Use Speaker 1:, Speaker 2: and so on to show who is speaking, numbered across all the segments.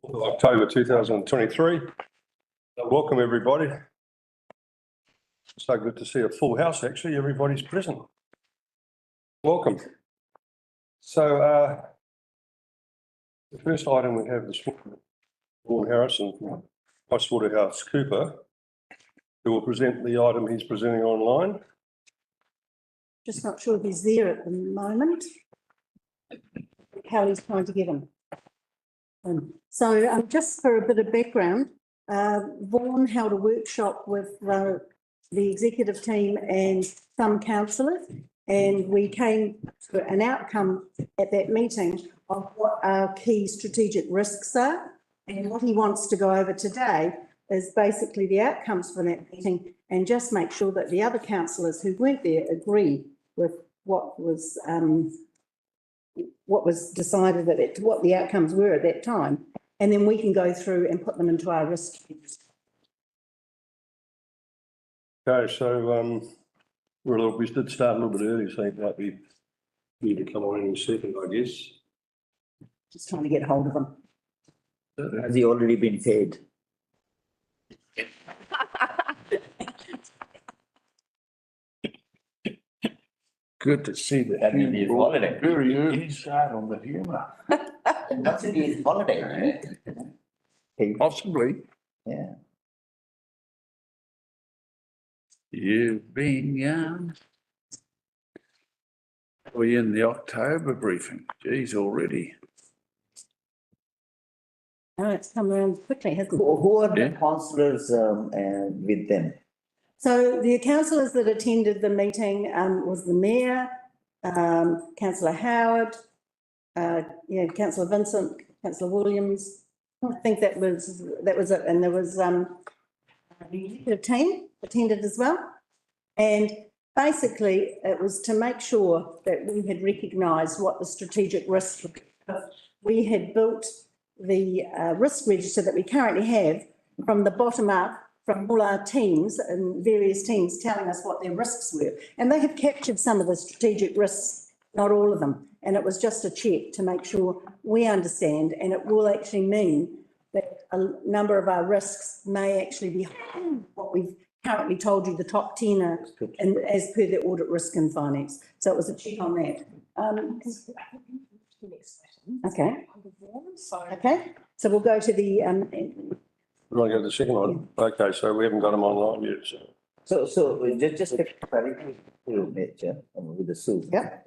Speaker 1: October 2023. Welcome, everybody. So good to see a full house, actually. Everybody's present. Welcome. So the first item we have this morning, Vaughan Harrison from PricewaterhouseCoopers, who will present the item he's presenting online.
Speaker 2: Just not sure if he's there at the moment. Kelly's trying to get him. So just for a bit of background, Vaughan held a workshop with the executive team and some councillors, and we came to an outcome at that meeting of what our key strategic risks are. And what he wants to go over today is basically the outcomes for that meeting, and just make sure that the other councillors who weren't there agree with what was decided at it, what the outcomes were at that time, and then we can go through and put them into our risk.
Speaker 1: Okay, so we did start a little bit early, so it might be need to come on in a second, I guess.
Speaker 2: Just trying to get hold of them.
Speaker 3: Has he already been paid?
Speaker 4: Good to see the
Speaker 3: That means he's holiday.
Speaker 4: very early start on the humour.
Speaker 3: That's in his holiday, right?
Speaker 4: Possibly.
Speaker 3: Yeah.
Speaker 4: You've been, we in the October briefing. Geez, already.
Speaker 2: Oh, it's come around quickly, hasn't it?
Speaker 3: Who are the
Speaker 4: Yeah.
Speaker 3: councillors with them?
Speaker 2: So the councillors that attended the meeting was the Mayor, Councillor Howard, Councillor Vincent, Councillor Williams. I think that was it. And there was the executive team attended as well. And basically it was to make sure that we had recognised what the strategic risks were. We had built the risk register that we currently have from the bottom up, from all our teams and various teams telling us what their risks were. And they have captured some of the strategic risks, not all of them. And it was just a check to make sure we understand, and it will actually mean that a number of our risks may actually be what we've currently told you, the top 10 are, and as per the audit risk and finance. So it was a check on that. Okay. Okay, so we'll go to the
Speaker 1: We're going to go to the second one. Okay, so we haven't got them online yet.
Speaker 3: So just a clarity with the Sue.
Speaker 2: Yeah.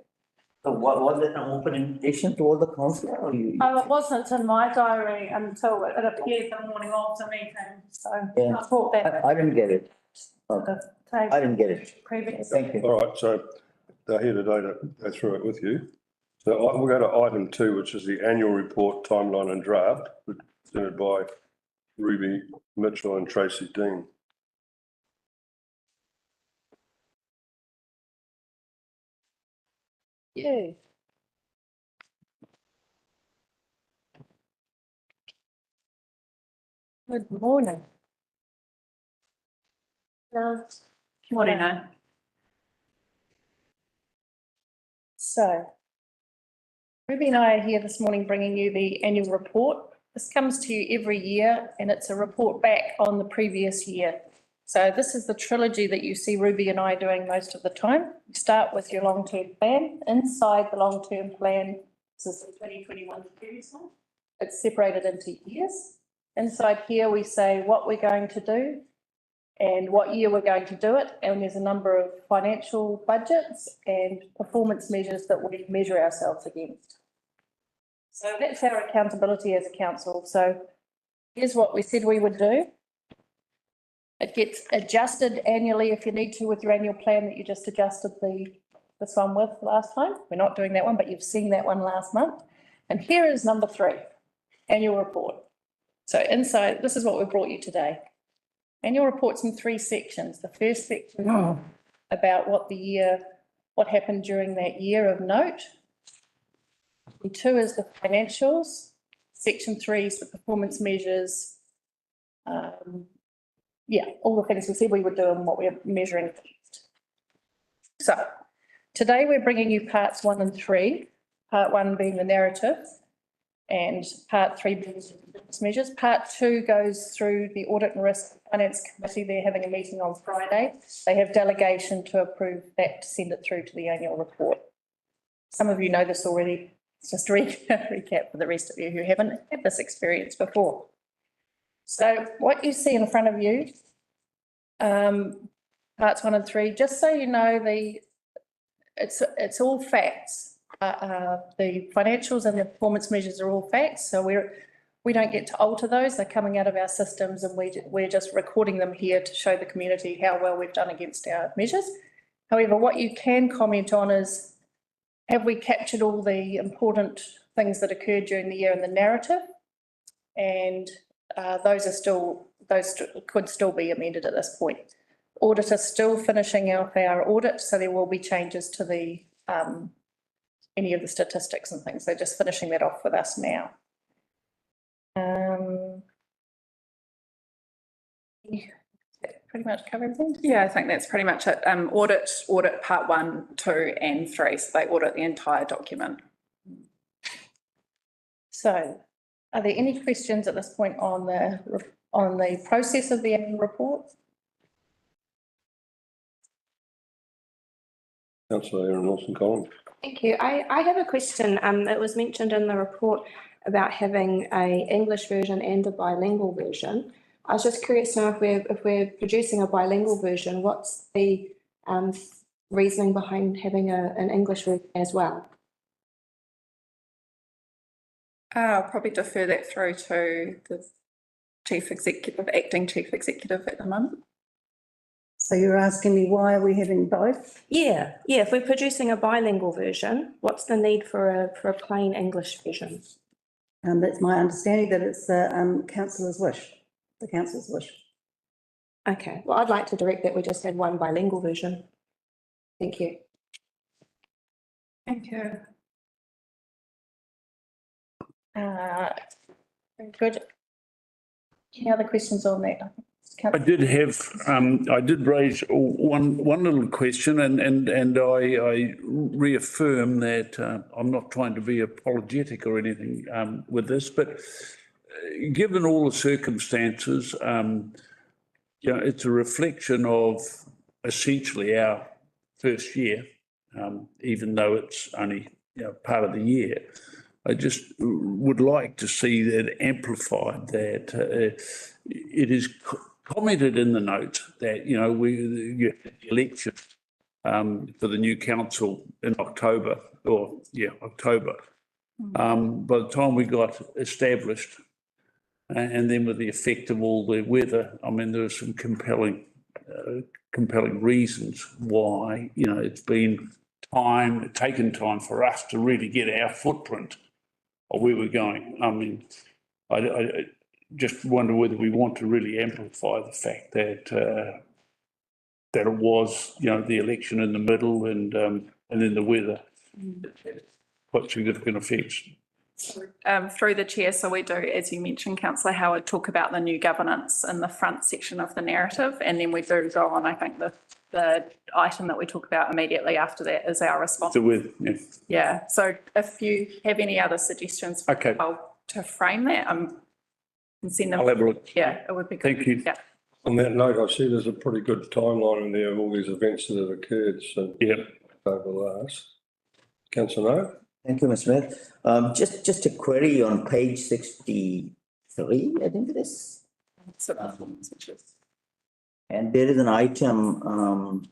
Speaker 3: So was it an open invitation to all the councillors or you?
Speaker 5: Oh, it wasn't in my diary until it appeared the morning of the meeting, so
Speaker 3: Yeah.
Speaker 5: I thought that.
Speaker 3: I didn't get it. Okay. I didn't get it.
Speaker 5: Previous.
Speaker 3: Thank you.
Speaker 1: All right, so they're here today to go through it with you. So we'll go to item 2, which is the annual report timeline and draft, presented by Ruby Mitchell and Tracy Dean.
Speaker 5: Yeah. Good morning. Morning. So, Ruby and I are here this morning bringing you the annual report. This comes to you every year and it's a report back on the previous year. So this is the trilogy that you see Ruby and I doing most of the time. You start with your long-term plan. Inside the long-term plan, this is the 2021 previous one. It's separated into years. Inside here, we say what we're going to do and what year we're going to do it. And there's a number of financial budgets and performance measures that we measure ourselves against. So that's our accountability as a council. So here's what we said we would do. It gets adjusted annually if you need to with your annual plan that you just adjusted this one with last time. We're not doing that one, but you've seen that one last month. And here is number 3, annual report. So inside, this is what we brought you today. Annual report's in 3 sections. The first section about what happened during that year of note. And 2 is the financials. Section 3 is the performance measures. All the things we said we would do and what we're measuring. So today we're bringing you parts 1 and 3, part 1 being the narrative and part 3 business measures. Part 2 goes through the Audit and Risk Finance Committee. They're having a meeting on Friday. They have delegation to approve that, to send it through to the annual report. Some of you know this already. It's just a recap for the rest of you who haven't had this experience before. So what you see in front of you, parts 1 and 3, just so you know, it's all facts. The financials and the performance measures are all facts, so we don't get to alter those. They're coming out of our systems, and we're just recording them here to show the community how well we've done against our measures. However, what you can comment on is, have we captured all the important things that occurred during the year in the narrative? And those could still be amended at this point. Auditor still finishing off our audit, so there will be changes to the any of the statistics and things. They're just finishing that off with us now. Pretty much cover everything.
Speaker 6: Yeah, I think that's pretty much it. Audit part 1, 2 and 3. So they audit the entire document.
Speaker 5: So are there any questions at this point on the process of the annual report?
Speaker 1: Councillor Erin Wilson-Collins.
Speaker 7: Thank you. I have a question. It was mentioned in the report about having a English version and a bilingual version. I was just curious to know if we're producing a bilingual version, what's the reasoning behind having an English version as well?
Speaker 6: I'll probably defer that through to the acting chief executive at the moment.
Speaker 2: So you're asking me, why are we having both?
Speaker 7: Yeah. If we're producing a bilingual version, what's the need for a plain English version?
Speaker 2: That's my understanding, that it's the councillor's wish, the council's wish.
Speaker 7: Okay. Well, I'd like to direct that we just had one bilingual version. Thank you.
Speaker 6: Thank you.
Speaker 5: Very good. Any other questions on that?
Speaker 4: I did raise one little question, and I reaffirm that I'm not trying to be apologetic or anything with this, but given all the circumstances, it's a reflection of essentially our first year, even though it's only part of the year. I just would like to see that amplified, that it is commented in the note that, we had the election for the new council in October. By the time we got established, and then with the effect of all the weather, I mean, there were some compelling reasons why, it's been taken time for us to really get our footprint of where we're going. I mean, I just wonder whether we want to really amplify the fact that it was, the election in the middle, and then the weather, quite significant effects.
Speaker 6: Through the chair, so we do, as you mentioned, Councillor Howard, talk about the new governance in the front section of the narrative, and then we do go on. I think the item that we talk about immediately after that is our response. Yeah. So if you have any other suggestions,
Speaker 4: okay,
Speaker 6: to frame that, can send them.
Speaker 4: I'll have a look.
Speaker 6: Yeah, it would be good.
Speaker 4: Thank you.
Speaker 6: Yeah.
Speaker 1: On that note, I see there's a pretty good timeline in there of all these events that have occurred over the last. Councillor No?
Speaker 3: Thank you, Mr. Smith. Just a query on page 63, I think it is. And there is an item,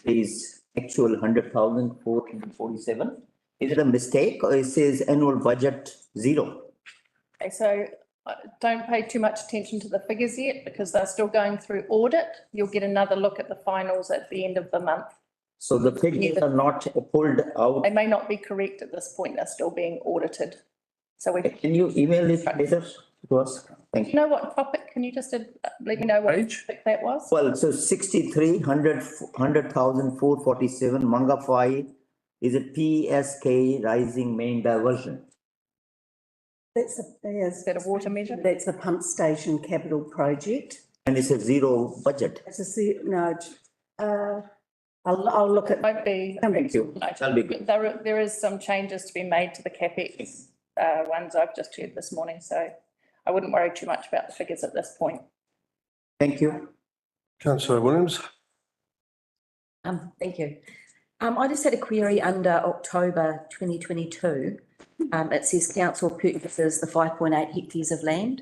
Speaker 3: is actual 100,000 447. Is it a mistake, or it says annual budget 0?
Speaker 5: Okay, so don't pay too much attention to the figures yet, because they're still going through audit. You'll get another look at the finals at the end of the month.
Speaker 3: So the figures are not pulled out.
Speaker 5: They may not be correct at this point. They're still being audited. So
Speaker 3: Can you email it later to us? Thank
Speaker 5: you
Speaker 3: you.
Speaker 5: know what topic? Can you just let me know what topic that was?
Speaker 3: Well, so 63, 100,000 447, Mangafai, is a PSK rising main diversion.
Speaker 2: That's
Speaker 5: Is that a water measure?
Speaker 2: That's the pump station capital project.
Speaker 3: And it's a 0 budget.
Speaker 2: I'll look at.
Speaker 5: Won't be.
Speaker 3: Thank you. That'll be good.
Speaker 5: There is some changes to be made to the CapEx ones I've just heard this morning, so I wouldn't worry too much about the figures at this point.
Speaker 3: Thank you.
Speaker 1: Councillor Williams.
Speaker 8: Thank you. I just had a query under October 2022. It says council purchases the 5.8 hectares of land.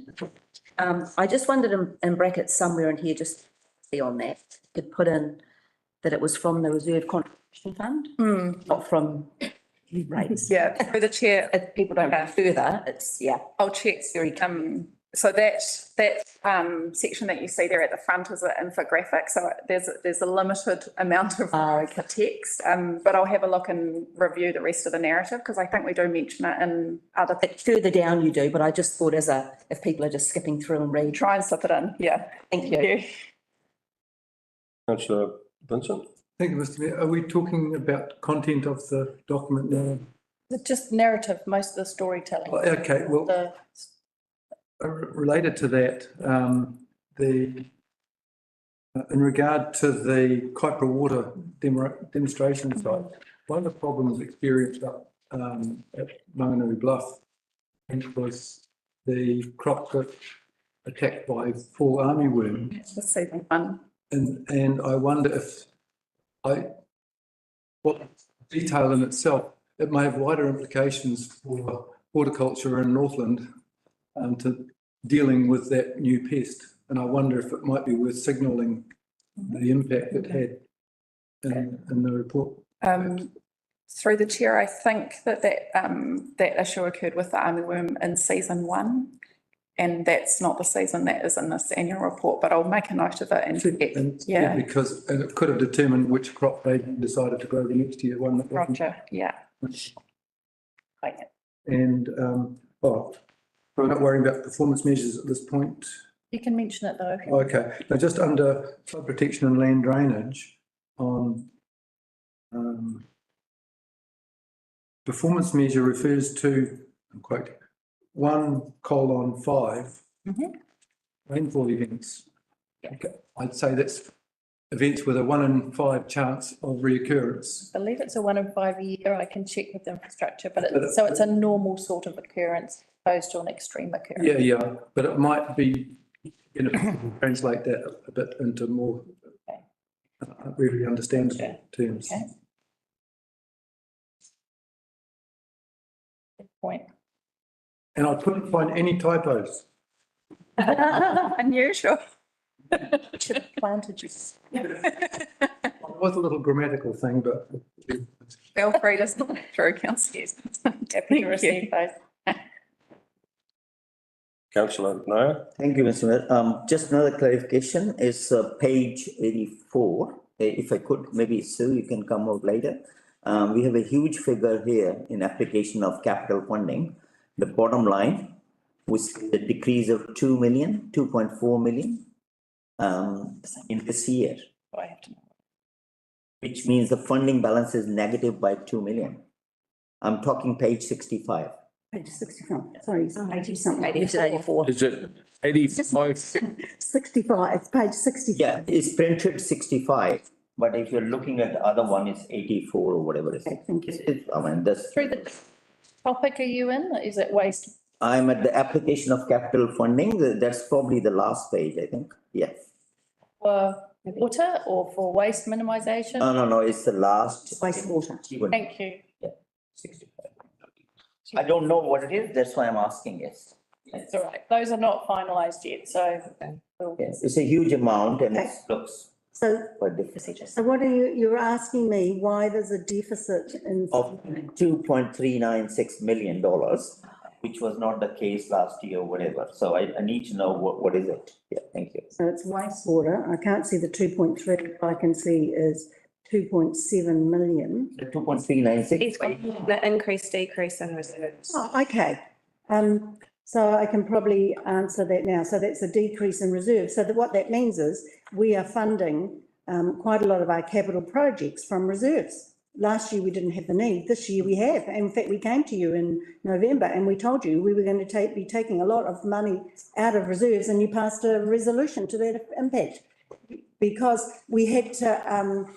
Speaker 8: I just wondered in brackets somewhere in here, just be on that, could put in that it was from the Reserve Contribution Fund, not from rates.
Speaker 6: Yeah, through the chair,
Speaker 8: If people don't go further, it's, yeah.
Speaker 6: I'll check. So that section that you see there at the front is an infographic, so there's a limited amount of text. But I'll have a look and review the rest of the narrative, because I think we do mention it in other,
Speaker 8: But further down you do, but I just thought if people are just skipping through and read.
Speaker 6: try and slip it in, yeah.
Speaker 8: Thank you.
Speaker 1: Councillor Vincent.
Speaker 9: Thank you, Mr. Mayor. Are we talking about content of the document now?
Speaker 5: It's just narrative, most of the storytelling.
Speaker 9: Okay, well,
Speaker 5: The-
Speaker 9: related to that, in regard to the Kaipara Water demonstration site, one of the problems experienced up at Manganui Bluff was the crop got attacked by fall armyworm.
Speaker 6: It's the season one.
Speaker 9: And I wonder if what detail in itself, it may have wider implications for horticulture in Northland to dealing with that new pest. And I wonder if it might be worth signalling the impact it had in the report.
Speaker 6: Through the chair, I think that issue occurred with the armyworm in season one. And that's not the season that is in this annual report, but I'll make a note of it and check. Yeah.
Speaker 9: Because it could have determined which crop they decided to grow the next year. One that wasn't.
Speaker 6: Roger, yeah.
Speaker 9: And, we're not worrying about performance measures at this point.
Speaker 5: You can mention it though.
Speaker 9: Okay, now just under flood protection and land drainage on performance measure refers to, I'm quoting, 1:5 rainfall events. Okay, I'd say that's events with a 1 in 5 chance of reoccurrence.
Speaker 5: I believe it's a 1 in 5 a year. I can check with infrastructure, but it's a normal sort of occurrence opposed to an extreme occurrence.
Speaker 9: Yeah, but it might be, translate that a bit into more really understandable terms.
Speaker 5: Okay. Good point.
Speaker 9: And I couldn't find any typos.
Speaker 6: Unusual.
Speaker 5: Should have planted you.
Speaker 9: It was a little grammatical thing, but
Speaker 6: Feel free to slip it through, councillor.
Speaker 5: Happy to receive those.
Speaker 1: Councillor Nair.
Speaker 3: Thank you, Mr. Mayor. Just another clarification is page 84. If I could, maybe Sue, you can come out later. We have a huge figure here in application of capital funding. The bottom line was the decrease of 2 million, 2.4 million in this year,
Speaker 5: I have to know.
Speaker 3: which means the funding balance is negative by 2 million. I'm talking page 65.
Speaker 2: Page 65, sorry, 80 something.
Speaker 8: 84.
Speaker 4: Is it 85?
Speaker 2: 65, page 65.
Speaker 3: Yeah, it's printed 65, but if you're looking at the other one, it's 84 or whatever it is.
Speaker 2: Okay, thank you.
Speaker 3: I mean, that's.
Speaker 5: Through the topic are you in? Is it waste?
Speaker 3: I'm at the application of capital funding. That's probably the last page, I think. Yeah.
Speaker 5: For water or for waste minimisation?
Speaker 3: No, it's the last.
Speaker 2: Wastewater.
Speaker 5: Thank you.
Speaker 3: 65. I don't know what it is. That's why I'm asking. Yes.
Speaker 5: It's all right. Those are not finalised yet, so. we'll-
Speaker 3: Yes, it's a huge amount and it looks
Speaker 2: So,
Speaker 3: quite different.
Speaker 2: so what are you're asking me why there's a deficit in?
Speaker 3: Of $2.396 million, which was not the case last year or whatever. So I need to know what is it? Yeah, thank you.
Speaker 2: So it's wastewater. I can't see the 2.3. I can see is 2.7 million.
Speaker 3: 2.396.
Speaker 7: The increase, decrease in reserves.
Speaker 2: Oh, okay. So I can probably answer that now. So that's a decrease in reserves. So what that means is we are funding quite a lot of our capital projects from reserves. Last year we didn't have the need. This year we have. In fact, we came to you in November and we told you we were going to be taking a lot of money out of reserves, and you passed a resolution to that impact because we had to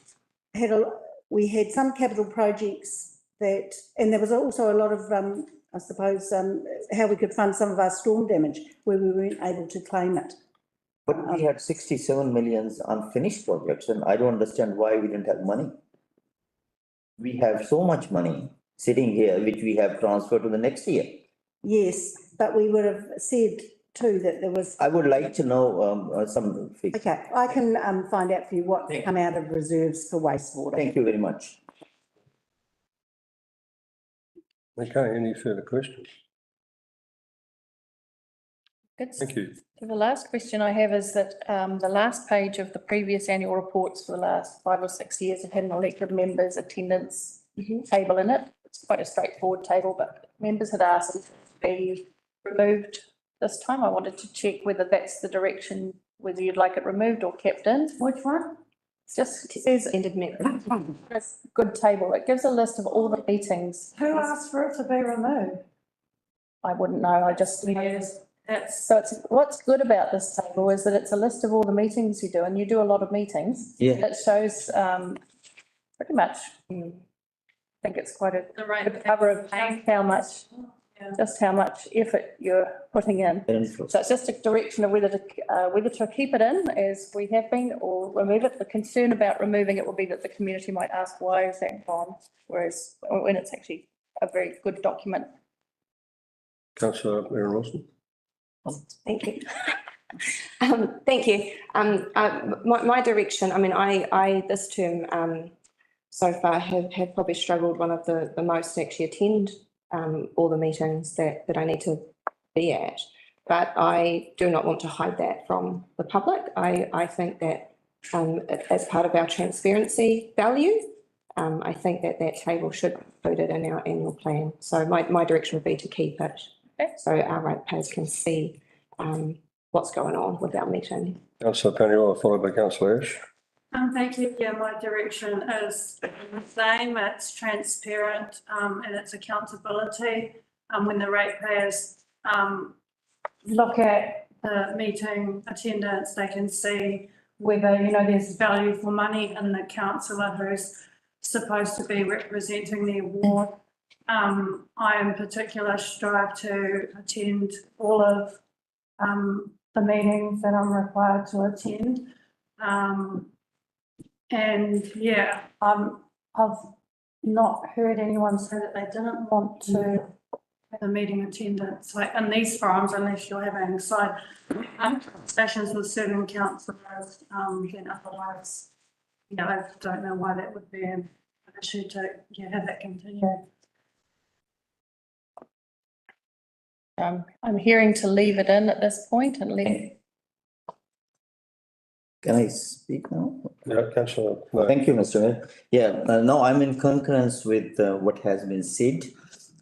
Speaker 2: we had some capital projects that, and there was also a lot of I suppose, how we could fund some of our storm damage where we weren't able to claim it.
Speaker 3: But we had 67 millions unfinished projects, and I don't understand why we didn't have money. We have so much money sitting here, which we have transferred to the next year.
Speaker 2: Yes, but we would have said too that there was,
Speaker 3: I would like to know, some figures.
Speaker 2: okay, I can, find out for you what
Speaker 3: Thank you.
Speaker 2: come out of reserves for wastewater.
Speaker 3: Thank you very much.
Speaker 1: Okay, any further questions?
Speaker 5: Good.
Speaker 1: Thank you.
Speaker 5: So the last question I have is that the last page of the previous annual reports for the last 5 or 6 years have had an elected members attendance table in it. It's quite a straightforward table, but members had asked it to be removed this time. I wanted to check whether that's the direction, whether you'd like it removed or kept in.
Speaker 2: Which one?
Speaker 5: It says
Speaker 7: Ended memory.
Speaker 5: it's a good table. It gives a list of all the meetings.
Speaker 2: Who asked for it to be removed?
Speaker 5: I wouldn't know. I just. So it's, what's good about this table is that it's a list of all the meetings you do, and you do a lot of meetings.
Speaker 3: Yeah.
Speaker 5: It shows, pretty much, I think it's quite a good cover of just how much effort you're putting in. So it's just a direction of whether to keep it in as we have been or remove it. The concern about removing it will be that the community might ask, why is that gone? Whereas when it's actually a very good document.
Speaker 1: Councillor Erin Wilson.
Speaker 7: Thank you. Thank you. My direction, I mean, I this term, so far have probably struggled one of the most to actually attend all the meetings that I need to be at. But I do not want to hide that from the public. I think that as part of our transparency value, I think that table should be included in our annual plan. So my direction would be to keep it.
Speaker 5: Okay.
Speaker 7: So our ratepayers can see what's going on with our meeting.
Speaker 1: Councillor Paniwala, followed by Councillor Ash.
Speaker 10: Thank you. Yeah, my direction is the same. It's transparent, and it's accountability. When the ratepayers, look at the meeting attendance, they can see whether, there's value for money in the councillor who's supposed to be representing their ward. I in particular strive to attend all of, the meetings that I'm required to attend. And yeah, I've not heard anyone say that they didn't want to have a meeting attendance, like in these forums, unless you're having side sessions with certain councillors, then otherwise, I don't know why that would be an issue to have that continue.
Speaker 5: I'm hearing to leave it in at this point and leave.
Speaker 3: Can I speak now?
Speaker 1: Yeah, Councillor. No.
Speaker 3: Thank you, Mr. Mayor. Yeah, no, I'm in concurrence with what has been said.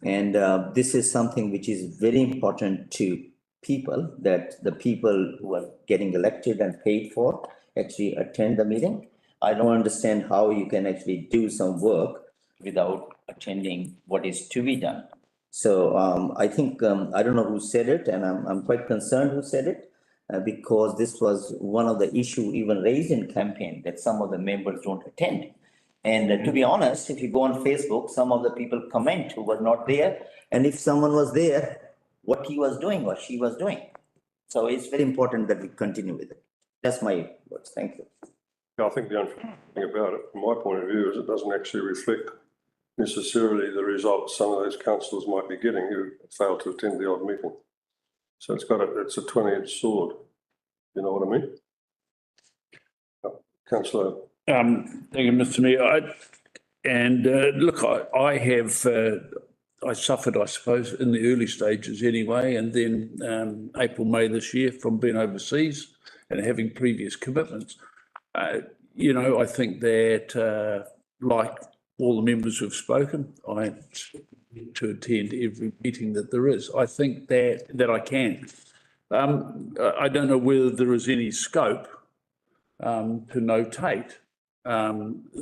Speaker 3: And this is something which is very important to people, that the people who are getting elected and paid for actually attend the meeting. I don't understand how you can actually do some work without attending what is to be done. So I think, I don't know who said it, and I'm quite concerned who said it. Because this was one of the issue even raised in campaign, that some of the members don't attend. And to be honest, if you go on Facebook, some of the people comment who were not there. And if someone was there, what he was doing or she was doing. So it's very important that we continue with it. That's my words. Thank you.
Speaker 1: I think the unfortunate thing about it, from my point of view, is it doesn't actually reflect necessarily the results some of those councillors might be getting who fail to attend the odd meeting. So it's a 20-edged sword. You know what I mean? Councillor.
Speaker 4: Thank you, Mr. Mayor. Look, I suffered, I suppose, in the early stages anyway, and then April, May this year from being overseas and having previous commitments. I think that like all the members who've spoken, I to attend every meeting that there is. I think that I can. I don't know whether there is any scope to notate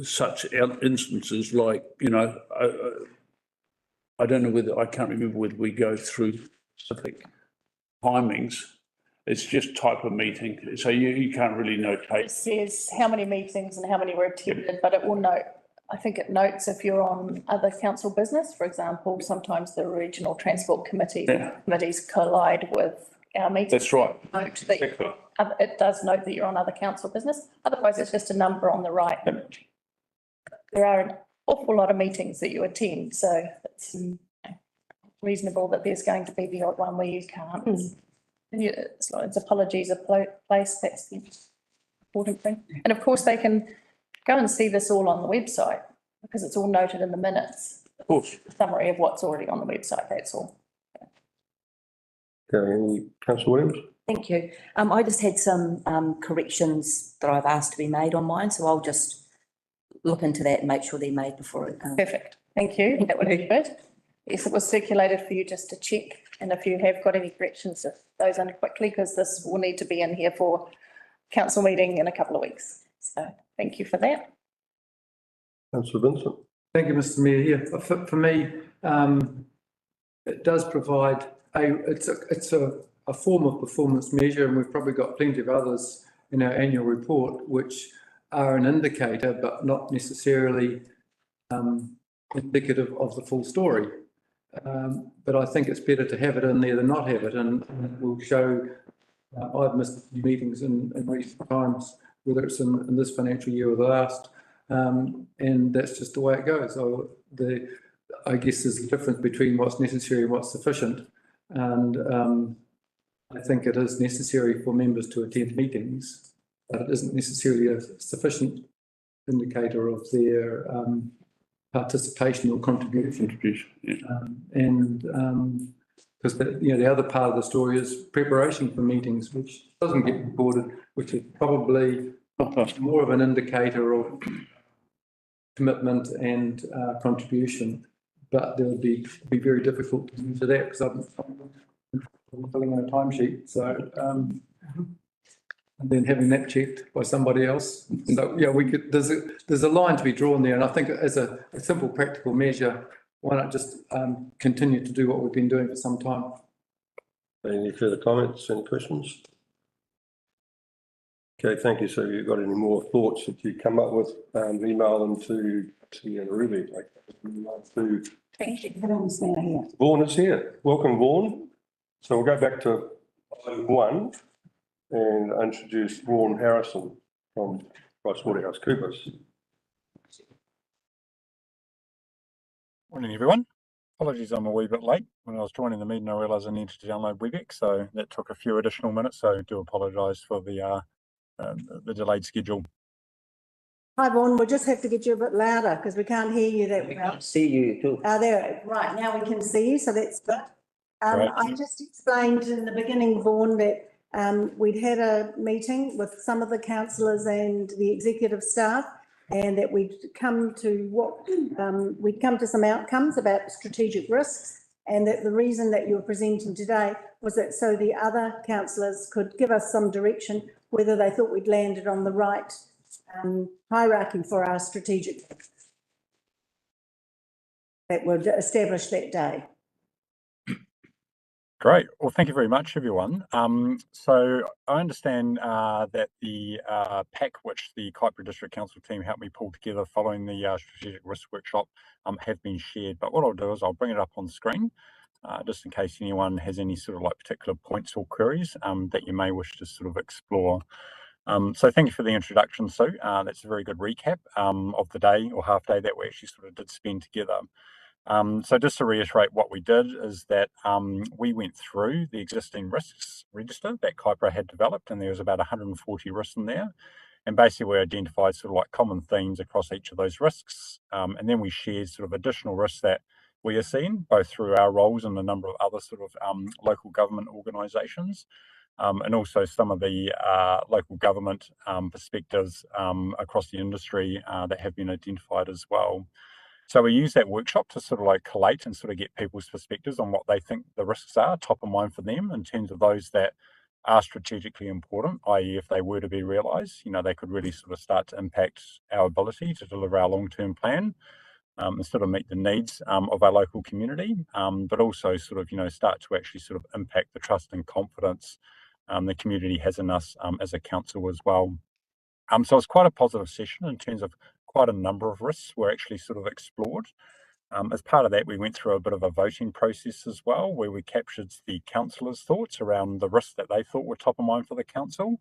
Speaker 4: such instances like, I don't know whether, I can't remember whether we go through specific timings. It's just type of meeting, so you can't really notate.
Speaker 5: It says how many meetings and how many were attended, but it will note I think it notes if you're on other council business, for example, sometimes the regional transport committees collide with our meetings.
Speaker 4: That's right.
Speaker 5: Note that
Speaker 4: Exactly.
Speaker 5: it does note that you're on other council business. Otherwise, it's just a number on the right. There are an awful lot of meetings that you attend, so it's reasonable that there's going to be the odd one where you can't. It's apologies are placed, that's the important thing. And of course, they can go and see this all on the website because it's all noted in the minutes.
Speaker 4: Of course.
Speaker 5: Summary of what's already on the website, that's all.
Speaker 1: Okay, Councillor Williams?
Speaker 8: Thank you. I just had some corrections that I've asked to be made on mine, so I'll just look into that and make sure they're made before it.
Speaker 5: Perfect, thank you, that would be good. Yes, it was circulated for you just to check, and if you have got any corrections, those in quickly, because this will need to be in here for council meeting in a couple of weeks. So thank you for that.
Speaker 1: Councillor Vincent?
Speaker 9: Thank you, Mr Mayor. Yeah, for me, it does provide it's a form of performance measure, and we've probably got plenty of others in our annual report, which are an indicator, but not necessarily indicative of the full story. But I think it's better to have it in there than not have it, and it will show. I've missed meetings in recent times, whether it's in this financial year or the last, and that's just the way it goes. So I guess there's a difference between what's necessary and what's sufficient, and I think it is necessary for members to attend meetings, but it isn't necessarily a sufficient indicator of their participation or contribution. Because the other part of the story is preparation for meetings, which doesn't get reported, which is probably more of an indicator of commitment and contribution. But it would be very difficult to do that because I'm filling in a timesheet. So and then having that checked by somebody else. So, yeah, we could. There's a line to be drawn there, and I think as a simple practical measure, why not just continue to do what we've been doing for some time?
Speaker 1: Any further comments, any questions? Okay, thank you. So if you've got any more thoughts that you come up with, email them to Ruby.
Speaker 5: Thank you.
Speaker 1: Vaughan is here. Welcome, Vaughan. So we'll go back to item 1 and introduce Vaughan Harrison from PricewaterhouseCoopers.
Speaker 11: Morning, everyone. Apologies, I'm a wee bit late. When I was joining the meeting, I realised I needed to download WebEx, so that took a few additional minutes. So I do apologise for the delayed schedule.
Speaker 2: Hi, Vaughan, we'll just have to get you a bit louder because we can't hear you that well.
Speaker 3: See you too.
Speaker 2: There, right, now we can see you, so that's good.
Speaker 11: Great.
Speaker 2: I just explained in the beginning, Vaughan, that we'd had a meeting with some of the councillors and the executive staff, and that we'd come to some outcomes about strategic risks, and that the reason that you were presenting today was that so the other councillors could give us some direction whether they thought we'd landed on the right hierarchy for our strategic that were established that day.
Speaker 11: Great. Well, thank you very much, everyone. So I understand that the pack which the Kaipara District Council team helped me pull together following the strategic risk workshop have been shared. But what I'll do is I'll bring it up on screen just in case anyone has any sort of like particular points or queries that you may wish to sort of explore. So thank you for the introduction, Sue. That's a very good recap of the day or half day that we actually sort of did spend together. So just to reiterate what we did is that we went through the existing risks register that Kaipara had developed, and there was about 140 risks in there. And basically we identified sort of like common themes across each of those risks. And then we shared sort of additional risks that we are seeing both through our roles and a number of other sort of local government organisations. And also some of the local government perspectives across the industry that have been identified as well. So we use that workshop to sort of like collate and sort of get people's perspectives on what they think the risks are top of mind for them in terms of those that are strategically important, i.e. if they were to be realised, they could really sort of start to impact our ability to deliver our long-term plan and sort of meet the needs of our local community, but also sort of, start to actually sort of impact the trust and confidence the community has in us as a council as well. So it's quite a positive session in terms of quite a number of risks were actually sort of explored. As part of that, we went through a bit of a voting process as well, where we captured the councillors' thoughts around the risks that they thought were top of mind for the council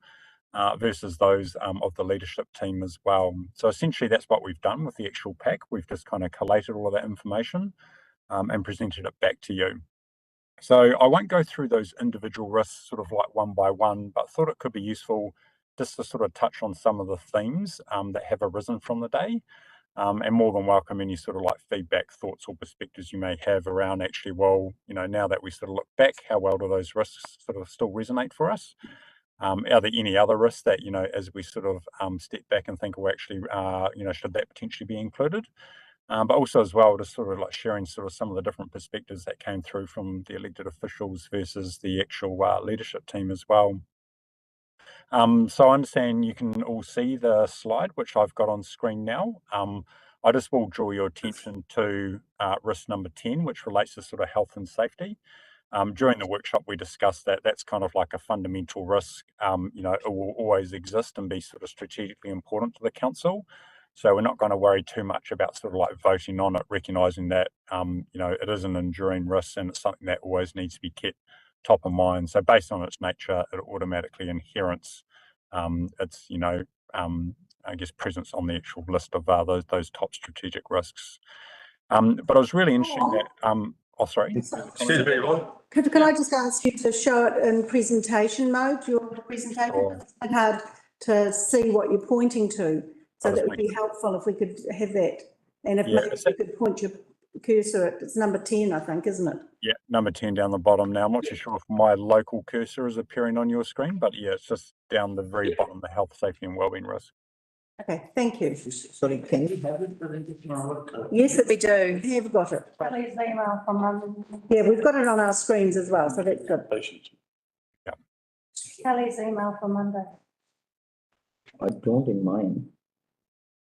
Speaker 11: versus those of the leadership team as well. So essentially that's what we've done with the actual pack. We've just kind of collated all of that information and presented it back to you. So I won't go through those individual risks sort of like one by one, but thought it could be useful just to sort of touch on some of the themes that have arisen from the day. And more than welcome any sort of like feedback, thoughts or perspectives you may have around actually, well, you know, now that we sort of look back, how well do those risks sort of still resonate for us? Are there any other risks that, you know, as we sort of step back and think, well, actually, you know, should that potentially be included? But also as well, just sort of like sharing sort of some of the different perspectives that came through from the elected officials versus the actual leadership team as well. So I understand you can all see the slide, which I've got on screen now. I just will draw your attention to risk number 10, which relates to sort of health and safety. During the workshop, we discussed that that's kind of like a fundamental risk. You know, it will always exist and be sort of strategically important to the council. So we're not going to worry too much about sort of like voting on it, recognising that, you know, it is an enduring risk and it's something that always needs to be kept top of mind. So based on its nature, it automatically inherits its, you know, I guess presence on the actual list of those top strategic risks. But I was really interested that, oh, sorry.
Speaker 1: Excuse me, Ron.
Speaker 2: Can I just ask you to show it in presentation mode, your presentation?
Speaker 11: Sure.
Speaker 2: It's quite hard to see what you're pointing to, so
Speaker 11: I'll
Speaker 2: that
Speaker 11: just
Speaker 2: would be helpful if we could have that. And if
Speaker 11: Yeah,
Speaker 2: maybe
Speaker 11: is
Speaker 2: you could point your cursor at, it's number 10, I think, isn't it?
Speaker 11: Yeah, number 10 down the bottom now. I'm not too sure if my local cursor is appearing on your screen, but yeah, it's just down the very bottom, the health, safety and wellbeing risk.
Speaker 2: Okay, thank you.
Speaker 3: Sorry, can we have it presented now?
Speaker 2: Yes,
Speaker 8: We do.
Speaker 2: we have got it.
Speaker 10: Please email from
Speaker 2: Yeah, we've got it on our screens as well, so that's good.
Speaker 10: Kelly's email for Monday.
Speaker 3: I don't in mine.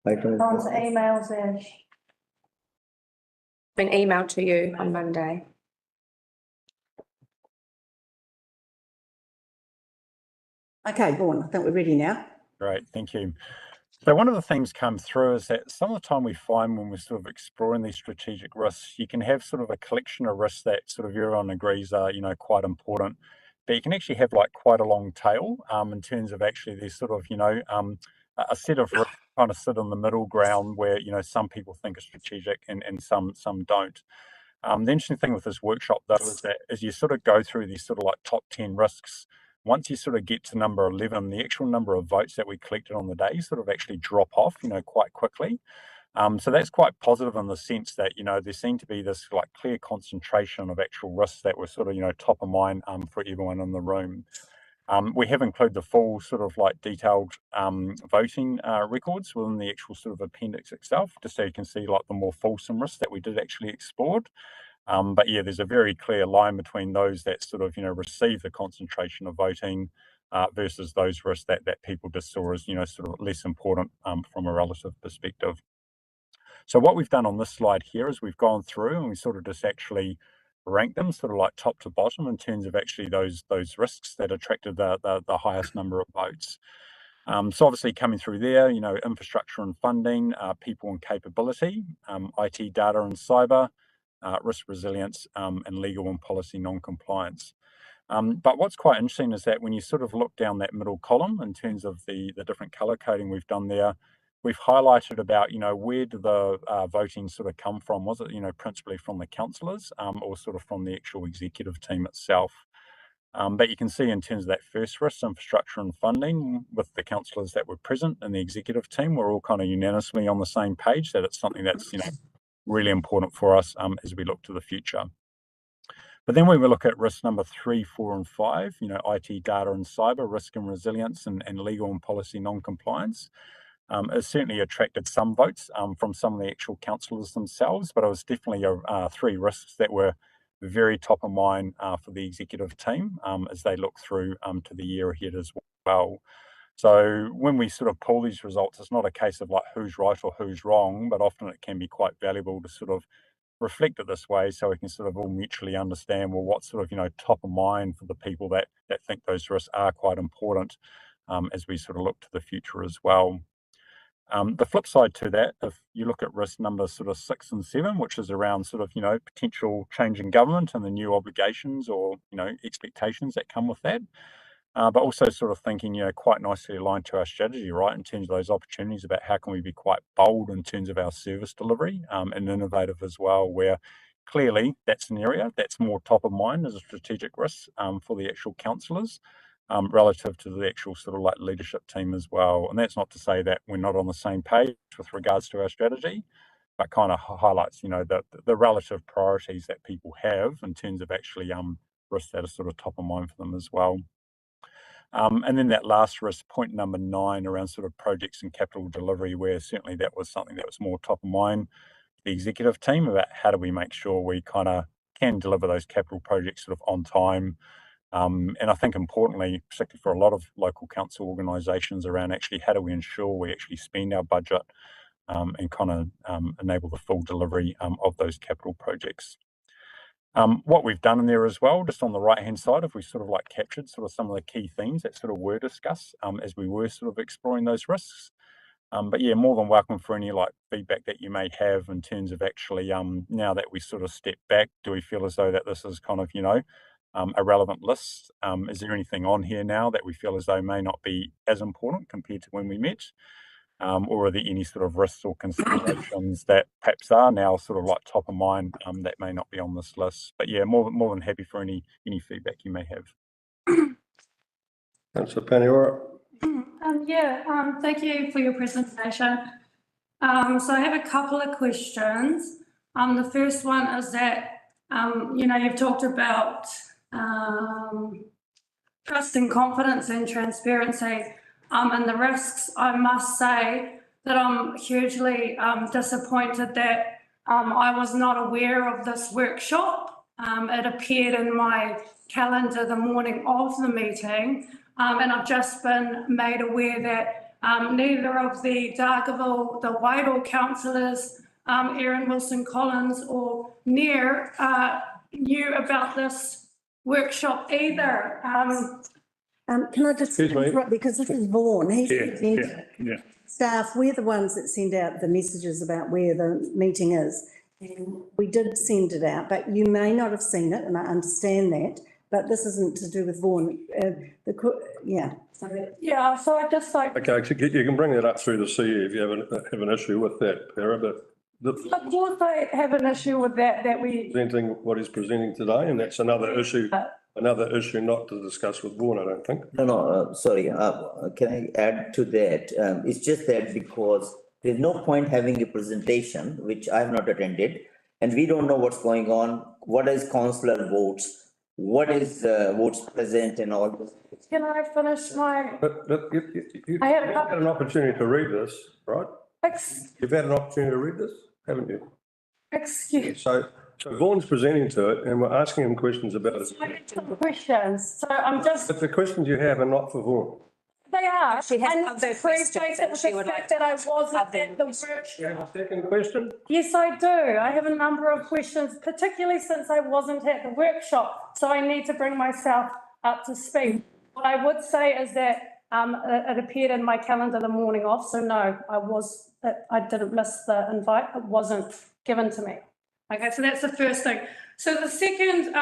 Speaker 3: I don't.
Speaker 10: On to emails there.
Speaker 7: Been emailed to you on Monday.
Speaker 2: Okay, Vaughan, I think we're ready now.
Speaker 11: Great, thank you. So one of the things come through is that some of the time we find when we're sort of exploring these strategic risks, you can have sort of a collection of risks that sort of everyone agrees are, you know, quite important, but you can actually have like quite a long tail in terms of actually there's sort of, you know, a set of risks kind of sit in the middle ground where, you know, some people think are strategic and some don't. The interesting thing with this workshop though is that as you sort of go through these sort of like top 10 risks, once you sort of get to number 11, the actual number of votes that we collected on the day sort of actually drop off, you know, quite quickly. So that's quite positive in the sense that, you know, there seemed to be this like clear concentration of actual risks that were sort of, you know, top of mind for everyone in the room. We have included the full sort of like detailed voting records within the actual sort of appendix itself, just so you can see like the more fulsome risks that we did actually explore. But yeah, there's a very clear line between those that sort of, you know, receive the concentration of voting versus those risks that people just saw as, you know, sort of less important from a relative perspective. So what we've done on this slide here is we've gone through and we sort of just actually rank them sort of like top to bottom in terms of actually those risks that attracted the highest number of votes. So obviously coming through there, you know, infrastructure and funding, people and capability, IT, data and cyber, risk resilience, and legal and policy non-compliance. But what's quite interesting is that when you sort of look down that middle column in terms of the different color coding we've done there, we've highlighted about, you know, where did the voting sort of come from? Was it, you know, principally from the councillors or sort of from the actual executive team itself? But you can see in terms of that first risk, infrastructure and funding, with the councillors that were present and the executive team, we're all kind of unanimously on the same page that it's something that's, you know, really important for us as we look to the future. But then when we look at risk number 3, 4 and 5, you know, IT, data and cyber, risk and resilience and legal and policy non-compliance, it certainly attracted some votes from some of the actual councillors themselves, but it was definitely 3 risks that were very top of mind for the executive team as they look through to the year ahead as well. So when we sort of pull these results, it's not a case of like who's right or who's wrong, but often it can be quite valuable to sort of reflect it this way so we can sort of all mutually understand, well, what's sort of, you know, top of mind for the people that think those risks are quite important as we sort of look to the future as well. The flip side to that, if you look at risk number sort of 6 and 7, which is around sort of, potential change in government and the new obligations or, expectations that come with that. But also sort of thinking, quite nicely aligned to our strategy, right, in terms of those opportunities about how can we be quite bold in terms of our service delivery and innovative as well, where clearly that's an area that's more top of mind as a strategic risk for the actual councillors relative to the actual sort of like leadership team as well. And that's not to say that we're not on the same page with regards to our strategy, but kind of highlights, the relative priorities that people have in terms of actually risks that are sort of top of mind for them as well. And then that last risk, point number 9, around sort of projects and capital delivery, where certainly that was something that was more top of mind, the executive team, about how do we make sure we kind of can deliver those capital projects sort of on time. And I think importantly, particularly for a lot of local council organisations, around actually how do we ensure we actually spend our budget and kind of enable the full delivery of those capital projects. What we've done in there as well, just on the right hand side, if we sort of like captured sort of some of the key themes that sort of were discussed as we were sort of exploring those risks. But yeah, more than welcome for any like feedback that you may have in terms of actually now that we sort of step back, do we feel as though that this is kind of, a relevant list? Is there anything on here now that we feel as though may not be as important compared to when we met? Or are there any sort of risks or considerations that perhaps are now sort of like top of mind that may not be on this list? But yeah, more than happy for any feedback you may have.
Speaker 1: Councillor Paniora.
Speaker 10: Thank you for your presentation. So I have a couple of questions. The first one is that, you've talked about trust and confidence and transparency. And the risks. I must say that I'm hugely disappointed that I was not aware of this workshop. It appeared in my calendar the morning of the meeting, and I've just been made aware that neither of the Dargaville, the Whitehall councillors, Erin Wilson-Collins or Nair, knew about this workshop either.
Speaker 2: Can I just interrupt, because this is Vaughan, he's
Speaker 4: Yeah.
Speaker 2: staff, we're the ones that send out the messages about where the meeting is. And we did send it out, but you may not have seen it, and I understand that, but this isn't to do with Vaughan.
Speaker 10: So I just like.
Speaker 1: Okay, so you can bring that up through the CE if you have an issue with that, Para, but
Speaker 10: Of course I have an issue with that we.
Speaker 1: presenting what he's presenting today, and that's another issue not to discuss with Vaughan, I don't think.
Speaker 3: No, sorry, can I add to that? It's just that because there's no point having a presentation, which I have not attended, and we don't know what's going on, what is councillor votes, what is votes present and all this.
Speaker 10: Can I finish my?
Speaker 1: But you've
Speaker 10: I had
Speaker 1: had an opportunity to read this, right? You've had an opportunity to read this, haven't you?
Speaker 10: Excuse.
Speaker 1: So Vaughan's presenting to it and we're asking him questions about it.
Speaker 10: I have some questions, so I'm just.
Speaker 1: But the questions you have are not for Vaughan.
Speaker 10: They are.
Speaker 8: She has
Speaker 10: And
Speaker 8: other
Speaker 10: the
Speaker 8: questions that she would
Speaker 10: fact
Speaker 8: like
Speaker 10: that I wasn't
Speaker 8: have
Speaker 10: at the
Speaker 1: You have
Speaker 10: workshop.
Speaker 1: a second question?
Speaker 10: Yes, I do. I have a number of questions, particularly since I wasn't at the workshop, so I need to bring myself up to speed. What I would say is that it appeared in my calendar the morning of, so no, I didn't miss the invite. It wasn't given to me. Okay, so that's the first thing. So the second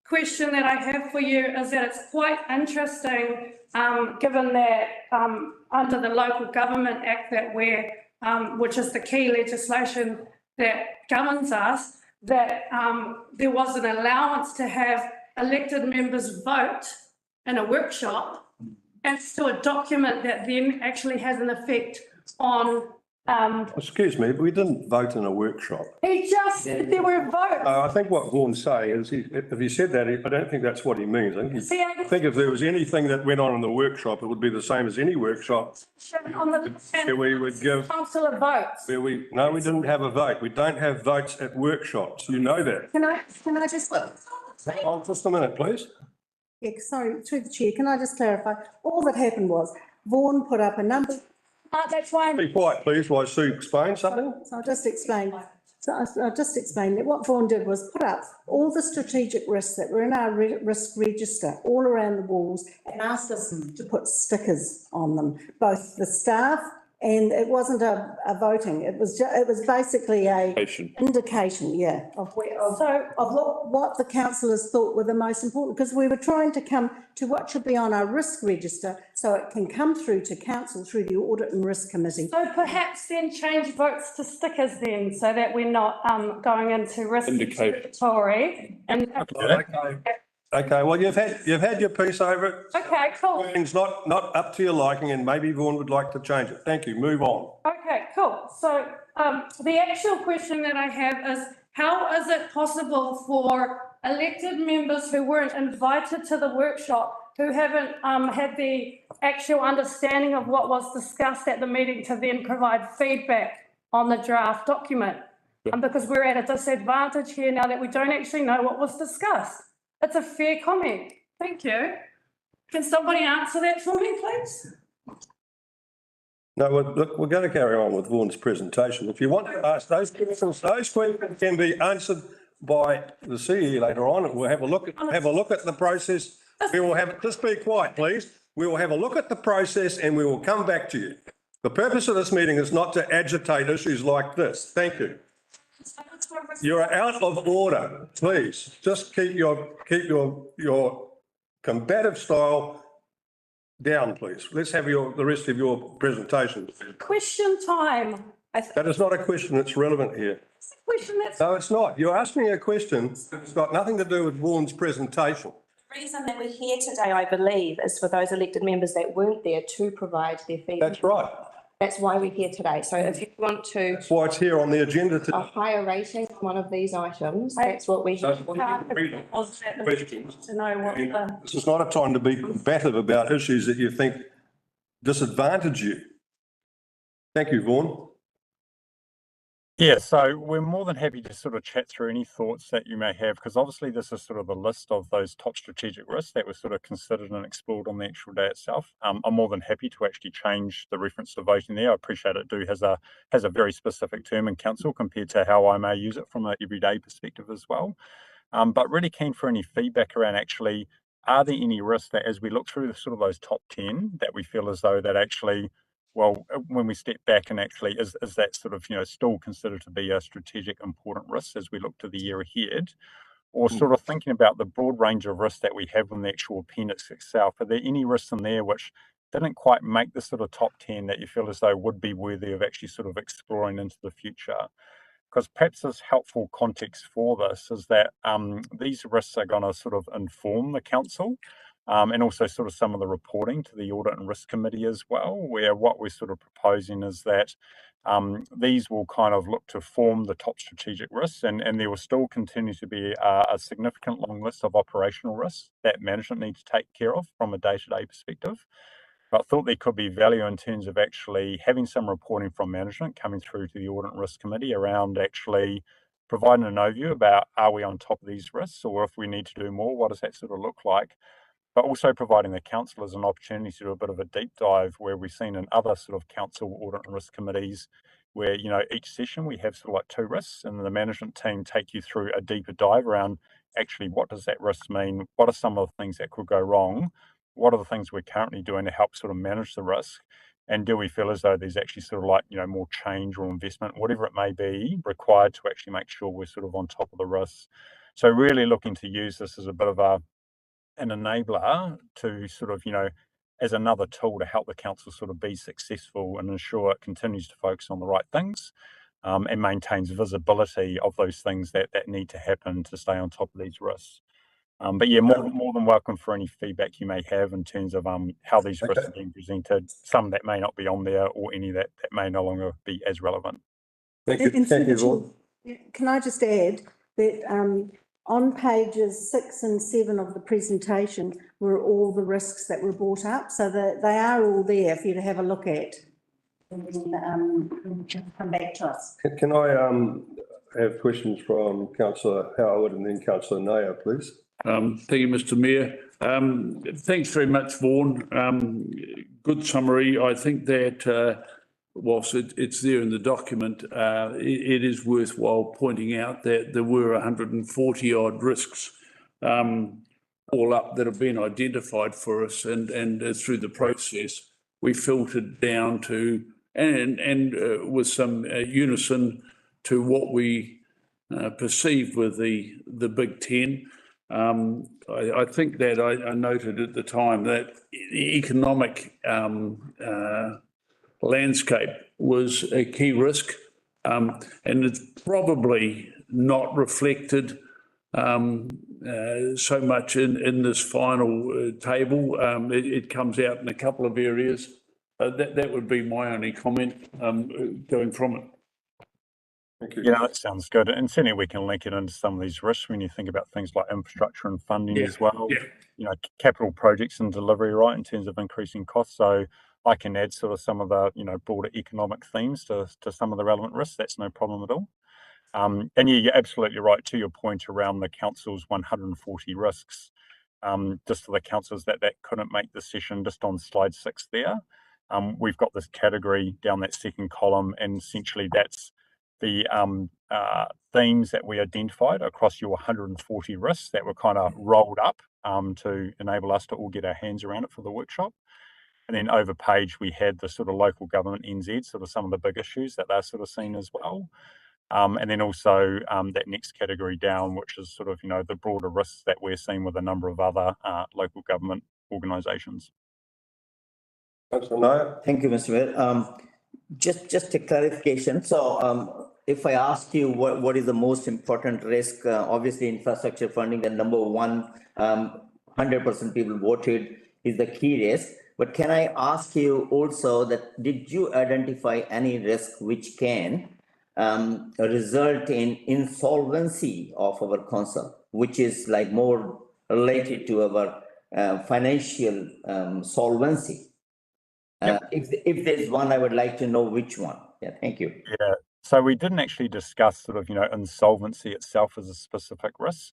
Speaker 10: question that I have for you is that it's quite interesting, given that under the Local Government Act that which is the key legislation that governs us, that there was an allowance to have elected members vote in a workshop, and still a document that then actually has an effect on.
Speaker 1: Excuse me, but we didn't vote in a workshop.
Speaker 10: There were votes.
Speaker 1: I think what Vaughan's saying is, if he said that, I don't think that's what he means. I think if there was anything that went on in the workshop, it would be the same as any workshop.
Speaker 10: On the
Speaker 1: Where we would give,
Speaker 10: councillor votes.
Speaker 1: we didn't have a vote. We don't have votes at workshops. You know that.
Speaker 2: Can I just,
Speaker 1: Oh, just a minute, please.
Speaker 2: yeah, sorry, through the chair, can I just clarify? All that happened was Vaughan put up a number,
Speaker 10: That's why I'm.
Speaker 1: Be quiet, please, while Sue explains something.
Speaker 2: so I'll just explain. So I'll just explain that what Vaughan did was put up all the strategic risks that were in our risk register all around the walls and asked us to put stickers on them, both the staff And it wasn't a voting, it was it was basically a indication, yeah, of what the councillors thought were the most important, because we were trying to come to what should be on our risk register, so it can come through to council through the Audit and Risk Committee.
Speaker 10: So perhaps then change votes to stickers then, so that we're not going into risk inventory. And
Speaker 1: Okay, well, you've had your piece over it.
Speaker 10: okay, cool.
Speaker 1: It's not up to your liking, and maybe Vaughan would like to change it. Thank you. Move on.
Speaker 10: Okay, cool. So the actual question that I have is, how is it possible for elected members who weren't invited to the workshop, who haven't had the actual understanding of what was discussed at the meeting, to then provide feedback on the draft document? Because we're at a disadvantage here now that we don't actually know what was discussed. It's a fair comment. Thank you. Can somebody answer that for me, please?
Speaker 1: No, look, we're going to carry on with Vaughan's presentation. If you want to ask those questions can be answered by the CE later on. We'll have a look at the process. We will just be quiet, please. We will have a look at the process and we will come back to you. The purpose of this meeting is not to agitate issues like this. Thank you. You're out of order. Please just keep your combative style down, please. Let's have the rest of your presentation.
Speaker 10: Question time.
Speaker 1: That is not a question that's relevant here.
Speaker 10: It's a question that's.
Speaker 1: No, it's not. You're asking me a question that's got nothing to do with Vaughan's presentation.
Speaker 7: The reason that we're here today, I believe, is for those elected members that weren't there to provide their feedback.
Speaker 1: That's right.
Speaker 7: That's why we're here today. So if you want to.
Speaker 1: That's why it's here on the agenda today.
Speaker 7: A higher rating on one of these items, that's what we're here for.
Speaker 1: Questions.
Speaker 10: To know what the.
Speaker 1: This is not a time to be combative about issues that you think disadvantage you. Thank you, Vaughan.
Speaker 11: Yeah, so we're more than happy to sort of chat through any thoughts that you may have, because obviously this is sort of a list of those top strategic risks that were sort of considered and explored on the actual day itself. I'm more than happy to actually change the reference to voting there. I appreciate it has a very specific term in council compared to how I may use it from an everyday perspective as well. But really keen for any feedback around actually, are there any risks that as we look through the sort of those top 10 that we feel as though that actually, well, when we step back and actually is that sort of, still considered to be a strategic important risk as we look to the year ahead, or sort of thinking about the broad range of risks that we have in the actual appendix itself? Are there any risks in there which didn't quite make the sort of top 10 that you feel as though would be worthy of actually sort of exploring into the future? Because perhaps this helpful context for this is that these risks are going to sort of inform the council. And also sort of some of the reporting to the Audit and Risk Committee as well, where what we're sort of proposing is that these will kind of look to form the top strategic risks, and there will still continue to be a significant long list of operational risks that management need to take care of from a day-to-day perspective. But I thought there could be value in terms of actually having some reporting from management coming through to the Audit and Risk Committee around actually providing an overview about, are we on top of these risks, or if we need to do more, what does that sort of look like? But also providing the councillors an opportunity to do a bit of a deep dive, where we've seen in other sort of council audit and risk committees where, each session we have sort of like 2 risks, and the management team take you through a deeper dive around actually what does that risk mean? What are some of the things that could go wrong? What are the things we're currently doing to help sort of manage the risk? And do we feel as though there's actually sort of like, more change or investment, whatever it may be, required to actually make sure we're sort of on top of the risks? So really looking to use this as a bit of an enabler to sort of, as another tool to help the council sort of be successful and ensure it continues to focus on the right things, and maintains visibility of those things that need to happen to stay on top of these risks. But yeah, more than welcome for any feedback you may have in terms of how these risks are being presented, some that may not be on there or any that may no longer be as relevant.
Speaker 1: Thank you. Thank you, Vaughan.
Speaker 2: Can I just add that on pages 6 and 7 of the presentation were all the risks that were brought up, so that they are all there for you to have a look at and then come back to us.
Speaker 1: Can I have questions from Councillor Howard and then Councillor Nair, please?
Speaker 4: Thank you, Mr. Mayor. Thanks very much, Vaughan. Good summary. I think that whilst it's there in the document, it is worthwhile pointing out that there were 140 odd risks all up that have been identified for us, and through the process we filtered down to and with some unison to what we perceive with the Big Ten. I think that I noted at the time that the economic landscape was a key risk, and it's probably not reflected so much in this final table. It comes out in a couple of areas. That would be my only comment going from it.
Speaker 1: Thank you.
Speaker 11: Yeah, that sounds good. And certainly we can link it into some of these risks when you think about things like infrastructure and funding as well.
Speaker 4: Yeah.
Speaker 11: You know, capital projects and delivery, right, in terms of increasing costs. So I can add sort of some of the, you know, broader economic themes to some of the relevant risks. That's no problem at all. And yeah, you're absolutely right to your point around the council's 140 risks. Just for the councillors that couldn't make the session, just on slide 6 there, we've got this category down that second column, and essentially that's the themes that we identified across your 140 risks that were kind of rolled up to enable us to all get our hands around it for the workshop. And then over page, we had the sort of local government NZ, sort of some of the big issues that they're sort of seen as well. And then also that next category down, which is sort of, you know, the broader risks that we're seeing with a number of other local government organisations.
Speaker 1: Councillor Nair.
Speaker 3: Thank you, Mr. Mayor. Just a clarification. So if I ask you what is the most important risk, obviously infrastructure funding, the number one, 100% people voted is the key risk. But can I ask you also that did you identify any risk which can result in insolvency of our council, which is like more related to our financial solvency? If there's one, I would like to know which one. Yeah, thank you.
Speaker 11: Yeah, so we didn't actually discuss sort of, you know, insolvency itself as a specific risk.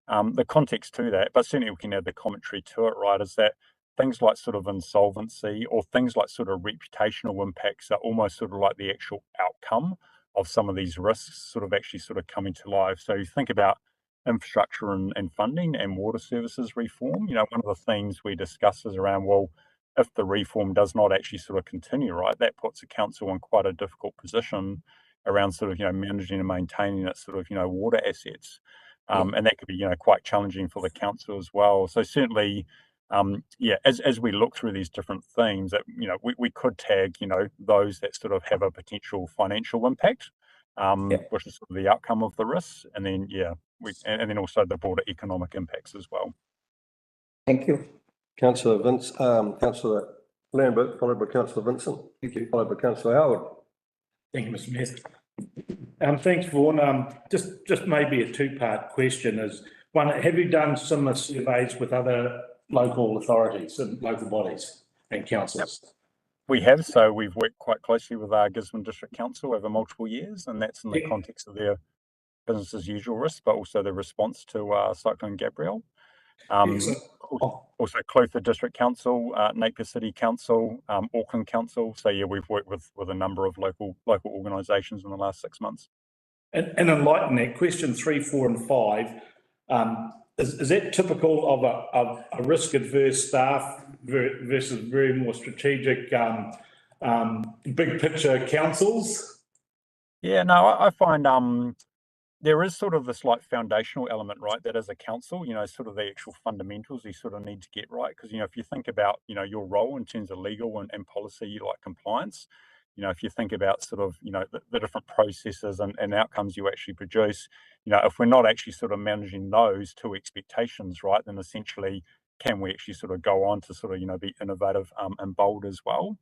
Speaker 11: The context to that, but certainly we can add the commentary to it, right, is that things like sort of insolvency or things like sort of reputational impacts are almost sort of like the actual outcome of some of these risks sort of actually sort of coming to life. So you think about infrastructure and funding and water services reform, you know, one of the things we discuss is around, well, if the reform does not actually sort of continue, right, that puts a council in quite a difficult position around sort of, you know, managing and maintaining its sort of, you know, water assets. And that could be, you know, quite challenging for the council as well. So certainly, yeah, as we look through these different themes, that, you know, we could tag, you know, those that sort of have a potential financial impact, which is sort of the outcome of the risks, and then and then also the broader economic impacts as well.
Speaker 3: Thank you.
Speaker 1: Councillor Lambert, followed by Councillor Vincent.
Speaker 9: Thank you.
Speaker 1: Followed by Councillor Howard.
Speaker 12: Thank you, Mr. Mayor. Thanks, Vaughan. Just maybe a two-part question is, one, have you done similar surveys with other local authorities and local bodies and councils?
Speaker 11: Yep. We have, so we've worked quite closely with our Gisborne District Council over multiple years, and that's in the context of their business as usual risk, but also the response to Cyclone Gabrielle. Also Clotha District Council, Napier City Council, Auckland Council. So yeah, we've worked with a number of local organisations in the last 6 months.
Speaker 12: And enlighten that, question 3, 4 and 5, is that typical of a risk adverse staff versus very more strategic big picture councils?
Speaker 11: Yeah, no, I find there is sort of this like foundational element, right, that as a council, you know, sort of the actual fundamentals you sort of need to get right. Because, you know, if you think about, you know, your role in terms of legal and policy, like compliance, you know, if you think about sort of, you know, the different processes and outcomes you actually produce, you know, if we're not actually sort of managing those two expectations, right, then essentially can we actually sort of go on to sort of, you know, be innovative and bold as well.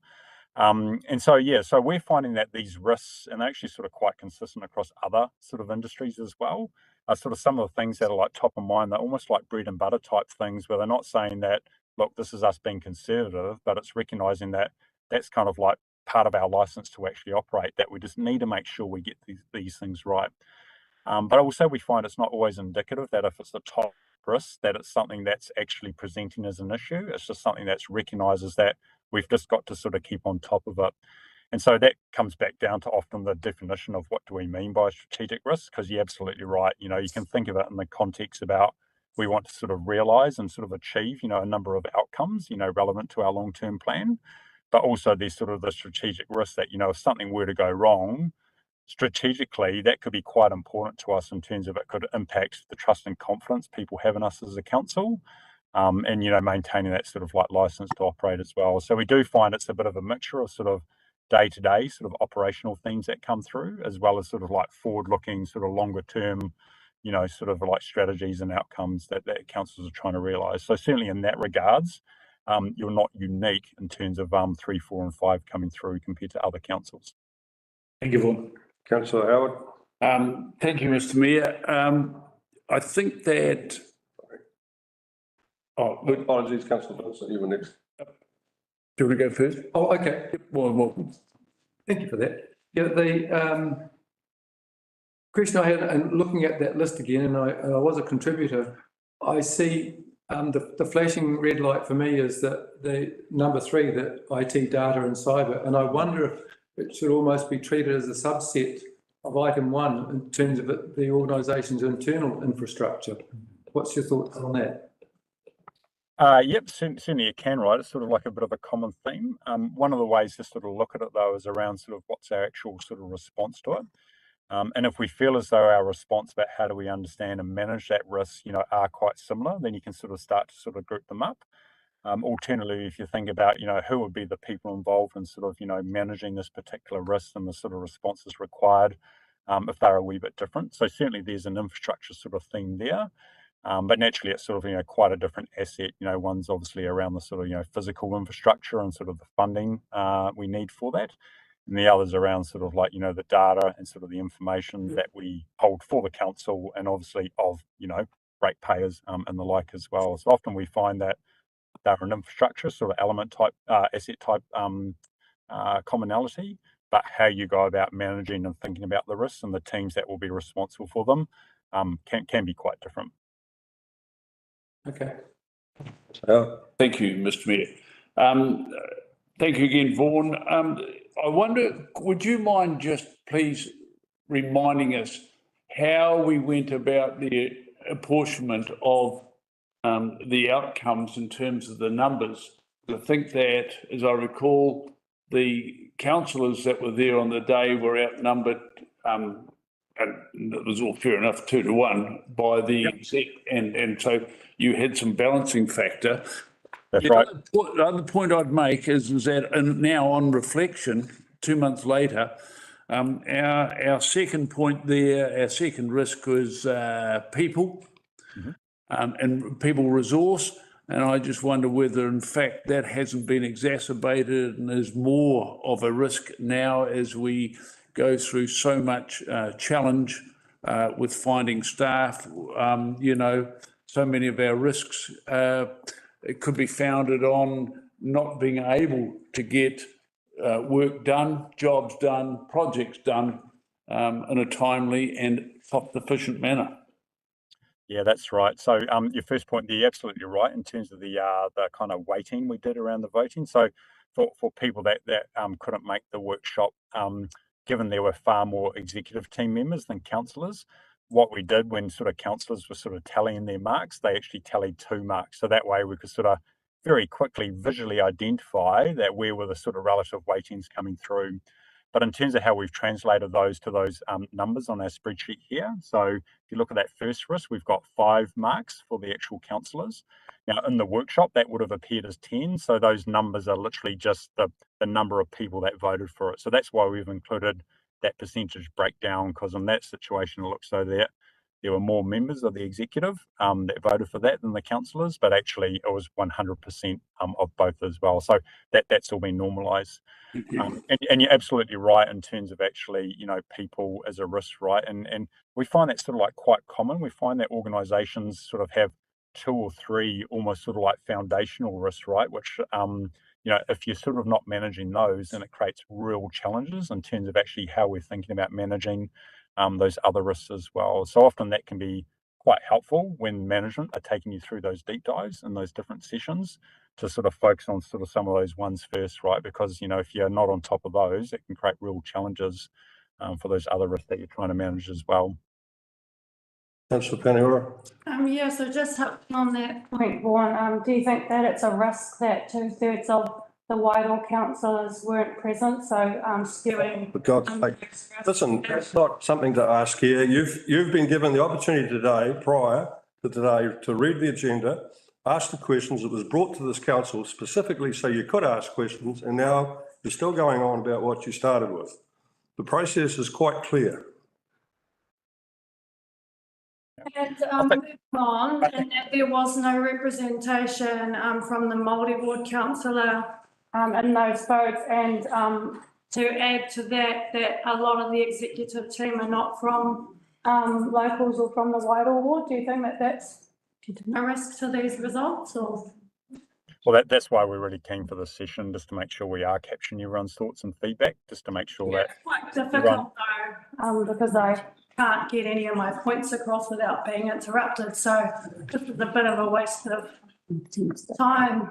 Speaker 11: And so, yeah, so we're finding that these risks, and they're actually sort of quite consistent across other sort of industries as well, are sort of some of the things that are like top of mind. They're almost like bread and butter type things where they're not saying that, look, this is us being conservative, but it's recognizing that that's kind of like part of our license to actually operate, that we just need to make sure we get these things right. But also we find it's not always indicative that if it's the top risk, that it's something that's actually presenting as an issue. It's just something that's recognizes that we've just got to sort of keep on top of it. And so that comes back down to often the definition of what do we mean by strategic risk, because you're absolutely right. You know, you can think of it in the context about we want to sort of realize and sort of achieve, you know, a number of outcomes, you know, relevant to our long-term plan. but also there's sort of the strategic risk that, if something were to go wrong, strategically, that could be quite important to us in terms of it could impact the trust and confidence people have in us as a council, and, maintaining that sort of like license to operate as well. So we do find it's a bit of a mixture of sort of day-to-day sort of operational things that come through, as well as sort of like forward-looking sort of longer term, sort of like strategies and outcomes that councils are trying to realise. So certainly in that regards, you're not unique in terms of 3, 4 and 5 coming through compared to other councils.
Speaker 12: Thank you, Vaughan.
Speaker 1: Councillor Howard.
Speaker 4: Thank you, Mr Mayor. I think that.
Speaker 1: Apologies, Councillor Vincent, you were next.
Speaker 4: Do you want to go first?
Speaker 9: Oh, okay.
Speaker 4: Well,
Speaker 9: Thank you for that. Yeah, the question I had, and looking at that list again, and I was a contributor, I see the flashing red light for me is that the number 3, the IT, data and cyber, and I wonder if it should almost be treated as a subset of item 1 in terms of the organisation's internal infrastructure. What's your thoughts on that?
Speaker 11: Yep, certainly you can, right? It's sort of like a bit of a common theme. One of the ways to sort of look at it, though, is around sort of what's our actual sort of response to it. And if we feel as though our response about how do we understand and manage that risk, are quite similar, then you can sort of start to sort of group them up. Alternatively, if you think about, who would be the people involved in sort of, managing this particular risk and the sort of responses required, if they're a wee bit different. So certainly there's an infrastructure sort of thing there. But naturally it's sort of, quite a different asset. One's obviously around the sort of, physical infrastructure and sort of the funding we need for that. And the others around sort of like, the data and sort of the information that we hold for the council and obviously of, ratepayers and the like as well. So often we find that they're an infrastructure sort of element type, asset type commonality, but how you go about managing and thinking about the risks and the teams that will be responsible for them can be quite different.
Speaker 9: Okay.
Speaker 4: thank you, Mr Mayor. Thank you again, Vaughan. I wonder, would you mind just please reminding us how we went about the apportionment of the outcomes in terms of the numbers? I think that, as I recall, the councillors that were there on the day were outnumbered, and it was all fair enough, 2 to 1 by the exec, and so you had some balancing factor.
Speaker 11: That's right.
Speaker 4: The other point I'd make is that, and now on reflection, 2 months later, our second point there, our second risk was people, and people resource. And I just wonder whether, in fact, that hasn't been exacerbated and is more of a risk now as we go through so much challenge with finding staff. So many of our risks it could be founded on not being able to get work done, jobs done, projects done in a timely and cost-efficient manner.
Speaker 11: Yeah, that's right. So your first point there, you're absolutely right in terms of the kind of weighting we did around the voting. So for people that couldn't make the workshop, given there were far more executive team members than councillors, what we did when sort of councillors were sort of tallying their marks, they actually tallied 2 marks. So that way we could sort of very quickly visually identify that where were the sort of relative weightings coming through. But in terms of how we've translated those to those numbers on our spreadsheet here, so if you look at that first risk, we've got 5 marks for the actual councillors. Now in the workshop, that would have appeared as 10. So those numbers are literally just the number of people that voted for it. So that's why we've included that percentage breakdown, because in that situation, it looks so that there were more members of the executive that voted for that than the councillors, but actually it was 100% of both as well. So that's all been normalised. And you're absolutely right in terms of actually, people as a risk, right? And we find that sort of like quite common. We find that organisations sort of have 2 or 3 almost sort of like foundational risks, right? Which, if you're sort of not managing those, then it creates real challenges in terms of actually how we're thinking about managing those other risks as well. So often that can be quite helpful when management are taking you through those deep dives and those different sessions to sort of focus on sort of some of those ones first, right? Because, if you're not on top of those, it can create real challenges for those other risks that you're trying to manage as well.
Speaker 1: Councillor Paniora.
Speaker 10: So just on that point, Vaughan, do you think that it's a risk that 2/3 of the Whitehall councillors weren't present, so skewing.
Speaker 1: For God's sake, listen, that's not something to ask here. You've been given the opportunity today, prior to today, to read the agenda, ask the questions. It was brought to this council specifically so you could ask questions, and now you're still going on about what you started with. The process is quite clear.
Speaker 10: And moving on, and that there was no representation from the Māori ward councillor in those votes, and to add to that, that a lot of the executive team are not from locals or from the Whitehall ward. Do you think that that's a risk to these results, or?
Speaker 11: Well, that's why we're really keen for this session, just to make sure we are capturing everyone's thoughts and feedback, just to make sure that.
Speaker 10: It's quite difficult though, because I can't get any of my points across without being interrupted, so this is a bit of a waste of time.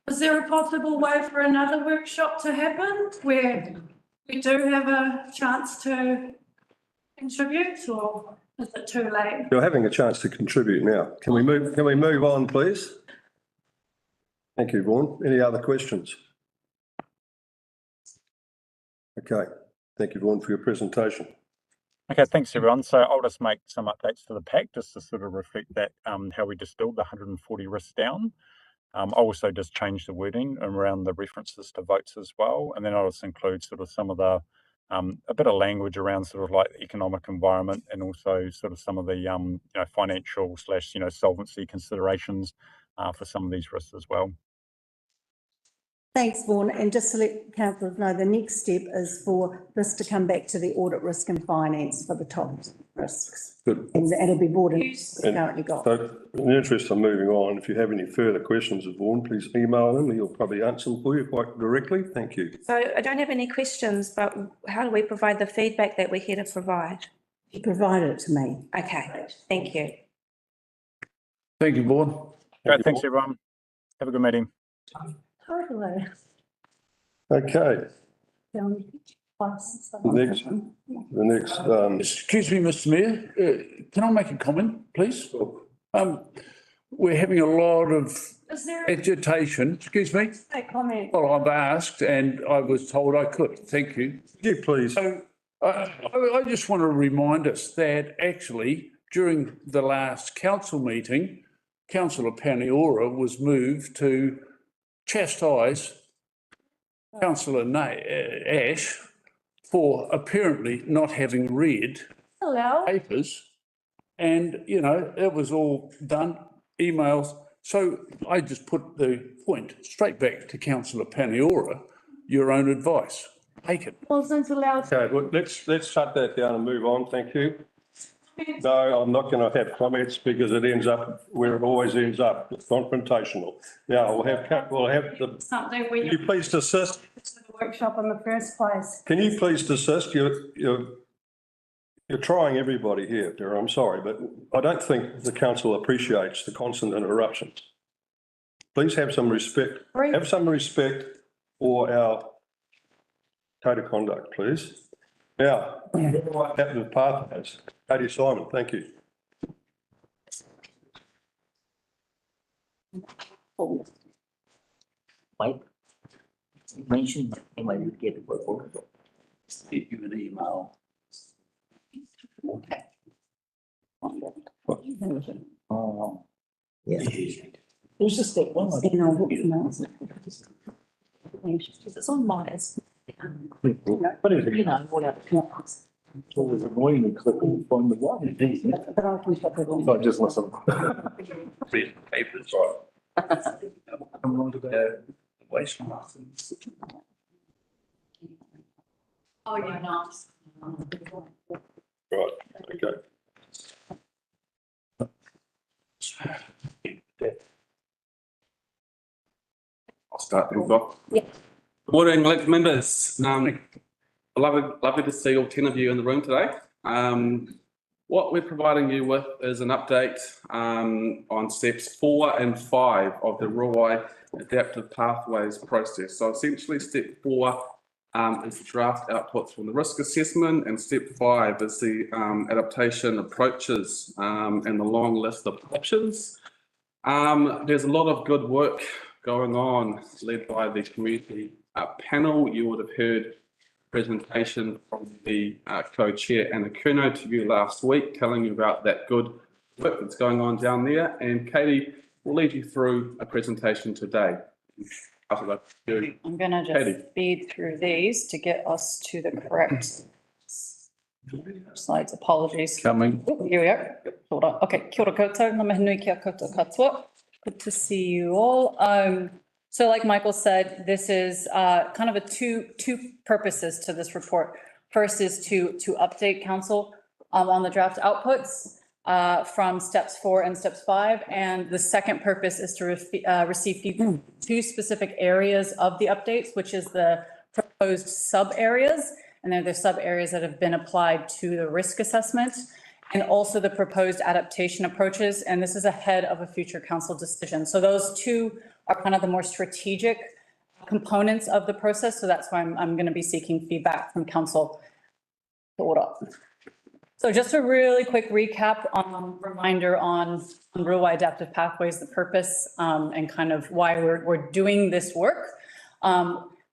Speaker 10: Is there a possible way for another workshop to happen where we do have a chance to contribute, or is it too late?
Speaker 1: You're having a chance to contribute now. Can we move on, please? Thank you, Vaughan. Any other questions? Okay. Thank you, Vaughan, for your presentation.
Speaker 11: Okay, thanks everyone. So I'll just make some updates to the pack just to sort of reflect that how we distilled the 140 risks down. I'll also just change the wording around the references to votes as well, and then I'll just include sort of some of the a bit of language around sort of like the economic environment, and also sort of some of the you know, financial / solvency considerations for some of these risks as well.
Speaker 2: Thanks, Vaughan. And just to let councillors know, the next step is for this to come back to the audit, risk and finance for the top risks.
Speaker 1: Good.
Speaker 2: And it'll be brought in, currently got.
Speaker 1: So in the interest of moving on, if you have any further questions of Vaughan, please email them. He'll probably answer them for you quite directly. Thank you.
Speaker 7: So I don't have any questions, but how do we provide the feedback that we're here to provide?
Speaker 2: You provided it to me.
Speaker 7: Okay, thank you.
Speaker 4: Thank you, Vaughan.
Speaker 11: Great, thanks everyone. Have a good meeting.
Speaker 2: Totally.
Speaker 1: Okay. The next,
Speaker 4: Excuse me, Mr Mayor, can I make a comment, please? We're having a lot of
Speaker 10: Is there
Speaker 4: agitation, excuse me?
Speaker 10: a comment?
Speaker 4: Well, I've asked and I was told I could, thank you.
Speaker 1: yeah, please.
Speaker 4: So I just want to remind us that actually during the last council meeting, Councillor Paniora was moved to chastise Councillor Ash for apparently not having read
Speaker 10: Hello?
Speaker 4: papers. And, you know, it was all done, emails. So I just put the point straight back to Councillor Paniora, your own advice. Take it.
Speaker 10: Wasn't allowed.
Speaker 1: Okay, well, let's shut that down and move on. Thank you. No, I'm not going to have comments because it ends up where it always ends up. It's confrontational. Now we'll have the.
Speaker 10: Something
Speaker 1: Can
Speaker 10: we.
Speaker 1: you please desist?
Speaker 10: To the workshop in the first place.
Speaker 1: Can you please desist? You're trying everybody here, Dara. I'm sorry, but I don't think the council appreciates the constant interruptions. Please have some respect. Have some respect for our code of conduct, please. Now, what happened with pathways? Katie Simon, thank you.
Speaker 13: Mike, mention when you get get you an email. Oh, yeah. There's just that one. It's on mine. But you know, whatever. It's always annoying to click on the one.
Speaker 2: But I can check it on.
Speaker 13: Not just listen.
Speaker 4: Read papers.
Speaker 13: I'm going to go.
Speaker 4: Waste.
Speaker 10: Oh, you're not.
Speaker 1: Right, okay.
Speaker 14: I'll start things off.
Speaker 2: Yeah.
Speaker 14: Good morning, elected members. Lovely to see all 10 of you in the room today. What we're providing you with is an update on steps 4 and 5 of the Ruai Adaptive Pathways process. So essentially step 4 is the draft outputs from the risk assessment, and step 5 is the adaptation approaches and the long list of options. There's a lot of good work going on led by the community panel. You would have heard presentation from the co-chair Anna Kuno to you last week, telling you about that good work that's going on down there. And Katie will lead you through a presentation today.
Speaker 6: I'm going to just speed through these to get us to the correct slides. Apologies.
Speaker 4: Coming.
Speaker 6: Here we are. Hold on. Okay. Kia ora koutou. Ngā mihi nui kia koutou katoa. Good to see you all. So like Michael said, this is kind of a two purposes to this report. First is to update council on the draft outputs from steps 4 and steps 5. And the second purpose is to receive feedback to specific areas of the updates, which is the proposed sub areas. And then the sub areas that have been applied to the risk assessment, and also the proposed adaptation approaches. And this is ahead of a future council decision. So those two are kind of the more strategic components of the process. So that's why I'm going to be seeking feedback from council. So just a really quick recap reminder on Ruai Adaptive Pathways, the purpose and kind of why we're doing this work.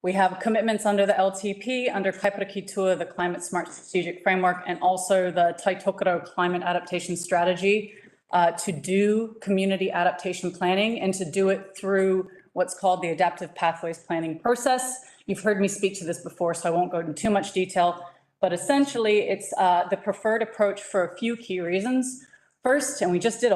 Speaker 6: We have commitments under the LTP, under Kaipara the Climate Smart Strategic Framework, and also the Taitokoro Climate Adaptation Strategy to do community adaptation planning and to do it through what's called the Adaptive Pathways Planning process. You've heard me speak to this before, so I won't go into too much detail, but essentially it's the preferred approach for a few key reasons. First, and we just did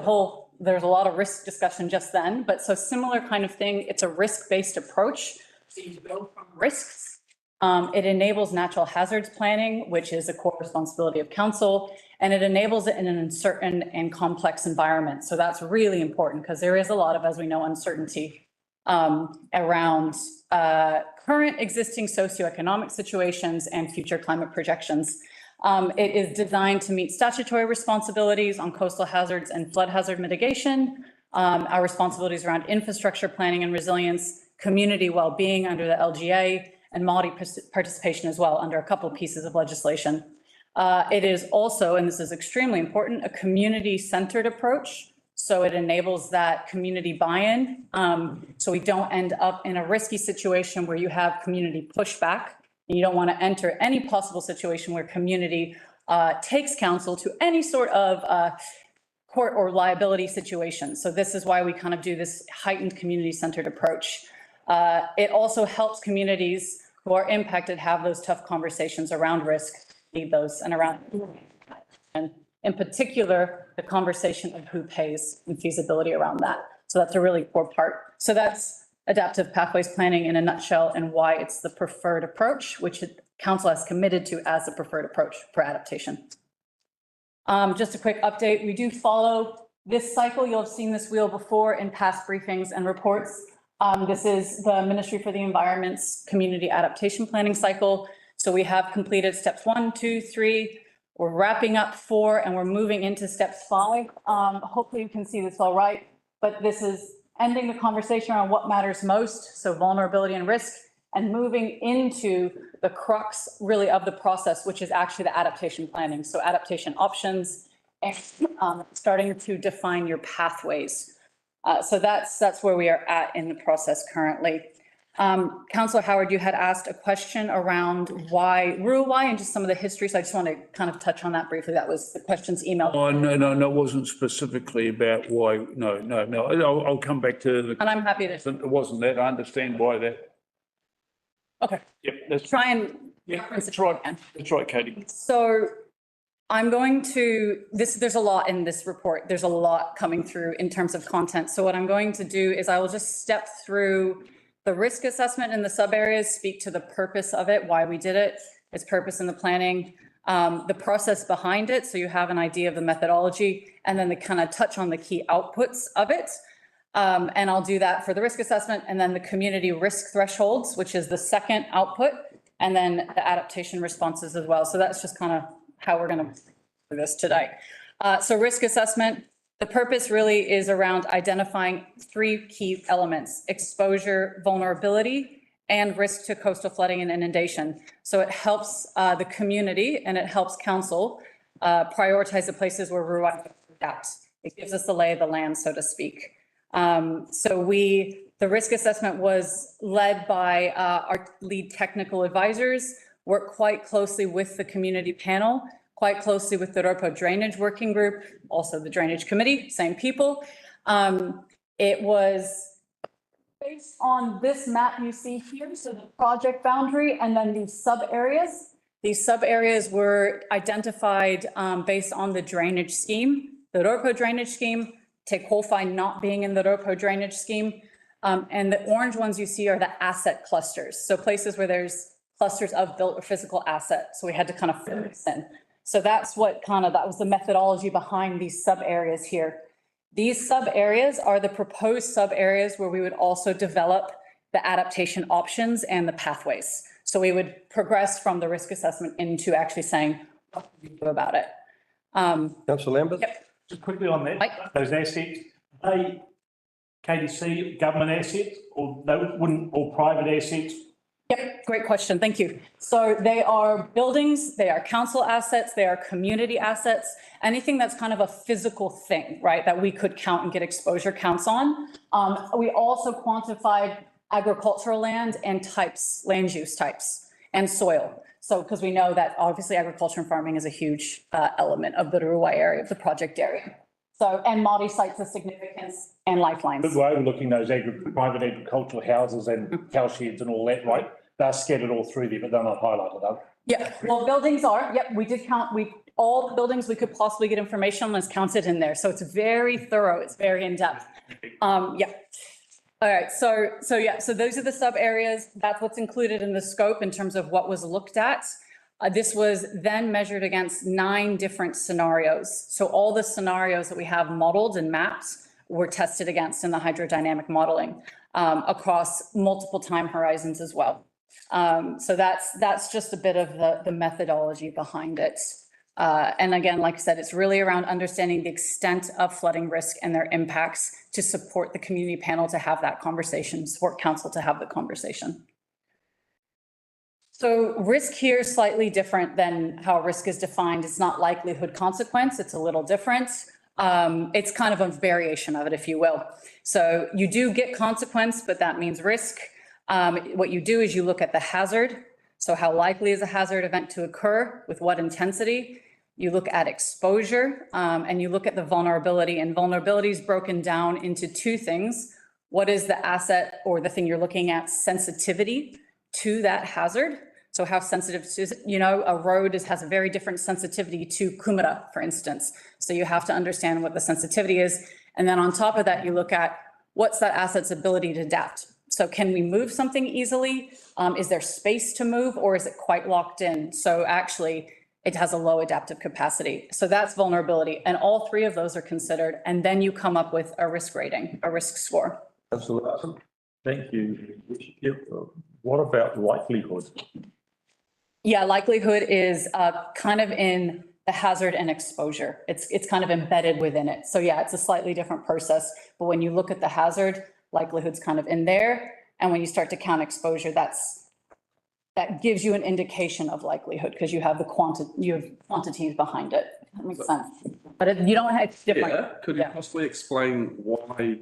Speaker 6: there's a lot of risk discussion just then, but so similar kind of thing, it's a risk-based approach. So you build from risks. It enables natural hazards planning, which is a core responsibility of council, and it enables it in an uncertain and complex environment. So that's really important because there is a lot of, as we know, uncertainty around current existing socioeconomic situations and future climate projections. It is designed to meet statutory responsibilities on coastal hazards and flood hazard mitigation, our responsibilities around infrastructure planning and resilience, community well-being under the LGA, and Māori participation as well under a couple of pieces of legislation. It is also, and this is extremely important, a community-centered approach. So it enables that community buy-in. So we don't end up in a risky situation where you have community pushback. And you don't want to enter any possible situation where community takes council to any sort of court or liability situation. So this is why we kind of do this heightened community-centered approach. It also helps communities who are impacted have those tough conversations around risk, need those, and around, and in particular, the conversation of who pays and feasibility around that. So that's a really core part. So that's adaptive pathways planning in a nutshell and why it's the preferred approach, which council has committed to as the preferred approach for adaptation. Just a quick update. We do follow this cycle. You'll have seen this wheel before in past briefings and reports. This is the Ministry for the Environment's community adaptation planning cycle. So we have completed steps 1, 2, 3. We're wrapping up 4 and we're moving into steps 5. Hopefully you can see this all right, but this is ending the conversation around what matters most. So vulnerability and risk, and moving into the crux really of the process, which is actually the adaptation planning. So adaptation options and starting to define your pathways. So that's where we are at in the process currently. Councillor Howard, you had asked a question around why Ruai and just some of the history. So I just want to kind of touch on that briefly. That was the questions emailed.
Speaker 4: Oh, no, it wasn't specifically about why. No. I'll come back to the.
Speaker 6: And I'm happy to.
Speaker 4: It wasn't that. I understand why that.
Speaker 6: Okay.
Speaker 4: Yep. That's
Speaker 6: try and.
Speaker 4: Yeah, that's right. That's right, Katie.
Speaker 6: So I'm going to, there's a lot in this report. There's a lot coming through in terms of content. So what I'm going to do is I will just step through the risk assessment in the sub areas, speak to the purpose of it, why we did it, its purpose in the planning, the process behind it. So you have an idea of the methodology, and then the kind of touch on the key outputs of it. And I'll do that for the risk assessment, and then the community risk thresholds, which is the second output, and then the adaptation responses as well. So that's just kind of how we're going to do this today. So risk assessment, the purpose really is around identifying 3 key elements: exposure, vulnerability, and risk to coastal flooding and inundation. So it helps the community and it helps council prioritize the places where Ruai adapts. It gives us the lay of the land, so to speak. The risk assessment was led by our lead technical advisors, worked quite closely with the community panel, quite closely with the Ropo Drainage Working Group, also the Drainage Committee, same people. It was based on this map you see here, so the project boundary and then these sub-areas. These sub-areas were identified based on the drainage scheme, the Ropo drainage scheme, Te Kowhai not being in the Ropo drainage scheme. And the orange ones you see are the asset clusters. So places where there's clusters of built or physical assets. So we had to kind of focus in. So that's what that was the methodology behind these sub-areas here. These sub-areas are the proposed sub-areas where we would also develop the adaptation options and the pathways. So we would progress from the risk assessment into actually saying, what do we do about it?
Speaker 1: Councillor Lambert?
Speaker 6: Yep.
Speaker 12: Just quickly on that, those assets, they KDC government assets or they wouldn't, or private assets?
Speaker 6: Yep, great question. Thank you. So they are buildings, they are council assets, they are community assets, anything that's kind of a physical thing, right, that we could count and get exposure counts on. We also quantified agricultural land and types, land use types and soil. So because we know that obviously agriculture and farming is a huge element of the Ruai area, of the project area. So, and Māori sites of significance and lifelines.
Speaker 12: But we're overlooking those private agricultural houses and cow sheds and all that, right? They're scattered all through there, but they're not highlighted, are they?
Speaker 6: Yeah, well, buildings are, yep, we did count, all the buildings we could possibly get information on is counted in there. So it's very thorough, it's very in-depth. Yeah. All right, so those are the sub areas. That's what's included in the scope in terms of what was looked at. This was then measured against 9 different scenarios. So all the scenarios that we have modeled and mapped were tested against in the hydrodynamic modeling across multiple time horizons as well. So that's just a bit of the methodology behind it. And again, like I said, it's really around understanding the extent of flooding risk and their impacts to support the community panel to have that conversation, support council to have the conversation. So risk here is slightly different than how risk is defined. It's not likelihood consequence. It's a little different. It's kind of a variation of it, if you will. So you do get consequence, but that means risk. What you do is you look at the hazard. So how likely is a hazard event to occur with what intensity? You look at exposure and you look at the vulnerability, and vulnerability is broken down into 2 things. What is the asset or the thing you're looking at sensitivity to that hazard? So how sensitive to, a road has a very different sensitivity to kumara, for instance. So you have to understand what the sensitivity is. And then on top of that, you look at what's that asset's ability to adapt. So can we move something easily? Is there space to move, or is it quite locked in? So actually it has a low adaptive capacity. So that's vulnerability. And all 3 of those are considered. And then you come up with a risk rating, a risk score.
Speaker 1: Absolutely.
Speaker 12: Thank you. What about likelihood?
Speaker 6: Yeah, likelihood is kind of in the hazard and exposure. It's kind of embedded within it. So yeah, it's a slightly different process. But when you look at the hazard, likelihood's kind of in there. And when you start to count exposure, that gives you an indication of likelihood because you have quantities behind it. That makes sense. But you don't have, it's different.
Speaker 14: Yeah, could you possibly explain why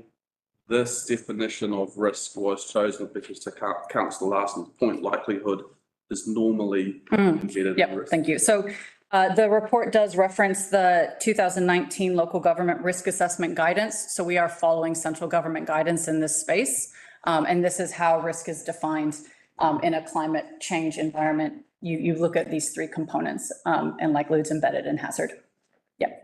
Speaker 14: this definition of risk was chosen? Because to Councillor Larson's point, likelihood is normally embedded in risk.
Speaker 6: Thank you. So the report does reference the 2019 local government risk assessment guidance. So we are following central government guidance in this space. And this is how risk is defined in a climate change environment. You look at these 3 components and likelihood's embedded in hazard. Yep.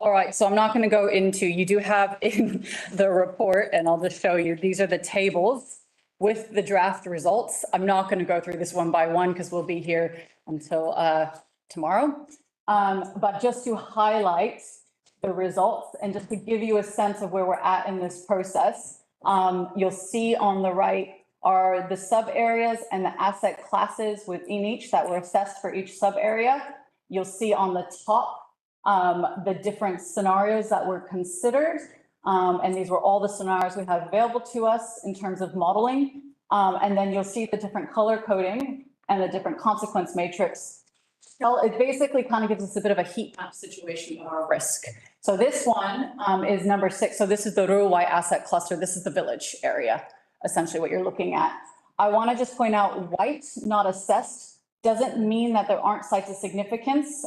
Speaker 6: All right, so I'm not going to go into, you do have in the report, and I'll just show you, these are the tables with the draft results. I'm not going to go through this one by one because we'll be here until tomorrow. But just to highlight the results and just to give you a sense of where we're at in this process, you'll see on the right are the sub areas and the asset classes within each that were assessed for each sub area. You'll see on the top the different scenarios that were considered. And these were all the scenarios we have available to us in terms of modeling. And then you'll see the different color coding and the different consequence matrix Well, it basically kind of gives us a bit of a heat map situation of our risk. So this one is number 6. So this is the Ruawai asset cluster. This is the village area, essentially what you're looking at. I want to just point out white, not assessed, doesn't mean that there aren't sites of significance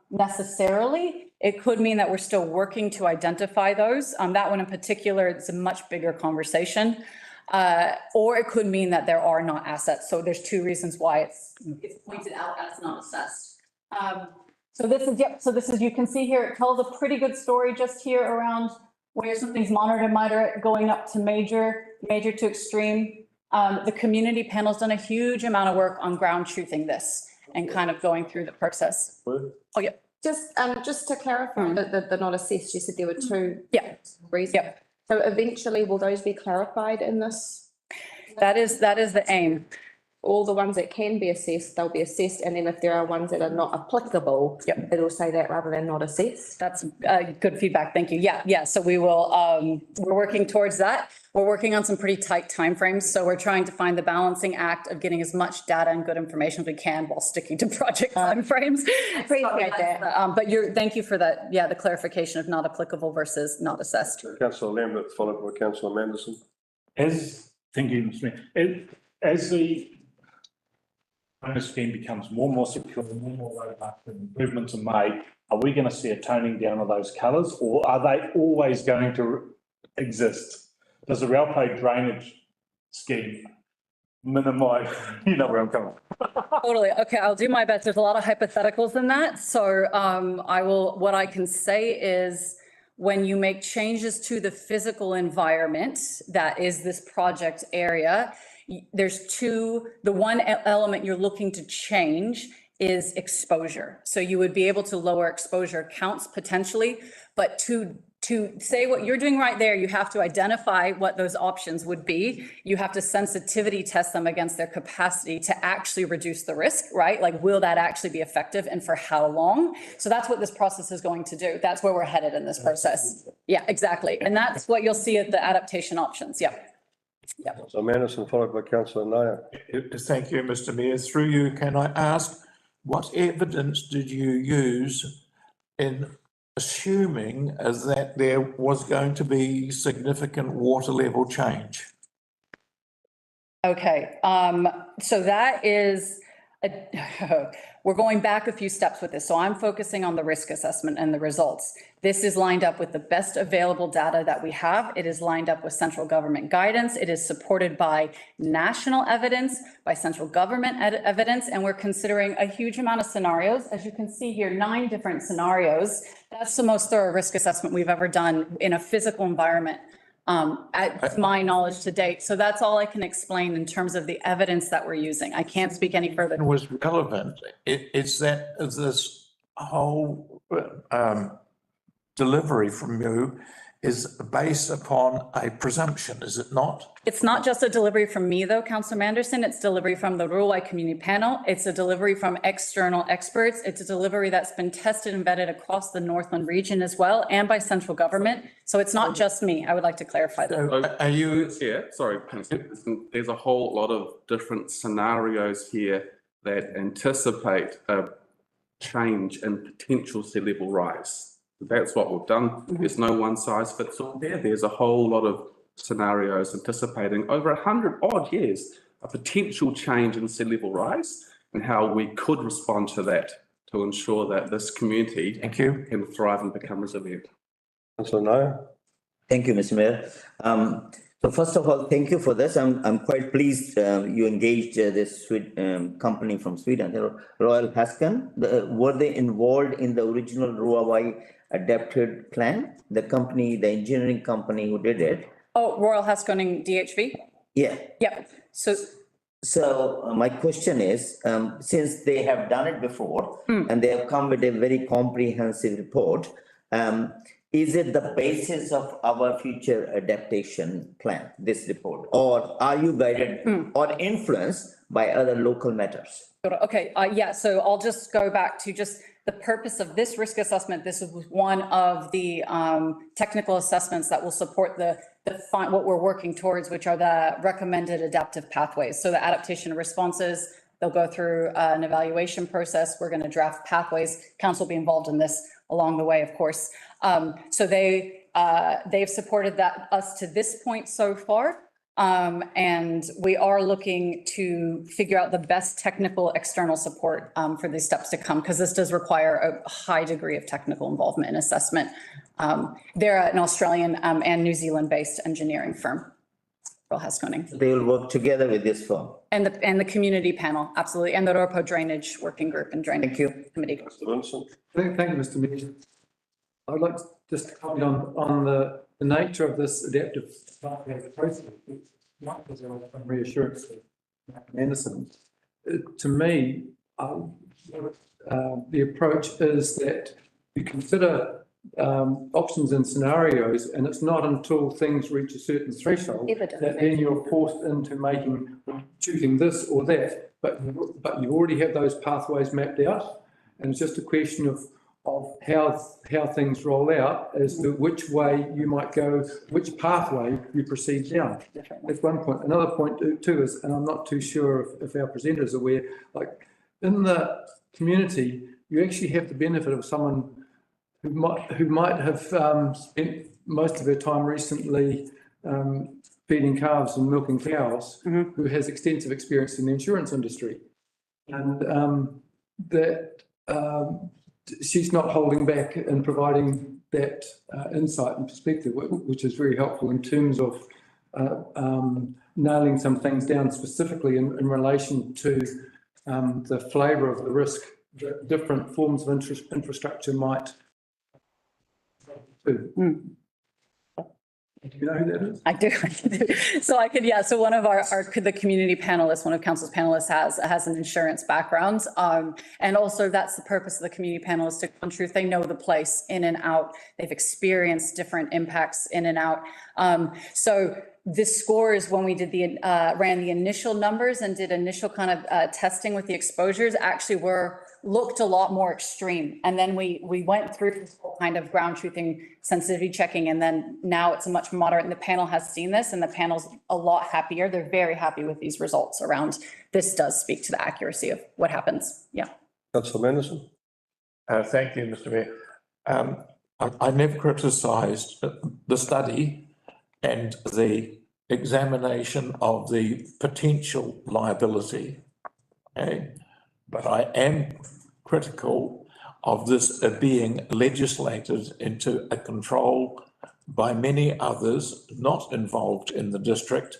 Speaker 6: necessarily. It could mean that we're still working to identify those. That one in particular, it's a much bigger conversation. Or it could mean that there are not assets. So there's 2 reasons why it's pointed out as not assessed. So this is, yep, so this is, you can see here, it tells a pretty good story just here around where something's moderate and moderate going up to major, major to extreme. The community panel's done a huge amount of work on ground truthing this and kind of going through the process. Oh, yeah.
Speaker 7: Just to clarify, the not assessed, you said there were 2 reasons.
Speaker 6: Yeah.
Speaker 7: So eventually, will those be clarified in this?
Speaker 6: That is the aim.
Speaker 7: All the ones that can be assessed, they'll be assessed, and then if there are ones that are not applicable, it'll say that rather than not assessed.
Speaker 6: That's good feedback. Thank you. Yeah. So we will, we're working towards that. We're working on some pretty tight timeframes. So we're trying to find the balancing act of getting as much data and good information as we can while sticking to project timeframes.
Speaker 7: Appreciate that.
Speaker 6: But thank you for that. Yeah, the clarification of not applicable versus not assessed.
Speaker 1: Councillor Lambert, followed by Councillor Manderson.
Speaker 12: Thank you, Mr. Mayor. As the bonus scheme becomes more and more secure, more and more robust, and improvements are made, are we going to see a toning down of those colours, or are they always going to exist? Does the Raupo drainage scheme minimise, you know where I'm coming?
Speaker 6: Totally. Okay, I'll do my best. There's a lot of hypotheticals in that. So what I can say is when you make changes to the physical environment, that is this project area, there's 2, the one element you're looking to change is exposure. So you would be able to lower exposure counts potentially, but to say what you're doing right there, you have to identify what those options would be. You have to sensitivity test them against their capacity to actually reduce the risk, right? Like, will that actually be effective and for how long? So that's what this process is going to do. That's where we're headed in this process. Yeah, exactly. And that's what you'll see at the adaptation options. Yeah.
Speaker 1: So Manderson, followed by Councillor Nair.
Speaker 15: Thank you, Mr. Mayor. Through you, can I ask, what evidence did you use in assuming that there was going to be significant water level change?
Speaker 6: Okay, so that is, we're going back a few steps with this. So I'm focusing on the risk assessment and the results. This is lined up with the best available data that we have. It is lined up with central government guidance. It is supported by national evidence, by central government evidence, and we're considering a huge amount of scenarios. As you can see here, 9 different scenarios. That's the most thorough risk assessment we've ever done in a physical environment. At my knowledge to date. So that's all I can explain in terms of the evidence that we're using. I can't speak any further.
Speaker 15: It was relevant. It's that this whole delivery from you is based upon a presumption, is it not?
Speaker 6: It's not just a delivery from me though, Councillor Manderson. It's delivery from the Ruawai Community Panel. It's a delivery from external experts. It's a delivery that's been tested and vetted across the Northland region as well and by central government. So it's not just me. I would like to clarify that.
Speaker 15: Are you?
Speaker 14: Yeah, sorry, there's a whole lot of different scenarios here that anticipate a change in potential sea level rise. That's what we've done. There's no one size fits all there. There's a whole lot of scenarios anticipating over 100 odd years a potential change in sea level rise and how we could respond to that to ensure that this community can thrive and become resilient.
Speaker 1: Councillor Nair.
Speaker 3: Thank you, Mr. Mayor. So first of all, thank you for this. I'm quite pleased you engaged this company from Sweden, Royal Hasken. Were they involved in the original Ruawai adapted plan? The company, the engineering company who did it?
Speaker 6: Oh, Royal Haskoning DHV?
Speaker 3: Yeah.
Speaker 6: Yep.
Speaker 3: So my question is, since they have done it before and they have come with a very comprehensive report, is it the basis of our future adaptation plan, this report? Or are you guided or influenced by other local matters?
Speaker 6: Okay, yeah, so I'll just go back to just the purpose of this risk assessment. This is one of the technical assessments that will support what we're working towards, which are the recommended adaptive pathways. So the adaptation responses
Speaker 16: They'll go through an evaluation process. We're going to draft pathways. Council will be involved in this along the way, of course. So they've supported us to this point so far. And we are looking to figure out the best technical external support for these steps to come, because this does require a high degree of technical involvement and assessment. They're an Australian and New Zealand-based engineering firm, Royal Haskoning.
Speaker 3: They will work together with this firm.
Speaker 16: And the community panel, absolutely, and the Raupo Drainage Working Group and Drainage Committee.
Speaker 1: Mr. Vincent.
Speaker 9: Thank you, Mr. Mayor. I'd like to just comment on the nature of this adaptive process. Some reassurance from Anderson. To me, the approach is that you consider options and scenarios, and it's not until things reach a certain threshold that then you're forced into choosing this or that. But you already have those pathways mapped out, and it's just a question of how things roll out as to which way you might go, which pathway you proceed down. That's one point. Another point too is, and I'm not too sure if our presenters are aware, like in the community, you actually have the benefit of someone who might have spent most of their time recently feeding calves and milking cows, who has extensive experience in the insurance industry. And she's not holding back in providing that insight and perspective, which is very helpful in terms of nailing some things down specifically in relation to the flavour of the risk that different forms of infrastructure might do. Do you know who that is?
Speaker 16: I do. So I could, yeah. So one of the community panelists, one of council's panelists has an insurance background. And also that's the purpose of the community panelists to come through. They know the place in and out. They've experienced different impacts in and out. So the scores, when we did ran the initial numbers and did initial kind of testing with the exposures, actually looked a lot more extreme. And then we went through this whole kind of ground truthing, sensitivity checking, and then now it's a much moderate, and the panel has seen this, and the panel's a lot happier. They're very happy with these results around. This does speak to the accuracy of what happens. Yeah.
Speaker 1: Councillor Anderson.
Speaker 15: Thank you, Mr. Mayor. I never criticised the study and the examination of the potential liability. Okay? But I am critical of this being legislated into a control by many others not involved in the district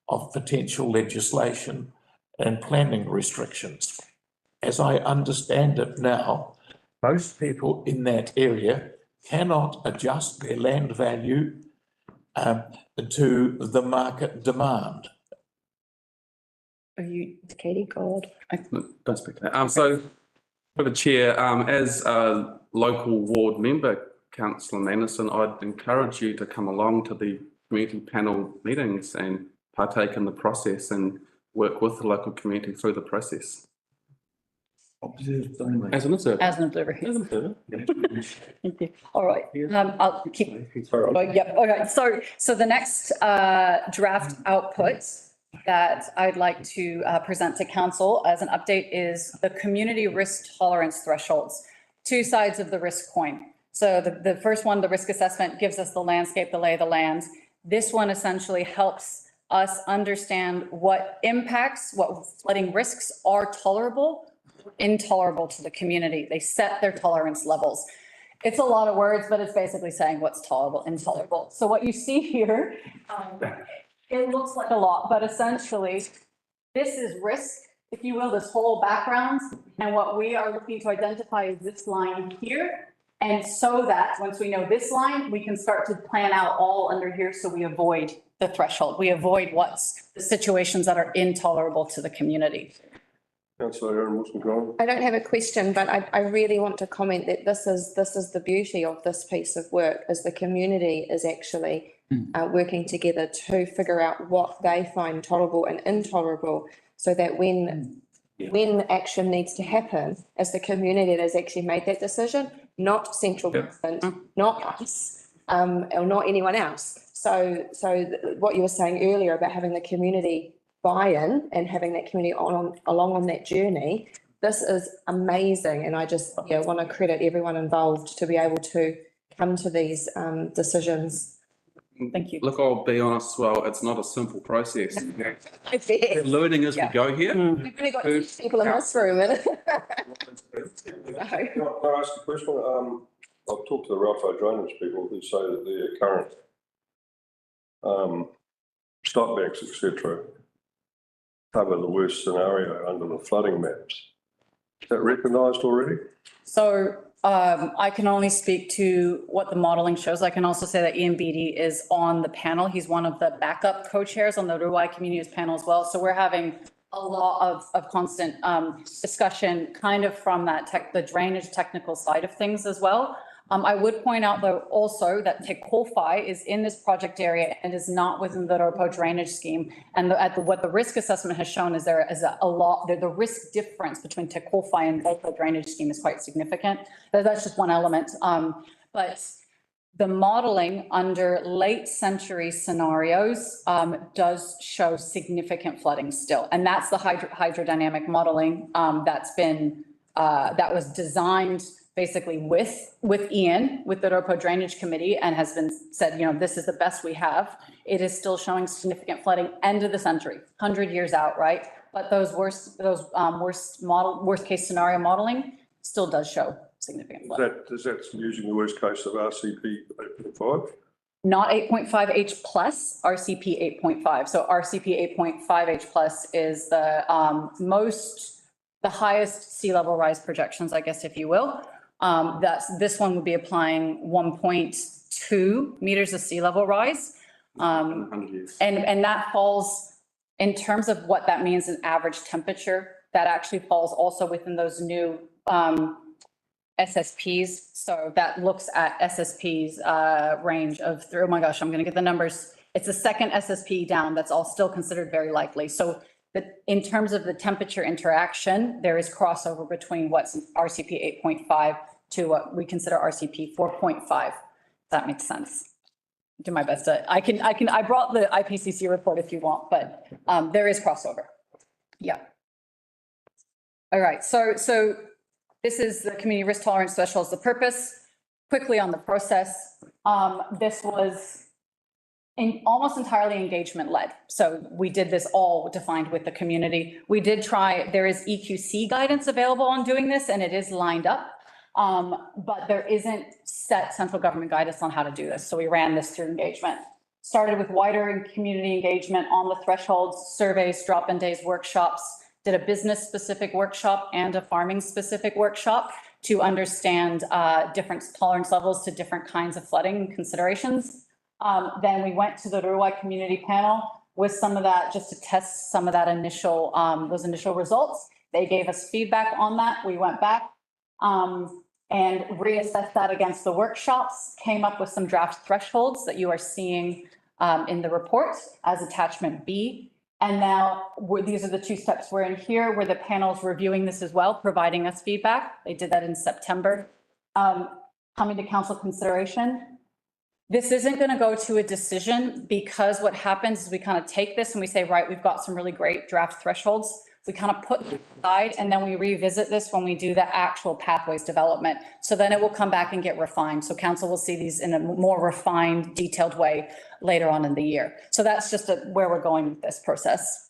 Speaker 15: of potential legislation and planning restrictions. As I understand it now, most people in that area cannot adjust their land value to the market demand.
Speaker 7: Are you Katie Gold?
Speaker 14: Don't speak to that. So, for the chair, as a local ward member, Councillor Anderson, I'd encourage you to come along to the community panel meetings and partake in the process and work with the local community through the process.
Speaker 9: Observed only.
Speaker 14: As an observer.
Speaker 16: As an observer. As an observer. Thank you. All right. I'll keep. Yep. Okay. So the next draft output that I'd like to present to council as an update is the community risk tolerance thresholds, two sides of the risk coin. So the first one, the risk assessment, gives us the landscape, the lay of the land. This one essentially helps us understand what impacts, what flooding risks are tolerable, intolerable to the community. They set their tolerance levels. It's a lot of words, but it's basically saying what's tolerable, intolerable. So what you see here, it looks like a lot, but essentially this is risk, if you will, this whole background. And what we are looking to identify is this line here. And so that once we know this line, we can start to plan out all under here so we avoid the threshold. We avoid what's the situations that are intolerable to the community.
Speaker 1: Councillor Erin Wilson-Grant.
Speaker 7: I don't have a question, but I really want to comment that this is the beauty of this piece of work, is the community is actually working together to figure out what they find tolerable and intolerable, so that when action needs to happen, as the community that has actually made that decision, not central government, not us, or not anyone else. So what you were saying earlier about having the community buy-in and having that community along on that journey. This is amazing, and I just, want to credit everyone involved to be able to come to these decisions.
Speaker 5: Thank you.
Speaker 14: Look, I'll be honest, well, it's not a simple process.
Speaker 7: I bet.
Speaker 14: We're learning as we go here.
Speaker 7: We've only got two people in this room.
Speaker 1: Can I ask a question? I've talked to the Ralph drainage people who say that their current stopbacks, etc., cover the worst scenario under the flooding maps. Is that recognised already?
Speaker 5: So I can only speak to what the modelling shows. I can also say that Ian Beattie is on the panel. He's one of the backup co-chairs on the Ruai Communities panel as well. So we're having a lot of constant discussion kind of from that the drainage technical side of things as well. I would point out though also that Te Kōwhai is in this project area and is not within the Raupo drainage scheme. And what the risk assessment has shown is there is a lot, the risk difference between Te Kōwhai and Raupo drainage scheme is quite significant. That's just one element. But the modeling under late century scenarios does show significant flooding still. And that's the hydrodynamic modeling that's been, that was designed basically with Ian, with the Raupo Drainage Committee, and has been said, this is the best we have. It is still showing significant flooding end of the century, 100 years out, right? But those worst case scenario modeling still does show significant flooding.
Speaker 1: Is that using the worst case of RCP 8.5?
Speaker 5: Not 8.5H plus, RCP 8.5. So RCP 8.5H plus is the highest sea level rise projections, I guess, if you will. This one would be applying 1.2 meters of sea level rise. And that falls, in terms of what that means in average temperature, that actually falls also within those new SSPs. So that looks at SSP's range of, oh my gosh, I'm going to get the numbers. It's the second SSP down that's all still considered very likely. So that in terms of the temperature interaction, there is crossover between what's RCP 8.5 to what we consider RCP 4.5. If that makes sense. Do my best to, I brought the IPCC report if you want, but there is crossover. Yeah. All right. So this is the community risk tolerance thresholds, the purpose. Quickly on the process. This was almost entirely engagement led. So we did this all defined with the community. We did try, there is EQC guidance available on doing this and it is lined up. But there isn't set central government guidance on how to do this. So we ran this through engagement. Started with wider community engagement on the thresholds, surveys, drop-in days, workshops, did a business specific workshop and a farming specific workshop to understand different tolerance levels to different kinds of flooding considerations. Then we went to the Ruai community panel with some of that, just to test some of that initial, those initial results. They gave us feedback on that. We went back and reassessed that against the workshops, came up with some draft thresholds that you are seeing in the report as attachment B. And now these are the two steps we're in here where the panel's reviewing this as well, providing us feedback. They did that in September. Coming to council consideration. This isn't going to go to a decision because what happens is we kind of take this and we say, right, we've got some really great draft thresholds. We kind of put it aside and then we revisit this when we do the actual pathways development. So then it will come back and get refined. So council will see these in a more refined, detailed way later on in the year. So that's just where we're going with this process.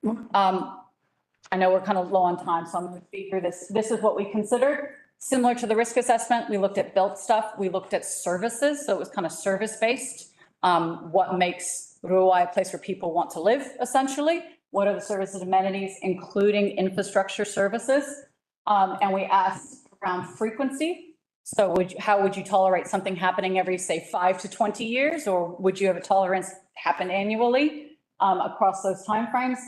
Speaker 5: I know we're kind of low on time, so I'm going to speed through this. This is what we considered. Similar to the risk assessment, we looked at built stuff. We looked at services. So it was kind of service-based. What makes Ruai a place where people want to live, essentially? What are the services and amenities, including infrastructure services? And we asked around frequency. So how would you tolerate something happening every, say, 5 to 20 years? Or would you have a tolerance happen annually across those timeframes?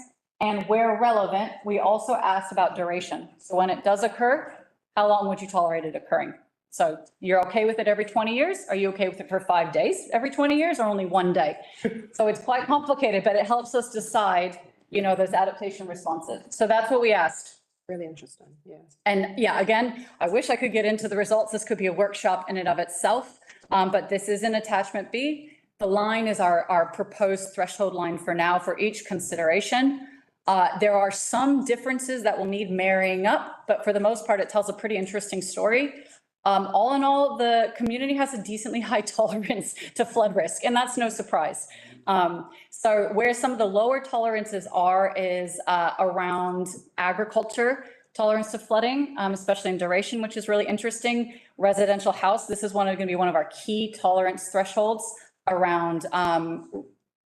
Speaker 5: And where relevant, we also asked about duration. So when it does occur, how long would you tolerate it occurring? So you're okay with it every 20 years? Are you okay with it for 5 days every 20 years or only 1 day? So it's quite complicated, but it helps us decide, those adaptation responses. So that's what we asked.
Speaker 7: Really interesting, yeah.
Speaker 5: And yeah, again, I wish I could get into the results. This could be a workshop in and of itself, but this is an attachment B.
Speaker 16: The line is our proposed threshold line for now for each consideration. There are some differences that will need marrying up, but for the most part, it tells a pretty interesting story. All in all, the community has a decently high tolerance to flood risk, and that's no surprise. So where some of the lower tolerances are is around agriculture tolerance to flooding, especially in duration, which is really interesting. Residential house, this is going to be one of our key tolerance thresholds around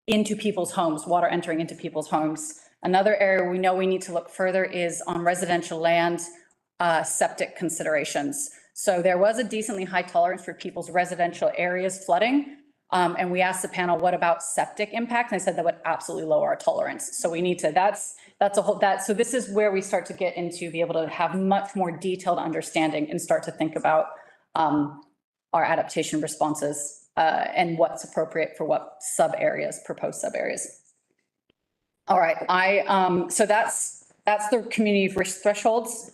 Speaker 16: into people's homes, water entering into people's homes. Another area we know we need to look further is on residential land, septic considerations. So there was a decently high tolerance for people's residential areas flooding. And we asked the panel, what about septic impact? And they said that would absolutely lower our tolerance. So we need to, that's a whole, so this is where we start to get into, be able to have much more detailed understanding and start to think about our adaptation responses and what's appropriate for what sub areas, proposed sub areas. All right, so that's the community risk thresholds.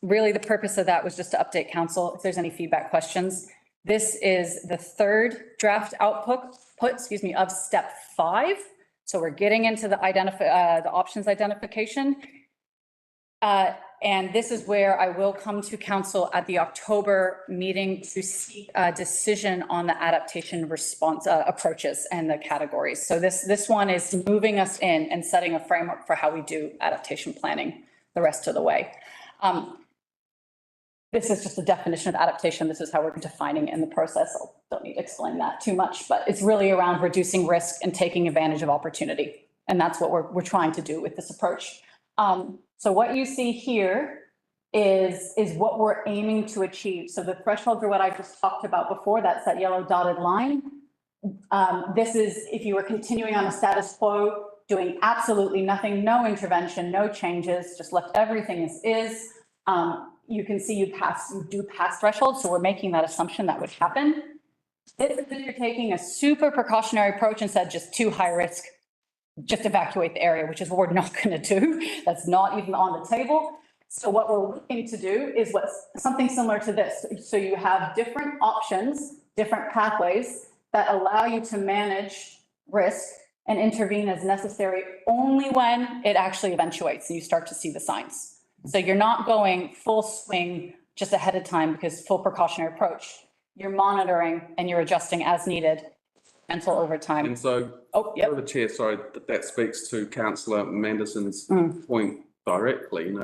Speaker 16: Really, the purpose of that was just to update council if there's any feedback questions. This is the third draft output, of step 5. So we're getting into the options identification. And this is where I will come to council at the October meeting to seek a decision on the adaptation response approaches and the categories. So this one is moving us in and setting a framework for how we do adaptation planning the rest of the way. This is just a definition of adaptation. This is how we're defining it in the process. I don't need to explain that too much, but it's really around reducing risk and taking advantage of opportunity. And that's what we're trying to do with this approach. So what you see here is what we're aiming to achieve. So the thresholds are what I just talked about before. That's that yellow dotted line. This is if you were continuing on a status quo, doing absolutely nothing, no intervention, no changes, just left everything as is. You can see you do pass thresholds. So we're making that assumption that would happen. If you're taking a super precautionary approach and said just too high risk, just evacuate the area, which is what we're not going to do. That's not even on the table. So what we're looking to do is something similar to this. So you have different options, different pathways that allow you to manage risk and intervene as necessary only when it actually eventuates and you start to see the signs. So you're not going full swing just ahead of time because full precautionary approach. You're monitoring and you're adjusting as needed until over time.
Speaker 14: And so, the chair, sorry, that speaks to Councillor Manderson's point directly.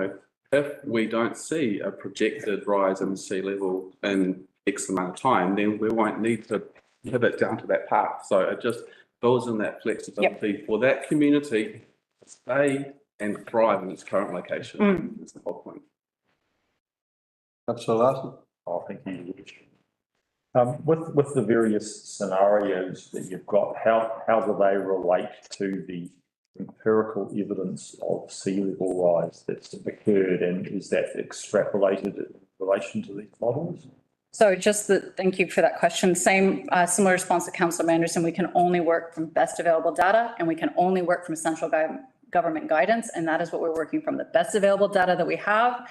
Speaker 14: If we don't see a projected rise in sea level in X amount of time, then we won't need to pivot down to that path. So it just builds in that flexibility for that community to stay and thrive in its current location. That's the whole point.
Speaker 1: Councillor Larson.
Speaker 17: Oh, thank you. With the various scenarios that you've got, how do they relate to the empirical evidence of sea level rise that's occurred, and is that extrapolated in relation to these models?
Speaker 16: So thank you for that question. Similar response to Councillor Manderson. We can only work from best available data and we can only work from central government guidance. And that is what we're working from, the best available data that we have,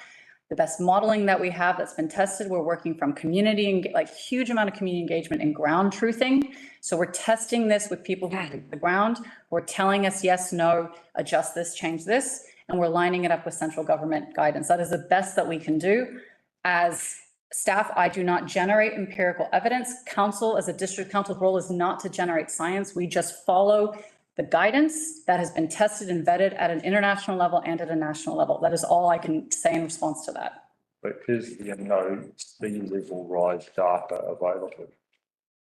Speaker 16: the best modeling that we have that's been tested. We're working from community, huge amount of community engagement and ground truthing. So we're testing this with people who are on the ground. We're telling us yes, no, adjust this, change this, and we're lining it up with central government guidance. That is the best that we can do. As staff, I do not generate empirical evidence. Council, as a district council, role is not to generate science. We just follow the guidance that has been tested and vetted at an international level and at a national level. That is all I can say in response to that.
Speaker 17: But is there no sea level rise data available?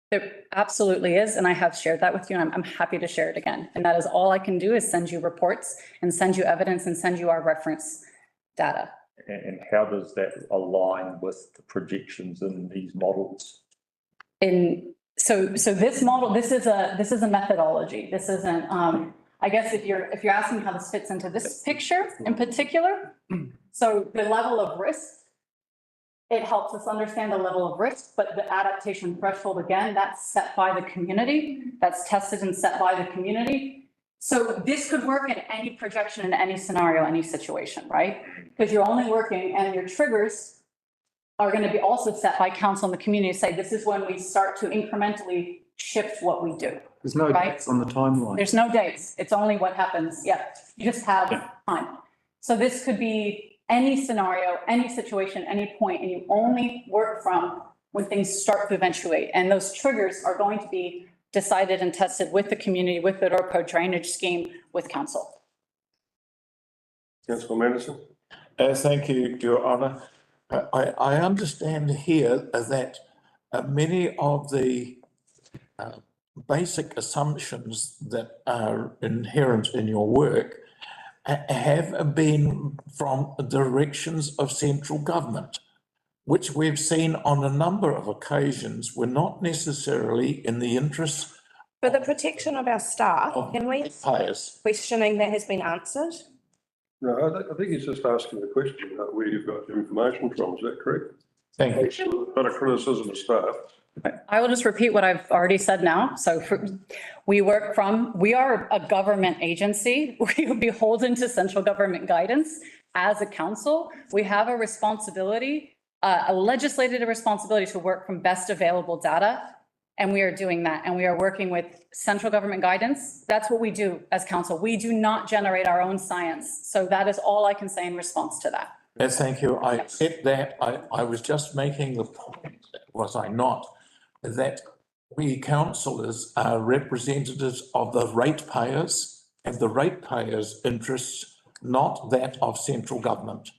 Speaker 16: There absolutely is, and I have shared that with you, and I'm happy to share it again. And that is all I can do, is send you reports and send you evidence and send you our reference data.
Speaker 17: And how does that align with the projections in these models?
Speaker 16: So this model, this is a methodology. This isn't, I guess if you're asking how this fits into this picture in particular, so the level of risk, it helps us understand the level of risk, but the adaptation threshold, again, that's set by the community, that's tested and set by the community. So this could work in any projection, in any scenario, any situation, right? Because you're only working, and your triggers are going to be also set by council and the community to say, this is when we start to incrementally shift what we do.
Speaker 9: There's no
Speaker 16: Right.
Speaker 9: dates on the timeline.
Speaker 16: There's no dates. It's only what happens. Yeah, you just have time. So this could be any scenario, any situation, any point, and you only work from when things start to eventuate. And those triggers are going to be decided and tested with the community, with the Dorpo drainage scheme, with council.
Speaker 1: Councillor Manderson?
Speaker 15: Thank you, Your Honour. I understand here that many of the basic assumptions that are inherent in your work have been from directions of central government, which we've seen on a number of occasions were not necessarily in the interests
Speaker 7: For the protection of our staff, can we,
Speaker 15: payers.
Speaker 7: questioning that has been answered?
Speaker 1: No, I think he's just asking the question about where you've got your information from. Is that correct?
Speaker 15: Thank you.
Speaker 1: Not a criticism of staff.
Speaker 16: I will just repeat what I've already said now. So we are a government agency. We are beholden to central government guidance. As a council, we have a responsibility, a legislative responsibility to work from best available data. And we are doing that. And we are working with central government guidance. That's what we do as council. We do not generate our own science. So that is all I can say in response to that.
Speaker 15: Thank you. I accept that. I was just making the point, was I not, that we councillors are representatives of the ratepayers and the ratepayers' interests, not that of central government.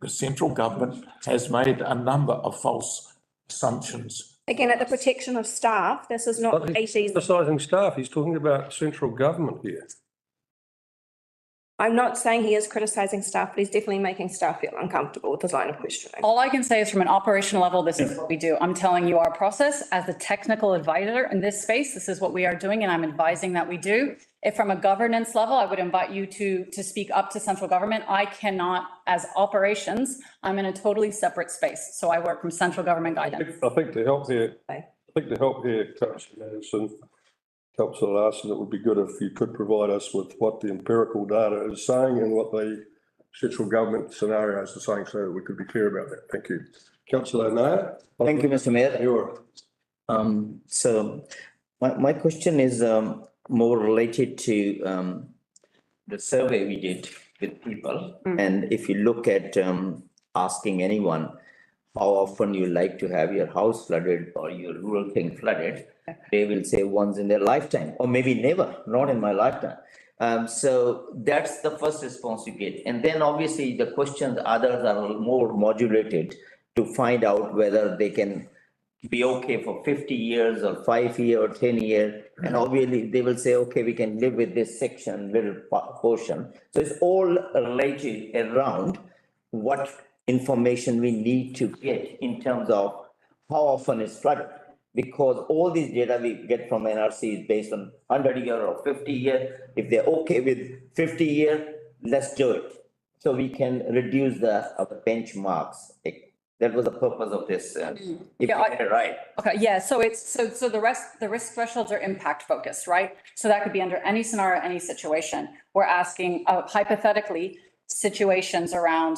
Speaker 15: The central government has made a number of false assumptions.
Speaker 7: Again, at the protection of staff, this is not
Speaker 1: But he's
Speaker 7: 80s.
Speaker 1: criticising staff. He's talking about central government here.
Speaker 7: I'm not saying he is criticising staff, but he's definitely making staff feel uncomfortable with his line of questioning.
Speaker 16: All I can say is from an operational level, this is what we do. I'm telling you our process as the technical advisor in this space, this is what we are doing and I'm advising that we do. If from a governance level, I would invite you to speak up to central government. I cannot, as operations, I'm in a totally separate space. So I work from central government guidance.
Speaker 1: I think to help here, Councillor Manderson, Councillor Larson, it would be good if you could provide us with what the empirical data is saying and what the central government scenarios are saying so that we could be clear about that. Thank you. Councillor Nair?
Speaker 3: Thank you, Mr. Mayor. So my question is more related to the survey we did with people. And if you look at asking anyone how often you like to have your house flooded or your rural thing flooded, they will say once in their lifetime, or maybe never, not in my lifetime. So that's the first response you get. And then obviously the questions, others are more modulated to find out whether they can be okay for 50 years or 5 years or 10 years. And obviously they will say, okay, we can live with this section, little portion. So it's all related around what information we need to get in terms of how often it's flooded. Because all these data we get from NRC is based on 100-year or 50-year. If they're okay with 50-year, let's do it. So we can reduce the benchmarks. That was the purpose of this. Right.
Speaker 16: Okay, yeah, so the risk thresholds are impact focused, right? So that could be under any scenario, any situation. We're asking hypothetically situations around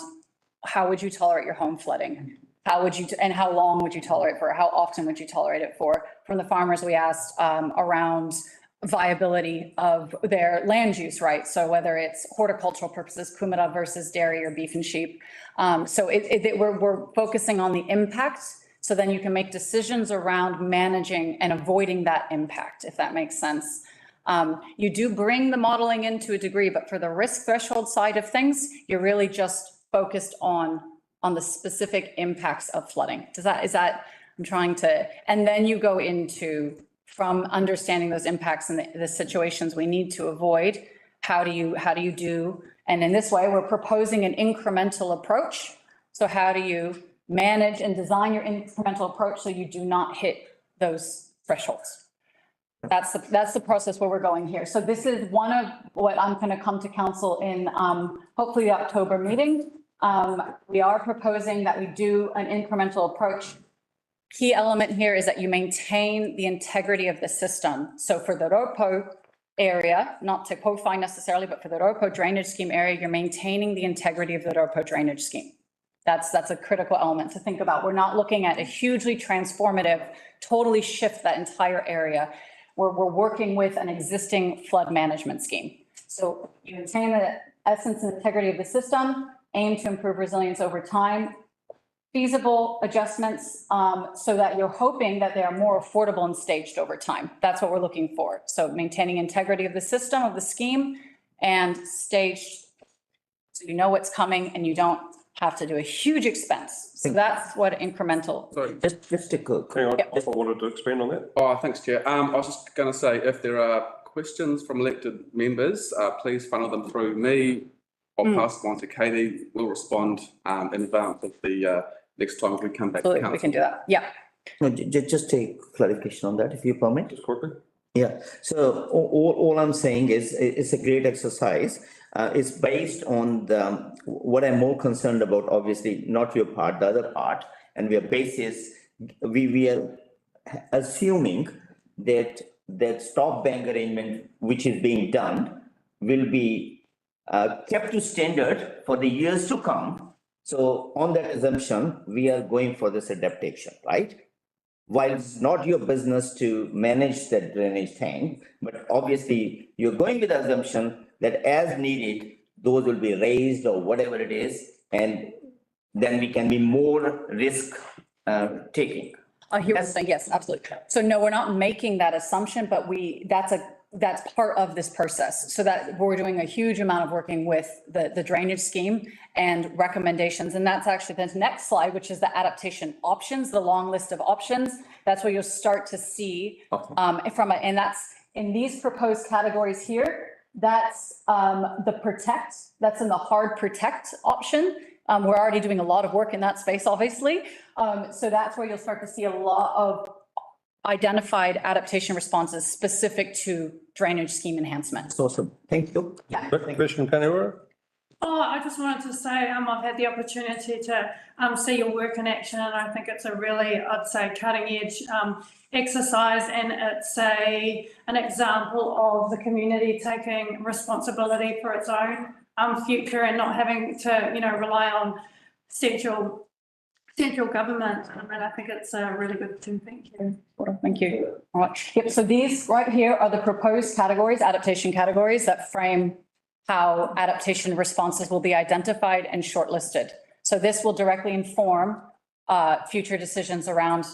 Speaker 16: how would you tolerate your home flooding? How would you, and how long would you tolerate it for? How often would you tolerate it for? From the farmers, we asked around viability of their land use, right? So whether it's horticultural purposes, kumara versus dairy or beef and sheep. So we're focusing on the impact. So then you can make decisions around managing and avoiding that impact, if that makes sense. You do bring the modeling in to a degree, but for the risk threshold side of things, you're really just focused on the specific impacts of flooding. I'm trying to, and then you go into, from understanding those impacts and the situations we need to avoid, how do you do, and in this way, we're proposing an incremental approach. So how do you manage and design your incremental approach so you do not hit those thresholds? That's the process where we're going here. So this is one of what I'm going to come to council in hopefully the October meeting. We are proposing that we do an incremental approach. Key element here is that you maintain the integrity of the system. So for the Dorpo area, not to Kowhai necessarily, but for the Dorpo drainage scheme area, you're maintaining the integrity of the Dorpo drainage scheme. That's a critical element to think about. We're not looking at a hugely transformative, totally shift that entire area. We're working with an existing flood management scheme. So you maintain the essence and integrity of the system, aim to improve resilience over time, feasible adjustments so that you're hoping that they are more affordable and staged over time. That's what we're looking for. So maintaining integrity of the system, of the scheme, and staged, so you know what's coming and you don't have to do a huge expense. So that's what incremental.
Speaker 14: Sorry.
Speaker 3: Just a quick.
Speaker 1: Hang on, I wanted to expand on that.
Speaker 14: Oh, thanks, Chair. I was just going to say, if there are questions from elected members, please funnel them through me. I'll pass them on to Katie. We'll respond in advance of the next time we come back to
Speaker 16: Absolutely,
Speaker 14: council.
Speaker 16: we can do that. Yeah.
Speaker 3: No, just a clarification on that, if you permit.
Speaker 1: Just quickly.
Speaker 3: Yeah, so all I'm saying is, it's a great exercise. It's based on what I'm more concerned about, obviously, not your part, the other part. And we are assuming that stop bank arrangement, which is being done, will be kept to standard for the years to come. So on that assumption, we are going for this adaptation, right? While it's not your business to manage that drainage tank, but obviously you're going with the assumption that as needed, those will be raised or whatever it is, and then we can be more risk taking.
Speaker 16: I hear what you're saying. Yes, absolutely. So no, we're not making that assumption, but that's part of this process. So that we're doing a huge amount of working with the drainage scheme and recommendations. And that's actually the next slide, which is the adaptation options, the long list of options. That's where you'll start to see and that's in these proposed categories here. That's the protect, that's in the hard protect option. We're already doing a lot of work in that space, obviously. So that's where you'll start to see a lot of identified adaptation responses specific to drainage scheme enhancement.
Speaker 3: That's awesome. Thank you.
Speaker 16: Yeah.
Speaker 1: Question, Kanehura?
Speaker 10: Oh, I just wanted to say, I've had the opportunity to see your work in action, and I think it's a really, I'd say, cutting edge exercise, and it's an example of the community taking responsibility for its own future and not having to, rely on central government. And I think it's a really good thing. Thank you.
Speaker 16: Thank you. All right. Yep. So these right here are the proposed categories, adaptation categories that frame how adaptation responses will be identified and shortlisted. So this will directly inform future decisions around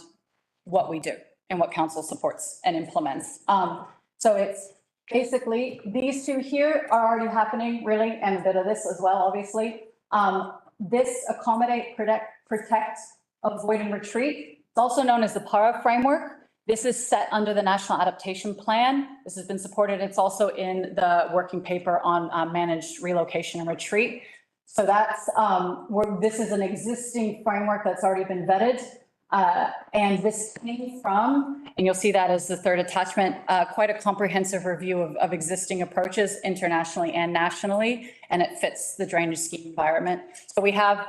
Speaker 16: what we do and what council supports and implements. So it's basically these two here are already happening, really, and a bit of this as well, obviously. This accommodate, protect, avoid, and retreat. It's also known as the PARA framework. This is set under the National Adaptation Plan. This has been supported. It's also in the working paper on managed relocation and retreat. So that's this is an existing framework that's already been vetted. And this came from, and you'll see that as the third attachment, quite a comprehensive review of existing approaches internationally and nationally, and it fits the drainage scheme environment. So we have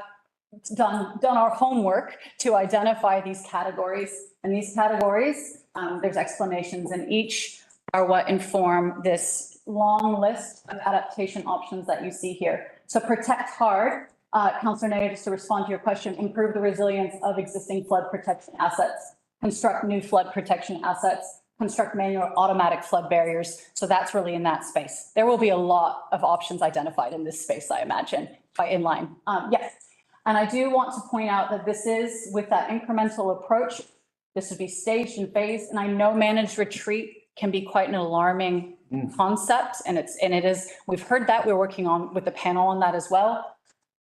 Speaker 16: done our homework to identify these categories, and these categories, there's explanations in each, are what inform this long list of adaptation options that you see here. So protect hard. Councillor Nair, just to respond to your question, improve the resilience of existing flood protection assets, construct new flood protection assets, construct manual automatic flood barriers. So that's really in that space. There will be a lot of options identified in this space, I imagine, by inline. Yes. And I do want to point out that this is with that incremental approach, this would be staged and phased. And I know managed retreat can be quite an alarming concept. And it is, we've heard that, we're working on with the panel on that as well.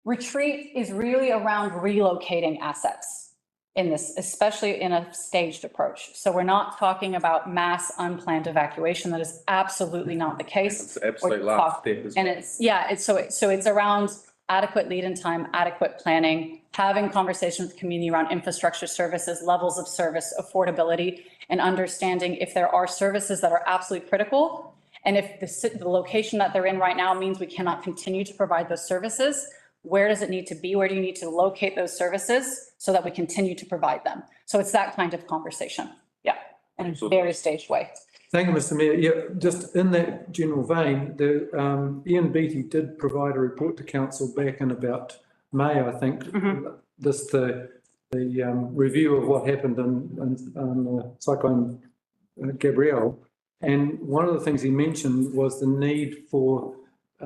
Speaker 16: Retreat is really around relocating assets in this, especially in a staged approach. So we're not talking about mass unplanned evacuation. That is absolutely not the case.
Speaker 14: It's absolutely last step.
Speaker 16: And it's around adequate lead-in time, adequate planning, having conversations with the community around infrastructure services, levels of service, affordability, and understanding if there are services that are absolutely critical. And if the location that they're in right now means we cannot continue to provide those services, where does it need to be? Where do you need to locate those services so that we continue to provide them? So it's that kind of conversation. Yeah, in a very staged way.
Speaker 9: Thank you, Mr. Mayor. Yeah, just in that general vein, Ian Beattie did provide a report to council back in about May, I think, the review of what happened on Cyclone Gabrielle. And one of the things he mentioned was the need for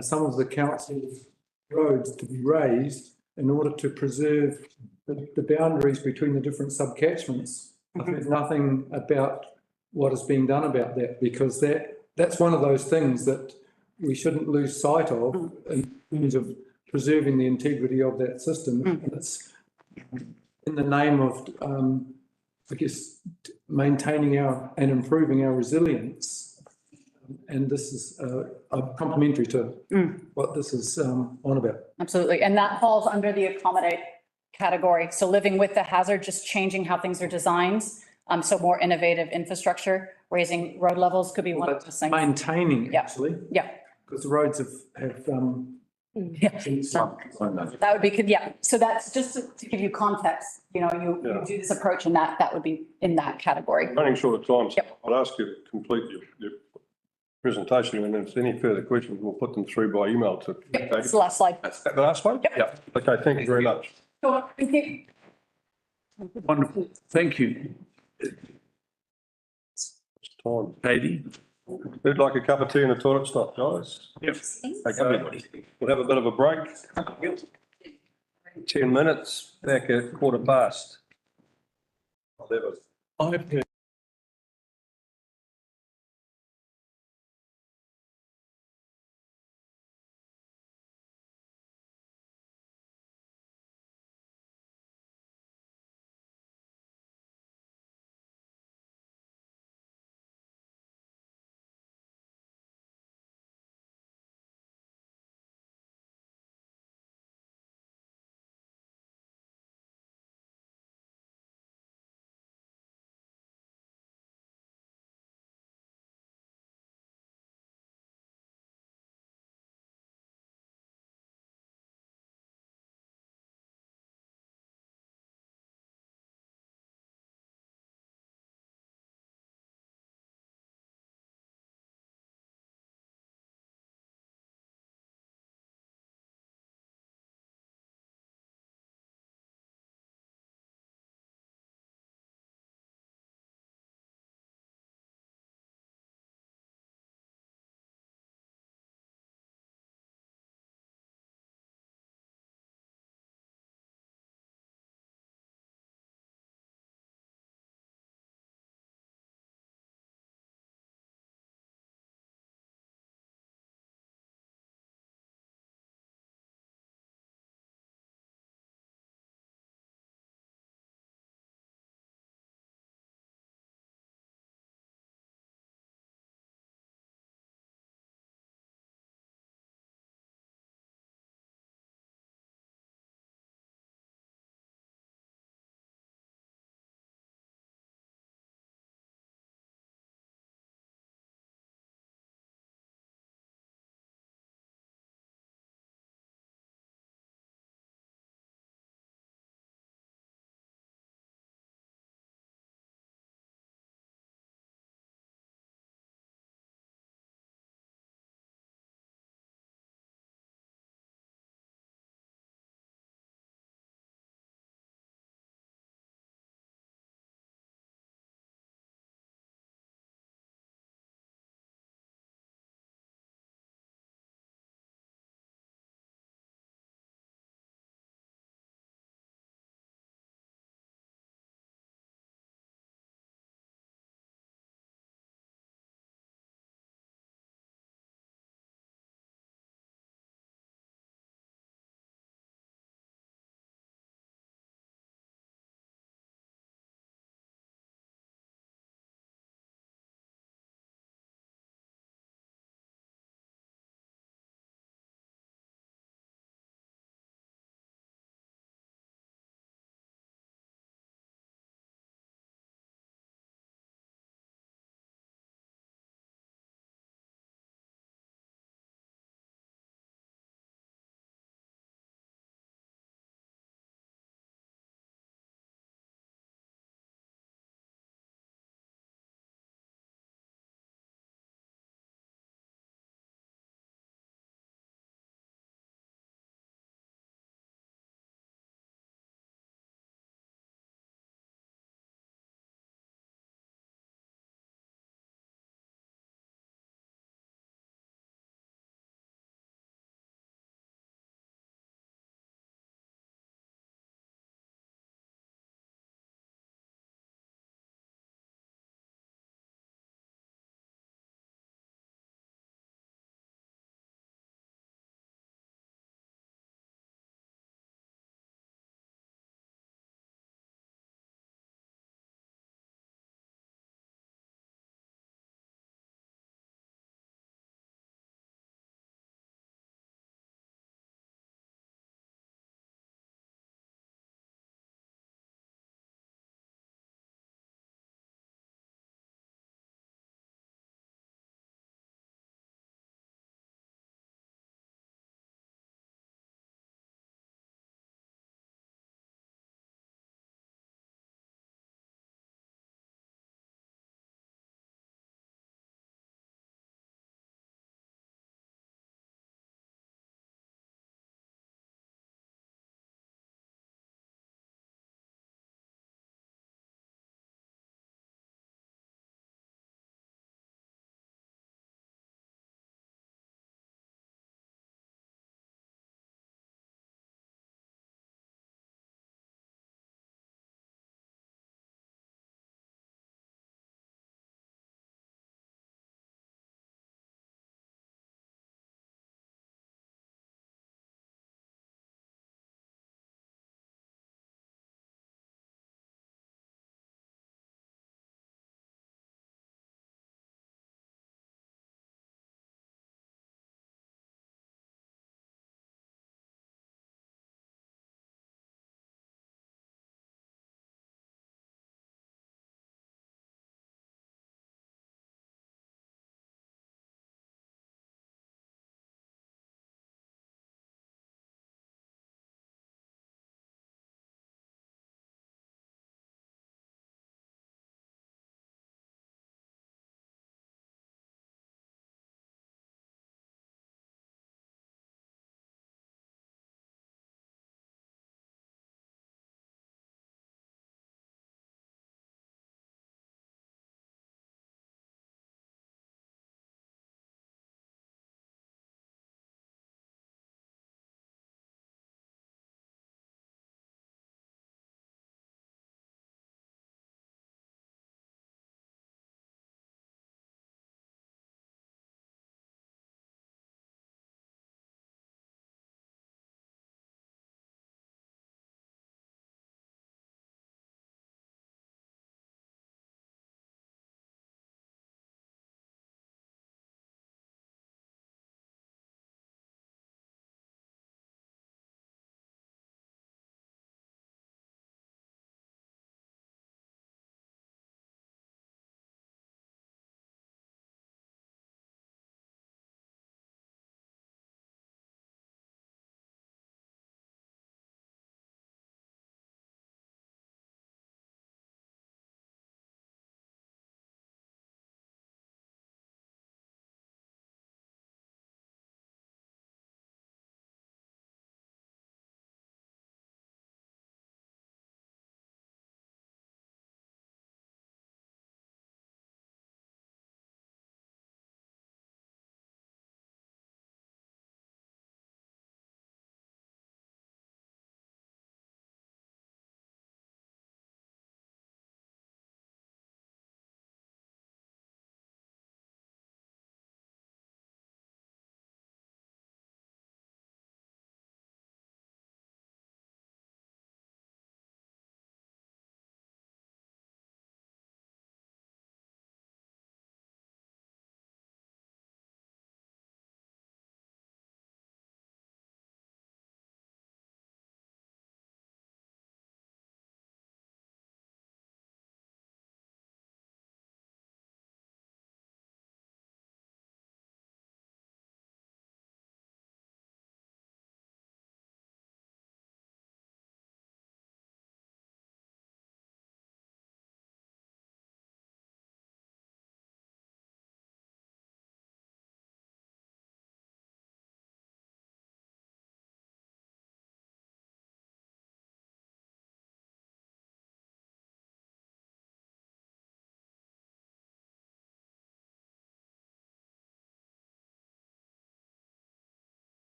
Speaker 9: some of the council's roads to be raised in order to preserve the boundaries between the different subcatchments. I've heard nothing about what is being done about that, because that's one of those things that we shouldn't lose sight of in terms of preserving the integrity of that system. And it's in the name of, I guess, maintaining and improving our resilience. And this is complementary to what this is on about.
Speaker 16: Absolutely. And that falls under the accommodate category. So living with the hazard, just changing how things are designed. So more innovative infrastructure, raising road levels could be one of those things.
Speaker 9: Maintaining, actually.
Speaker 16: Yeah.
Speaker 9: Because the roads have
Speaker 16: That would be, yeah. So that's just to give you context, you know, you do this approach and that would be in that category.
Speaker 1: Running short of time, so I'll ask you to complete your presentation, and if there's any further questions, we'll put them through by email to.
Speaker 16: That's the last slide.
Speaker 1: That's the last one?
Speaker 16: Yep.
Speaker 1: Okay, thank you very much.
Speaker 16: Sure, thank you.
Speaker 4: Wonderful. Thank you.
Speaker 1: It's time.
Speaker 4: Katie?
Speaker 1: Who'd like a cup of tea and a toilet stop, guys?
Speaker 4: Yep.
Speaker 1: Okay, we'll have a bit of a break. 10 minutes, back at 15:15.
Speaker 12: I've heard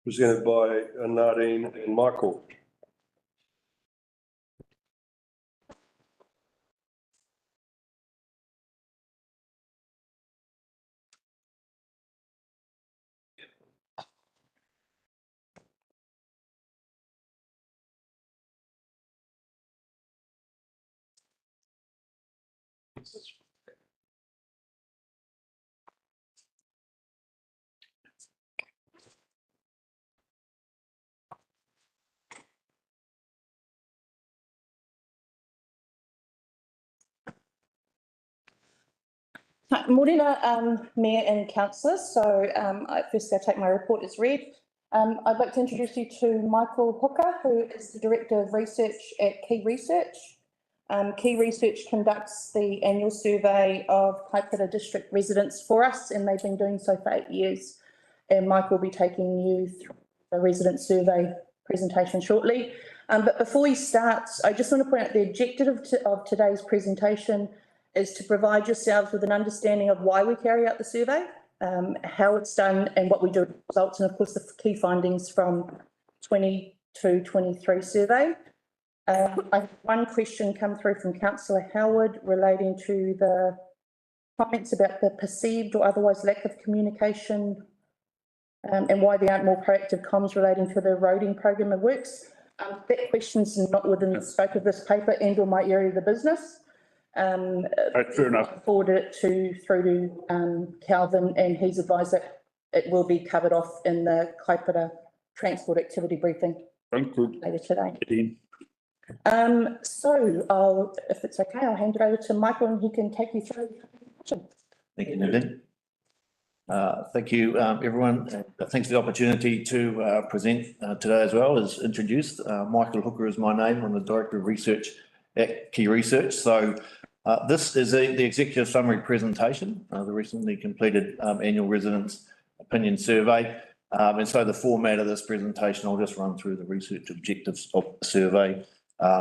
Speaker 1: presented by Nadine and Michael.
Speaker 5: Morena, Mayor and councillors. So firstly, I take my report as read. I'd like to introduce you to Michael Hooker, who is the Director of Research at Key Research. Key Research conducts the annual survey of Kaipara District residents for us, and they've been doing so for 8 years. And Mike will be taking you through the resident survey presentation shortly. But before he starts, I just want to point out the objective of today's presentation is to provide yourselves with an understanding of why we carry out the survey, how it's done and what we do with results, and of course the key findings from 22-23 survey. I have one question come through from Councillor Howard relating to the comments about the perceived or otherwise lack of communication and why there aren't more proactive comms relating to the roading program of works. That question's not within the scope of this paper and or my area of the business.
Speaker 4: Fair enough.
Speaker 5: I forwarded it through to Calvin, and he's advised that it will be covered off in the Kaipara transport activity briefing later today. So if it's okay, I'll hand it over to Michael and he can take you through.
Speaker 18: Thank you, Nadine. Thank you, everyone. Thanks for the opportunity to present today as well. As introduced, Michael Hooker is my name. I'm the Director of Research at Key Research. So this is the executive summary presentation, the recently completed annual residents opinion survey. And so the format of this presentation, I'll just run through the research objectives of the survey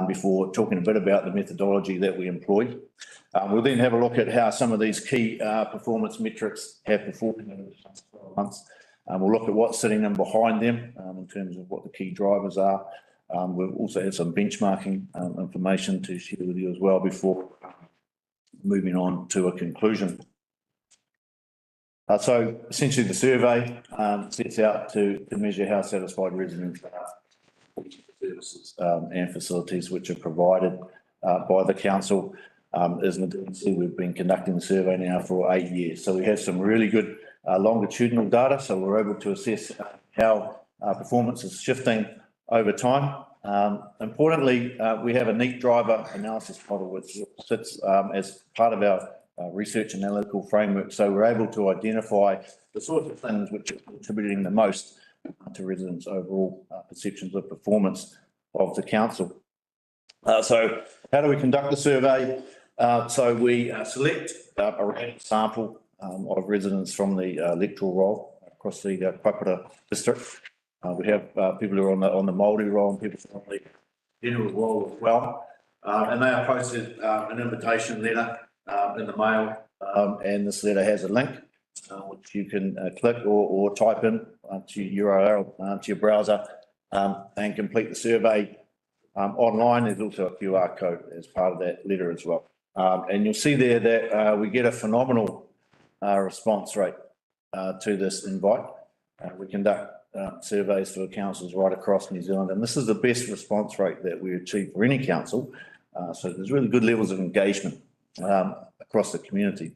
Speaker 18: before talking a bit about the methodology that we employ. We'll then have a look at how some of these key performance metrics have performed in the last 12 months. We'll look at what's sitting in behind them in terms of what the key drivers are. We'll also have some benchmarking information to share with you as well before moving on to a conclusion. So essentially the survey sets out to measure how satisfied residents are with services and facilities which are provided by the council. As Nadine said, we've been conducting the survey now for 8 years. So we have some really good longitudinal data. So we're able to assess how performance is shifting over time. Importantly, we have a neat driver analysis model which sits as part of our research analytical framework. So we're able to identify the sorts of things which are contributing the most to residents' overall perceptions of performance of the council. So how do we conduct the survey? So we select a random sample of residents from the electoral roll across the Kaipara district. We have people who are on the Māori roll and people from the general roll as well. And they are posted an invitation letter in the mail, and this letter has a link which you can click or type in to your URL to your browser and complete the survey online. There's also a QR code as part of that letter as well. And you'll see there that we get a phenomenal response rate to this invite. We conduct surveys for councils right across New Zealand, and this is the best response rate that we achieve for any council. So there's really good levels of engagement across the community.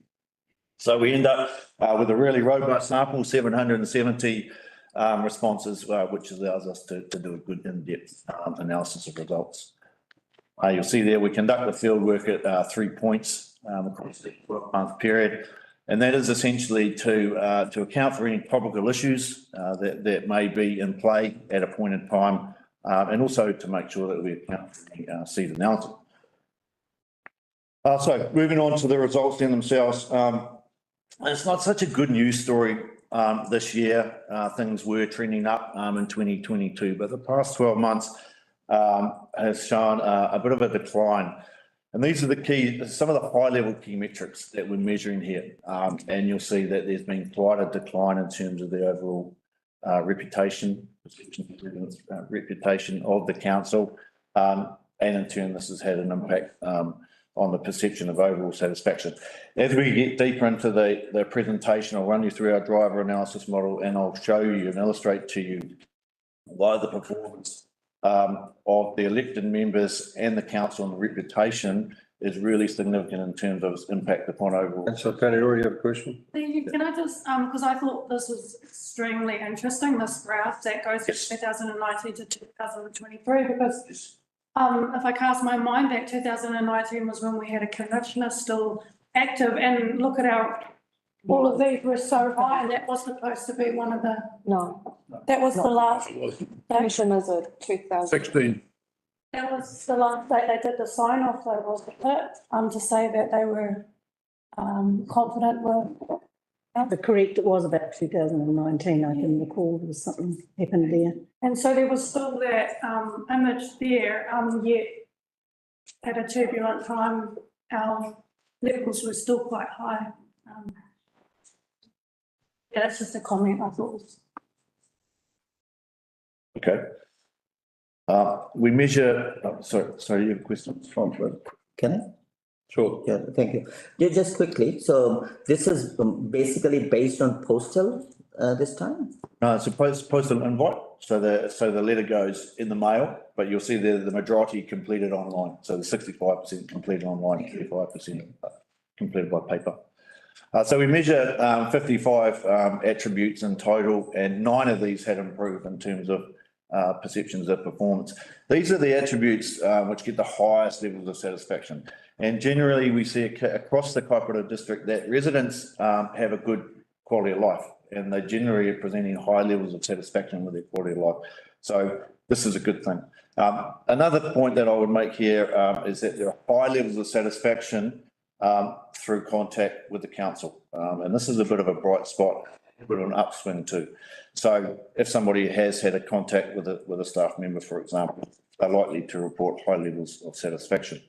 Speaker 18: So we end up with a really robust sample, 770 responses, which allows us to do a good in-depth analysis of results. You'll see there we conduct the field work at 3 points across the 12-month period. And that is essentially to account for any topical issues that may be in play at a point in time, and also to make sure that we account for any seasonality. So moving on to the results in themselves. It's not such a good news story this year. Things were trending up in 2022, but the past 12 months has shown a bit of a decline And these are the key, some of the high level key metrics that we're measuring here. And you'll see that there's been quite a decline in terms of the overall reputation of the council. And in turn, this has had an impact on the perception of overall satisfaction. As we get deeper into the presentation, I'll run you through our driver analysis model and I'll show you and illustrate to you why the performance of the elected members and the council and the reputation is really significant in terms of its impact upon overall.
Speaker 1: Councillor Penny, you already have a question?
Speaker 10: Can I just, because I thought this was extremely interesting, this graph that goes from 2019 to 2023, because if I cast my mind back, 2019 was when we had a commissioner still active, and look at all of these were so high, and that was supposed to be one of the.
Speaker 7: No.
Speaker 10: That was the last.
Speaker 7: Commissioners are 2016.
Speaker 10: That was the last date they did the sign off, though, wasn't it? To say that they were confident with.
Speaker 2: The correct, it was about 2019, I can recall there was something happened there.
Speaker 10: And so there was still that image there, yet at a turbulent time, our levels were still quite high. Yeah, that's just a comment I thought was.
Speaker 18: Okay. We measure, sorry, you have a question?
Speaker 3: Can I?
Speaker 18: Sure.
Speaker 3: Yeah, thank you. Yeah, just quickly, so this is basically based on postal this time?
Speaker 18: No, it's a postal invite, so the letter goes in the mail, but you'll see the majority completed online. So the 65% completed online, 35% completed by paper. So we measure 55 attributes in total, and 9 of these had improved in terms of perceptions of performance. These are the attributes which get the highest levels of satisfaction. And generally we see across the Kaipara district that residents have a good quality of life, and they generally are presenting high levels of satisfaction with their quality of life. So this is a good thing. Another point that I would make here is that there are high levels of satisfaction through contact with the council. And this is a bit of a bright spot, a bit of an upswing too. So if somebody has had a contact with a staff member, for example, they're likely to report high levels of satisfaction.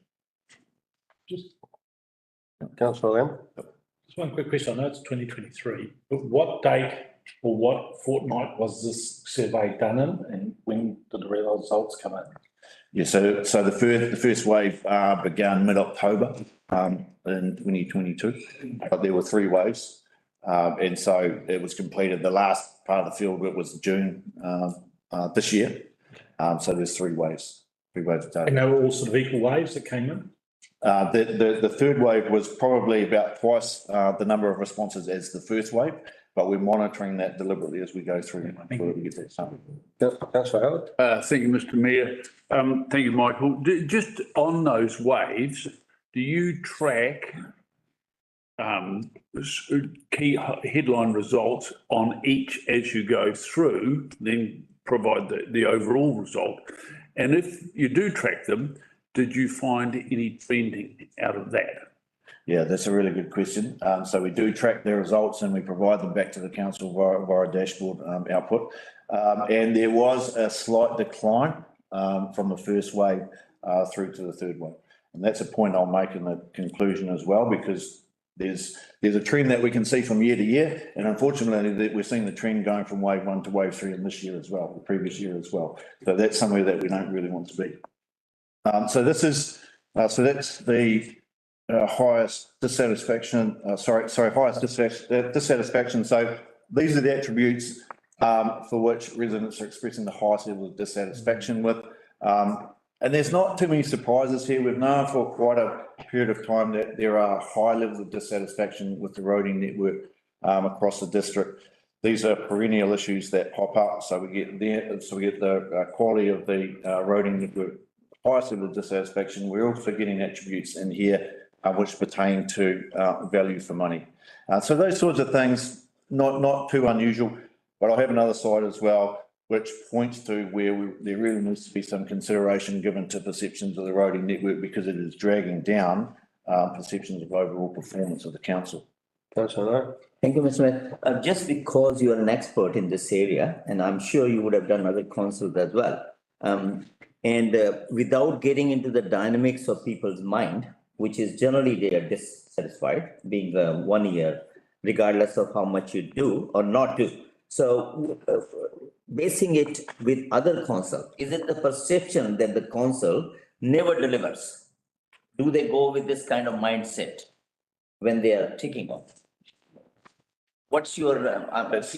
Speaker 1: Councillor Lamb.
Speaker 12: Just one quick question. I know it's 2023, but what date or what fortnight was this survey done in, and when did the results come in?
Speaker 18: Yeah, so the first wave began mid-October in 2022, but there were 3 waves. And so it was completed. The last part of the field work was June this year. So there's 3 waves. 3 waves of data.
Speaker 12: And they were all sort of equal waves that came in?
Speaker 18: The third wave was probably about twice the number of responses as the first wave, but we're monitoring that deliberately as we go through. We get that sample.
Speaker 1: Councillor Howard.
Speaker 4: Thank you, Mr Mayor. Thank you, Michael. Just on those waves, do you track key headline results on each as you go through, then provide the overall result? And if you do track them, did you find any trending out of that?
Speaker 18: Yeah, that's a really good question. So we do track their results and we provide them back to the council via dashboard output. And there was a slight decline from the first wave through to the third wave. And that's a point I'll make in the conclusion as well, because there's a trend that we can see from year to year. And unfortunately, we're seeing the trend going from wave 1 to wave 3 in this year as well, the previous year as well. So that's somewhere that we don't really want to be. So that's the highest dissatisfaction, highest dissatisfaction. So these are the attributes for which residents are expressing the highest level of dissatisfaction with. And there's not too many surprises here. We've known for quite a period of time that there are high levels of dissatisfaction with the roading network across the district. These are perennial issues that pop up. So we get the quality of the roading network, highest level of dissatisfaction. We're also getting attributes in here which pertain to value for money. So those sorts of things, not too unusual, but I have another slide as well, which points to where there really needs to be some consideration given to perceptions of the roading network, because it is dragging down perceptions of overall performance of the council.
Speaker 1: Councillor.
Speaker 3: Thank you, Mr. Mayor. Just because you are an expert in this area, and I'm sure you would have done other councils as well. And without getting into the dynamics of people's mind, which is generally they are dissatisfied, being 1 year, regardless of how much you do or not do. So basing it with other council, is it the perception that the council never delivers? Do they go with this kind of mindset when they are taking off? What's your,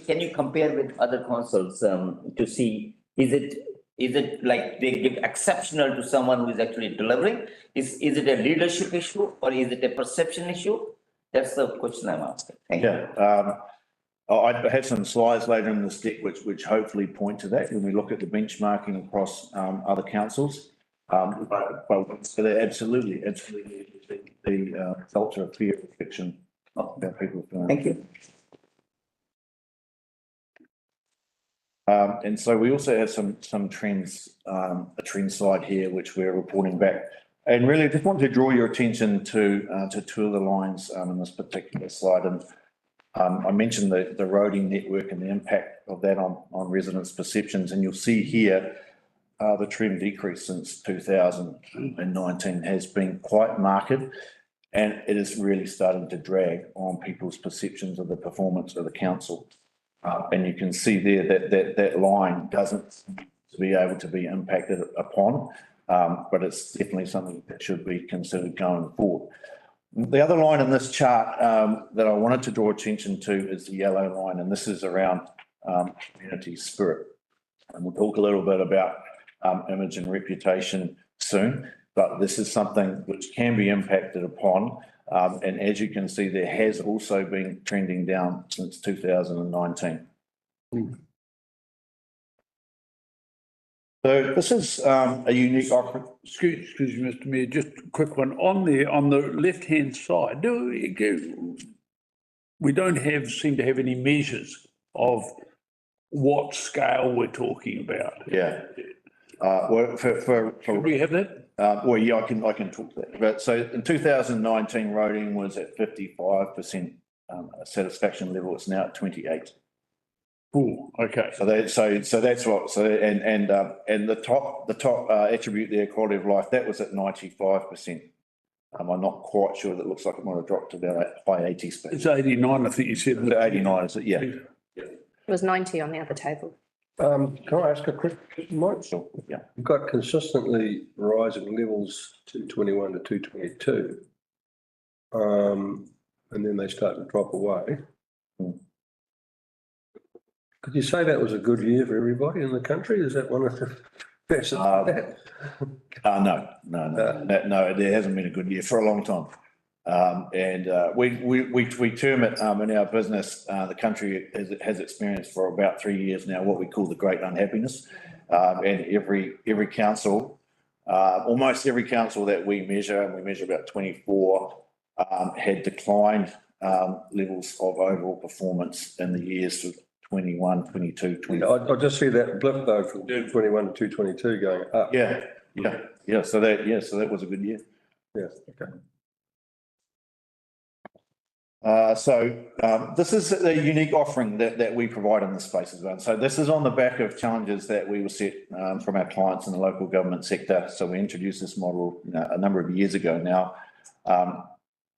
Speaker 3: can you compare with other councils to see, is it like they give exceptional to someone who is actually delivering? Is it a leadership issue or is it a perception issue? That's the question I'm asking. Thank you.
Speaker 18: Yeah, I have some slides later in this deck which hopefully point to that when we look at the benchmarking across other councils. But absolutely, the culture of fear and fiction about people.
Speaker 3: Thank you.
Speaker 18: And so we also have some trends, a trend slide here, which we're reporting back. And really, I just want to draw your attention to two of the lines in this particular slide. And I mentioned the roading network and the impact of that on residents' perceptions. And you'll see here the trend decrease since 2019 has been quite marked. And it is really starting to drag on people's perceptions of the performance of the council. And you can see there that line doesn't be able to be impacted upon, but it's definitely something that should be considered going forward. The other line in this chart that I wanted to draw attention to is the yellow line, and this is around community spirit. And we'll talk a little bit about image and reputation soon, but this is something which can be impacted upon. And as you can see, there has also been trending down since 2019. So this is a unique offering.
Speaker 4: Excuse me, Mr. Mayor, just a quick one. On the left-hand side, we don't seem to have any measures of what scale we're talking about.
Speaker 18: Yeah. Well,
Speaker 4: Can we have that?
Speaker 18: Well, yeah, I can talk to that. But so in 2019, roading was at 55% satisfaction level. It's now at 28.
Speaker 4: Oh, okay.
Speaker 18: So that's what. So and the top attribute there, quality of life, that was at 95%. I'm not quite sure. That looks like it might have dropped to about high 80s.
Speaker 4: It's 89, I think you said.
Speaker 18: 89, is it? Yeah.
Speaker 7: It was 90 on the other table.
Speaker 1: Can I ask a quick question, Mike?
Speaker 18: Sure. Yeah.
Speaker 1: You've got consistently rising levels 221 to 222. And then they start to drop away. Could you say that was a good year for everybody in the country? Is that one of the facets of that?
Speaker 18: No, there hasn't been a good year for a long time. And we term it in our business, the country has experienced for about 3 years now what we call the great unhappiness. And every council, almost every council that we measure, and we measure about 24, had declined levels of overall performance in the years of 21, 22, 23.
Speaker 1: I just see that blip though from 221 to 222 going up.
Speaker 18: Yeah. So that was a good year.
Speaker 1: Yes. Okay.
Speaker 18: This is a unique offering that we provide in this space as well. So this is on the back of challenges that we were set from our clients in the local government sector. So we introduced this model a number of years ago now.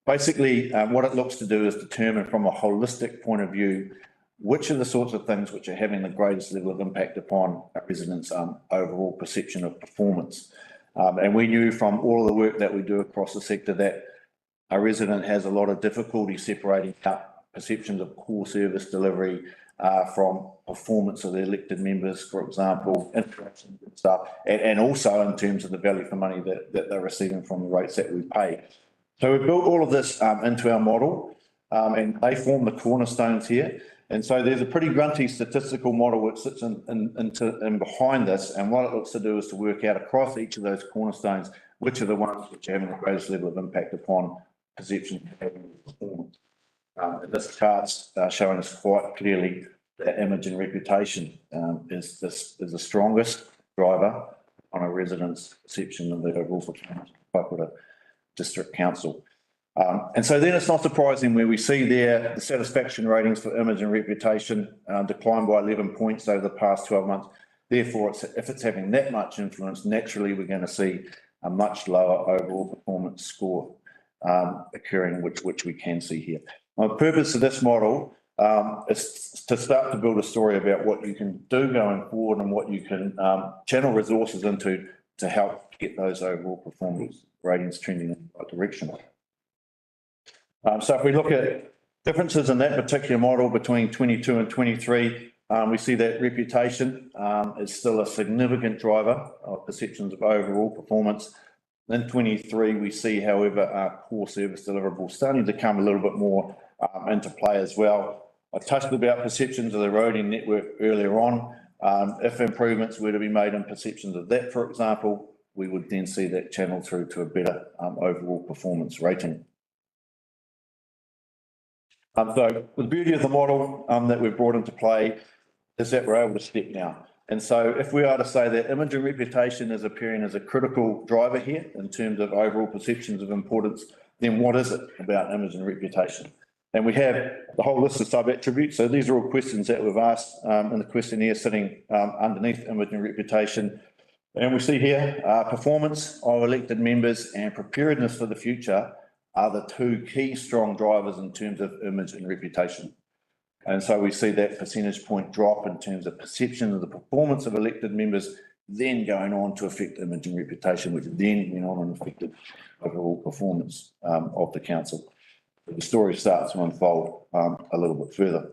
Speaker 18: Basically, what it looks to do is determine from a holistic point of view which are the sorts of things which are having the greatest level of impact upon our residents' overall perception of performance. And we knew from all of the work that we do across the sector that a resident has a lot of difficulty separating out perceptions of core service delivery from performance of the elected members, for example, interactions and stuff, and also in terms of the value for money that they're receiving from the rates that we pay. So we built all of this into our model, and they form the cornerstones here. And so there's a pretty grunty statistical model which sits in behind this, and what it looks to do is to work out across each of those cornerstones which are the ones which are having the greatest level of impact upon perception and performance. This chart's showing us quite clearly that image and reputation is the strongest driver on a resident's perception of the overall performance of Paipura District Council. And so then it's not surprising where we see there the satisfaction ratings for image and reputation decline by 11 points over the past 12 months. Therefore, if it's having that much influence, naturally, we're going to see a much lower overall performance score occurring, which we can see here. The purpose of this model is to start to build a story about what you can do going forward and what you can channel resources into to help get those overall performance ratings trending in the right direction. So if we look at differences in that particular model between 22 and 23, we see that reputation is still a significant driver of perceptions of overall performance. In 23, we see, however, our core service deliverables starting to come a little bit more into play as well. I touched about perceptions of the roading network earlier on. If improvements were to be made in perceptions of that, for example, we would then see that channel through to a better overall performance rating. So the beauty of the model that we've brought into play is that we're able to step now. And so if we are to say that image and reputation is appearing as a critical driver here in terms of overall perceptions of importance, then what is it about image and reputation? And we have the whole list of sub-attributes. So these are all questions that we've asked in the questionnaire sitting underneath image and reputation. And we see here performance of elected members and preparedness for the future are the two key strong drivers in terms of image and reputation. And so we see that percentage point drop in terms of perception of the performance of elected members, then going on to affect image and reputation, which then went on and affected overall performance of the council. The story starts to unfold a little bit further.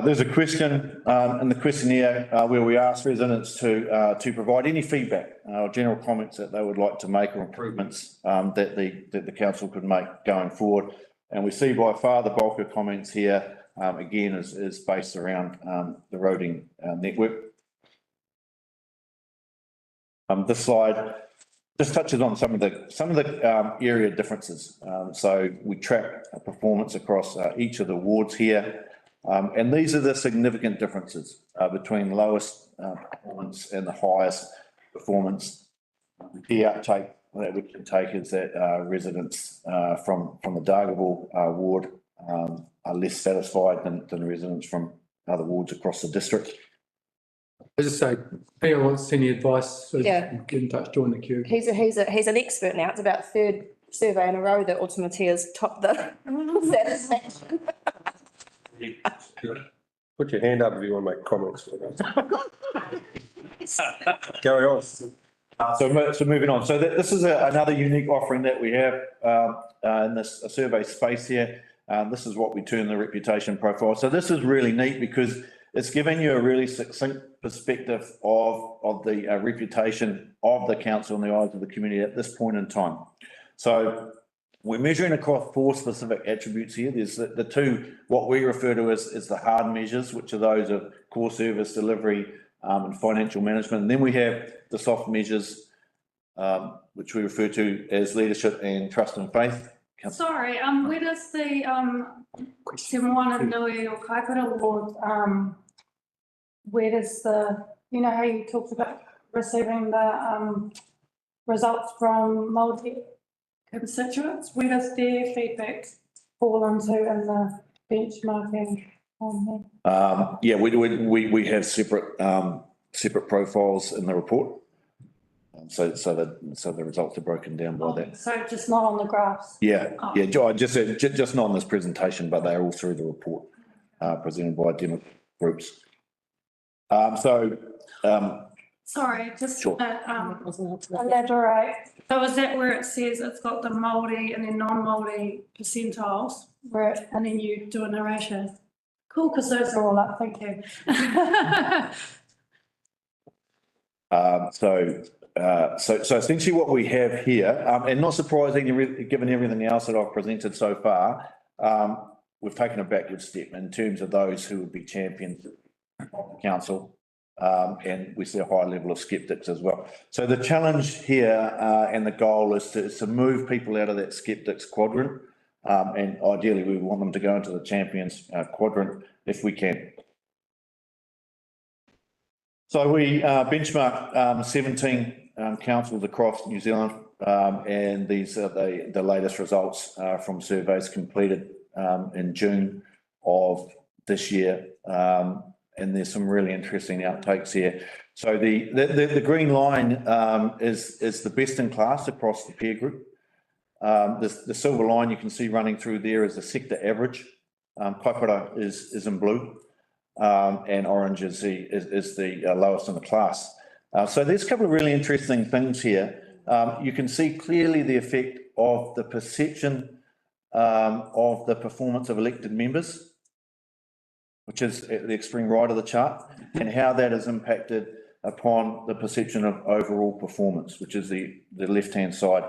Speaker 18: There's a question in the questionnaire where we ask residents to provide any feedback or general comments that they would like to make or improvements that the council could make going forward. And we see by far the bulk of comments here, again, is based around the roading network. This slide just touches on some of the area differences. So we track performance across each of the wards here. And these are the significant differences between lowest performance and the highest performance. The key outtake that we can take is that residents from the Dargaville ward are less satisfied than residents from other wards across the district.
Speaker 9: I just say, if anyone wants any advice,
Speaker 7: Yeah.
Speaker 9: get in touch, join the queue.
Speaker 7: He's an expert now. It's about the third survey in a row that Ultimate has topped the satisfaction.
Speaker 1: Put your hand up if you want to make comments. Carry on.
Speaker 18: So moving on. So this is another unique offering that we have in this survey space here. This is what we term the reputation profile. So this is really neat because it's giving you a really succinct perspective of the reputation of the council in the eyes of the community at this point in time. So we're measuring across 4 specific attributes here. There's the two, what we refer to as the hard measures, which are those of core service delivery and financial management. And then we have the soft measures, which we refer to as leadership and trust and faith.
Speaker 10: Sorry, where does the 7-1 and Nui or Kaipara Award, where does the, you know how you talked about receiving the results from multi constituents, where does their feedback fall into in the benchmarking on there?
Speaker 18: Yeah, we have separate profiles in the report. So the results are broken down by that.
Speaker 10: So just not on the graphs?
Speaker 18: Yeah, I just said, just not on this presentation, but they're all through the report presented by demo groups.
Speaker 10: Sorry, just
Speaker 18: Sure.
Speaker 10: elaborate. So is that where it says it's got the Māori and then non-Māori percentiles, and then you do an ratio? Cool, because those are all up, thank you.
Speaker 18: So essentially what we have here, and not surprisingly, given everything else that I've presented so far, we've taken a backward step in terms of those who would be champions of the council. And we see a high level of skeptics as well. So the challenge here and the goal is to move people out of that skeptics quadrant. And ideally, we want them to go into the champions quadrant if we can. So we benchmark 17 councils across New Zealand, and these are the latest results from surveys completed in June of this year. and there's some really interesting outtakes here. So the green line is the best in class across the peer group. The silver line you can see running through there is the sector average. Kaipara is in blue, and orange is the lowest in the class. So there's a couple of really interesting things here. You can see clearly the effect of the perception of the performance of elected members, which is at the extreme right of the chart, and how that has impacted upon the perception of overall performance, which is the left-hand side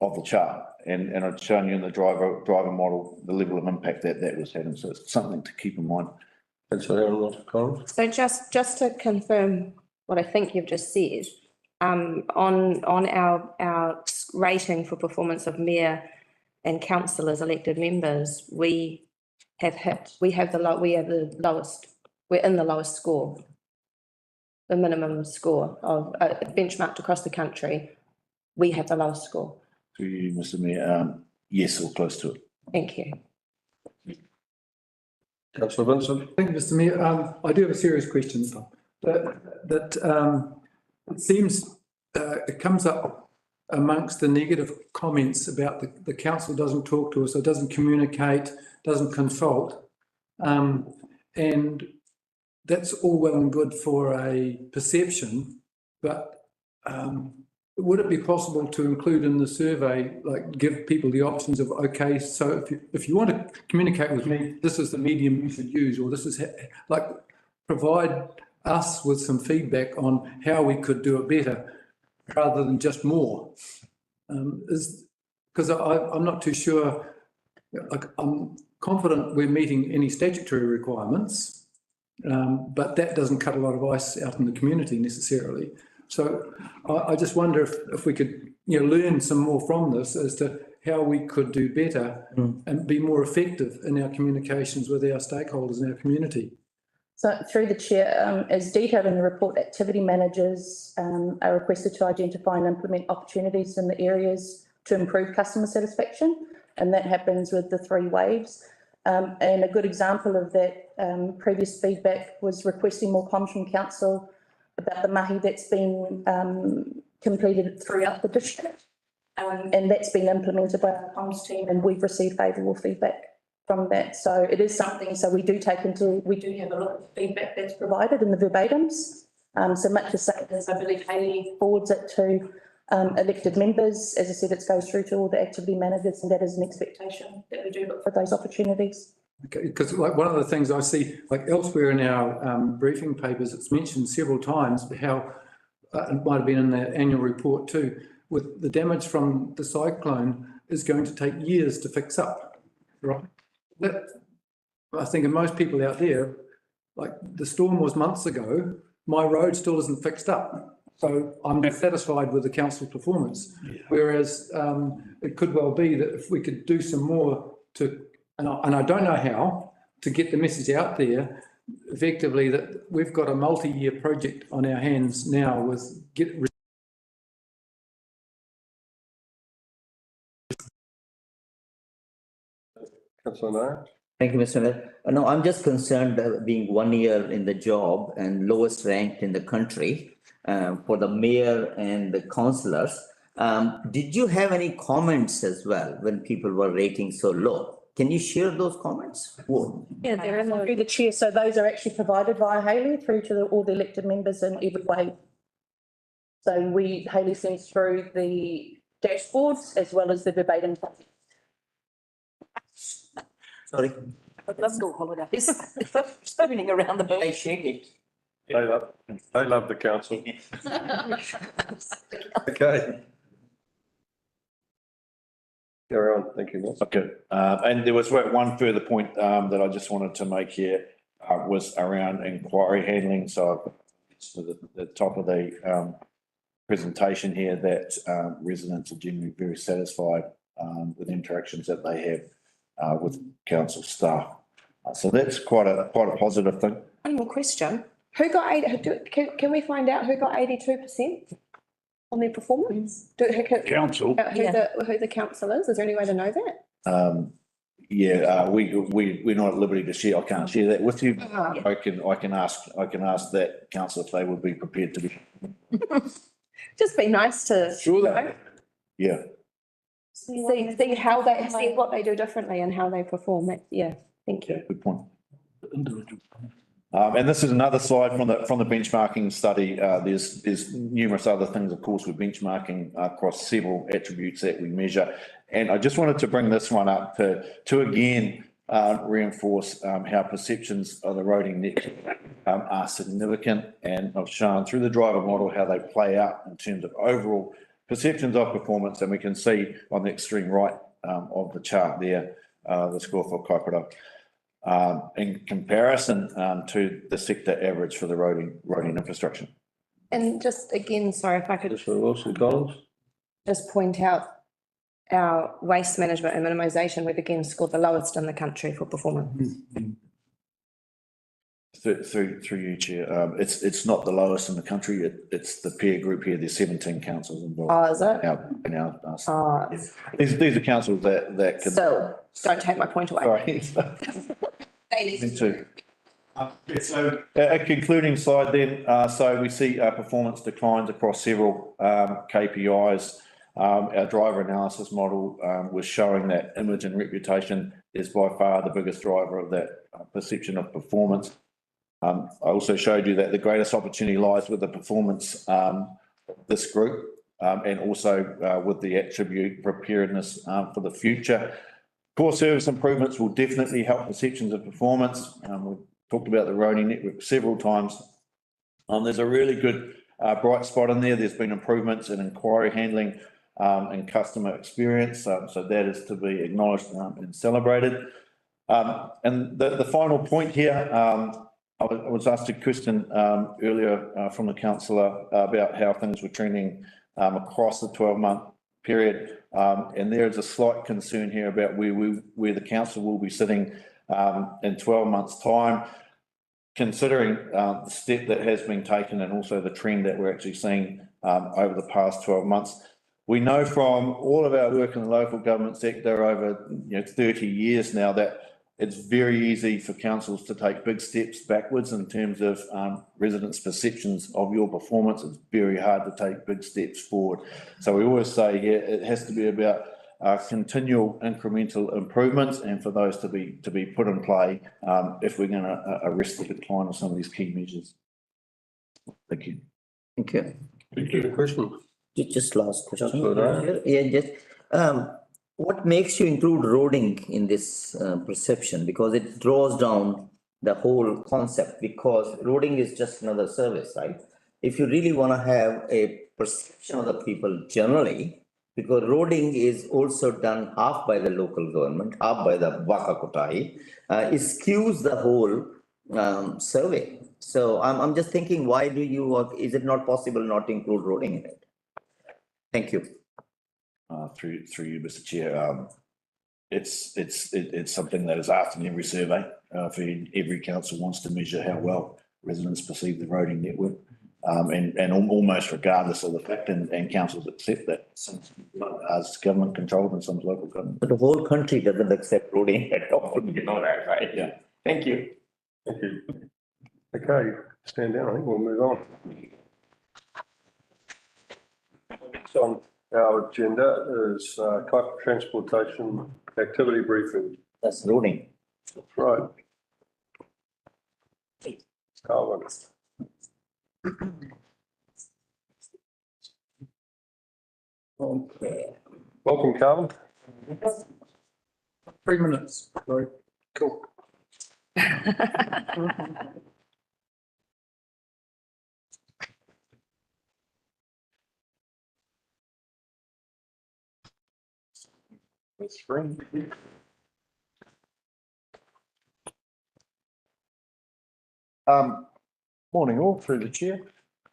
Speaker 18: of the chart. And I've shown you in the driver model the level of impact that was having. So it's something to keep in mind.
Speaker 7: So just to confirm what I think you've just said, on our rating for performance of mayor and councillors, elected members, we're in the lowest score, the minimum score of benchmarked across the country. We have the lowest score.
Speaker 18: To you, Mr. Mayor, yes, or close to it.
Speaker 7: Thank you.
Speaker 1: Councillor Vincent.
Speaker 9: Thank you, Mr. Mayor. I do have a serious question. That it seems it comes up amongst the negative comments about the council doesn't talk to us, or doesn't communicate, doesn't consult. And that's all well and good for a perception, but would it be possible to include in the survey, like give people the options of, okay, so if you want to communicate with me, this is the medium you should use, or this is like provide us with some feedback on how we could do it better rather than just more. Because I'm not too sure, like, I'm confident we're meeting any statutory requirements, but that doesn't cut a lot of ice out in the community necessarily. So I just wonder if we could, learn some more from this as to how we could do better and be more effective in our communications with our stakeholders in our community.
Speaker 19: So through the chair, as detailed in the report, activity managers are requested to identify and implement opportunities in the areas to improve customer satisfaction, and that happens with the 3 waves. And a good example of that previous feedback was requesting more comms from council about the mahi that's been completed throughout the district. And that's been implemented by our comms team, and we've received favourable feedback from that. So it is something, so we do have a lot of feedback that's provided in the verbatims. So much as say, as I believe Hayley forwards it to elected members, as I said, it goes through to all the activity managers, and that is an expectation that we do look for those opportunities.
Speaker 9: Okay, because like one of the things I see, like elsewhere in our briefing papers, it's mentioned several times how it might have been in the annual report too, with the damage from the cyclone is going to take years to fix up, right? That, I think, and most people out there, like the storm was months ago, my road still isn't fixed up. So I'm dissatisfied with the council performance. Yeah. Whereas it could well be that if we could do some more to, and I don't know how, to get the message out there effectively that we've got a multi-year project on our hands now with
Speaker 3: Thank you, Mr. Mayor. No, I'm just concerned being 1 year in the job and lowest ranked in the country for the mayor and the councillors. Did you have any comments as well when people were rating so low? Can you share those comments?
Speaker 19: Yeah, they're in through the chair. So those are actually provided via Hayley through to all the elected members in every way. So Hayley sends through the dashboards as well as the verbatim.
Speaker 3: Sorry.
Speaker 8: I'd love school holidays. Spooning around the bush.
Speaker 3: I shake it.
Speaker 1: They love the council. Okay. Carry on, thank you.
Speaker 18: Okay, and there was one further point that I just wanted to make here was around inquiry handling. So the top of the presentation here that residents are generally very satisfied with interactions that they have with council staff. So that's quite a positive thing.
Speaker 7: One more question. Who got 80? Can we find out who got 82% on their performance?
Speaker 4: Council.
Speaker 7: Who the council is? Is there any way to know that?
Speaker 18: Yeah, we're not at liberty to share. I can't share that with you. I can ask that council if they would be prepared to be.
Speaker 7: Just be nice to.
Speaker 18: Sure. Yeah.
Speaker 7: See how they, see what they do differently and how they perform. That, yeah, thank you.
Speaker 18: Good point. And this is another slide from the benchmarking study. There's numerous other things, of course, with benchmarking across several attributes that we measure. And I just wanted to bring this one up to again reinforce how perceptions of the roading network are significant. And I've shown through the driver model how they play out in terms of overall perceptions of performance. And we can see on the extreme right of the chart there, the score for Kaipara. In comparison to the sector average for the roading infrastructure.
Speaker 7: And just again, sorry, if I could
Speaker 1: Collins.
Speaker 7: just point out our waste management and minimisation, we've again scored the lowest in the country for performance.
Speaker 18: Through you, Chair. It's not the lowest in the country. It's the peer group here. There's 17 councils involved.
Speaker 7: Oh, is it?
Speaker 18: These are councils that can.
Speaker 7: So don't take my point away.
Speaker 18: Sorry. Me too. So a concluding slide then. So we see performance declines across several KPIs. Our driver analysis model was showing that image and reputation is by far the biggest driver of that perception of performance. I also showed you that the greatest opportunity lies with the performance of this group and also with the attribute preparedness for the future. Core service improvements will definitely help perceptions of performance. We've talked about the roading network several times. There's a really good bright spot in there. There's been improvements in inquiry handling and customer experience. So that is to be acknowledged and celebrated. And the final point here, I was asked a question earlier from the councillor about how things were trending across the 12-month period. And there is a slight concern here about where the council will be sitting in 12 months' time, considering the step that has been taken and also the trend that we're actually seeing over the past 12 months. We know from all of our work in the local government sector over 30 years now that it's very easy for councils to take big steps backwards in terms of residents' perceptions of your performance. It's very hard to take big steps forward. So we always say here it has to be about continual incremental improvements and for those to be put in play if we're going to arrest the decline of some of these key measures. Thank you.
Speaker 3: Thank you.
Speaker 1: Thank you. Question.
Speaker 3: Just last question. Yeah, just what makes you include roading in this perception? Because it draws down the whole concept, because roading is just another service, right? If you really want to have a perception of the people generally, because roading is also done half by the local government, half by the Waka Kotahi, it skews the whole survey. So I'm just thinking, why do you, is it not possible not to include roading in it? Thank you.
Speaker 18: Through you, Mr. Chair, it's something that is asked in every survey. For every council wants to measure how well residents perceive the roading network, and almost regardless of the fact, and councils accept that some as government controlled and some local government.
Speaker 3: But the whole country doesn't accept roading at all. You know that, right?
Speaker 18: Yeah.
Speaker 3: Thank you.
Speaker 1: Thank you. Okay, stand down. I think we'll move on. Next on our agenda is Kaipara transportation activity briefing.
Speaker 3: That's roading.
Speaker 1: That's right. Carwin.
Speaker 3: Okay.
Speaker 1: Welcome, Carwin.
Speaker 9: 3 minutes. Sorry. Cool.
Speaker 17: Morning all, through the chair.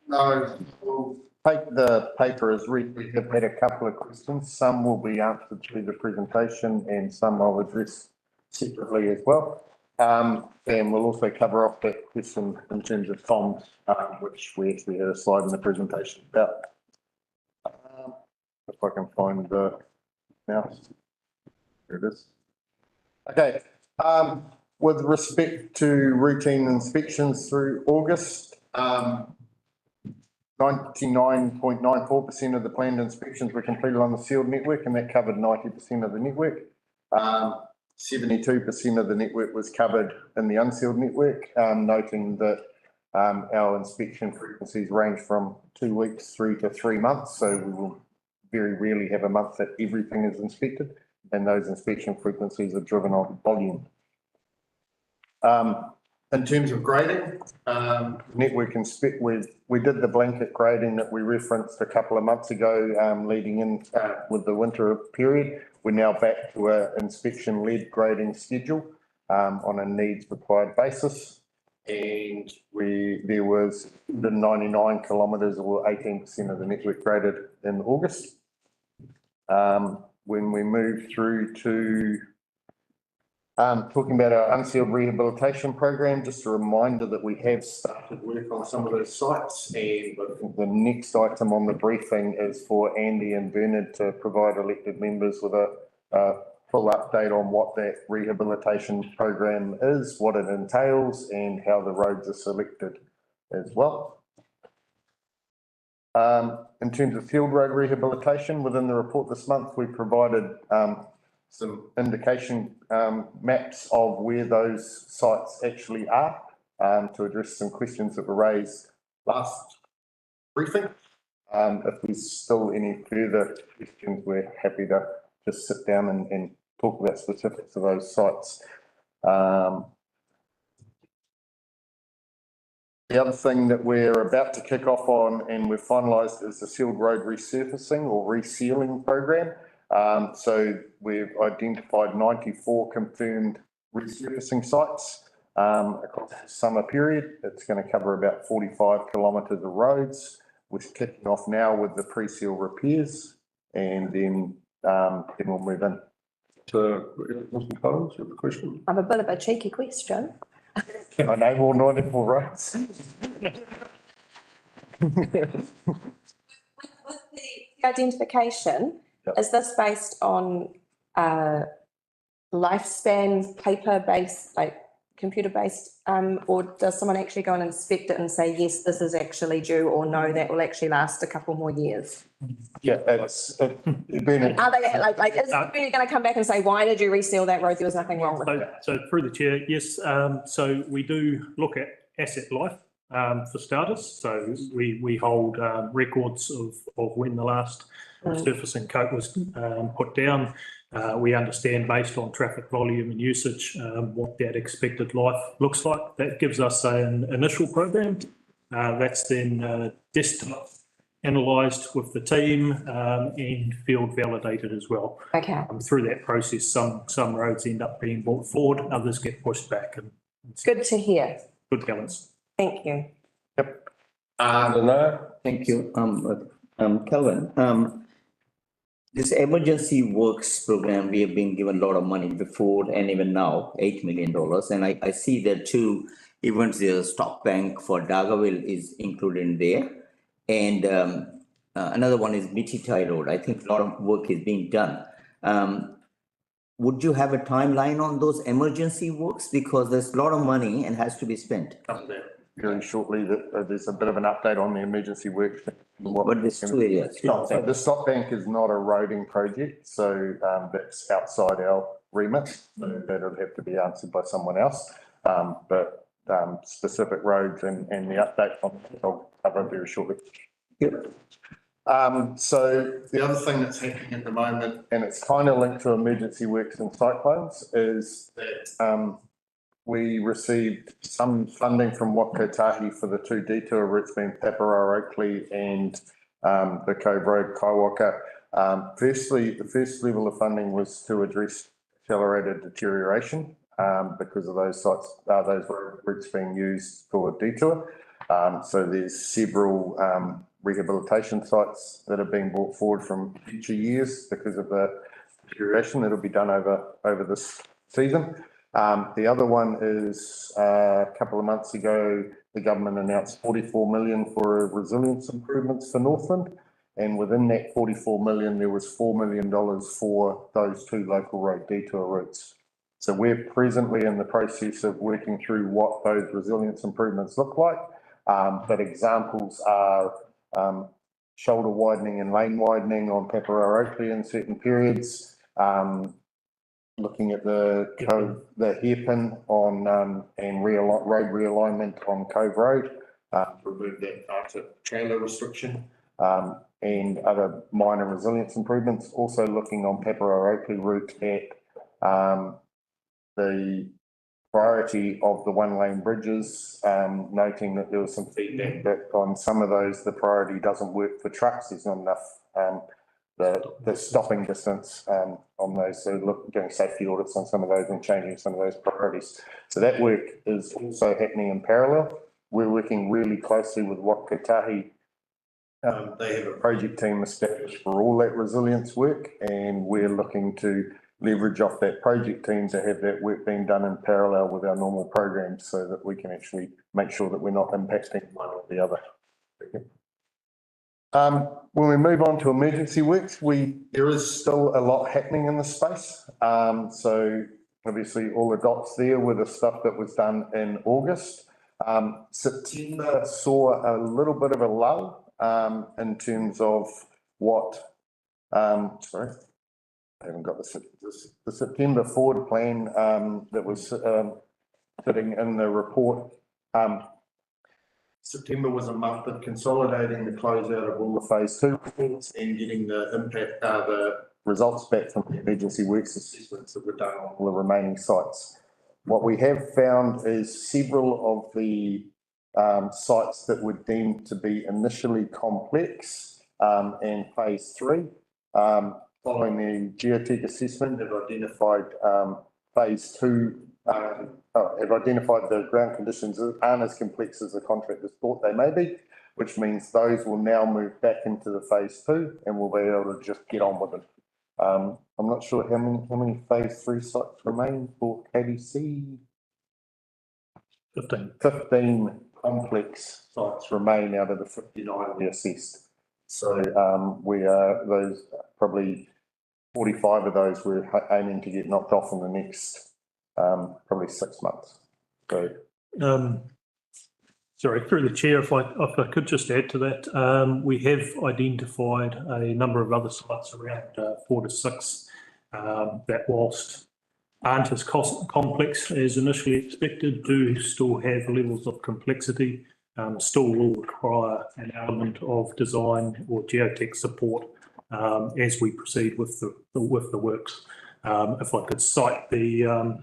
Speaker 17: We'll take the paper as read. We have had a couple of questions. Some will be answered through the presentation and some I'll address separately as well. And we'll also cover off that question in terms of comms, which we actually had a slide in the presentation about. If I can find the mouse. There it is.
Speaker 20: Okay, with respect to routine inspections through August, 99.94% of the planned inspections were completed on the sealed network, and that covered 90% of the network. 72% of the network was covered in the unsealed network, noting that our inspection frequencies range from 2 weeks through to 3 months, so we will very rarely have a month that everything is inspected, and those inspection frequencies are driven on volume. In terms of grading, network inspect, we did the blanket grading that we referenced a couple of months ago, leading in with the winter period. We're now back to an inspection-led grading schedule on a needs required basis. And there was the 99 kilometres or 18% of the network graded in August. When we move through to talking about our unsealed rehabilitation program, just a reminder that we have started work on some of those sites, and the next item on the briefing is for Andy and Bernard to provide elected members with a full update on what that rehabilitation program is, what it entails, and how the roads are selected as well. In terms of field road rehabilitation, within the report this month, we provided some indication maps of where those sites actually are to address some questions that were raised last briefing. If there's still any further questions, we're happy to just sit down and talk about specifics of those sites. The other thing that we're about to kick off on and we've finalised is the sealed road resurfacing or resealing program. So we've identified 94 confirmed resurfacing sites across the summer period. It's going to cover about 45 kilometres of roads. We're kicking off now with the pre-seal repairs, and then we'll move in.
Speaker 1: So, Mr. Collins, you have a question?
Speaker 7: I have a bit of a cheeky question.
Speaker 20: Can I name all 94 roads?
Speaker 7: With the identification, is this based on lifespan, paper-based, like computer-based, or does someone actually go and inspect it and say, yes, this is actually due, or no, that will actually last a couple more years?
Speaker 20: Yeah, it's been.
Speaker 7: Are they like is Bernie going to come back and say, why did you reseal that road? There was nothing wrong with it.
Speaker 21: So through the chair, yes. So we do look at asset life for starters. So we hold records of when the last surfacing coat was put down. We understand based on traffic volume and usage what that expected life looks like. That gives us an initial program that's then desktop analysed with the team and field validated as well.
Speaker 7: Okay.
Speaker 21: Through that process, some roads end up being brought forward, others get pushed back, and
Speaker 7: it's good to hear.
Speaker 21: Good balance.
Speaker 7: Thank you.
Speaker 20: Yep.
Speaker 3: Thank you, Kelvin. This emergency works program, we have been given a lot of money before and even now, $8 million. And I see there two events there. Stock Bank for Dargaville is included in there. And another one is Michitai Road. I think a lot of work is being done. Would you have a timeline on those emergency works? Because there's a lot of money and has to be spent.
Speaker 20: Very shortly, there's a bit of an update on the emergency works.
Speaker 3: But there's two areas.
Speaker 20: The Stock Bank is not a roading project, so that's outside our remit. So that'll have to be answered by someone else. But specific roads and the update on that I'll cover very shortly. So the other thing that's happening at the moment, and it's kind of linked to emergency works and cyclones, is that we received some funding from Wakotahi for the two detour routes being Paparoa Oakley and the Cove Road Kaiwaka. Firstly, the first level of funding was to address accelerated deterioration because of those sites, those routes being used for detour. So there's several rehabilitation sites that are being brought forward from future years because of the deterioration that'll be done over this season. The other one is a couple of months ago, the government announced 44 million for resilience improvements for Northland. And within that 44 million, there was $4 million for those two local road detour routes. So we're presently in the process of working through what those resilience improvements look like. But examples are shoulder widening and lane widening on Paparoa Oakley in certain periods. Looking at the hairpin on and road realignment on Cove Road, remove that after trailer restriction, and other minor resilience improvements. Also looking on Paparoa Oakley route at the priority of the one-lane bridges, noting that there was some feedback that on some of those, the priority doesn't work for trucks. There's not enough the stopping distance on those. So doing safety audits on some of those and changing some of those priorities. So that work is also happening in parallel. We're working really closely with Waka Kotahi. They have a project team established for all that resilience work, and we're looking to leverage off that project team to have that work being done in parallel with our normal programs so that we can actually make sure that we're not impacting one or the other. When we move on to emergency works, there is still a lot happening in the space. So obviously all the dots there were the stuff that was done in August. September saw a little bit of a lull in terms of what, sorry, I haven't got the September forward plan that was sitting in the report. September was a month of consolidating the closeout of all the phase 2 reports and getting the impact, the results back from the emergency works assessments that were done on all the remaining sites. What we have found is several of the sites that were deemed to be initially complex and phase 3, following the geotech assessment, have identified phase 2, have identified the ground conditions that aren't as complex as the contractors thought they may be, which means those will now move back into the phase 2 and we'll be able to just get on with it. I'm not sure how many phase 3 sites remain for KDC. 15 complex sites remain out of the 59 we assessed. So those probably 45 of those we're aiming to get knocked off in the next probably 6 months. So
Speaker 21: sorry, through the chair, if I could just add to that, we have identified a number of other sites around 4 to 6 that whilst aren't as complex as initially expected, do still have levels of complexity, still will require an element of design or geotech support as we proceed with the works. If I could cite the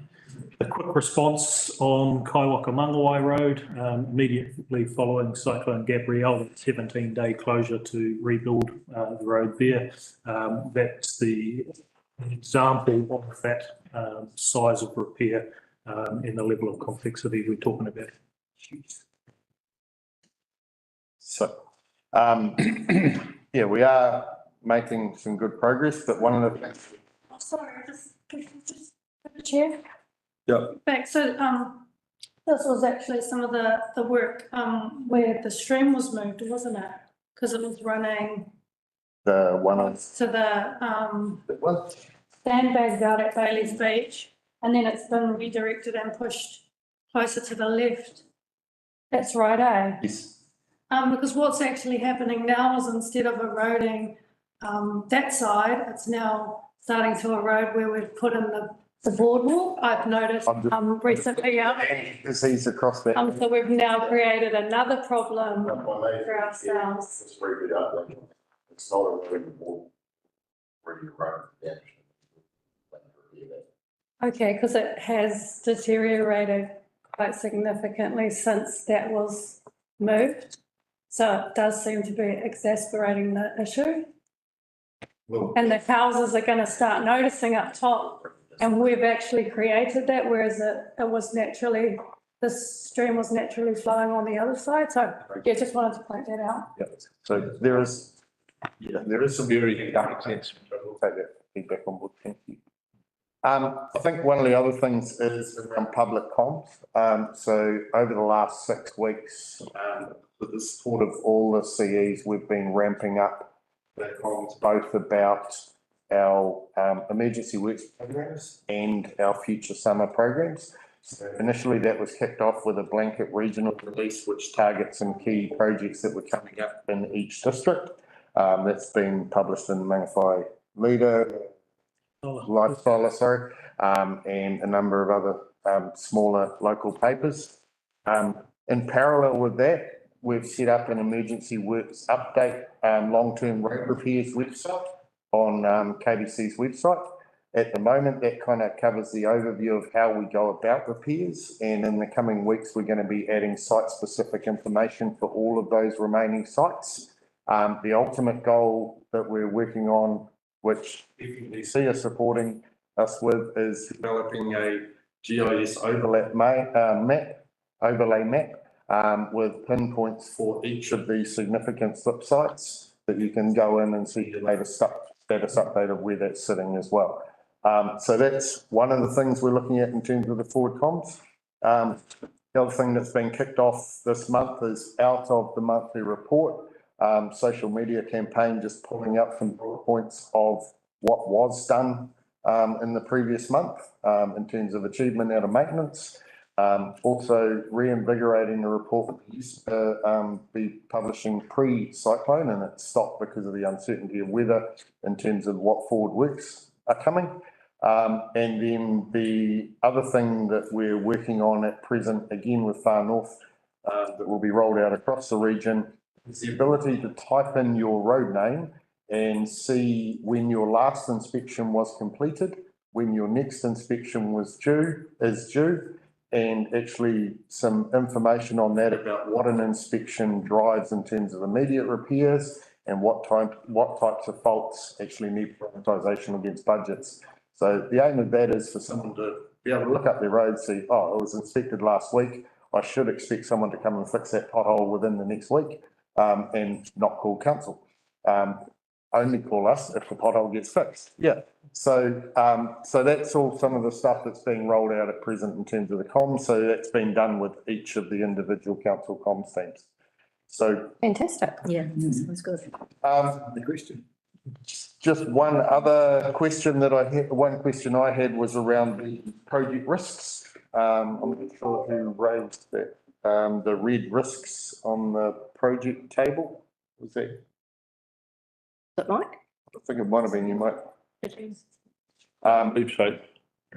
Speaker 21: quick response on Kaiwaka Mangawai Road, immediately following Cyclone Gabrielle, 17-day closure to rebuild the road there. That's the example of that size of repair and the level of complexity we're talking about.
Speaker 20: So, yeah, we are making some good progress, but one of the things.
Speaker 10: Sorry, just the chair.
Speaker 20: Yeah.
Speaker 10: Back, so this was actually some of the work where the stream was moved, wasn't it? Because it was running
Speaker 20: The one on.
Speaker 10: to the sandbags out at Bailey's Beach, and then it's been redirected and pushed closer to the left. That's right, eh?
Speaker 20: Yes.
Speaker 10: Because what's actually happening now is instead of eroding that side, it's now starting to erode where we've put in the boardwalk. I've noticed recently.
Speaker 20: Disease across that.
Speaker 10: So we've now created another problem for ourselves.
Speaker 20: It's really ugly. It's not a really board.
Speaker 10: Okay, because it has deteriorated quite significantly since that was moved. So it does seem to be exacerbating the issue. And the houses are going to start noticing up top. And we've actually created that, whereas it was naturally, the stream was naturally flowing on the other side. So yeah, just wanted to point that out.
Speaker 20: Yeah. So there is some very dark sense. We'll take that feedback on board. Thank you. I think one of the other things is around public comms. So over the last 6 weeks, with the support of all the CEs, we've been ramping up the comms both about our emergency works programs and our future summer programs. So initially that was kicked off with a blanket regional release, which targets some key projects that were coming up in each district. That's been published in the Mangawhai Leader, Lifestyle, sorry, and a number of other smaller local papers. In parallel with that, we've set up an emergency works update, long-term road repairs website on KBC's website. At the moment, that kind of covers the overview of how we go about repairs. And in the coming weeks, we're going to be adding site-specific information for all of those remaining sites. The ultimate goal that we're working on, which FEDC are supporting us with, is developing a GIS overlay map with pinpoints for each of these significant slip sites that you can go in and see the latest status update of where that's sitting as well. So that's one of the things we're looking at in terms of the forward comms. The other thing that's been kicked off this month is out of the monthly report, social media campaign, just pulling up some bullet points of what was done in the previous month in terms of achievement out of maintenance. Also reinvigorating the report that used to be publishing pre-cyclone, and it stopped because of the uncertainty of weather in terms of what forward works are coming. And then the other thing that we're working on at present, again with Far North, that will be rolled out across the region, is the ability to type in your road name and see when your last inspection was completed, when your next inspection is due, and actually some information on that about what an inspection drives in terms of immediate repairs and what types of faults actually need prioritisation against budgets. So the aim of that is for someone to be able to look up their road, see, oh, it was inspected last week, I should expect someone to come and fix that pothole within the next week, and not call council. Only call us if the pothole gets fixed. Yeah. So that's all some of the stuff that's being rolled out at present in terms of the comms. So that's been done with each of the individual council comms teams. So.
Speaker 7: Fantastic.
Speaker 8: Yeah, sounds good.
Speaker 9: The question.
Speaker 20: Just one other question that I had was around the project risks. I'm not sure who raised that, the red risks on the project table. Was that?
Speaker 7: Is it Mike?
Speaker 20: I think it might have been you, Mike.
Speaker 4: So.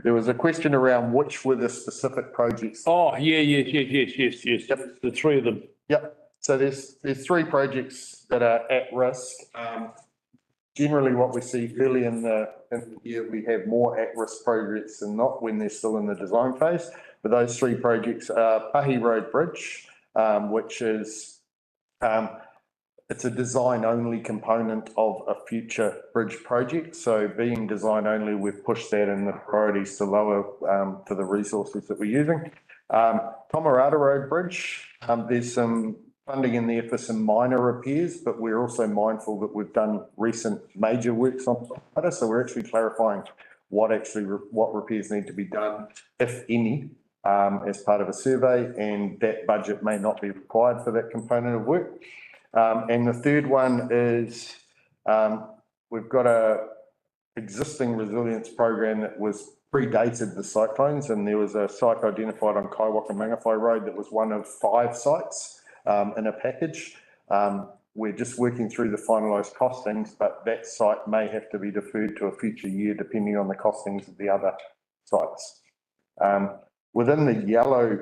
Speaker 20: There was a question around which were the specific projects.
Speaker 4: Oh, yes. Yep. The three of them.
Speaker 20: Yep. So there's three projects that are at risk. Generally what we see early in the year, we have more at-risk projects than not when they're still in the design phase. But those three projects are Pahi Road Bridge, which is, it's a design-only component of a future bridge project. So being design-only, we've pushed that in the priorities to lower to the resources that we're using. Tomarata Road Bridge, there's some funding in there for some minor repairs, but we're also mindful that we've done recent major works on Tomarata. So we're actually clarifying what repairs need to be done, if any, as part of a survey, and that budget may not be required for that component of work. And the third one is we've got a existing resilience program that was predated the cyclones, and there was a site identified on Kaiwaka Mangawhai Road that was one of 5 sites in a package. We're just working through the finalised costings, but that site may have to be deferred to a future year depending on the costings of the other sites. Within the yellow,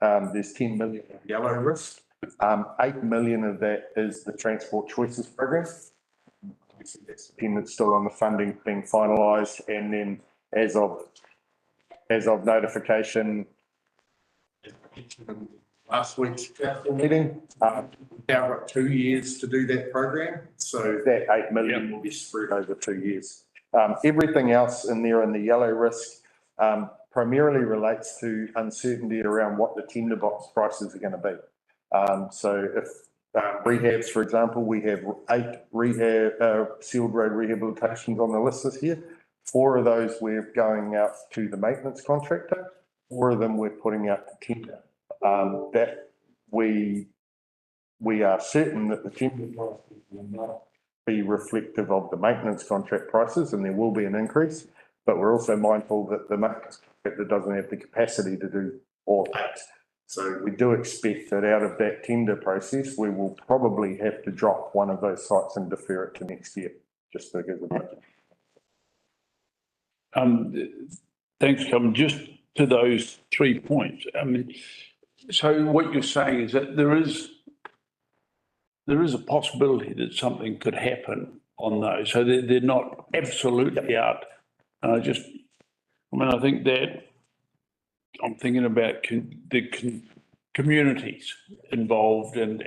Speaker 20: there's 10 million of yellow risk. 8 million of that is the Transport Choices program. Obviously, that's dependent still on the funding being finalised, and then as of notification, last week's council meeting, now got 2 years to do that program, so that 8 million will be spread over 2 years. Everything else in there in the yellow risk primarily relates to uncertainty around what the tender box prices are going to be. So if rehabs, for example, we have 8 sealed road rehabilitations on the list this year. 4 of those we're going out to the maintenance contractor. 4 of them we're putting out to tender. That we are certain that the tender prices will not be reflective of the maintenance contract prices, and there will be an increase. But we're also mindful that the maintenance contractor doesn't have the capacity to do all that. So we do expect that out of that tender process, we will probably have to drop one of those sites and defer it to next year, just because of that.
Speaker 4: Thanks, Colin. Just to those 3 points. I mean, so what you're saying is that there is a possibility that something could happen on those. So they're not absolutely out. I think that I'm thinking about the communities involved and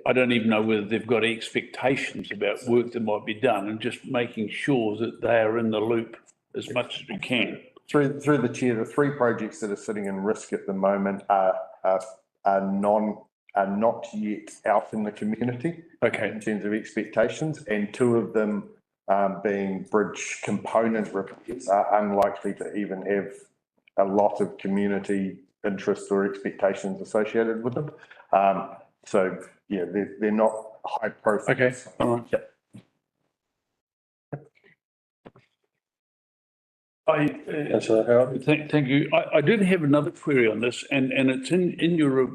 Speaker 4: I don't even know whether they've got expectations about work that might be done, and just making sure that they are in the loop as much as we can.
Speaker 20: Through the chair, the 3 projects that are sitting in risk at the moment are not yet out in the community.
Speaker 4: Okay.
Speaker 20: In terms of expectations, and 2 of them being bridge component repairs are unlikely to even have a lot of community interest or expectations associated with them. So yeah, they're not high profile.
Speaker 4: Okay, all right.
Speaker 20: Yep.
Speaker 4: Thank you. I did have another query on this, and it's in your,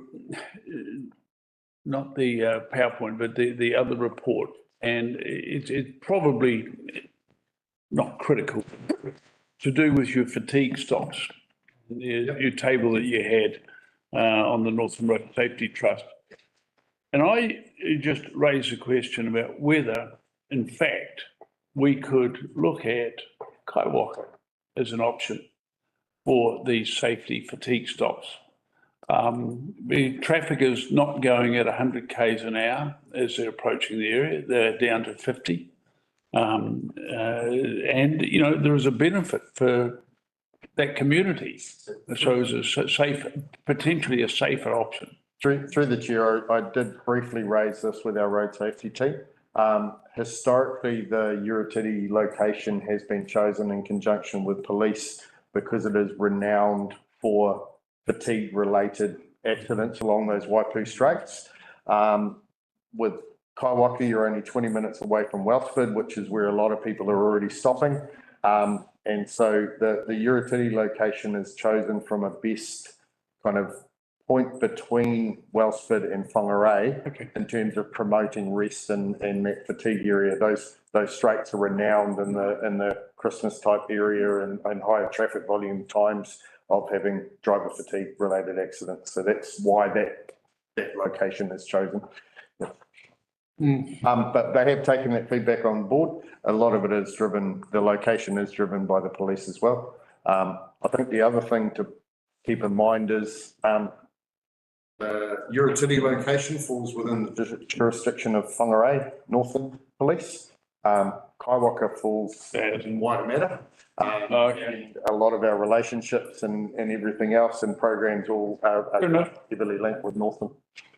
Speaker 4: not the PowerPoint, but the other report, and it's probably not critical, to do with your fatigue stocks, your table that you had on the Northern Road Safety Trust. And I just raised a question about whether, in fact, we could look at Kaiwaka as an option for these safety fatigue stops. The traffic is not going at 100 k's an hour as they're approaching the area. They're down to 50. And, you know, there is a benefit for that community. So it's a safe, potentially a safer option.
Speaker 20: Through the chair, I did briefly raise this with our road safety team. Historically, the Urutiti location has been chosen in conjunction with police because it is renowned for fatigue-related accidents along those Waipu Straits. With Kaiwaka, you're only 20 minutes away from Wellsford, which is where a lot of people are already stopping. And so the Urutiti location is chosen from a best kind of point between Wellsford and Whangarei in terms of promoting rest in that fatigue area. Those straits are renowned in the Christmas type area and higher traffic volume times of having driver fatigue related accidents. So that's why that location is chosen. But they have taken that feedback on board. A lot of it is driven, the location is driven by the police as well. I think the other thing to keep in mind is the Urutiti location falls within the jurisdiction of Whangarei Northern Police. Kaiwaka falls in Waitemata. And a lot of our relationships and everything else and programs all are heavily linked with Northern.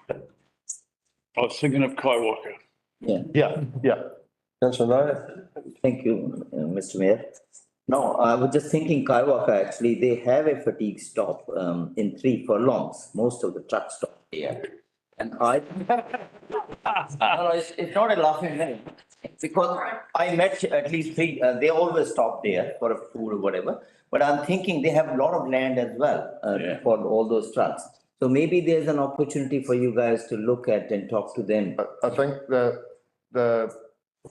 Speaker 4: I was thinking of Kaiwaka.
Speaker 20: Yeah.
Speaker 3: Councillor, thank you, Mr. Mayor. No, I was just thinking Kaiwaka, actually, they have a fatigue stop in 3 furlongs, most of the trucks stop there. And it's not a laughing matter, because I met at least 3, they always stop there for a food or whatever. But I'm thinking they have a lot of land as well for all those trucks. So maybe there's an opportunity for you guys to look at and talk to them.
Speaker 20: I think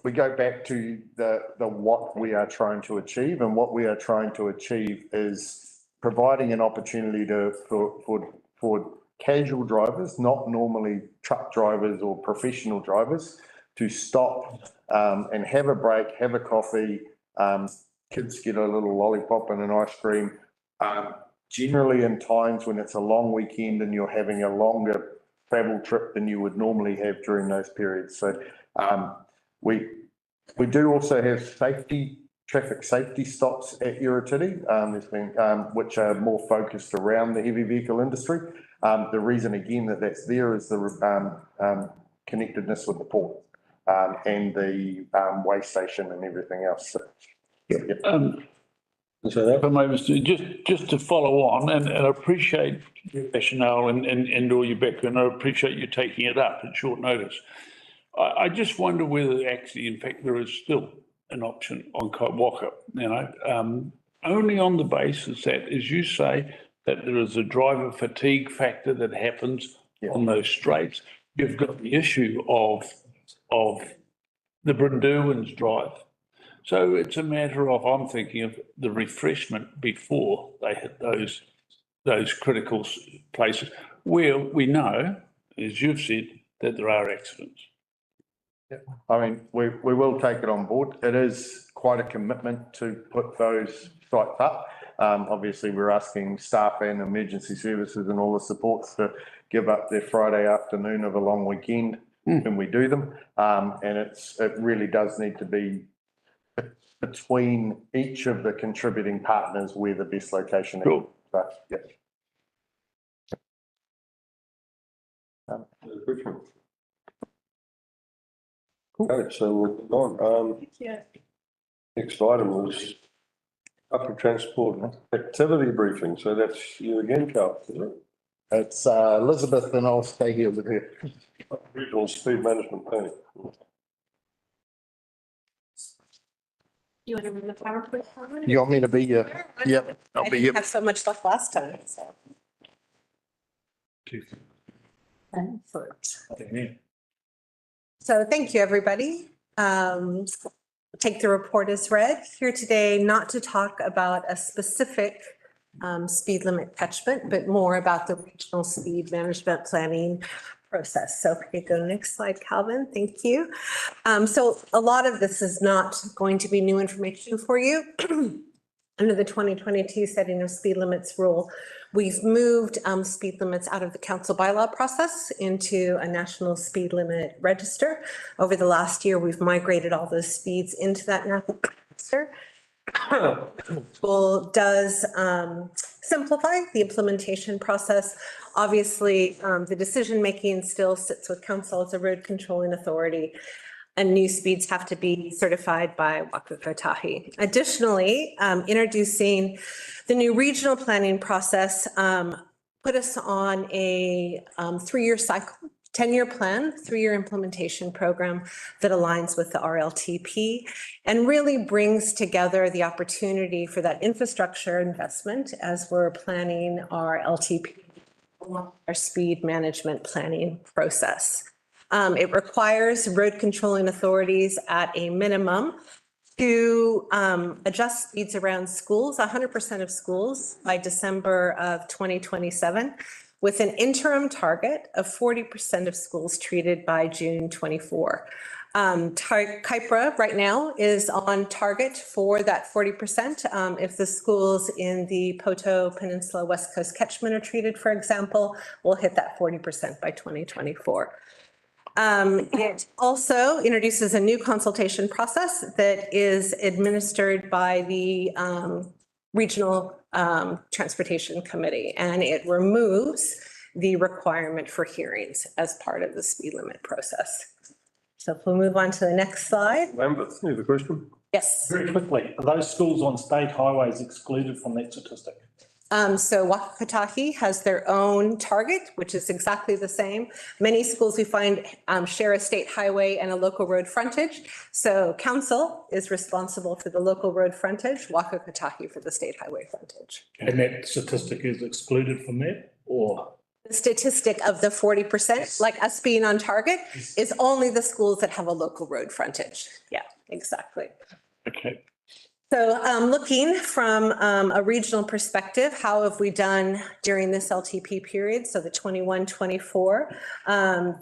Speaker 20: we go back to the what we are trying to achieve, and what we are trying to achieve is providing an opportunity for casual drivers, not normally truck drivers or professional drivers, to stop and have a break, have a coffee. Kids get a little lollipop and an ice cream. Generally in times when it's a long weekend and you're having a longer travel trip than you would normally have during those periods. So we do also have traffic safety stops at Urutiti, there's been, which are more focused around the heavy vehicle industry. The reason again that's there is the connectedness with the port and the weigh station and everything else. So,
Speaker 4: Just to follow on, and I appreciate your rationale and all your background. I appreciate you taking it up at short notice. I just wonder whether actually, in fact, there is still an option on Kaiwaka, only on the basis that, as you say, that there is a driver fatigue factor that happens on those straights. You've got the issue of the Brynderwyns Drive. So it's a matter of, I'm thinking of the refreshment before they hit those critical places where we know, as you've said, that there are accidents.
Speaker 20: I mean, we will take it on board. It is quite a commitment to put those sites up. Obviously, we're asking staff and emergency services and all the supports to give up their Friday afternoon of a long weekend when we do them. And it really does need to be between each of the contributing partners where the best location is.
Speaker 4: Cool.
Speaker 20: But, yeah.
Speaker 1: Okay, so we'll move on. Next item was upper transport activity briefing. So that's you again, Carl, is it?
Speaker 15: It's Elizabeth, and I'll stay here with her.
Speaker 1: Regional speed management planning.
Speaker 7: You want to run the PowerPoint?
Speaker 15: You want me to be here? Yep, I'll be here.
Speaker 11: Have so much stuff last time, so. So thank you, everybody. Take the report as read. Here today, not to talk about a specific speed limit catchment, but more about the regional speed management planning process. So if we could go to the next slide, Calvin, thank you. So a lot of this is not going to be new information for you. Under the 2022 setting of speed limits rule, we've moved speed limits out of the council bylaw process into a national speed limit register. Over the last year, we've migrated all those speeds into that national register. Tool does simplify the implementation process. Obviously, the decision-making still sits with council as a road controlling authority, and new speeds have to be certified by Waka Kotahi. Additionally, introducing the new regional planning process put us on a 3-year cycle, 10-year plan, 3-year implementation program that aligns with the RLTP and really brings together the opportunity for that infrastructure investment as we're planning our LTP, our speed management planning process. It requires road controlling authorities at a minimum to adjust speeds around schools, 100% of schools by December of 2027, with an interim target of 40% of schools treated by June 24. Kaipra right now is on target for that 40%. If the schools in the Poto Peninsula West Coast catchment are treated, for example, we'll hit that 40% by 2024. It also introduces a new consultation process that is administered by the Regional Transportation Committee, and it removes the requirement for hearings as part of the speed limit process. So if we'll move on to the next slide.
Speaker 1: Lambert, you have a question?
Speaker 11: Yes.
Speaker 21: Very quickly, are those schools on state highways excluded from that statistic?
Speaker 2: So Waka Kotahi has their own target, which is exactly the same. Many schools we find share a state highway and a local road frontage. So council is responsible for the local road frontage, Waka Kotahi for the state highway frontage.
Speaker 21: And that statistic is excluded from that, or?
Speaker 2: The statistic of the 40%, like us being on target, is only the schools that have a local road frontage. Yeah, exactly.
Speaker 4: Okay.
Speaker 2: So looking from a regional perspective, how have we done during this LTP period? So the 21-24,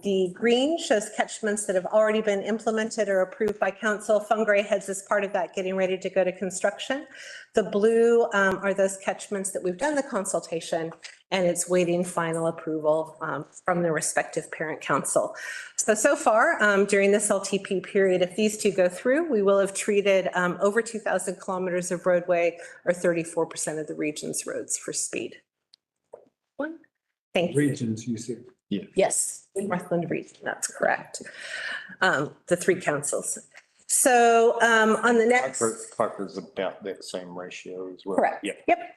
Speaker 2: the green shows catchments that have already been implemented or approved by council. Whangarei Heads is part of that, getting ready to go to construction. The blue are those catchments that we've done the consultation and it's waiting final approval from the respective parent council. So far during this LTP period, if these two go through, we will have treated over 2,000 kilometers of roadway or 34% of the region's roads for speed. Thank you.
Speaker 9: Regions, you said.
Speaker 20: Yeah.
Speaker 2: Yes, Northland region, that's correct. The 3 councils. So on the next.
Speaker 20: Kaipra is about that same ratio as well.
Speaker 2: Correct.
Speaker 20: Yeah.
Speaker 2: Yep.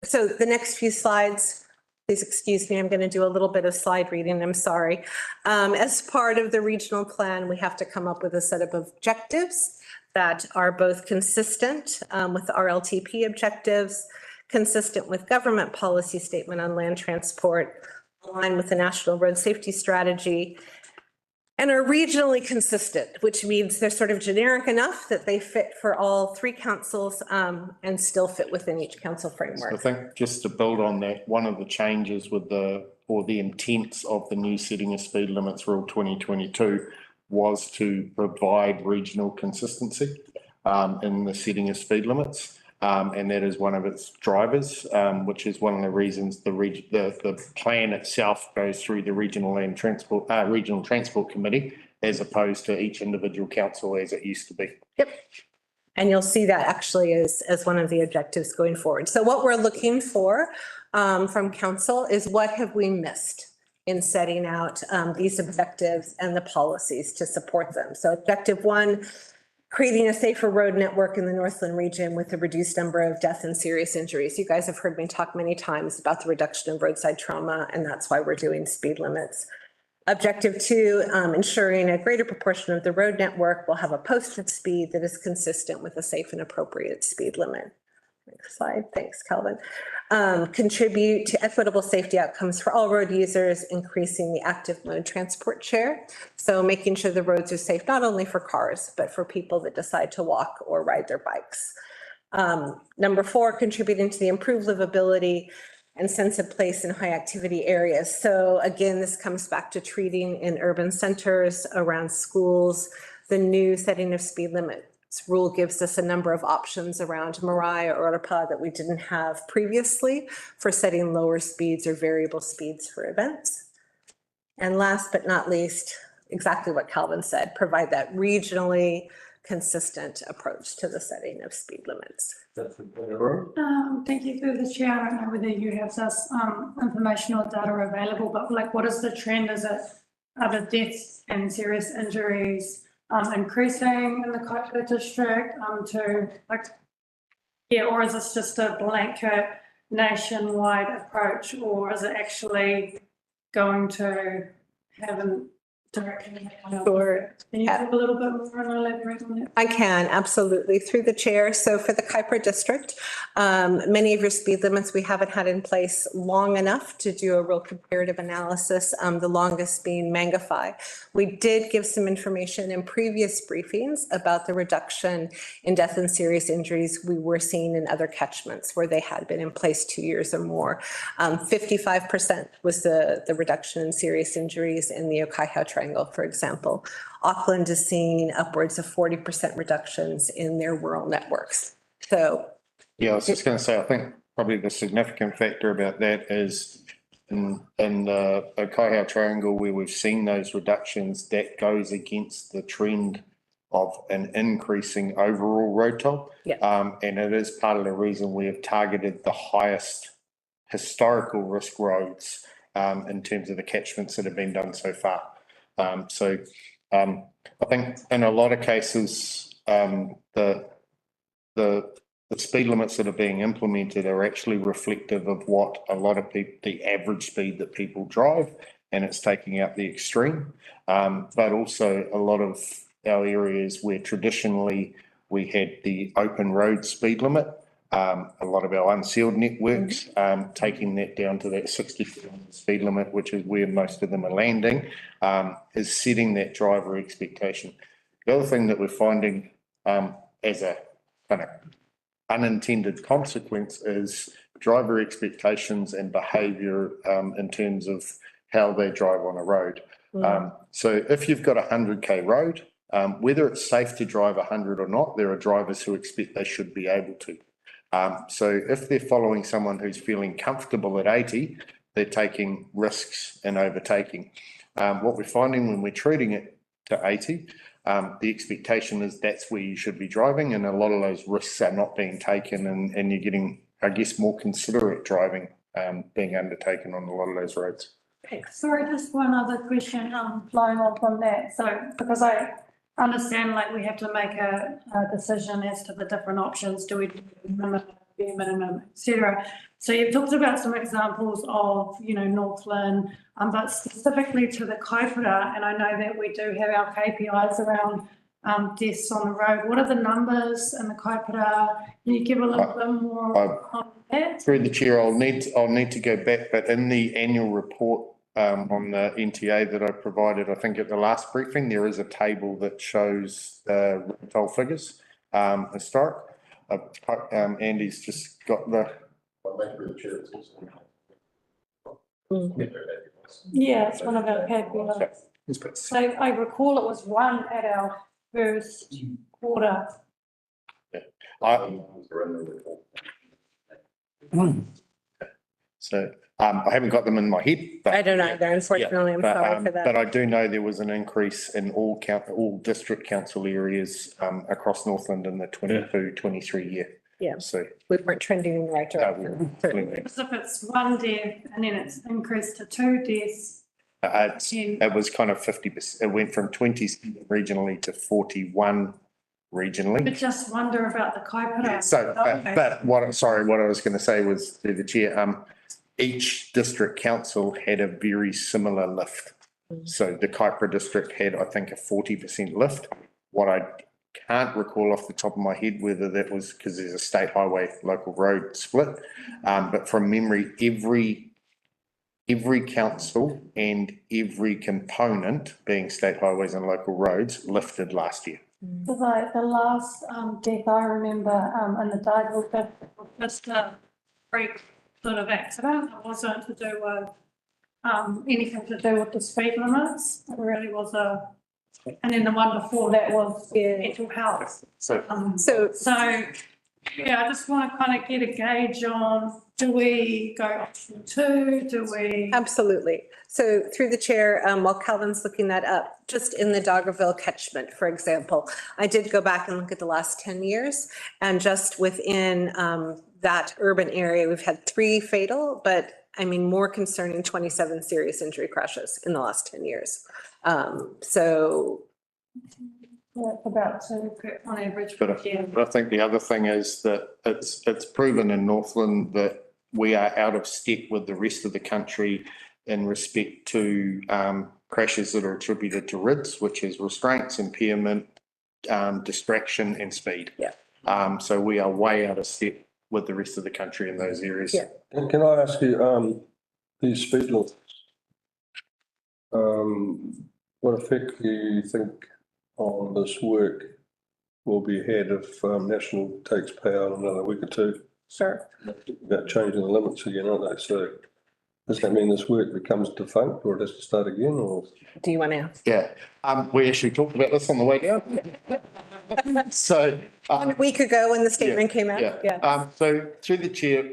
Speaker 2: So the next few slides
Speaker 11: Please excuse me, I'm going to do a little bit of slide reading, I'm sorry. As part of the regional plan, we have to come up with a set of objectives that are both consistent with the RLTP objectives, consistent with government policy statement on land transport, aligned with the National Road Safety Strategy, and are regionally consistent, which means they're sort of generic enough that they fit for all three councils and still fit within each council framework.
Speaker 20: I think just to build on that, one of the changes with the intents of the new setting of speed limits rule 2022 was to provide regional consistency in the setting of speed limits. And that is one of its drivers, which is one of the reasons the plan itself goes through the Regional Transport Committee as opposed to each individual council as it used to be.
Speaker 11: Yep. And you'll see that actually as one of the objectives going forward. So what we're looking for from council is what have we missed in setting out these objectives and the policies to support them. So objective 1, creating a safer road network in the Northland region with a reduced number of death and serious injuries. You guys have heard me talk many times about the reduction of roadside trauma, and that's why we're doing speed limits. Objective 2, ensuring a greater proportion of the road network will have a posted speed that is consistent with a safe and appropriate speed limit. Next slide. Thanks, Calvin. Contribute to equitable safety outcomes for all road users, increasing the active mode transport share. So making sure the roads are safe, not only for cars, but for people that decide to walk or ride their bikes. Number 4, contributing to the improved livability and sense of place in high activity areas. So again, this comes back to treating in urban centers, around schools. The new setting of speed limit rule gives us a number of options around Mariah or Orapa that we didn't have previously for setting lower speeds or variable speeds for events. And last but not least, exactly what Calvin said, provide that regionally consistent approach to the setting of speed limits.
Speaker 10: Thank you through the chair. I don't know whether you have this information or data available, but like what is the trend? Is it other deaths and serious injuries increasing in the Kaikoura district to like, yeah, or is this just a blanket nationwide approach, or is it actually going to have a direction?
Speaker 11: Sure.
Speaker 10: Can you talk a little bit more and elaborate on that?
Speaker 11: I can, absolutely, through the chair. So for the Kaikoura district, many of your speed limits we haven't had in place long enough to do a real comparative analysis, the longest being Mangawhai. We did give some information in previous briefings about the reduction in death and serious injuries we were seeing in other catchments where they had been in place 2 years or more. 55% was the reduction in serious injuries in the Okaihau Triangle, for example. Auckland is seeing upwards of 40% reductions in their rural networks. So.
Speaker 20: Yeah, I was just going to say, I think probably the significant factor about that is in the Okaihau Triangle where we've seen those reductions, that goes against the trend of an increasing overall road toll.
Speaker 11: Yeah.
Speaker 20: And it is part of the reason we have targeted the highest historical risk roads in terms of the catchments that have been done so far. I think in a lot of cases, the speed limits that are being implemented are actually reflective of what a lot of people, the average speed that people drive, and it's taking out the extreme. But also a lot of our areas where traditionally we had the open road speed limit, a lot of our unsealed networks, taking that down to that 60 speed limit, which is where most of them are landing, is setting that driver expectation. The other thing that we're finding as a kind of unintended consequence is driver expectations and behaviour in terms of how they drive on a road. So if you've got a 100k road, whether it's safe to drive 100 or not, there are drivers who expect they should be able to. So if they're following someone who's feeling comfortable at 80, they're taking risks and overtaking. What we're finding when we're treating it to 80, the expectation is that's where you should be driving, and a lot of those risks are not being taken, and you're getting, I guess, more considerate driving being undertaken on a lot of those roads.
Speaker 10: Sorry, just one other question, flowing on from that. So, because I understand like we have to make a decision as to the different options. Do we do minimum bare minimum, et cetera. So you've talked about some examples of, Northland, but specifically to the kaipara, and I know that we do have our KPIs around deaths on the road. What are the numbers in the kaipara? Can you give a little bit more on that?
Speaker 20: Through the chair, I'll need to go back, but in the annual report on the NTA that I provided, I think at the last briefing, there is a table that shows toll figures, historic. Andy's just got the.
Speaker 10: Yeah, it's one of our KPIs. So I recall it was one at our first quarter.
Speaker 20: So I haven't got them in my head.
Speaker 11: I don't either, unfortunately, I'm sorry for that.
Speaker 20: But I do know there was an increase in all district council areas across Northland in the 22-23 year.
Speaker 11: Yeah.
Speaker 20: So
Speaker 11: we weren't trending in the right direction.
Speaker 10: Because if it's one death and then it's increased to 2 deaths.
Speaker 20: It was kind of 50%. It went from 20 regionally to 41 regionally.
Speaker 10: I just wonder about the kaipara.
Speaker 20: So, but what I was going to say was through the chair, each district council had a very similar lift. So the Kaipara district had, I think, a 40% lift. What I can't recall off the top of my head whether that was because there's a state highway local road split, but from memory, every council and every component, being state highways and local roads, lifted last year.
Speaker 10: The last death I remember in the Dival was just a freak sort of accident. It wasn't to do with anything to do with the speed limits. It really was and then the one before that was mental health.
Speaker 20: So
Speaker 10: yeah, I just want to kind of get a gauge on, do we go option 2? Do we?
Speaker 11: Absolutely. So through the chair, while Calvin's looking that up, just in the Doggerville catchment, for example, I did go back and look at the last 10 years, and just within that urban area, we've had 3 fatal, but I mean, more concerning 27 serious injury crashes in the last 10 years.
Speaker 10: Yeah, about 2 on average.
Speaker 20: But I think the other thing is that it's proven in Northland that we are out of step with the rest of the country in respect to crashes that are attributed to RIDS, which is restraints, impairment, distraction and speed.
Speaker 11: Yeah.
Speaker 20: So we are way out of step with the rest of the country in those areas.
Speaker 11: Yeah.
Speaker 1: Can I ask you, these speed limits, what effect do you think on this work will be had if National takes power in another week or 2?
Speaker 11: Sure.
Speaker 1: About changing the limits again, aren't they? So does that mean this work becomes defunct or it has to start again, or?
Speaker 11: Do you want to?
Speaker 20: Yeah, we actually talked about this on the way down. So.
Speaker 11: 1 week ago when the statement came out.
Speaker 20: Yeah. So through the chair,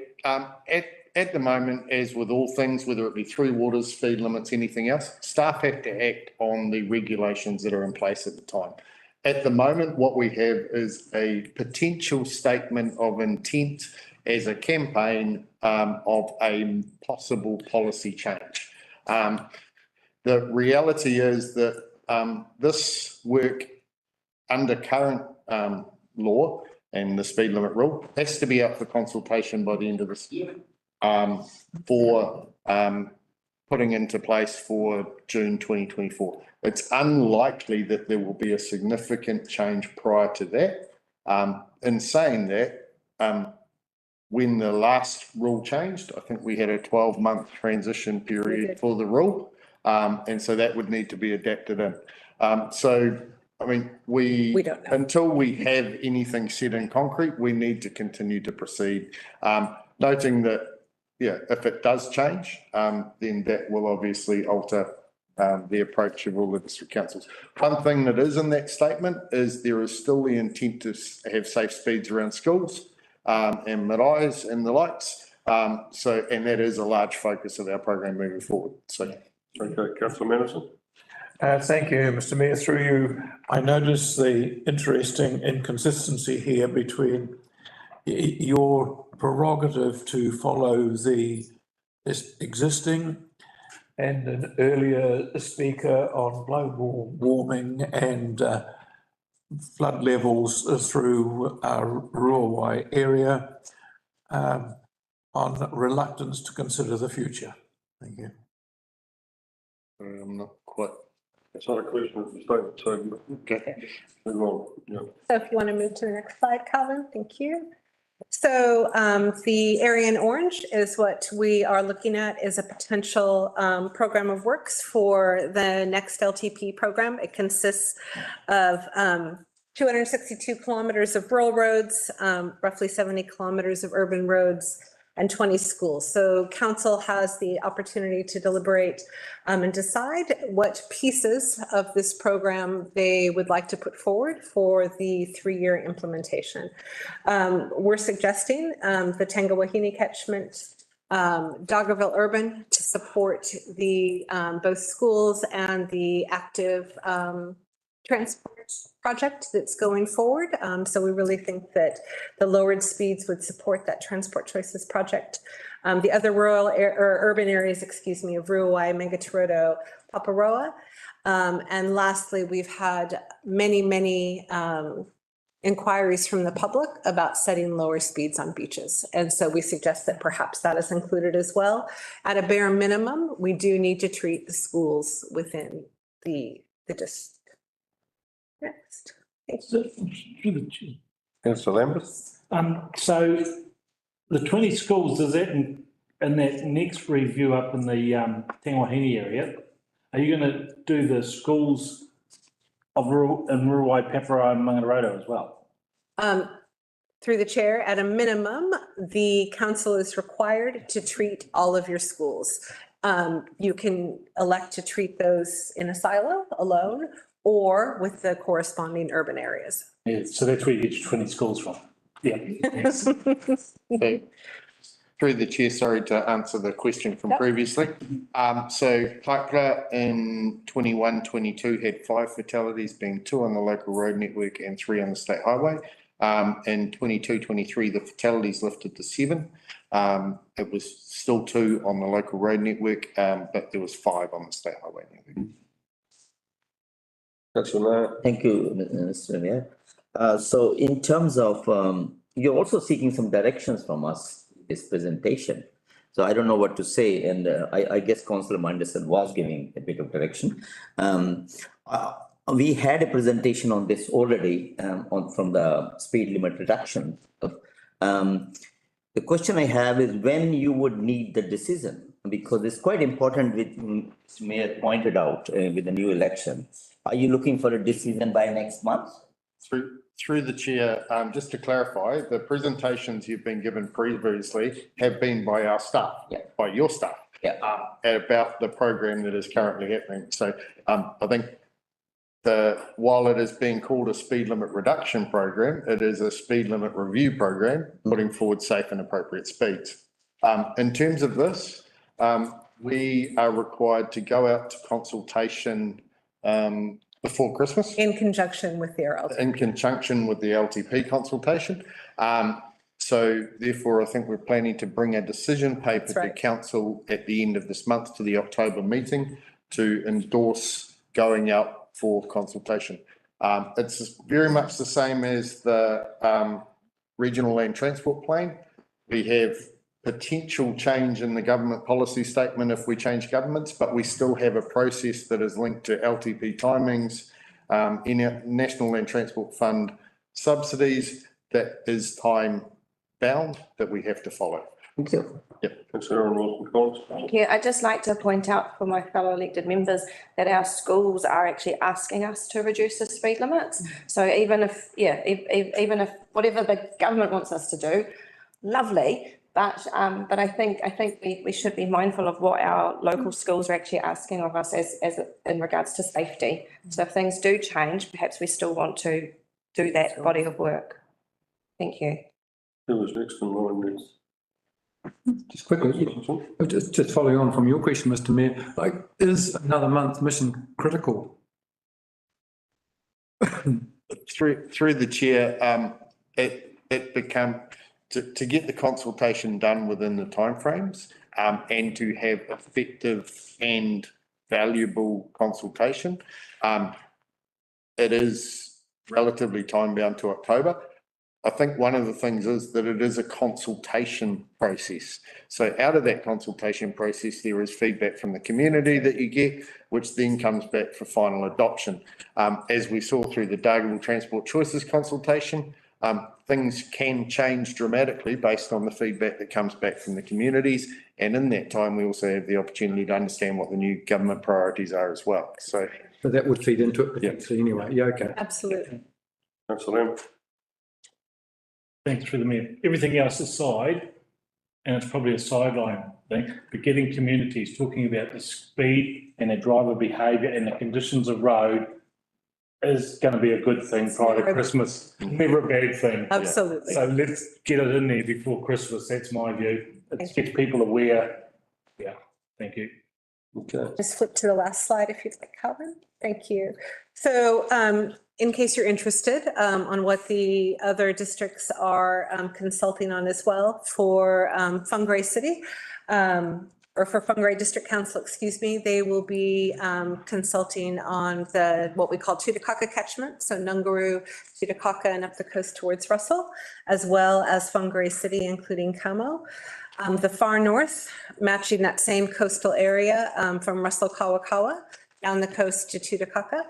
Speaker 20: at the moment, as with all things, whether it be through waters, speed limits, anything else, staff have to act on the regulations that are in place at the time. At the moment, what we have is a potential statement of intent as a campaign of a possible policy change. The reality is that this work under current law and the speed limit rule has to be up for consultation by the end of this year for putting into place for June 2024. It's unlikely that there will be a significant change prior to that. In saying that, when the last rule changed, I think we had a 12-month transition period for the rule. And so that would need to be adapted in. So, I mean, we don't know. Until we have anything set in concrete, we need to continue to proceed. Noting that, yeah, if it does change, then that will obviously alter the approach of all the district councils. One thing that is in that statement is there is still the intent to have safe speeds around schools and maraes and the likes. And that is a large focus of our program moving forward. So,
Speaker 1: okay, Councillor Manderson.
Speaker 15: Thank you, Mr. Mayor. Through you, I noticed the interesting inconsistency here between your prerogative to follow the existing and an earlier speaker on global warming and flood levels through our Ruawai area on reluctance to consider the future. Thank you.
Speaker 20: I'm not quite.
Speaker 1: It's not a question, it's a statement, so.
Speaker 20: Okay.
Speaker 1: Move on, yeah.
Speaker 11: So if you want to move to the next slide, Calvin, thank you. So the area in orange is what we are looking at is a potential program of works for the next LTP program. It consists of 262 kilometers of rural roads, roughly 70 kilometers of urban roads, and 20 schools. So council has the opportunity to deliberate and decide what pieces of this program they would like to put forward for the 3-year implementation. We're suggesting the Tangawahine catchment, Doggerville Urban to support the both schools and the active transport project that's going forward. So we really think that the lowered speeds would support that transport choices project. The other rural or urban areas, excuse me, of Ruawai, Megatoroto, Paparoa. And lastly, we've had many inquiries from the public about setting lower speeds on beaches. And so we suggest that perhaps that is included as well. At a bare minimum, we do need to treat the schools within the district. Next.
Speaker 1: Councillor Lambert.
Speaker 12: So the 20 schools, is that in that next review up in the Tangawahine area? Are you going to do the schools of Ruawai, Paparoa and Mangaroto as well?
Speaker 11: Through the chair, at a minimum, the council is required to treat all of your schools. You can elect to treat those in a silo alone or with the corresponding urban areas.
Speaker 12: Yeah, so that's where you get your 20 schools from. Yeah.
Speaker 20: Through the chair, sorry to answer the question from previously. So Paikura in 21-22 had 5 fatalities, being 2 on the local road network and 3 on the state highway. In 22-23, the fatalities lifted to 7. It was still 2 on the local road network, but there was 5 on the state highway network.
Speaker 3: Thank you, Mr. Mayor. So in terms of, you're also seeking some directions from us, this presentation. So I don't know what to say, and I guess Councillor Manderson was giving a bit of direction. We had a presentation on this already from the speed limit reduction. The question I have is when you would need the decision, because it's quite important, which Mr. Mayor pointed out with the new election. Are you looking for a decision by next month?
Speaker 20: Through the chair, just to clarify, the presentations you've been given previously have been by our staff, by your staff, about the program that is currently happening. So I think while it is being called a speed limit reduction program, it is a speed limit review program, putting forward safe and appropriate speeds. In terms of this, we are required to go out to consultation before Christmas.
Speaker 11: In conjunction with the LTP.
Speaker 20: In conjunction with the LTP consultation. So therefore, I think we're planning to bring a decision paper to council at the end of this month to the October meeting to endorse going out for consultation. It's very much the same as the regional land transport plan. We have potential change in the government policy statement if we change governments, but we still have a process that is linked to LTP timings, in our National Land Transport Fund subsidies that is time bound that we have to follow.
Speaker 3: Thank you.
Speaker 20: Yep.
Speaker 7: Thank you. I'd just like to point out for my fellow elected members that our schools are actually asking us to reduce the speed limits. So even if, even if whatever the government wants us to do, lovely. But I think we should be mindful of what our local schools are actually asking of us as in regards to safety. So if things do change, perhaps we still want to do that body of work. Thank you.
Speaker 1: Who was next in line next?
Speaker 9: Just quickly, just following on from your question, Mr. Mayor, like, is another month mission critical?
Speaker 20: Through the chair, it become to get the consultation done within the timeframes, and to have effective and valuable consultation. It is relatively time bound to October. I think one of the things is that it is a consultation process. So out of that consultation process, there is feedback from the community that you get, which then comes back for final adoption. As we saw through the Dargaville Transport Choices consultation, things can change dramatically based on the feedback that comes back from the communities. And in that time, we also have the opportunity to understand what the new government priorities are as well. So
Speaker 9: that would feed into it potentially anyway. Yeah, okay.
Speaker 11: Absolutely.
Speaker 1: Absolutely.
Speaker 12: Thanks through the mayor. Everything else aside, and it's probably a sideline thing, but getting communities talking about the speed and their driver behaviour and the conditions of road is going to be a good thing prior to Christmas. Never a bad thing.
Speaker 11: Absolutely.
Speaker 12: So let's get it in there before Christmas. That's my view. It gets people aware. Yeah, thank you.
Speaker 1: Okay.
Speaker 11: Just flip to the last slide if you'd like, Calvin. Thank you. So in case you're interested on what the other districts are consulting on as well for Whangarei City, or for Whangarei District Council, excuse me, they will be consulting on what we call Tutakaka catchment, so Nungaroo, Tutakaka, and up the coast towards Russell, as well as Whangarei City, including Kamo. The far north, matching that same coastal area from Russell Kawakawa down the coast to Tutakaka,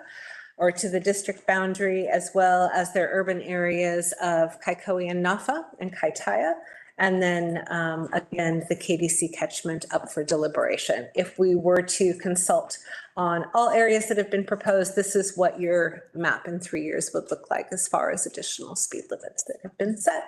Speaker 11: or to the district boundary, as well as their urban areas of Kaikoui and Nafa and Kaitaia. And then again, the KDC catchment up for deliberation. If we were to consult on all areas that have been proposed, this is what your map in 3 years would look like as far as additional speed limits that have been set.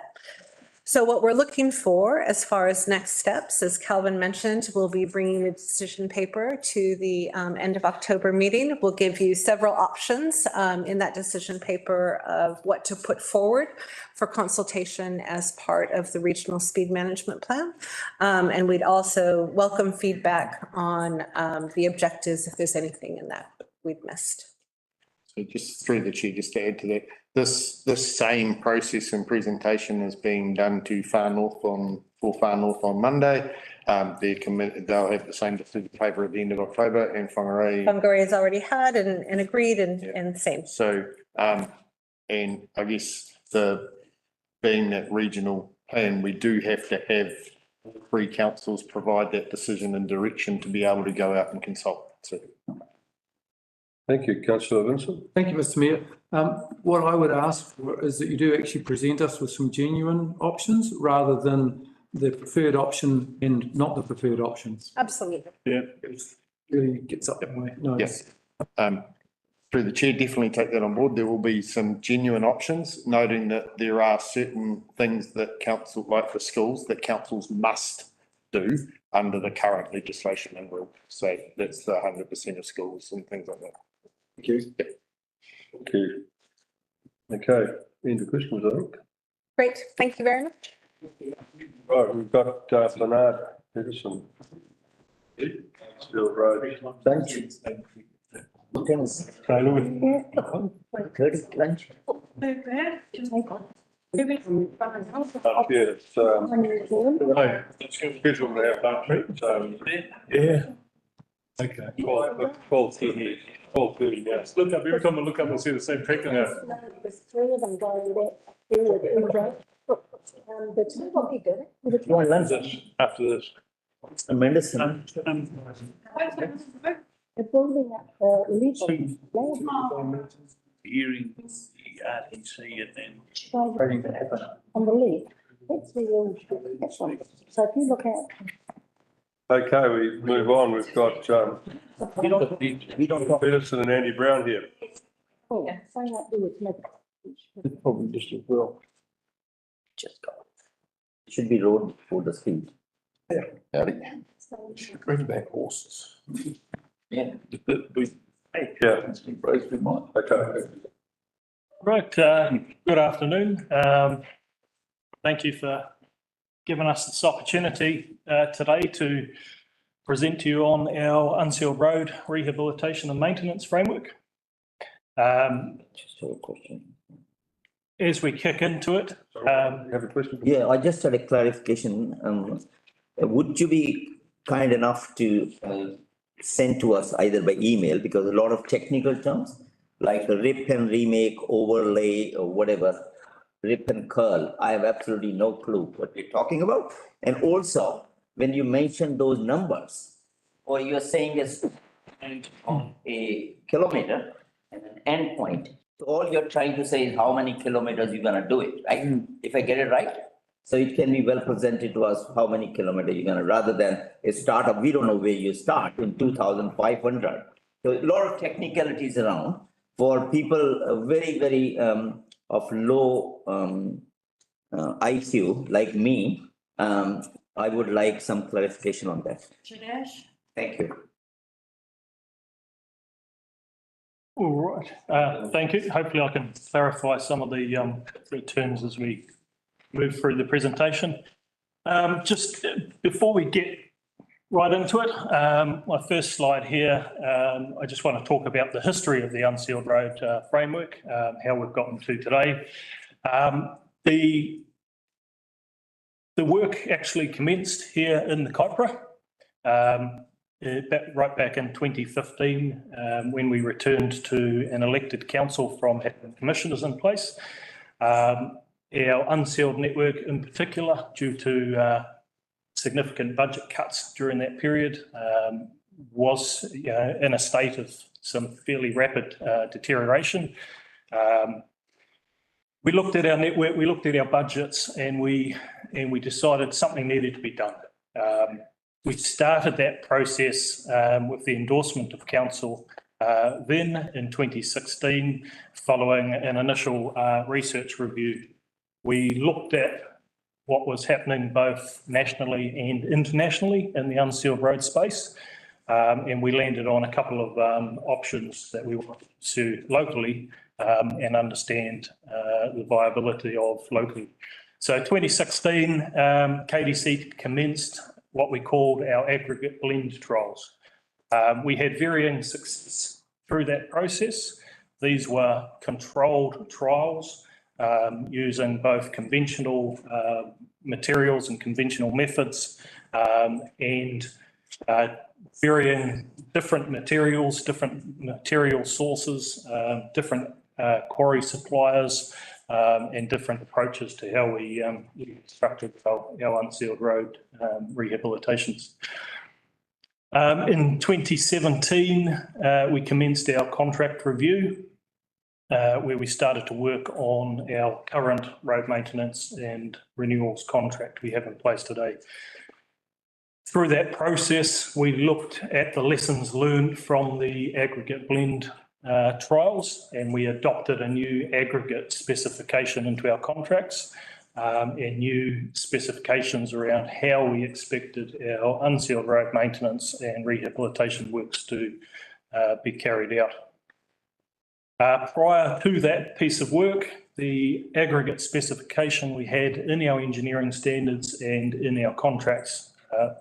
Speaker 11: So what we're looking for as far as next steps, as Calvin mentioned, we'll be bringing the decision paper to the end of October meeting. We'll give you several options in that decision paper of what to put forward for consultation as part of the regional speed management plan. And we'd also welcome feedback on the objectives if there's anything in that we've missed.
Speaker 20: So just through the chair, just to add to that, this same process and presentation is being done to Far North on Monday. They're committed, they'll have the same decision paper at the end of October, and
Speaker 11: Whangarei has already had and agreed and same.
Speaker 20: So, and I guess being that regional plan, we do have to have three councils provide that decision and direction to be able to go out and consult. So.
Speaker 1: Thank you, Councillor Vincent.
Speaker 9: Thank you, Mr Mayor. What I would ask for is that you do actually present us with some genuine options rather than the preferred option and not the preferred options.
Speaker 11: Absolutely.
Speaker 9: Yeah, it really gets up that way. No.
Speaker 20: Yes. Through the chair, definitely take that on board. There will be some genuine options, noting that there are certain things that council, like for schools, that councils must do under the current legislation and rule. So that's the 100% of schools and things like that.
Speaker 9: Thank you.
Speaker 1: Thank you. Okay, any questions, I think?
Speaker 11: Great, thank you very much.
Speaker 1: Right, we've got Bernard Peterson. Still Road. Thank you.
Speaker 3: Lunch.
Speaker 1: Up here, it's scheduled to have lunch, so.
Speaker 12: Yeah. Okay.
Speaker 1: 12:30, 12:30, yes.
Speaker 12: Look up, every time I look up, I see the same picture.
Speaker 19: There's three of them going back there with Indra. But you know what we did?
Speaker 3: You want lunch?
Speaker 1: After this.
Speaker 3: Medicine.
Speaker 19: They're building up legal land
Speaker 4: Hearing the RTC and then.
Speaker 19: on the left. That's the old, that's one. So if you look at.
Speaker 1: Okay, we move on. We've got Peterson and Andy Brown here.
Speaker 19: Oh, saying that do it, make it.
Speaker 3: Probably just as well. Just go. Should be road for the speed.
Speaker 15: Yeah. Bring back horses.
Speaker 3: Yeah.
Speaker 1: Yeah. Okay.
Speaker 21: Right, good afternoon. Thank you for giving us this opportunity today to present to you on our Unsealed Road Rehabilitation and Maintenance Framework.
Speaker 3: Just a question.
Speaker 21: As we kick into it.
Speaker 1: You have a question?
Speaker 3: Yeah, I just had a clarification. Would you be kind enough to send to us either by email, because a lot of technical terms like a rip and remake, overlay or whatever, rip and curl. I have absolutely no clue what we're talking about. And also, when you mention those numbers, or you're saying is on a kilometer and an end point, so all you're trying to say is how many kilometers you're gonna do it, right? If I get it right? So it can be well presented to us how many kilometers you're gonna, rather than a startup, we don't know where you start in 2,500. So a lot of technicalities around for people very of low IQ like me. I would like some clarification on that.
Speaker 10: Janesh?
Speaker 3: Thank you.
Speaker 21: All right, thank you. Hopefully I can clarify some of the terms as we move through the presentation. Just before we get right into it, my first slide here, I just want to talk about the history of the Unsealed Road framework, how we've gotten to today. The work actually commenced here in the Kaipara, right back in 2015, when we returned to an elected council from having commissioners in place. Our unsealed network in particular, due to significant budget cuts during that period, was in a state of some fairly rapid deterioration. We looked at our network, we looked at our budgets, and we decided something needed to be done. We started that process with the endorsement of council then in 2016, following an initial research review. We looked at what was happening both nationally and internationally in the unsealed road space, and we landed on a couple of options that we wanted to pursue locally and understand the viability of locally. So 2016, KDC commenced what we called our aggregate blend trials. We had varying success through that process. These were controlled trials using both conventional materials and conventional methods, and varying different material sources, different quarry suppliers, and different approaches to how we constructed our unsealed road rehabilitations. In 2017, we commenced our contract review, where we started to work on our current road maintenance and renewals contract we have in place today. Through that process, we looked at the lessons learned from the aggregate blend trials, and we adopted a new aggregate specification into our contracts, and new specifications around how we expected our unsealed road maintenance and rehabilitation works to be carried out. Prior to that piece of work, the aggregate specification we had in our engineering standards and in our contracts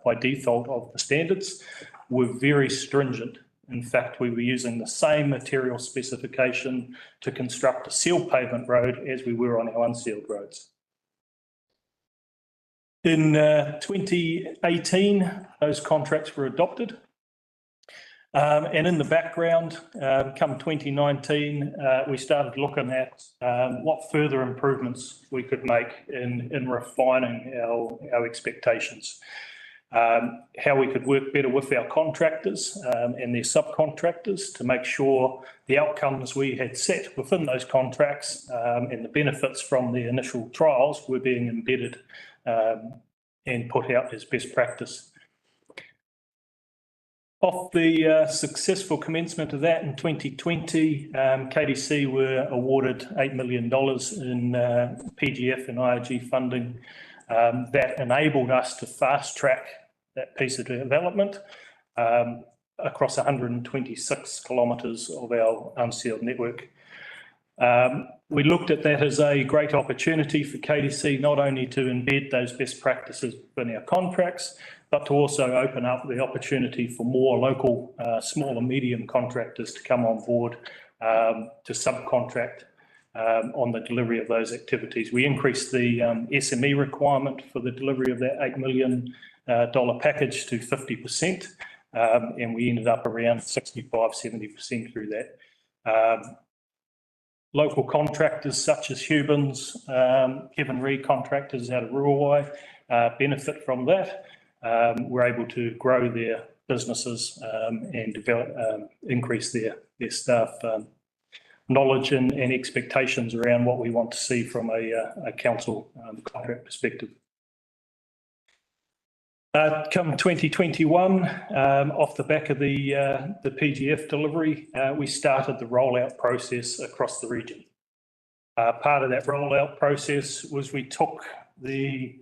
Speaker 21: by default of the standards were very stringent. In fact, we were using the same material specification to construct a sealed pavement road as we were on our unsealed roads. In 2018, those contracts were adopted. And in the background, come 2019, we started looking at what further improvements we could make in refining our expectations. How we could work better with our contractors and their subcontractors to make sure the outcomes we had set within those contracts and the benefits from the initial trials were being embedded and put out as best practice. Off the successful commencement of that in 2020, KDC were awarded $8 million in PGF and IRG funding that enabled us to fast track that piece of development across 126 kilometres of our unsealed network. We looked at that as a great opportunity for KDC not only to embed those best practices within our contracts, but to also open up the opportunity for more local small and medium contractors to come on board to subcontract on the delivery of those activities. We increased the SME requirement for the delivery of that $8 million package to 50%, and we ended up around 65–70% through that. local contractors such as Hubans, Kevin Reed contractors out of Ruawai, benefit from that. We're able to grow their businesses and develop, increase their staff knowledge and expectations around what we want to see from a council contract perspective. Come 2021, off the back of the PGF delivery, we started the rollout process across the region. Part of that rollout process was we took the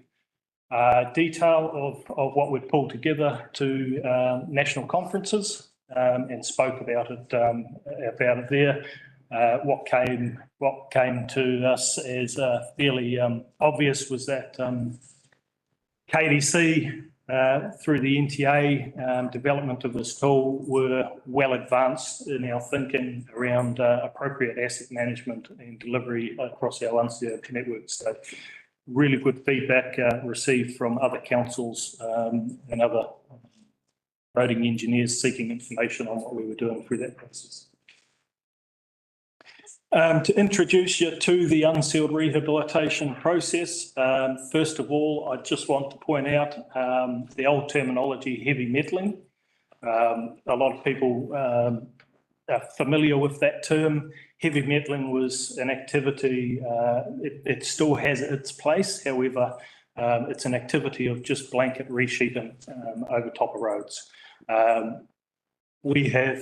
Speaker 21: detail of what we'd pulled together to national conferences and spoke about it there. What came to us as fairly obvious was that KDC through the NTA development of this tool were well advanced in our thinking around appropriate asset management and delivery across our unserved networks. So really good feedback received from other councils and other roading engineers seeking information on what we were doing through that process. To introduce you to the unsealed rehabilitation process, first of all, I just want to point out the old terminology, heavy metalling. A lot of people are familiar with that term. Heavy metalling was an activity, it still has its place. However, it's an activity of just blanket resheeting over top of roads. We have,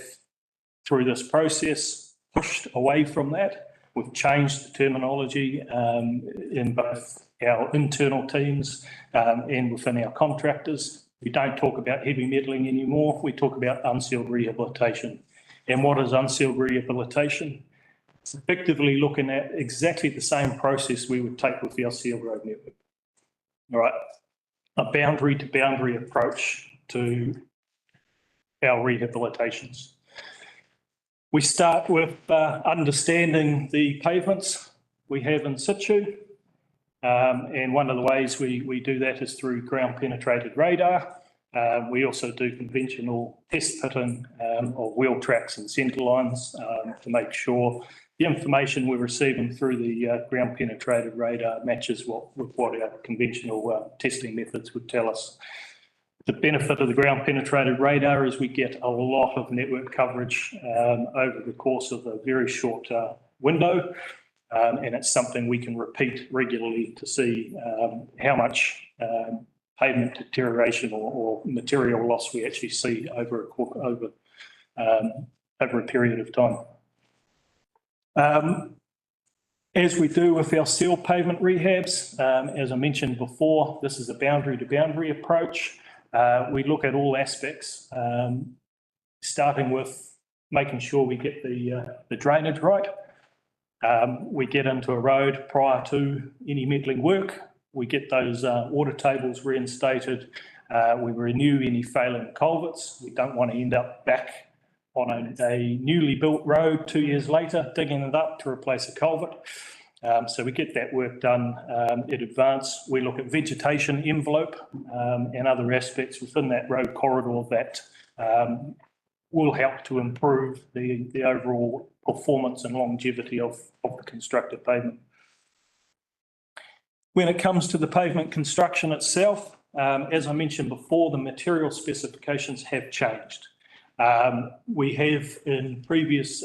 Speaker 21: through this process, pushed away from that. We've changed the terminology in both our internal teams and within our contractors. We don't talk about heavy metalling anymore. We talk about unsealed rehabilitation. And what is unsealed rehabilitation? It's effectively looking at exactly the same process we would take with our sealed road network. All right, a boundary to boundary approach to our rehabilitations. We start with understanding the pavements we have in situ. And one of the ways we do that is through ground penetrated radar. We also do conventional test pitting of wheel tracks and centre lines to make sure the information we're receiving through the ground penetrated radar matches what our conventional testing methods would tell us. The benefit of the ground penetrated radar is we get a lot of network coverage over the course of a very short window, and it's something we can repeat regularly to see how much pavement deterioration or material loss we actually see over a period of time. As we do with our seal pavement rehabs, as I mentioned before, this is a boundary to boundary approach. We look at all aspects, starting with making sure we get the drainage right. We get into a road prior to any metalling work. We get those water tables reinstated. We renew any failing culverts. We don't want to end up back on a newly built road 2 years later, digging it up to replace a culvert. So we get that work done in advance. We look at vegetation envelope and other aspects within that road corridor that will help to improve the overall performance and longevity of the constructed pavement. When it comes to the pavement construction itself, as I mentioned before, the material specifications have changed. We have in previous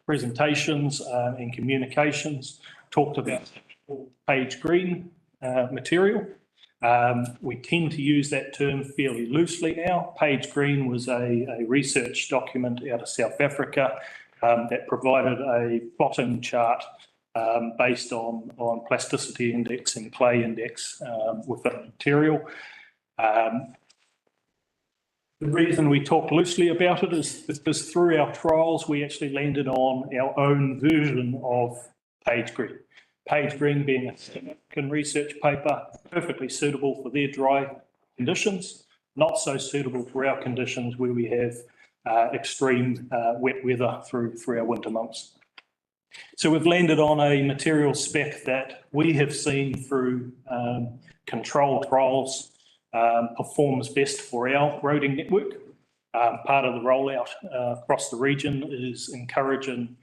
Speaker 21: presentations and communications talked about page green material. We tend to use that term fairly loosely now. Page green was a research document out of South Africa that provided a plotting chart based on plasticity index and clay index within material. The reason we talk loosely about it is because through our trials, we actually landed on our own version of page green. Page green being a South African research paper, perfectly suitable for their dry conditions, not so suitable for our conditions where we have extreme wet weather through our winter months. So we've landed on a material spec that we have seen through controlled trials performs best for our roading network. Part of the rollout across the region is encouraging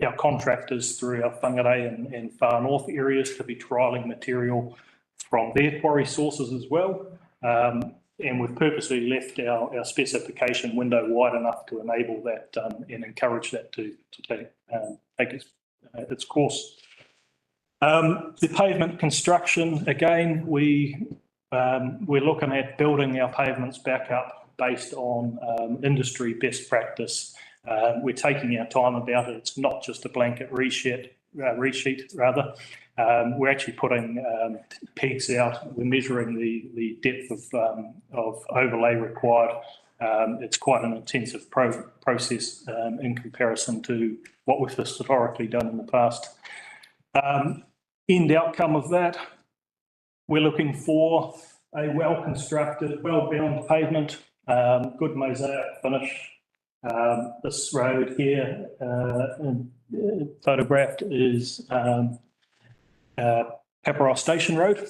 Speaker 21: our contractors through our Whangarei and Far North areas to be trialling material from their quarry sources as well. And we've purposely left our specification window wide enough to enable that and encourage that to take its course. The pavement construction, again, we're looking at building our pavements back up based on industry best practice. We're taking our time about it. It's not just a blanket resheet rather. We're actually putting pegs out. We're measuring the depth of overlay required. It's quite an intensive process in comparison to what we've historically done in the past. End outcome of that, we're looking for a well-constructed, well-bound pavement, good mosaic finish. This road here photographed is Paparoa Station Road.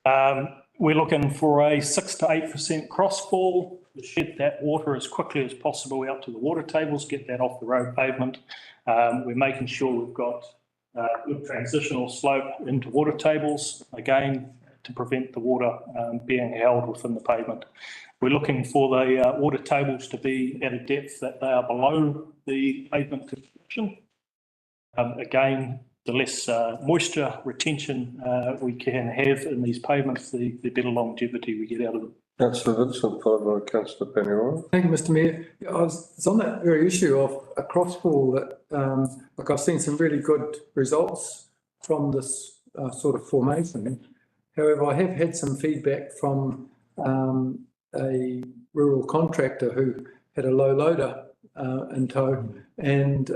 Speaker 21: We're looking for a 6 to 8% crossfall to shed that water as quickly as possible out to the water tables, get that off the road pavement. We're making sure we've got good transitional slope into water tables, again, to prevent the water being held within the pavement. We're looking for the water tables to be at a depth that they are below the pavement construction. Again, the less moisture retention we can have in these pavements, the better longevity we get out of them.
Speaker 1: Councillor Vincent, followed by Councillor Peniora.
Speaker 9: Thank you, Mr Mayor. Yeah, I was on that very issue of a crossfall that, look, I've seen some really good results from this sort of formation. However, I have had some feedback from a rural contractor who had a low loader in tow and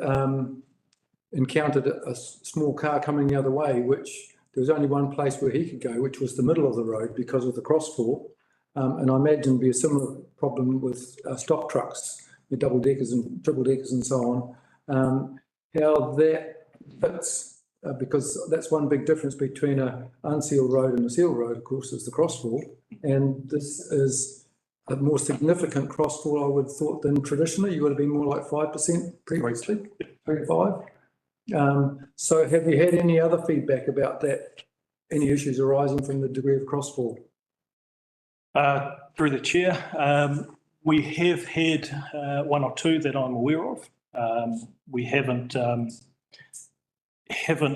Speaker 9: encountered a small car coming the other way, which there was only one place where he could go, which was the middle of the road because of the crossfall. And I imagine it'd be a similar problem with stock trucks, with double deckers and triple deckers and so on. How that fits, because that's one big difference between a unsealed road and a sealed road, of course, is the crossfall. And this is a more significant crossfall, I would have thought, than traditionally. You would have been more like 5% previously, 3.5. So have you had any other feedback about that? Any issues arising from the degree of crossfall?
Speaker 21: Through the chair, we have had one or two that I'm aware of. We haven't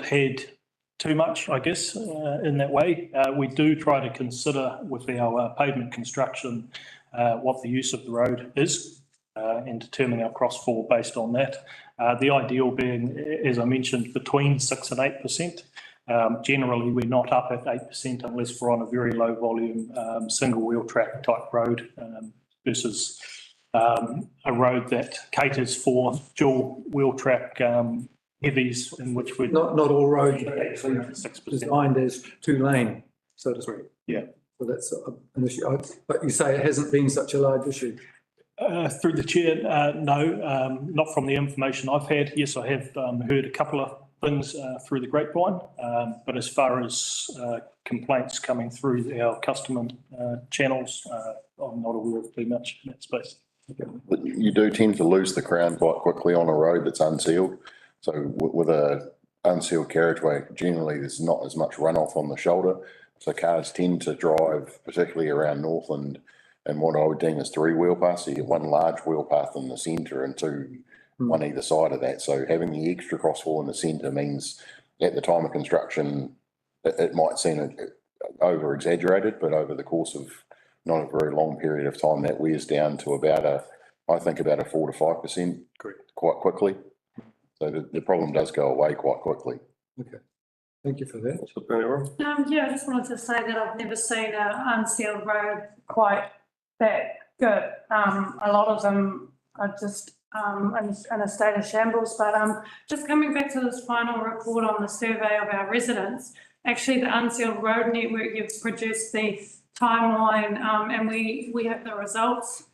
Speaker 21: had too much, I guess, in that way. We do try to consider with our pavement construction what the use of the road is and determine our crossfall based on that. The ideal being, as I mentioned, between 6 and 8%. Generally, we're not up at 8% unless we're on a very low volume single wheel track type road versus a road that caters for dual wheel track heavies, in which we're
Speaker 9: not all roads are actually designed as 2-lane, so to speak.
Speaker 21: Yeah.
Speaker 9: So that's an issue. But you say it hasn't been such a large issue.
Speaker 21: Through the chair, no, not from the information I've had. Yes, I have heard a couple of things through the grapevine, but as far as complaints coming through our customer channels, I'm not aware of too much in that space.
Speaker 13: You do tend to lose the crown quite quickly on a road that's unsealed. So with a unsealed carriageway, generally there's not as much runoff on the shoulder. So cars tend to drive, particularly around Northland, and what I would deem as 3 wheel paths. So you have one large wheel path in the centre and 2 on either side of that. So having the extra crossfall in the centre means at the time of construction, it might seem over exaggerated, but over the course of not a very long period of time, that wears down to about I think about a 4 to 5% quite quickly. So the problem does go away quite quickly.
Speaker 9: Okay, thank you for that.
Speaker 10: Yeah, I just wanted to say that I've never seen an unsealed road quite that good. A lot of them are just in a state of shambles, but just coming back to this final report on the survey of our residents, actually the unsealed road network, you've produced the timeline and we have the results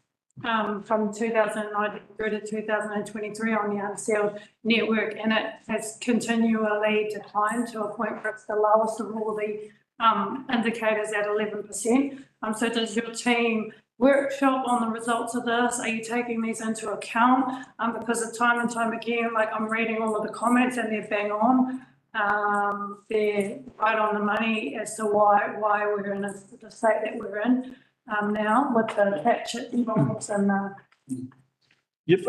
Speaker 10: from 2019 through to 2023 on the unsealed network, and it has continually declined to a point where it's the lowest of all the indicators at 11%. So does your team workshop on the results of this? Are you taking these into account? Because of time and time again, like I'm reading all of the comments and they're bang on. They're right on the money as to why we're in the state that we're in now with the hatchet involved and
Speaker 21: Yep,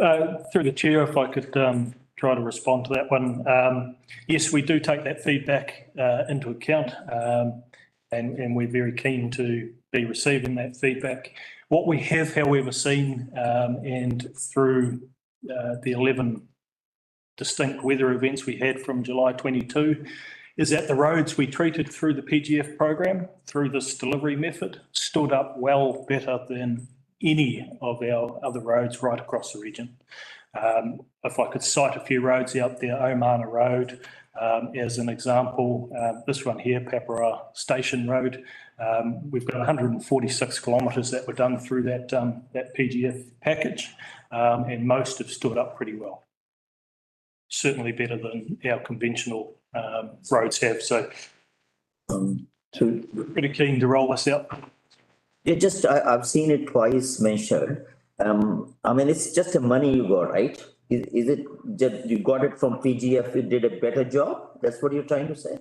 Speaker 21: through the chair, if I could try to respond to that one. Yes, we do take that feedback into account, and we're very keen to be receiving that feedback. What we have, however, seen, and through the 11 distinct weather events we had from July 22, is that the roads we treated through the PGF program, through this delivery method, stood up well better than any of our other roads right across the region. If I could cite a few roads out there, Omana Road, as an example, this one here, Papara Station Road, we've got 146 kilometres that were done through that PGF package, and most have stood up pretty well. Certainly better than our conventional roads have. So we're pretty keen to roll this out.
Speaker 3: Yeah, I've seen it twice mentioned. I mean, it's just the money you got, right? Is it just you got it from PGF, you did a better job? That's what you're trying to say?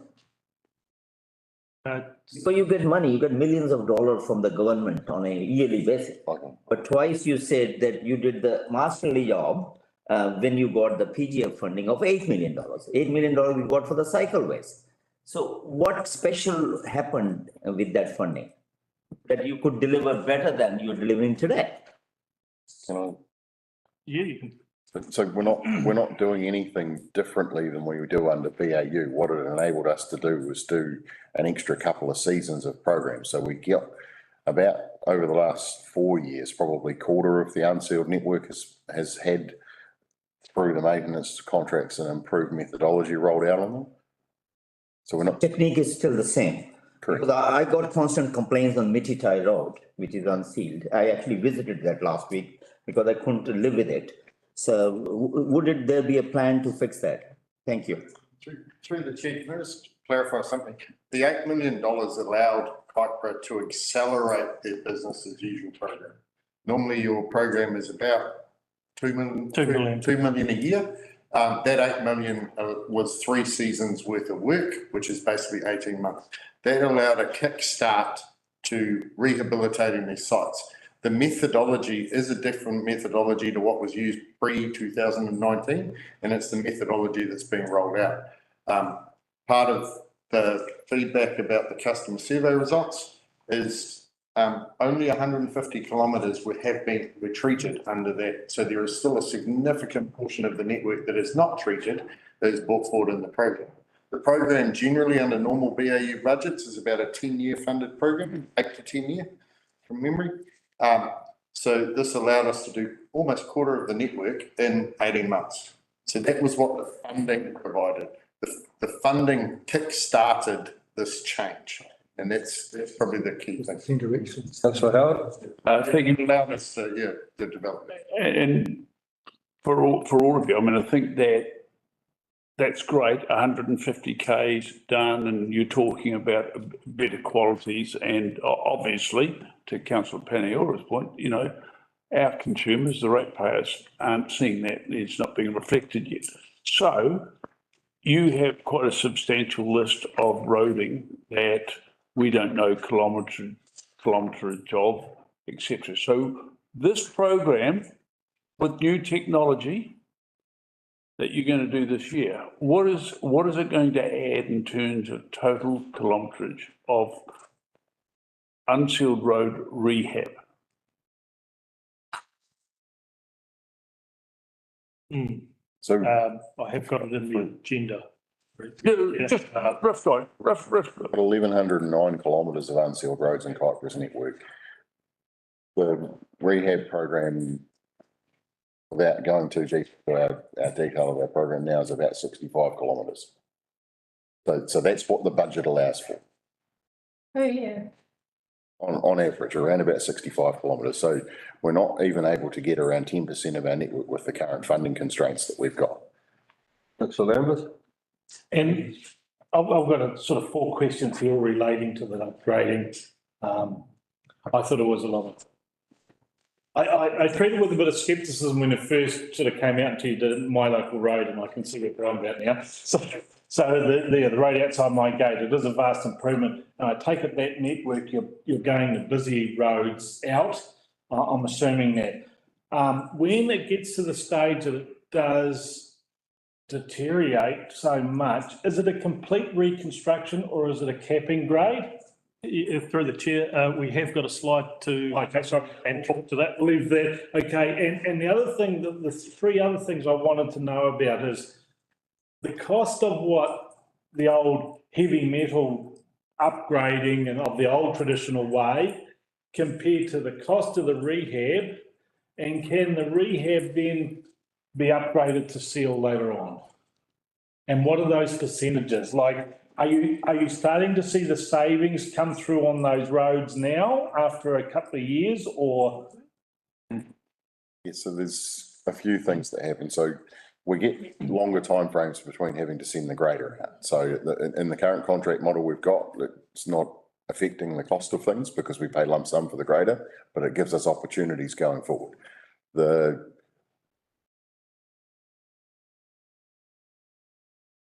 Speaker 3: So you get money, you get millions of dollars from the government on a yearly basis. But twice you said that you did the masterly job when you got the PGF funding of $8 million. $8 million you got for the cycleways. So what special happened with that funding that you could deliver better than you're delivering today?
Speaker 1: Yeah, you can. So we're not doing anything differently than we do under BAU. What it enabled us to do was do an extra couple of seasons of programs. So we get about over the last 4 years, probably quarter of the unsealed network has had through the maintenance contracts and improved methodology rolled out on them. So we're not.
Speaker 3: Technique is still the same.
Speaker 1: Correct.
Speaker 3: Because I got constant complaints on Mititai Road, which is unsealed. I actually visited that last week because I couldn't live with it. So would there be a plan to fix that? Thank you.
Speaker 20: Through the chair, can I just clarify something? The $8 million allowed Kaipara to accelerate their business as usual program. Normally your program is about 2 million a year. That 8 million was 3 seasons worth of work, which is basically 18 months. That allowed a kickstart to rehabilitating these sites. The methodology is a different methodology to what was used pre-2019, and it's the methodology that's being rolled out. Part of the feedback about the customer survey results is only 150 kilometres have been treated under that. So there is still a significant portion of the network that is not treated that is brought forward in the program. The program generally under normal BAU budgets is about a 10-year funded program, 8 to 10 year from memory. So this allowed us to do almost a quarter of the network in 18 months. So that was what the funding provided. The funding kick-started this change. And that's probably the key thing.
Speaker 1: Councillor Howard?
Speaker 4: I think it allowed
Speaker 20: us the development.
Speaker 4: And for all of you, I mean, I think that's great, 150 Ks done, and you're talking about better qualities, and obviously, to Councillor Paniola's point, you know, our consumers, the ratepayers, aren't seeing that. It's not being reflected yet. So you have quite a substantial list of roading that we don't know kilometrage of, etc. So this program with new technology that you're going to do this year, what is it going to add in terms of total kilometrage of unsealed road rehab?
Speaker 1: So
Speaker 21: I have got it in the agenda.
Speaker 1: Just rough. 1,109 kilometres of unsealed roads in Kaipara's network. The rehab program, without going too deep into our detail of our program now, is about 65 kilometres. So that's what the budget allows for.
Speaker 10: Oh, yeah.
Speaker 1: On average, around about 65 kilometres. So we're not even able to get around 10% of our network with the current funding constraints that we've got.
Speaker 21: Councillor Lambert? And I've got a sort of 4 questions here relating to the upgrading. I thought it was a lot of
Speaker 12: I treated it with a bit of scepticism when it first sort of came out until you did my local road, and I can see what I'm about now. So the road outside my gate, it is a vast improvement. And I take it that network, you're going the busy roads out. I'm assuming that. When it gets to the stage that it does deteriorate so much, is it a complete reconstruction or is it a capping grade?
Speaker 21: If through the chair, we have got a slide to.
Speaker 12: Okay, sorry.
Speaker 21: And talk to that.
Speaker 12: Leave that. Okay, and the other thing, the three other things I wanted to know about is the cost of what the old heavy metal upgrading and of the old traditional way compared to the cost of the rehab, and can the rehab then be upgraded to seal later on? And what are those percentages? Like, are you starting to see the savings come through on those roads now after a couple of years, or?
Speaker 13: Yeah, so there's a few things that happen. So we get longer timeframes between having to send the grader out. So in the current contract model we've got, it's not affecting the cost of things because we pay lump sum for the grader, but it gives us opportunities going forward. The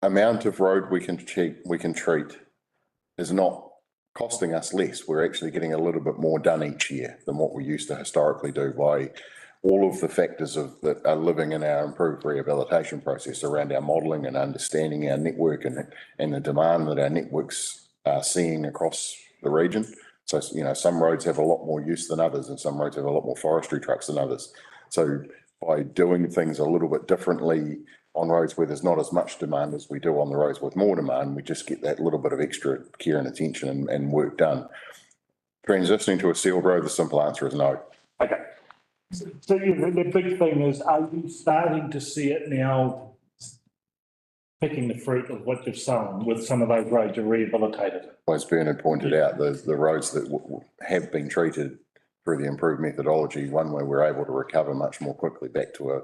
Speaker 13: amount of road we can treat is not costing us less. We're actually getting a little bit more done each year than what we used to historically do by all of the factors that are living in our improved rehabilitation process around our modelling and understanding our network and the demand that our networks are seeing across the region. So, you know, some roads have a lot more use than others, and some roads have a lot more forestry trucks than others. So by doing things a little bit differently on roads where there's not as much demand as we do on the roads with more demand, we just get that little bit of extra care and attention and work done. Transitioning to a sealed road, the simple answer is no.
Speaker 12: Okay. So the big thing is, are you starting to see it now picking the fruit of what you've sown with some of those roads you rehabilitated?
Speaker 13: As Bernard pointed out, the roads that have been treated through the improved methodology, one way we're able to recover much more quickly back to a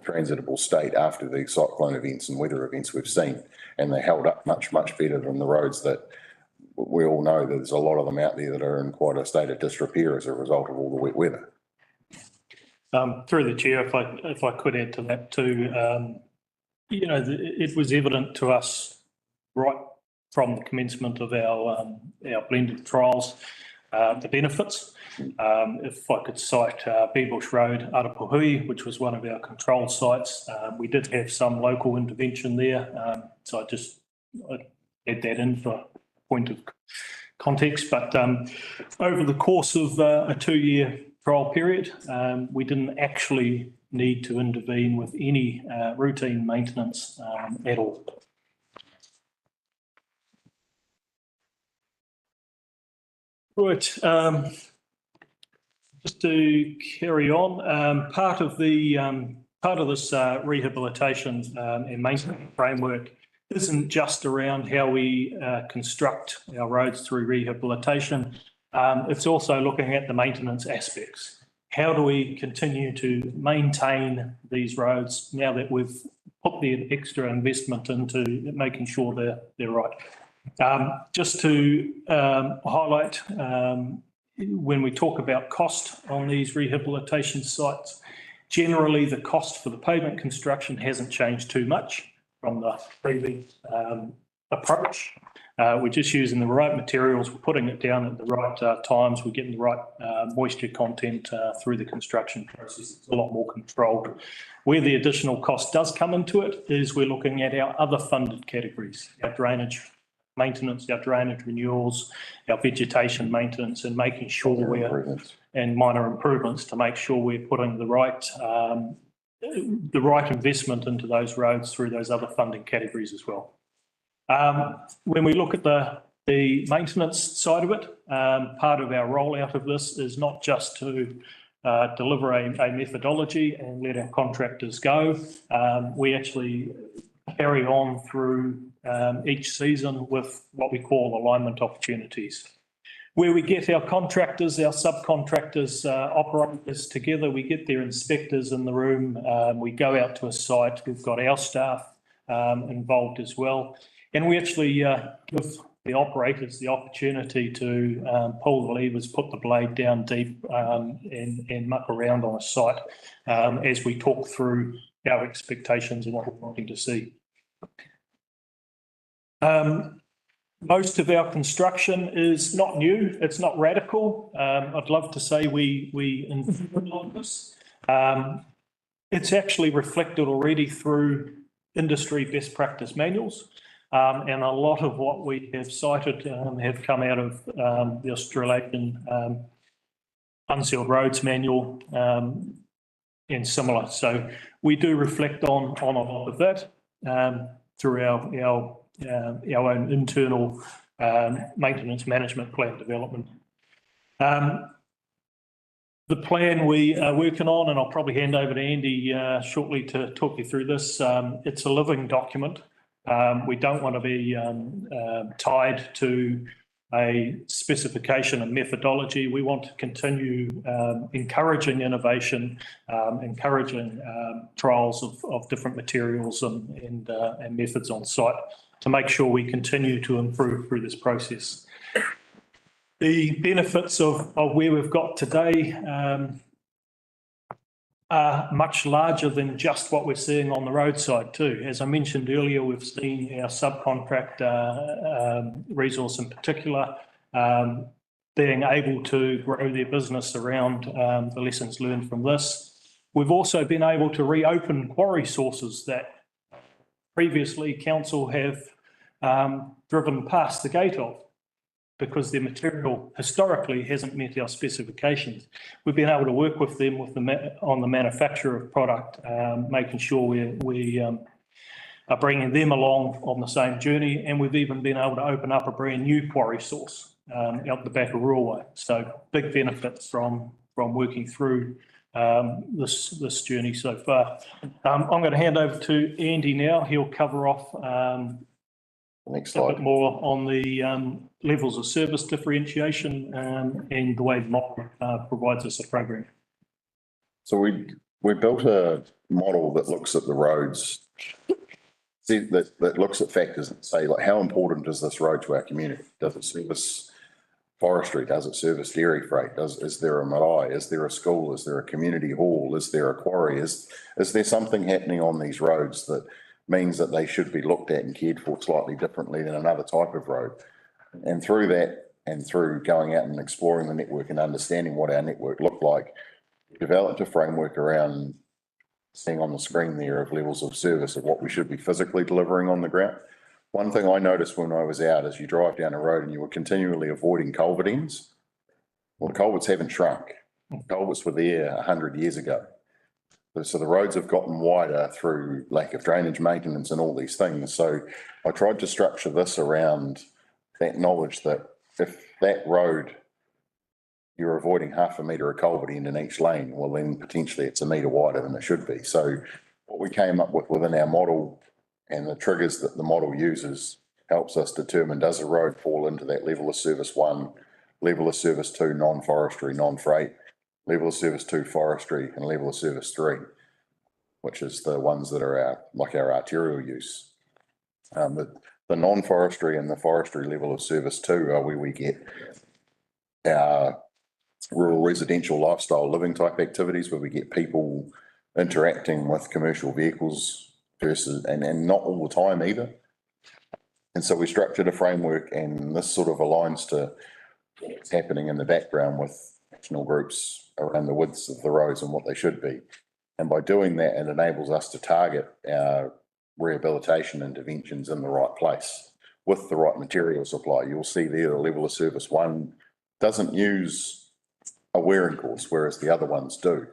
Speaker 13: transitable state after the cyclone events and weather events we've seen. And they held up much, much better than the roads that we all know that there's a lot of them out there that are in quite a state of disrepair as a result of all the wet weather.
Speaker 21: Through the chair, if I could add to that too, you know, it was evident to us right from the commencement of our blended trials, the benefits. If I could cite Beerbush Road, Arapuhui, which was one of our control sites, we did have some local intervention there. So I'd add that in for a point of context. But over the course of a 2-year trial period, we didn't actually need to intervene with any routine maintenance at all. Right, just to carry on, part of this rehabilitation and maintenance framework isn't just around how we construct our roads through rehabilitation. It's also looking at the maintenance aspects. How do we continue to maintain these roads now that we've put the extra investment into making sure they're right? Just to highlight, when we talk about cost on these rehabilitation sites, generally the cost for the pavement construction hasn't changed too much from the previous approach. We're just using the right materials, we're putting it down at the right times, we're getting the right moisture content through the construction process. It's a lot more controlled. Where the additional cost does come into it is we're looking at our other funded categories, our drainage maintenance, our drainage renewals, our vegetation maintenance, and making sure and minor improvements to make sure we're putting the right investment into those roads through those other funding categories as well. When we look at the maintenance side of it, part of our rollout of this is not just to deliver a methodology and let our contractors go. We actually carry on through each season with what we call alignment opportunities. Where we get our contractors, our subcontractors, operators together, we get their inspectors in the room, we go out to a site, we've got our staff involved as well. And we actually give the operators the opportunity to pull the levers, put the blade down deep and muck around on a site as we talk through our expectations and what we're wanting to see. Most of our construction is not new, it's not radical. I'd love to say we invented on this. It's actually reflected already through industry best practice manuals. And a lot of what we have cited have come out of the Australian Unsealed Roads Manual and similar. So we do reflect on a lot of that through our own internal maintenance management plan development. The plan we are working on, and I'll probably hand over to Andy shortly to talk you through this, it's a living document. We don't want to be tied to a specification and methodology. We want to continue encouraging innovation, encouraging trials of different materials and methods on site to make sure we continue to improve through this process. The benefits of where we've got today are much larger than just what we're seeing on the roadside too. As I mentioned earlier, we've seen our subcontract resource in particular being able to grow their business around the lessons learned from this. We've also been able to reopen quarry sources that previously council have driven past the gate of, because their material historically hasn't met our specifications. We've been able to work with them on the manufacture of product, making sure we are bringing them along on the same journey, and we've even been able to open up a brand new quarry source out the back of Rurawai. So big benefits from working through this journey so far. I'm going to hand over to Andy now. He'll cover off
Speaker 13: next slide.
Speaker 21: A bit more on the levels of service differentiation and the way the model provides us a program.
Speaker 13: So we built a model that looks at the roads, that looks at factors and say, like, how important is this road to our community? Does it service forestry? Does it service dairy freight? Is there a marae? Is there a school? Is there a community hall? Is there a quarry? Is there something happening on these roads that means that they should be looked at and cared for slightly differently than another type of road? And through that, and through going out and exploring the network and understanding what our network looked like, we developed a framework around seeing on the screen there of levels of service of what we should be physically delivering on the ground. One thing I noticed when I was out is you drive down a road and you were continually avoiding culvert ends. Well, the culverts haven't shrunk. Culverts were there 100 years ago. So the roads have gotten wider through lack of drainage maintenance and all these things. So I tried to structure this around that knowledge that if that road, you're avoiding 0.5 metre of culvert end in each lane, well then potentially it's 1 metre wider than it should be. So what we came up with within our model and the triggers that the model uses helps us determine, does a road fall into that level of service 1, level of service 2, non-forestry, non-freight, level of service 2 forestry, and level of service 3, which is the ones that are our arterial use. The non-forestry and the forestry level of service 2 are where we get our rural residential lifestyle living type activities, where we get people interacting with commercial vehicles versus, and not all the time either. And so we structured a framework, and this sort of aligns to what's happening in the background with national groups around the widths of the roads and what they should be. And by doing that, it enables us to target our rehabilitation interventions in the right place with the right material supply. You'll see there the level of service 1 doesn't use a wearing course, whereas the other ones do.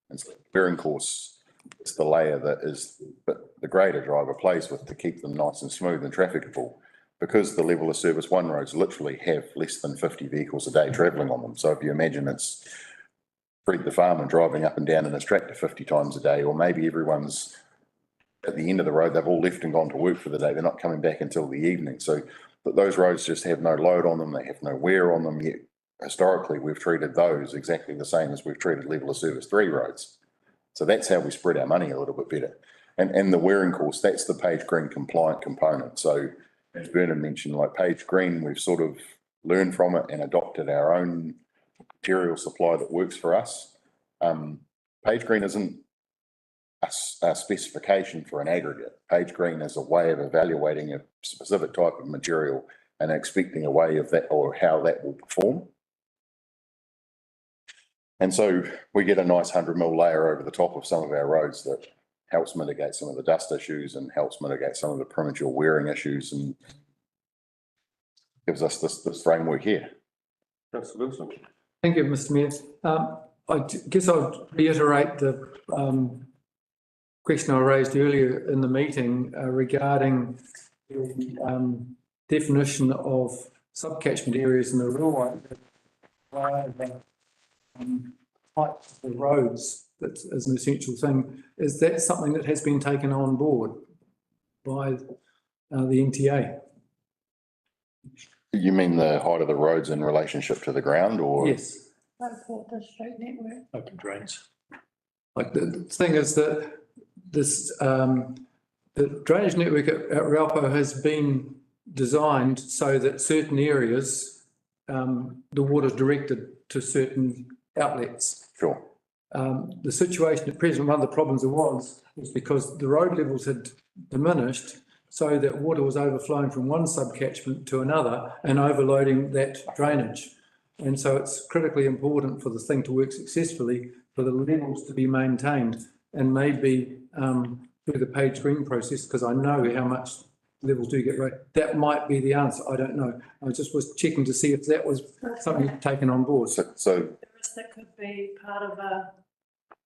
Speaker 13: And so the wearing course is the layer that is the grader driver plays with to keep them nice and smooth and trafficable, because the level of service 1 roads literally have less than 50 vehicles a day travelling on them. So if you imagine it's Fred the farmer driving up and down in his tractor 50 times a day, or maybe everyone's at the end of the road, they've all left and gone to work for the day, they're not coming back until the evening. So those roads just have no load on them, they have no wear on them, yet historically we've treated those exactly the same as we've treated level of service 3 roads. So that's how we spread our money a little bit better. And the wearing course, that's the Page Green compliant component. So as Vernon mentioned, like Page Green, we've sort of learned from it and adopted our own material supply that works for us. Page Green isn't a specification for an aggregate. Page Green is a way of evaluating a specific type of material and expecting a way of that or how that will perform. And so we get a nice 100 mil layer over the top of some of our roads that helps mitigate some of the dust issues and helps mitigate some of the premature wearing issues and gives us this framework here.
Speaker 1: Councillor Vincent.
Speaker 9: Thank you, Mr Mayor. I guess I'll reiterate the question I raised earlier in the meeting regarding the definition of subcatchment areas in the rural types of the roads. That is an essential thing. Is that something that has been taken on board by the NTA?
Speaker 13: You mean the height of the roads in relationship to the ground, or?
Speaker 9: Yes.
Speaker 10: Local district network.
Speaker 21: Open drains.
Speaker 9: Like the thing is that this, the drainage network at Raupo has been designed so that certain areas, the water is directed to certain outlets.
Speaker 13: Sure.
Speaker 9: The situation at present, one of the problems there was because the road levels had diminished so that water was overflowing from one subcatchment to another and overloading that drainage. And so it's critically important for the thing to work successfully for the levels to be maintained, and maybe through the Page Green process, because I know how much levels do get right. That might be the answer. I don't know. I just was checking to see if that was something taken on board.
Speaker 13: So
Speaker 10: That could be part of a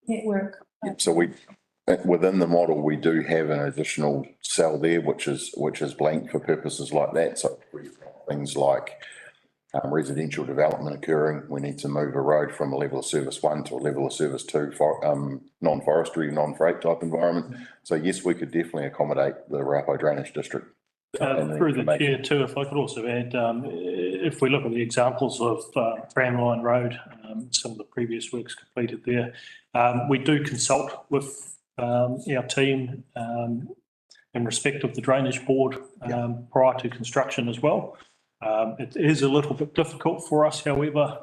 Speaker 10: network.
Speaker 13: So within the model, we do have an additional cell there, which is blank for purposes like that. So things like residential development occurring, we need to move a road from a level of service 1 to a level of service 2 for non-forestry, non-freight type environment. So yes, we could definitely accommodate the Raupo Drainage District.
Speaker 21: Through the chair too, if I could also add, if we look at the examples of Tramline Road, some of the previous works completed there, we do consult with our team in respect of the drainage board prior to construction as well. It is a little bit difficult for us, however,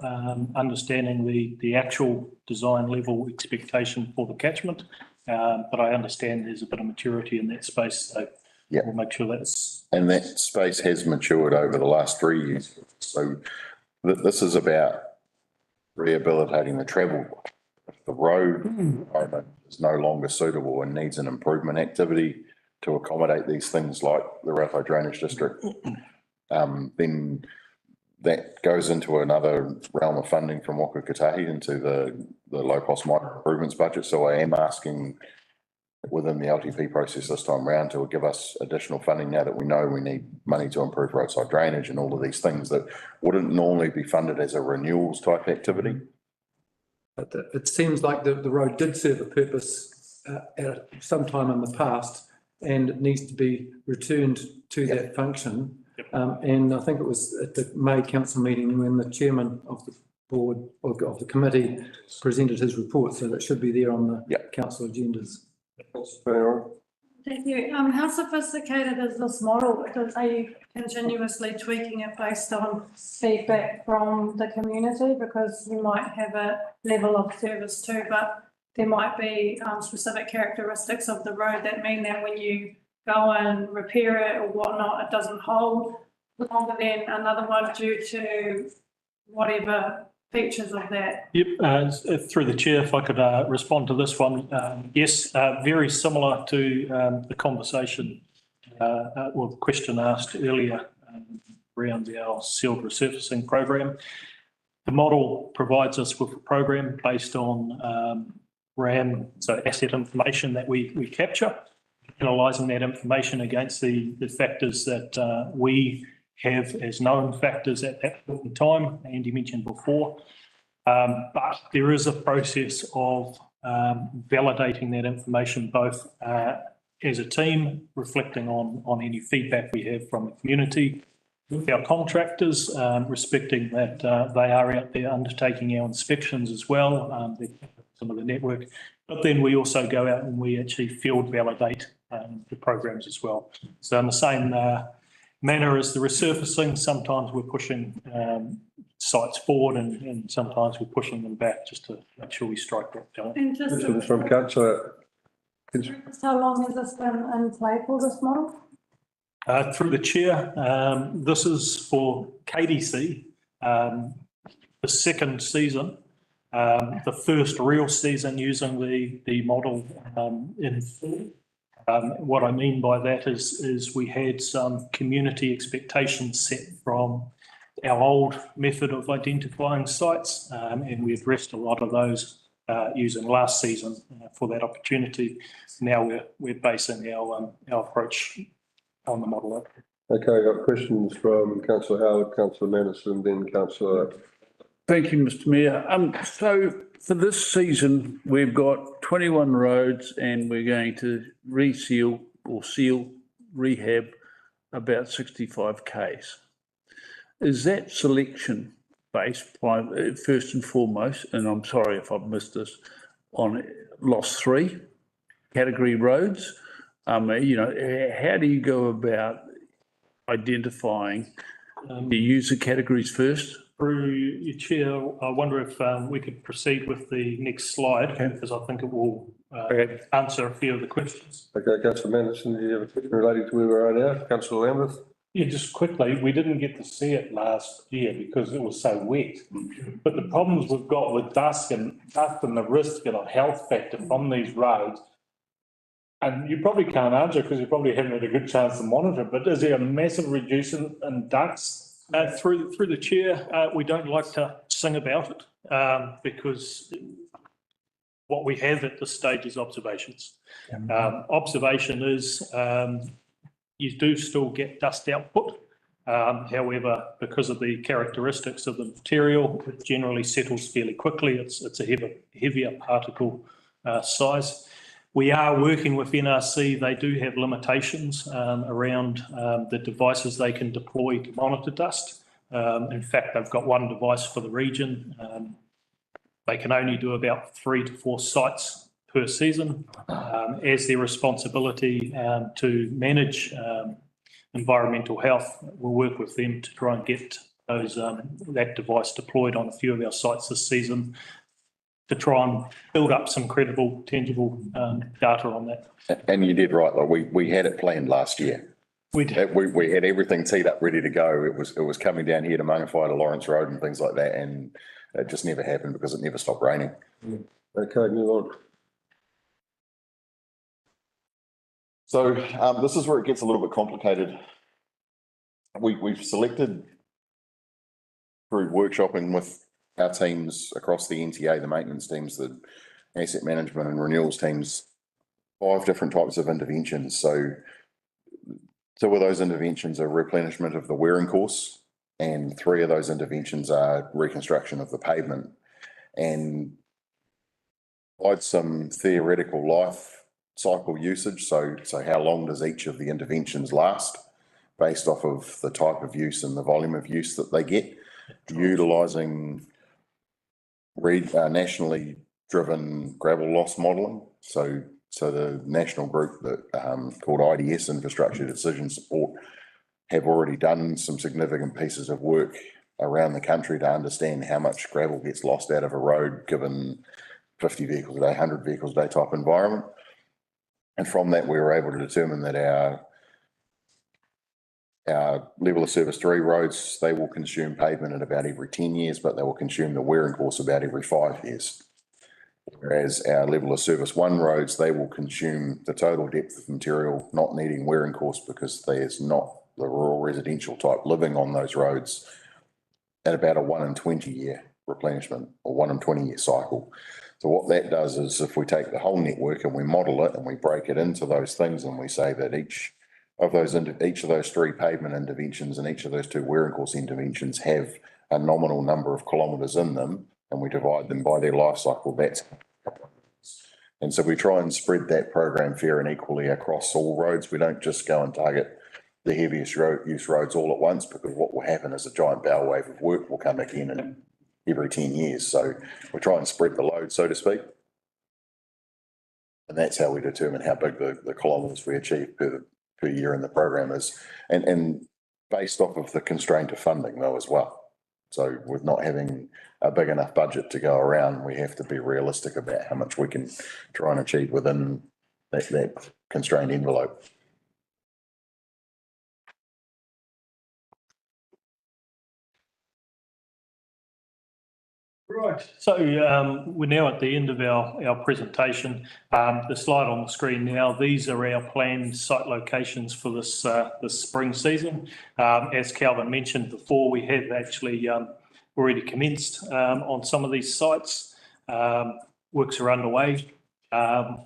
Speaker 21: understanding the actual design level expectation for the catchment, but I understand there's a bit of maturity in that space, so
Speaker 13: yeah,
Speaker 21: we'll make sure that's...
Speaker 13: And that space has matured over the last 3 years. So this is about rehabilitating the travel. If the road environment is no longer suitable and needs an improvement activity to accommodate these things like the Raupo Drainage District, then that goes into another realm of funding from Waka Kotahi into the low-cost minor improvements budget. So I am asking within the LTP process this time round to give us additional funding now that we know we need money to improve roadside drainage and all of these things that wouldn't normally be funded as a renewals type activity.
Speaker 9: But it seems like the road did serve a purpose at some time in the past, and it needs to be returned to that function. And I think it was at the May council meeting when the chairman of the board or of the committee presented his report, so that should be there on the council agendas.
Speaker 10: Thank you. How sophisticated is this model? Because are you continuously tweaking it based on feedback from the community? Because you might have a level of service too, but there might be specific characteristics of the road that mean that when you go and repair it or whatnot, it doesn't hold longer than another one due to whatever features of that.
Speaker 21: Yep, through the chair, if I could respond to this one. Yes, very similar to the conversation or the question asked earlier around our sealed resurfacing program. The model provides us with a program based on RAM, so asset information that we capture, analysing that information against the factors that we have as known factors at that point in time, Andy mentioned before. But there is a process of validating that information both as a team, reflecting on any feedback we have from the community, with our contractors, respecting that they are out there undertaking our inspections as well, some of the network. But then we also go out and we actually field validate the programs as well. So in the same manner as the resurfacing. Sometimes we're pushing sites forward and sometimes we're pushing them back just to make sure we strike that balance.
Speaker 10: And just,
Speaker 1: Questions from councillor.
Speaker 10: how long has this been in play for this model?
Speaker 21: Through the chair, this is for KDC, the second season, the first real season using the model in full. What I mean by that is we had some community expectations set from our old method of identifying sites, and we addressed a lot of those using last season for that opportunity. Now we're basing our approach on the model.
Speaker 1: Okay, I've got questions from councillor Howard, councillor Manderson, then councillor.
Speaker 4: Thank you, Mr Mayor. So for this season, we've got 21 roads and we're going to reseal or seal, rehab about 65 Ks. Is that selection based first and foremost, and I'm sorry if I've missed this, on loss 3 category roads? You know, how do you go about identifying the user categories first?
Speaker 21: Through your chair, I wonder if we could proceed with the next slide, because I think it will answer a few of the questions.
Speaker 1: Okay, councillor Manderson, do you have a question relating to where we are now? Councillor Lambeth?
Speaker 12: Yeah, just quickly, we didn't get to see it last year because it was so wet. But the problems we've got with dust and the risk and a health factor from these roads, and you probably can't answer because you probably haven't had a good chance to monitor, but is there a massive reduction in ducks?
Speaker 21: Through the chair, we don't like to sing about it because what we have at this stage is observations. Observation is you do still get dust output. However, because of the characteristics of the material, it generally settles fairly quickly. It's a heavier particle size. We are working with NRC. They do have limitations around the devices they can deploy to monitor dust. In fact, they've got one device for the region. They can only do about 3 to 4 sites per season. As their responsibility to manage environmental health, we'll work with them to try and get those that device deployed on a few of our sites this season, to try and build up some credible, tangible data on that.
Speaker 13: And you did right, like we had it planned last year.
Speaker 21: We did.
Speaker 13: We had everything teed up, ready to go. It was coming down here to Mangawhai to Lawrence Road and things like that, and it just never happened because it never stopped raining.
Speaker 1: Okay, move on.
Speaker 13: So this is where it gets a little bit complicated. We've selected through workshopping with our teams across the NTA, the maintenance teams, the asset management and renewals teams, 5 different types of interventions. So 2 of those interventions are replenishment of the wearing course, and 3 of those interventions are reconstruction of the pavement. And provide some theoretical life cycle usage. So how long does each of the interventions last based off of the type of use and the volume of use that they get, utilising nationally driven gravel loss modelling. So the national group that called IDS, Infrastructure Decision Support, have already done some significant pieces of work around the country to understand how much gravel gets lost out of a road given 50 vehicles a day, 100 vehicles a day type environment. And from that, we were able to determine that our level of service 3 roads, they will consume pavement at about every 10 years, but they will consume the wearing course about every 5 years. Whereas our level of service 1 roads, they will consume the total depth of material, not needing wearing course because there's not the rural residential type living on those roads, at about a 1 in 20 year replenishment or 1 in 20 year cycle. So what that does is if we take the whole network and we model it and we break it into those things and we say that each of those 3 pavement interventions and each of those 2 wearing course interventions have a nominal number of kilometres in them, and we divide them by their life cycle, that's. And so we try and spread that program fair and equally across all roads. We don't just go and target the heaviest use roads all at once, because what will happen is a giant bow wave of work will come again in every 10 years. So we try and spread the load, so to speak. And that's how we determine how big the kilometres we achieve per year in the program is. And based off of the constraint of funding though as well. So with not having a big enough budget to go around, we have to be realistic about how much we can try and achieve within that constrained envelope.
Speaker 21: Right, so we're now at the end of our presentation. The slide on the screen now, these are our planned site locations for this spring season. As Calvin mentioned before, we have actually already commenced on some of these sites. Works are underway. I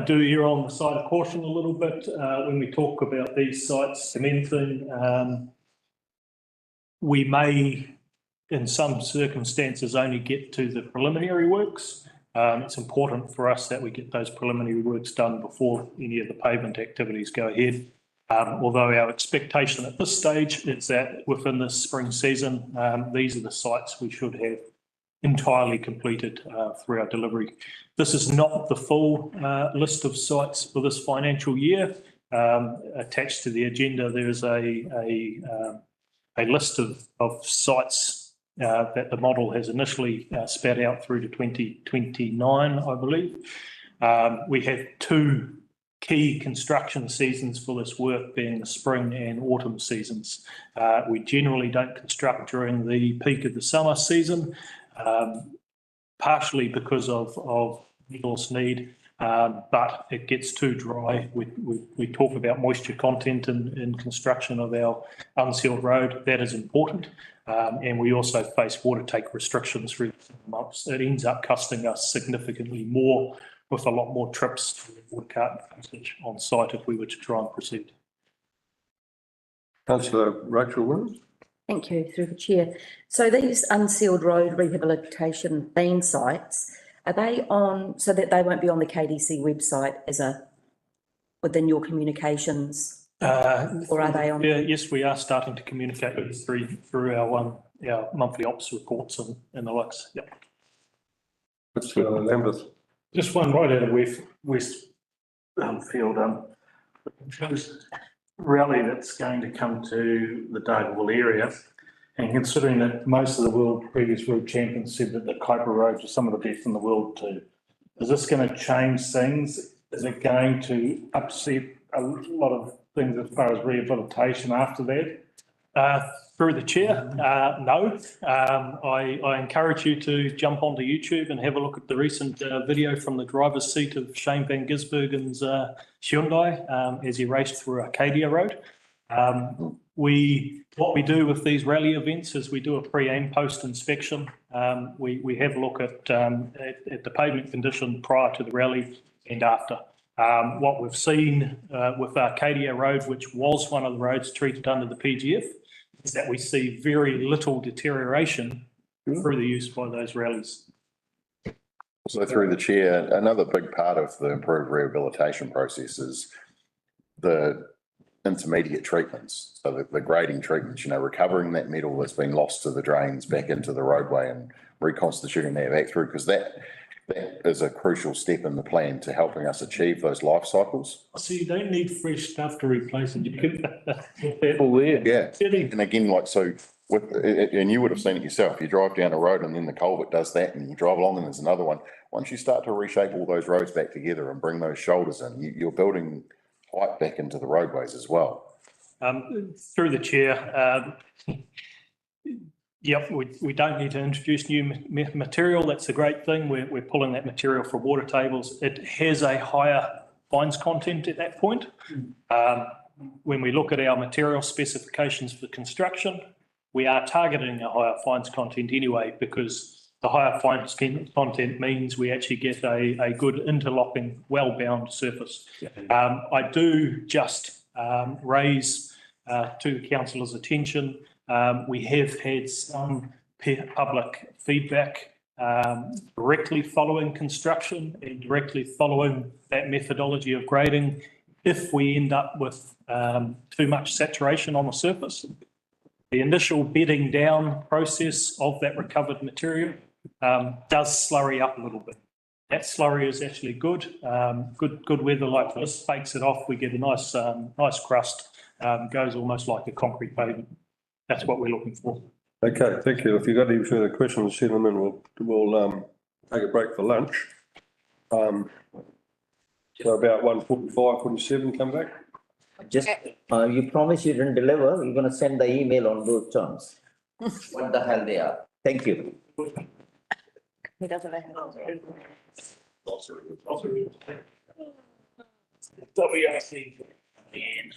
Speaker 21: do err on the side of caution a little bit when we talk about these sites commencing. We may, in some circumstances, only get to the preliminary works. It's important for us that we get those preliminary works done before any of the pavement activities go ahead. Although our expectation at this stage is that within this spring season, these are the sites we should have entirely completed through our delivery. This is not the full list of sites for this financial year. Attached to the agenda, there's a list of sites that the model has initially spat out through to 2029, I believe. We have two key construction seasons for this work, being the spring and autumn seasons. We generally don't construct during the peak of the summer season, partially because of resource need, but it gets too dry. We talk about moisture content in construction of our unsealed road. That is important. And we also face water take restrictions through the months. It ends up costing us significantly more, with a lot more trips to the water cart on site if we were to try and proceed.
Speaker 1: Councillor Rachel Williams.
Speaker 8: Thank you, through the chair. So these unsealed road rehabilitation theme sites, are they on, so that they won't be on the KDC website as within your communications? Or are they on?
Speaker 21: Yeah, yes, we are starting to communicate with through our monthly ops reports and the likes. Yeah.
Speaker 1: Lambeth.
Speaker 12: Just one right out of West Field. Rally that's going to come to the Dargaville area, and considering that most of the previous world champions said that the Kuiper roads are some of the best in the world too, is this going to change things? Is it going to upset a lot of things as far as rehabilitation after that?
Speaker 21: Through the chair, no. I encourage you to jump onto YouTube and have a look at the recent video from the driver's seat of Shane Van Gisbergen's Hyundai as he raced through Arcadia Road. What we do with these rally events is we do a pre and post inspection. We have a look at the pavement condition prior to the rally and after. What we've seen with Arcadia Road, which was one of the roads treated under the PGF, is that we see very little deterioration through the use by those rallies.
Speaker 13: So through the chair, another big part of the improved rehabilitation process is the intermediate treatments. So the grading treatments, recovering that metal that's been lost to the drains back into the roadway and reconstituting that back through, because that is a crucial step in the plan to helping us achieve those life cycles.
Speaker 21: So you don't need fresh stuff to replace it. You can
Speaker 13: Yeah, and again, and you would have seen it yourself. You drive down a road and then the culvert does that, and you drive along and there's another one. Once you start to reshape all those roads back together and bring those shoulders in, you're building height back into the roadways as well.
Speaker 21: Through the chair, yep, we don't need to introduce new material. That's a great thing. We're pulling that material from water tables. It has a higher fines content at that point. When we look at our material specifications for construction, we are targeting a higher fines content anyway, because the higher fines content means we actually get a good interlocking, well-bound surface. I do just raise to the councillor's attention, we have had some public feedback directly following construction and directly following that methodology of grading. If we end up with too much saturation on the surface, the initial bedding down process of that recovered material does slurry up a little bit. That slurry is actually good. Good weather like this takes it off. We get a nice crust goes almost like a concrete pavement. That's what we're looking for.
Speaker 1: Okay, thank you. If you've got any further questions, send them in. We'll take a break for lunch. So about 1:45, 47, come back.
Speaker 3: Just, you promise you didn't deliver, you're gonna send the email on those terms. What the hell they are. Thank you.
Speaker 8: He doesn't know.
Speaker 4: WRC. Man.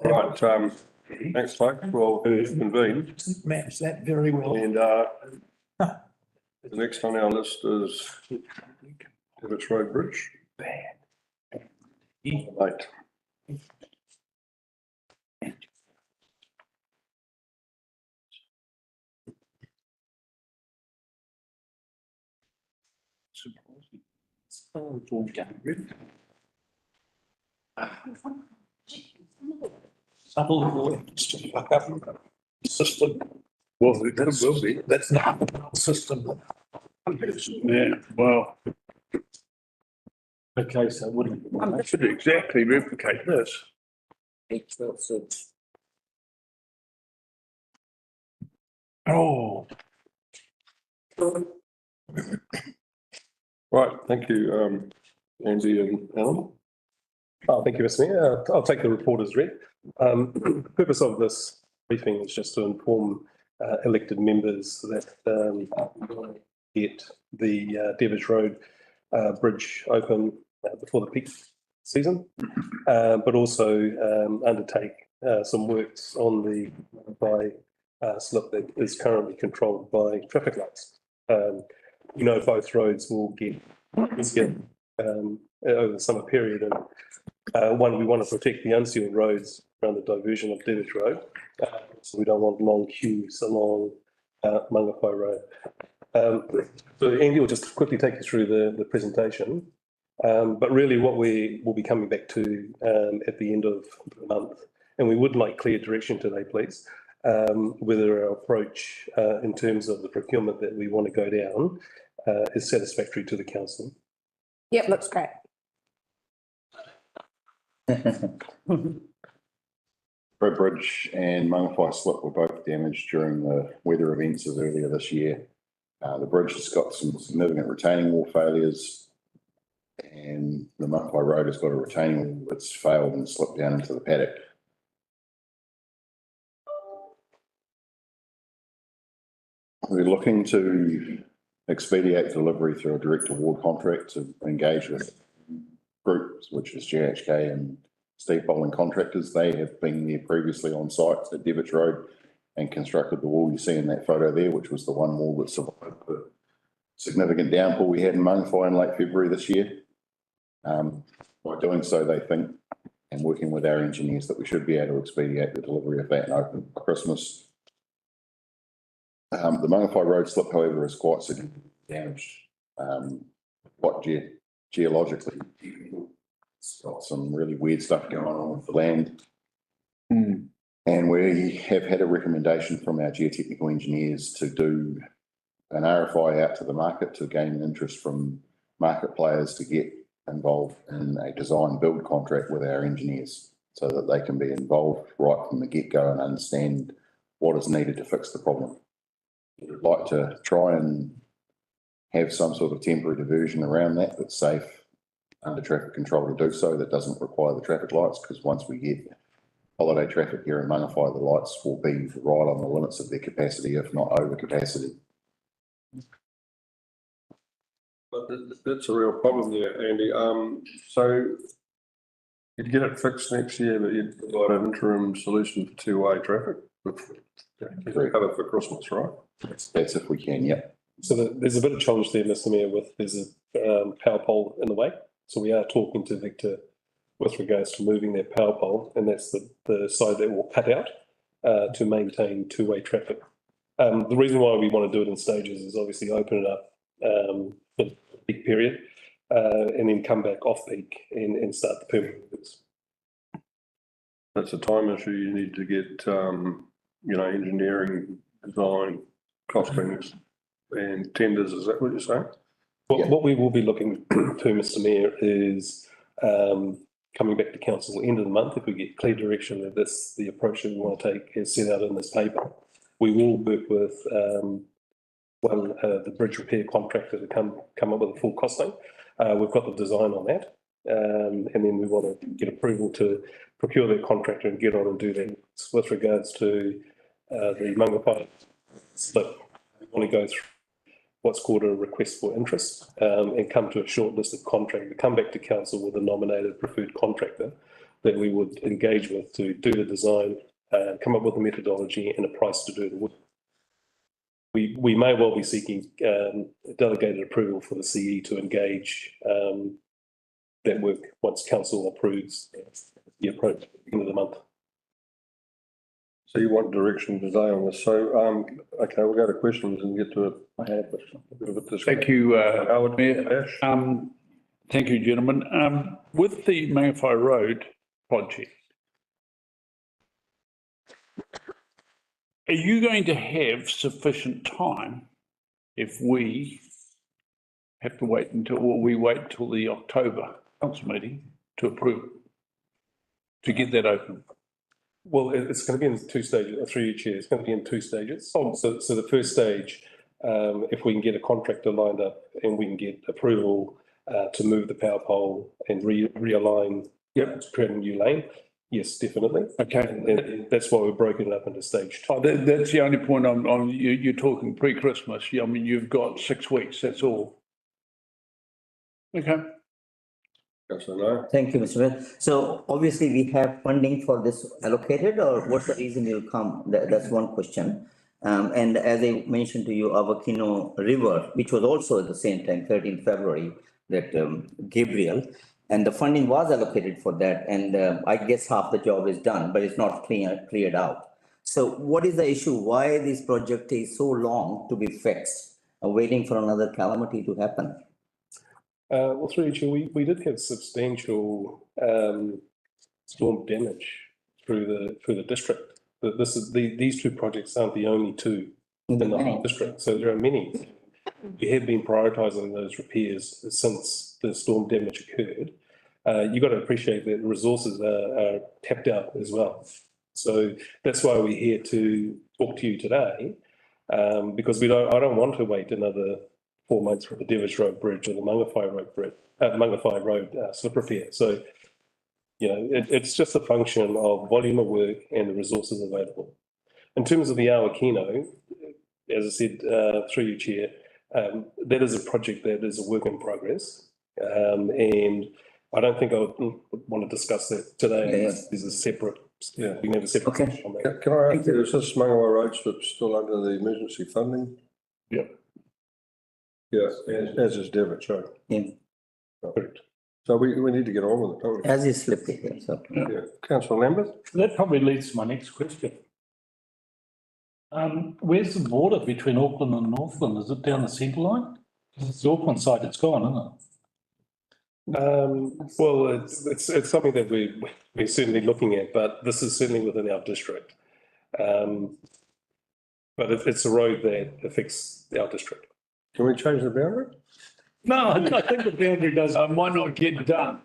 Speaker 1: Right, thanks, folks. Well, convene.
Speaker 15: Match that very well.
Speaker 1: And, the next on our list is Devitt's Road Bridge. Right.
Speaker 15: Subtle little just to fuck up the system.
Speaker 4: Well, that will be.
Speaker 15: That's not the system.
Speaker 4: Yeah, well,
Speaker 21: Okay, so what do you?
Speaker 4: I should exactly replicate this.
Speaker 1: Oh. Right, thank you, Andy and Alan.
Speaker 6: Oh, thank you, Mr. Mayor. I'll take the report as read. The purpose of this briefing is just to inform elected members that get the Devage Road bridge open before the peak season, but also undertake some works on the by slip that is currently controlled by traffic lights. Both roads will get over the summer period, and we want to protect the unsealed roads around the diversion of Devage Road, so we don't want long queues along Mangawhai Road. So Andy will just quickly take you through the presentation, but really what we will be coming back to at the end of the month, and we would like clear direction today, please, whether our approach in terms of the procurement that we want to go down is satisfactory to the council.
Speaker 7: Yep, looks great.
Speaker 13: Road Bridge and Mangawhai Slip were both damaged during the weather events of earlier this year. The bridge has got some significant retaining wall failures, and the Mangawhai Road has got a retaining wall that's failed and slipped down into the paddock. We're looking to expedite delivery through a direct award contract to engage with groups, which is GHK and Steve Bowling Contractors. They have been there previously on site at Devage Road and constructed the wall you see in that photo there, which was the one wall that survived the significant downpour we had in Mangawhai in late February this year. By doing so, they think, and working with our engineers, that we should be able to expedite the delivery of that and open for Christmas. The Mangawhai Road slip, however, is quite significantly damaged, quite geologically. It's got some really weird stuff going on with the land. And we have had a recommendation from our geotechnical engineers to do an RFI out to the market to gain interest from market players to get involved in a design build contract with our engineers so that they can be involved right from the get-go and understand what is needed to fix the problem. We'd like to try and have some sort of temporary diversion around that that's safe under traffic control to do so, that doesn't require the traffic lights, because once we get holiday traffic here in Mangawhai, the lights will be right on the limits of their capacity, if not over capacity.
Speaker 1: But that's a real problem there, Andy. So you'd get it fixed next year, but you'd provide an interim solution for two-way traffic. Cover for Christmas, right?
Speaker 13: That's if we can, yep.
Speaker 6: So there's a bit of challenge there, Mr. Mayor, there's a power pole in the way. So we are talking to Victor with regards to moving that power pole, and that's the side that will cut out to maintain two-way traffic. The reason why we want to do it in stages is obviously open it up for the peak period and then come back off peak and start the permanent works.
Speaker 1: That's a time issue. You need to get, engineering, design, costings and tenders. Is that what you're saying?
Speaker 6: What we will be looking to, Mr. Mayor, is coming back to council at the end of the month. If we get clear direction that this, the approach that we want to take is set out in this paper, we will work with the bridge repair contractor to come up with a full costing. We've got the design on that, and then we want to get approval to procure that contractor and get on and do that. With regards to the Mangawhai slip, we want to go through what's called a request for interest and come to a short list of contractors, come back to council with a nominated preferred contractor that we would engage with to do the design, come up with a methodology and a price to do the work. We may well be seeking delegated approval for the CE to engage that work once council approves the approach at the end of the month.
Speaker 1: So you want direction today on this. So, okay, we'll go to questions and get to it.
Speaker 4: I had a question. Thank you,
Speaker 1: Howard.
Speaker 4: Mayor. Thank you, gentlemen. With the Mangawhai Road project, are you going to have sufficient time if we have to wait until, or we wait till the October council meeting to approve, to get that open?
Speaker 6: Well, it's going to be in two stages, through your chair. It's going to be in two stages. So the first stage, if we can get a contractor lined up and we can get approval to move the power pole and realign, to create a new lane, yes, definitely.
Speaker 4: Okay.
Speaker 6: And that's why we're broken it up into stage 2.
Speaker 4: Oh, that's the only point you're talking pre-Christmas. I mean, you've got 6 weeks, that's all. Okay.
Speaker 3: Thank you, Mr. Mayor. So obviously we have funding for this allocated, or what's the reason you'll come? That's one question. And as I mentioned to you, Avakino River, which was also at the same time, 13th February, that Gabriel, and the funding was allocated for that. And I guess half the job is done, but it's not cleared out. So what is the issue? Why this project is so long to be fixed, waiting for another calamity to happen?
Speaker 6: Well, through you, we did have substantial storm damage through the district. But these two projects aren't the only two in the whole district, so there are many. We have been prioritising those repairs since the storm damage occurred. You've got to appreciate that the resources are tapped out as well. So that's why we're here to talk to you today, because I don't want to wait another 4 months for the Devich Road Bridge or the Mangawhai Road slip repair. So, you know, it's just a function of volume of work and the resources available. In terms of the Awakino, as I said, through you, Chair, that is a project that is a work in progress. And I don't think I would want to discuss that today. There's a separate, we can have a separate
Speaker 3: question
Speaker 6: on that.
Speaker 1: Can I ask you, is this Mangawhai Road slip still under the emergency funding?
Speaker 6: Yeah.
Speaker 1: Yeah, as is Devich, right?
Speaker 3: Yeah.
Speaker 1: Correct. So we need to get on with it, don't we?
Speaker 3: As is slipped here, so.
Speaker 1: Yeah. Councillor Lambert?
Speaker 21: That probably leads to my next question. Where's the border between Auckland and Northland? Is it down the centre line? Because it's the Auckland side, it's gone, isn't it?
Speaker 6: Well, it's something that we're certainly looking at, but this is certainly within our district. But it's a road that affects our district.
Speaker 1: Can we change the boundary?
Speaker 21: No, I think the boundary might not get done.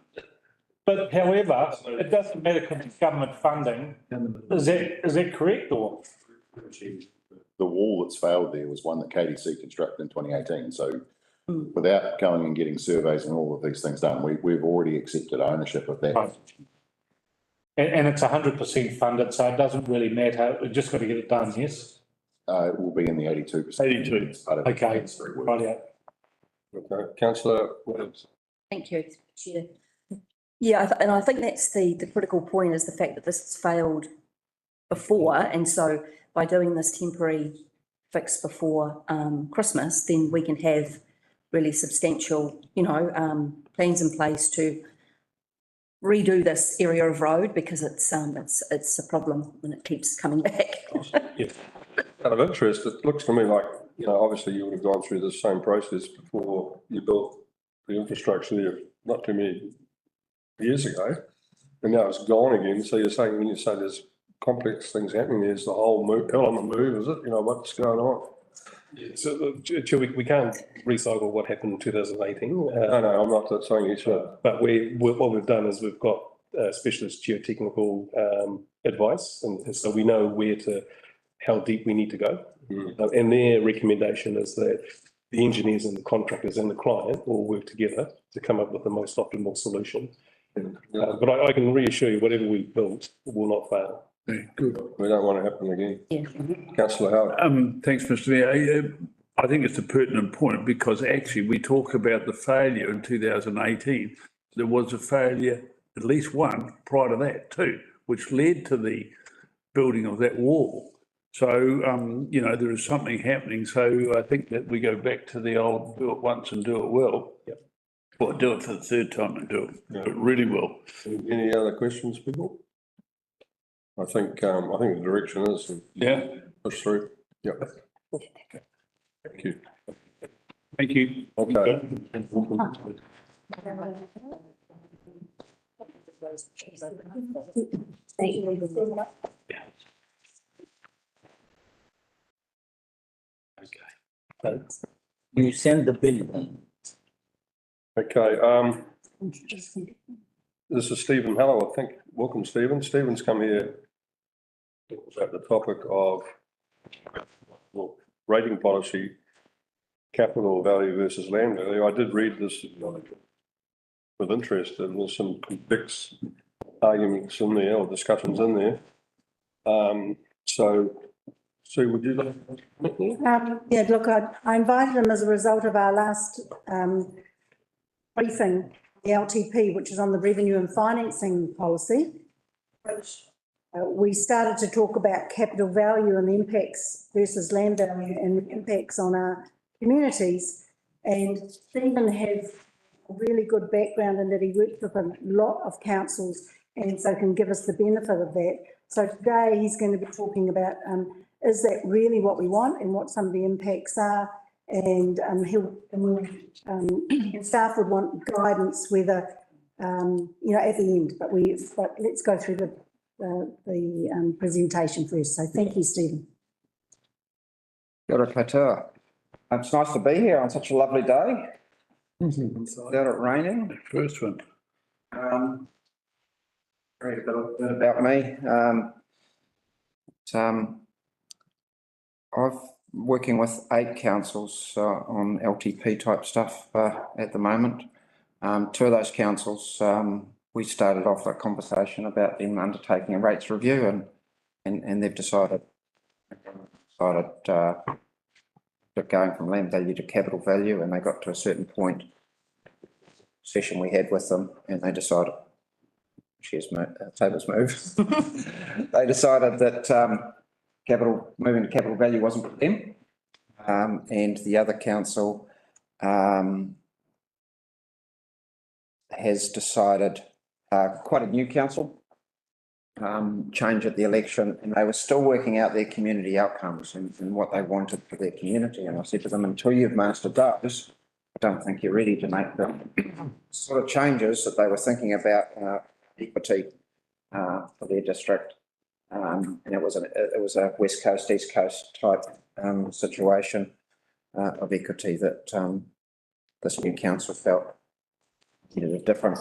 Speaker 21: But however, it doesn't matter because it's government funding. Is that correct or?
Speaker 13: The wall that's failed there was one that KDC constructed in 2018. So without going and getting surveys and all of these things done, we've already accepted ownership of that.
Speaker 21: Right. And it's 100% funded, so it doesn't really matter. We've just got to get it done, yes?
Speaker 13: It will be in the 82%.
Speaker 21: 82. Okay, right.
Speaker 1: Okay, Councillor Williams.
Speaker 8: Thank you, Chair. Yeah, and I think that's the critical point, is the fact that this has failed before, and so by doing this temporary fix before Christmas, then we can have really substantial, plans in place to redo this area of road, because it's a problem and it keeps coming back.
Speaker 1: Out of interest, it looks to me like, obviously you would have gone through the same process before you built the infrastructure there not too many years ago, and now it's gone again. So you're saying, when you say there's complex things happening, there's the whole hell on the move, is it? What's going on?
Speaker 6: Yeah, so we can't recycle what happened in 2018.
Speaker 1: No, I'm not saying you should.
Speaker 6: But what we've done is we've got specialist geotechnical advice, and so we know how deep we need to go. And their recommendation is that the engineers and the contractors and the client will work together to come up with the most optimal solution. But I can reassure you, whatever we built will not fail.
Speaker 1: Good. We don't want it to happen again.
Speaker 8: Yeah.
Speaker 1: Councillor Howard.
Speaker 4: Thanks, Mr. Mayor. I think it's a pertinent point, because actually we talk about the failure in 2018. There was a failure at least one prior to that too, which led to the building of that wall. So, you know, there is something happening. So I think that we go back to the old do it once and do it well.
Speaker 1: Yep.
Speaker 4: Or do it for the third time and do it really well.
Speaker 1: Any other questions, people? I think the direction is. Push through. Yep. Thank you.
Speaker 4: Thank you.
Speaker 1: Okay.
Speaker 3: You send the bill.
Speaker 1: Okay, this is Stephen Hello, I think. Welcome, Stephen. Stephen's come here about the topic of rating policy, capital value versus land value. I did read this with interest, and there's some complex arguments in there or discussions in there. So, Sue, would you like?
Speaker 2: Yeah, look, I invited him as a result of our last briefing, the LTP, which is on the revenue and financing policy. We started to talk about capital value and the impacts versus land value and the impacts on our communities. And Stephen has a really good background in that he worked with a lot of councils and so can give us the benefit of that. So today he's going to be talking about is that really what we want and what some of the impacts are? And and staff would want guidance whether, you know, at the end, but let's go through the presentation first. So thank you, Stephen.
Speaker 14: Kia ora koutou. It's nice to be here on such a lovely day. Without it raining.
Speaker 4: First one.
Speaker 14: Read a bit about me. I've working with 8 councils on LTP type stuff at the moment. 2 of those councils, we started off a conversation about them undertaking a rates review, and they've decided going from land value to capital value, and they got to a certain point. Session we had with them, and they decided, tables move. They decided that moving to capital value wasn't for them. And the other council has decided, quite a new council, change at the election, and they were still working out their community outcomes and what they wanted for their community. And I said to them, until you've mastered those, I don't think you're ready to make the sort of changes that they were thinking about equity for their district. And it was a West Coast, East Coast type situation of equity that this new council felt needed a different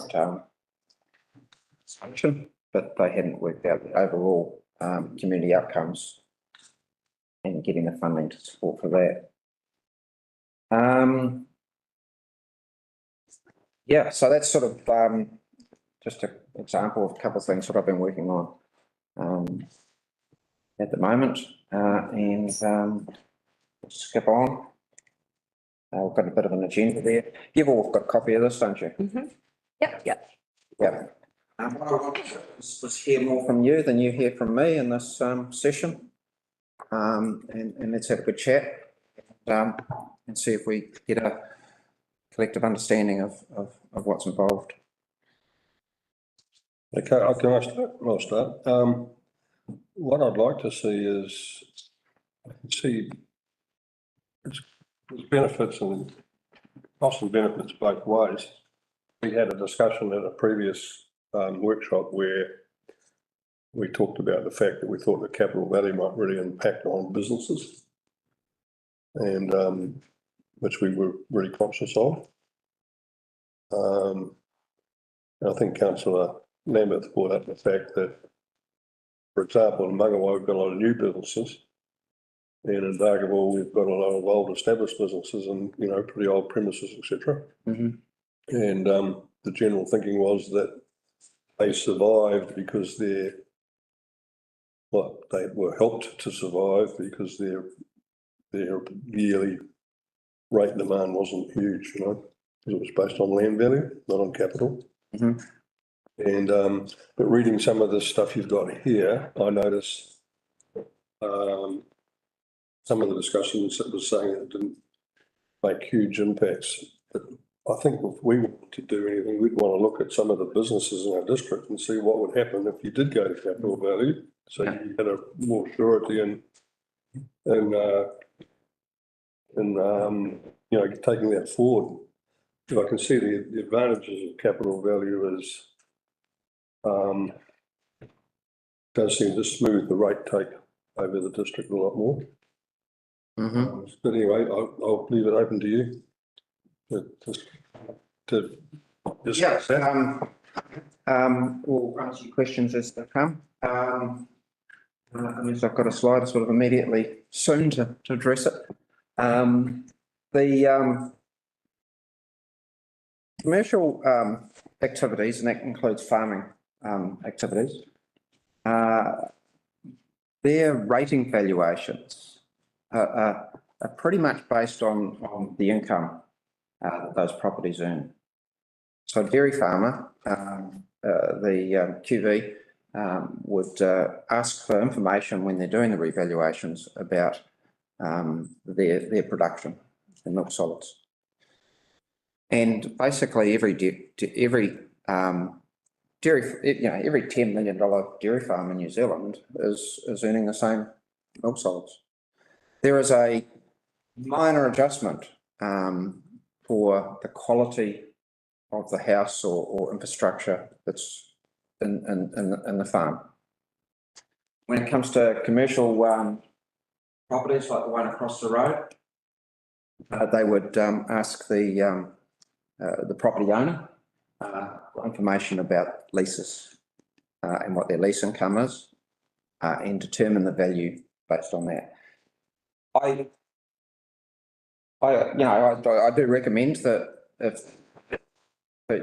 Speaker 14: solution, but they hadn't worked out the overall community outcomes and getting the funding to support for that. Yeah, so that's sort of just an example of a couple of things that I've been working on at the moment, and skip on. We've got a bit of an agenda there. You've all got a copy of this, don't you?
Speaker 7: Mm-hmm. Yep.
Speaker 14: What I wanted was hear more from you than you hear from me in this session, and let's have a good chat and see if we get a collective understanding of what's involved.
Speaker 1: Okay, I'll start. What I'd like to see is, there's benefits and costs and benefits both ways. We had a discussion at a previous workshop where we talked about the fact that we thought the capital value might really impact on businesses, and which we were really conscious of. I think Councillor Lambert brought up the fact that, for example, in Mangawai we've got a lot of new businesses, and in Dargaville we've got a lot of old established businesses and, you know, pretty old premises, etc.
Speaker 14: Mm-hmm.
Speaker 1: And the general thinking was that they survived because they were helped to survive because their yearly rate demand wasn't huge, you know, because it was based on land value, not on capital.
Speaker 14: Mm-hmm.
Speaker 1: And, but reading some of the stuff you've got here, I noticed, some of the discussions that was saying it didn't make huge impacts. But I think if we want to do anything, we'd want to look at some of the businesses in our district and see what would happen if you did go to capital value. So you had a more surety in you know, taking that forward. I can see the advantages of capital value is does seem to smooth the rate take over the district a lot more. But anyway, I'll leave it open to you to discuss that.
Speaker 14: We'll answer your questions as they come. Unless I've got a slide sort of immediately soon to address it. The commercial activities, and that includes farming activities, their rating valuations are pretty much based on the income that those properties earn. So a dairy farmer, the QV, would ask for information when they're doing the revaluations about their production, the milk solids. And basically every dairy, you know, every $10 million dairy farm in New Zealand is earning the same milk solids. There is a minor adjustment for the quality of the house or infrastructure that's in the farm. When it comes to commercial properties like the one across the road, they would ask the property owner for information about leases and what their lease income is, and determine the value based on that. I do recommend that if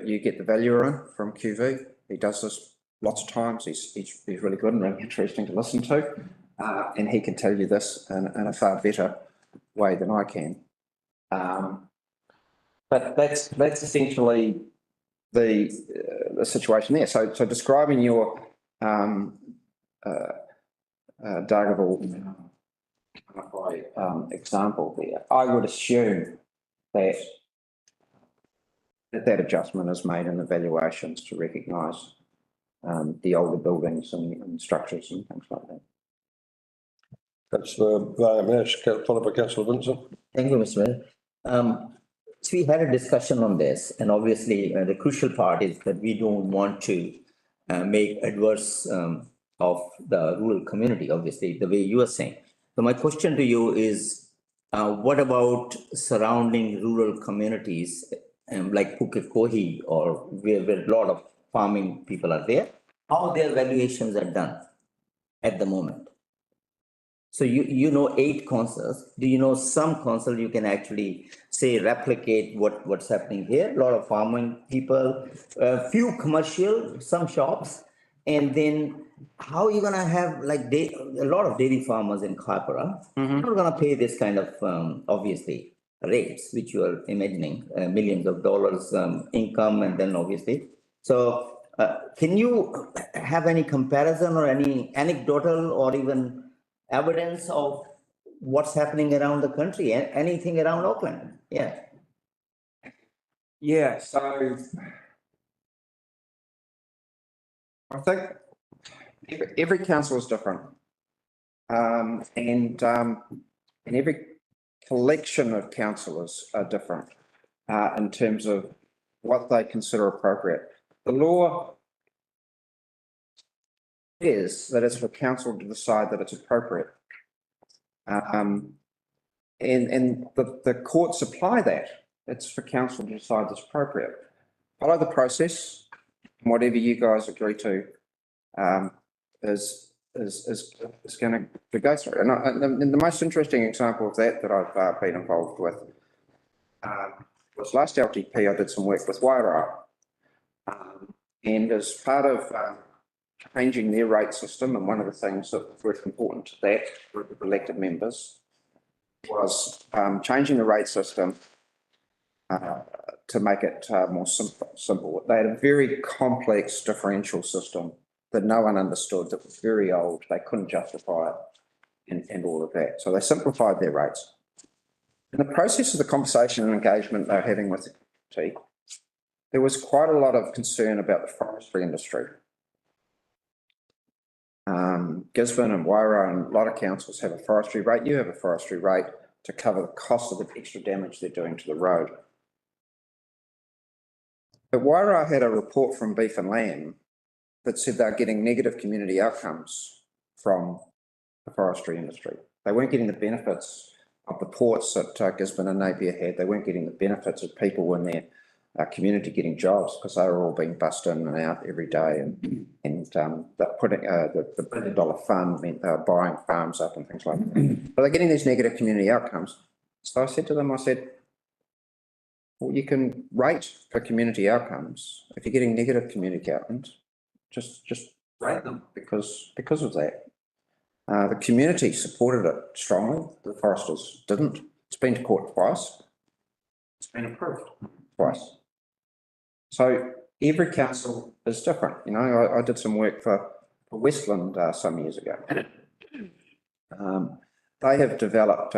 Speaker 14: you get the valuer in from QV, he does this lots of times. He's really good and really interesting to listen to, and he can tell you this in a far better way than I can. But that's essentially the situation there. So describing your Dargaville example there, I would assume that adjustment is made in the valuations to recognise the older buildings and structures and things like that.
Speaker 1: Councillor Nash, followed by Councillor Vincent.
Speaker 3: Thank you, Mr. Mayor. So we had a discussion on this, and obviously the crucial part is that we don't want to make adverse of the rural community, obviously, the way you are saying. So my question to you is, what about surrounding rural communities like Pukekohe, or where a lot of farming people are there? How their valuations are done at the moment? So you know 8 councils. Do you know some council you can actually say replicate what's happening here? A lot of farming people, a few commercial, some shops, and then how are you gonna have like a lot of dairy farmers in Kaipara? You're not gonna pay this kind of obviously rates which you are imagining, millions of dollars income, and then obviously. So can you have any comparison or any anecdotal or even evidence of what's happening around the country, anything around Auckland?
Speaker 14: Yeah, so I think every council is different, and every collection of councillors are different in terms of what they consider appropriate. The law is that it's for council to decide that it's appropriate. And the courts apply that. It's for council to decide it's appropriate. Follow the process, and whatever you guys agree to is going to go through. And the most interesting example of that I've been involved with was last LTP. I did some work with Wairoa, and as part of changing their rate system, and one of the things that was important to that group of elected members was changing the rate system to make it more simple. They had a very complex differential system that no one understood, that was very old. They couldn't justify it and all of that. So they simplified their rates. In the process of the conversation and engagement they're having with the community, there was quite a lot of concern about the forestry industry. Gisborne and Wairau and a lot of councils have a forestry rate. You have a forestry rate to cover the cost of the extra damage they're doing to the road. But Wairau had a report from Beef and Lamb that said they're getting negative community outcomes from the forestry industry. They weren't getting the benefits of the ports that Gisborne and Napier had. They weren't getting the benefits of people in their community getting jobs, because they were all being bussed in and out every day, and they're putting the $1 billion fund meant they were buying farms up and things like that. But they're getting these negative community outcomes. So I said to them, I said, well, you can rate for community outcomes. If you're getting negative community outcomes, just rate them because of that. The community supported it strongly. The foresters didn't. It's been to court twice. It's been approved twice. So every council is different. You know, I did some work for Westland some years ago. They have developed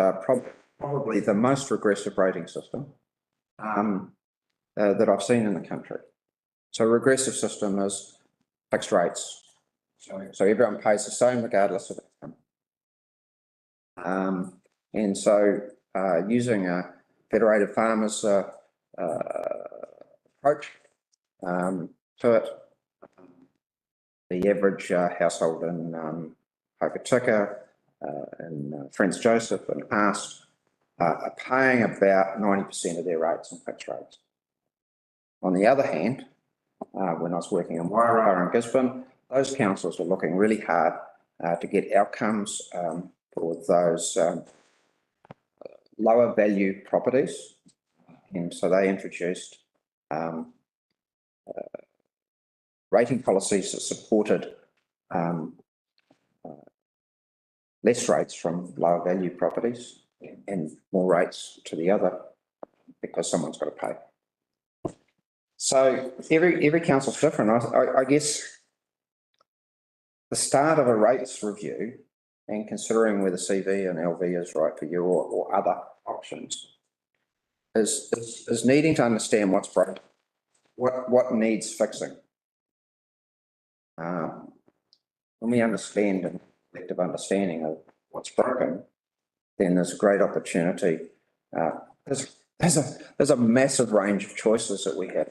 Speaker 14: probably the most regressive rating system that I've seen in the country. So a regressive system is fixed rates. So everyone pays the same regardless of income. And so using a federated farmers approach to it, the average household in Hokitika and Prince Joseph and Ast are paying about 90% of their rates in fixed rates. On the other hand, when I was working in Wairau and Gisborne, those councils were looking really hard to get outcomes for those lower value properties. And so they introduced rating policies that supported less rates from lower value properties and more rates to the other, because someone's got to pay. So every council's different. I guess the start of a rates review and considering whether CV and LV is right for you or other options is needing to understand what's broken, what needs fixing. When we understand and collective understanding of what's broken, then there's a great opportunity. There's a massive range of choices that we have.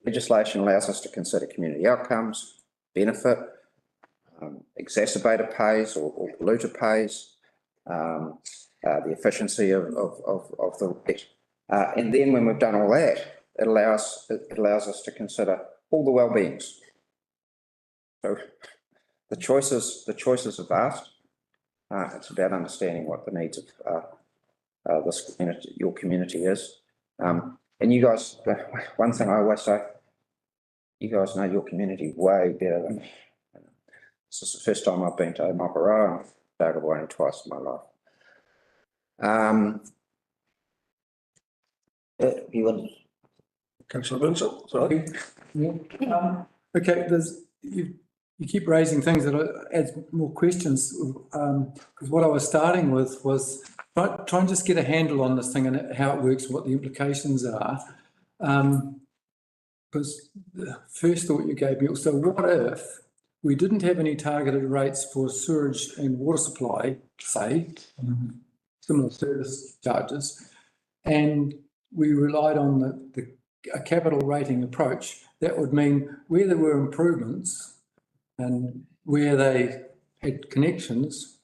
Speaker 14: Legislation allows us to consider community outcomes, benefit, exacerbator pays or polluter pays, the efficiency of the rate. And then when we've done all that, it allows us to consider all the well-beings. So the choices are vast. It's about understanding what the needs of this community, your community is. And you guys, one thing I always say, you guys know your community way better than me. This is the first time I've been to Makaroa, and I've been to only twice in my life.
Speaker 1: Councillor Vincent, sorry.
Speaker 9: Okay, you keep raising things that adds more questions. Because what I was starting with was try and just get a handle on this thing and how it works, what the implications are. Because the first thought you gave me was, so what if we didn't have any targeted rates for sewage and water supply, say, similar service charges, and we relied on a capital rating approach? That would mean where there were improvements and where they had connections,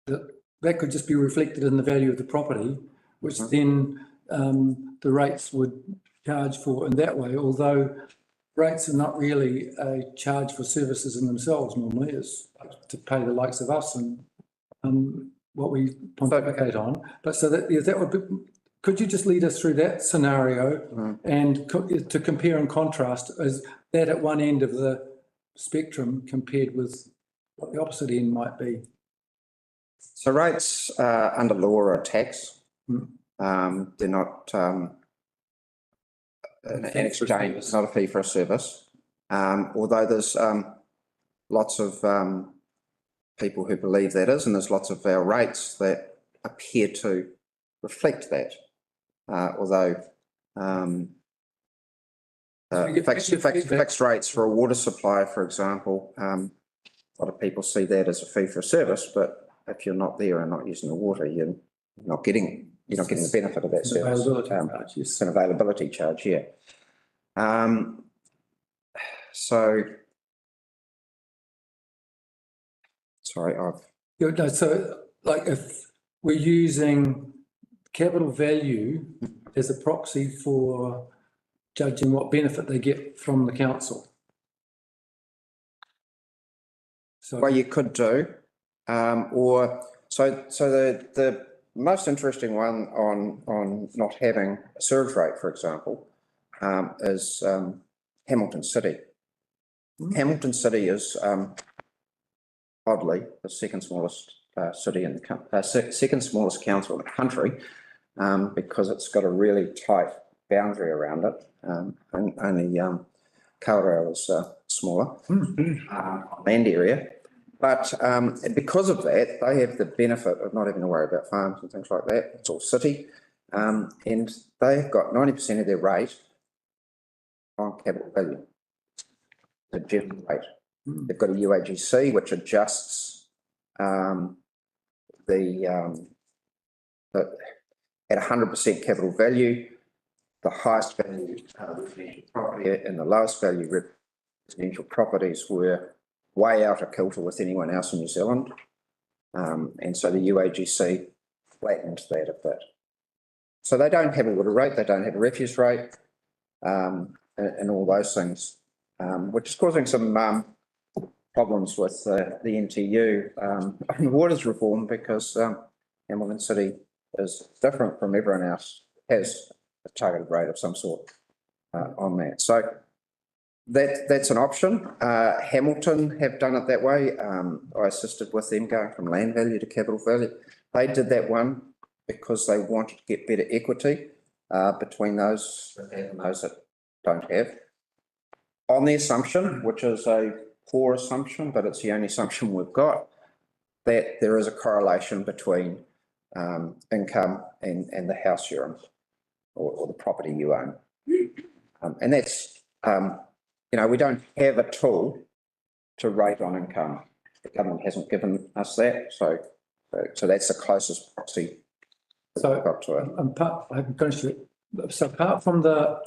Speaker 9: that could just be reflected in the value of the property, which then the rates would charge for in that way, although rates are not really a charge for services in themselves normally. It's to pay the likes of us and what we pontificate on. But so that would be, could you just lead us through that scenario and to compare and contrast as that at one end of the spectrum compared with what the opposite end might be?
Speaker 14: So rates under law are a tax. They're not, an exchange, it's not a fee for a service. Although there's, lots of, people who believe that is, and there's lots of our rates that appear to reflect that. Although, fixed rates for a water supply, for example, a lot of people see that as a fee for a service, but if you're not there and not using the water, you're not getting the benefit of that service. It's an availability charge, yeah. So, sorry,
Speaker 9: So like if we're using capital value as a proxy for judging what benefit they get from the council.
Speaker 14: Well, you could do, or so the most interesting one on not having a surge rate, for example, is Hamilton City. Hamilton City is oddly the second smallest city in the second smallest council in the country, because it's got a really tight boundary around it. Only Kawerau is smaller land area. But because of that, they have the benefit of not having to worry about farms and things like that. It's all city. And they've got 90% of their rate on capital value, the general rate. They've got a UAGC which adjusts at 100% capital value, the highest value residential property and the lowest value residential properties were way out of kilter with anyone else in New Zealand. And so the UAGC flattened that a bit. So they don't have a water rate, they don't have a refuse rate, and all those things, which is causing some problems with the NTU on waters reform, because Hamilton City is different from everyone else, has a targeted rate of some sort on that. So that's an option. Hamilton have done it that way. I assisted with them going from land value to capital value. They did that one because they wanted to get better equity between those that have and those that don't have. On the assumption, which is a poor assumption, but it's the only assumption we've got, that there is a correlation between income and the house you're in, or the property you own. And that's, we don't have a tool to rate on income. The government hasn't given us that, so that's the closest proxy we've got to it.
Speaker 9: So apart from the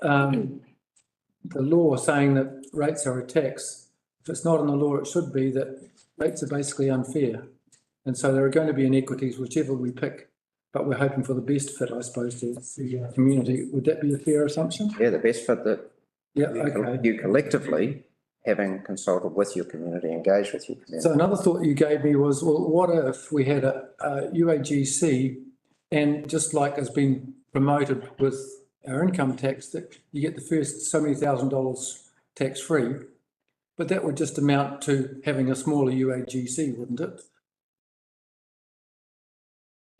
Speaker 9: law saying that rates are a tax, if it's not in the law, it should be that rates are basically unfair. And so there are going to be inequities, whichever we pick, but we're hoping for the best fit, I suppose, to the community. Would that be a fair assumption?
Speaker 14: Yeah, the best fit that
Speaker 9: okay.
Speaker 14: You collectively, having consulted with your community, engaged with your community.
Speaker 9: So another thought you gave me was, well, what if we had a UAGC, and just like has been promoted with our income tax, that you get the first so many $1,000s tax-free, but that would just amount to having a smaller UAGC, wouldn't it?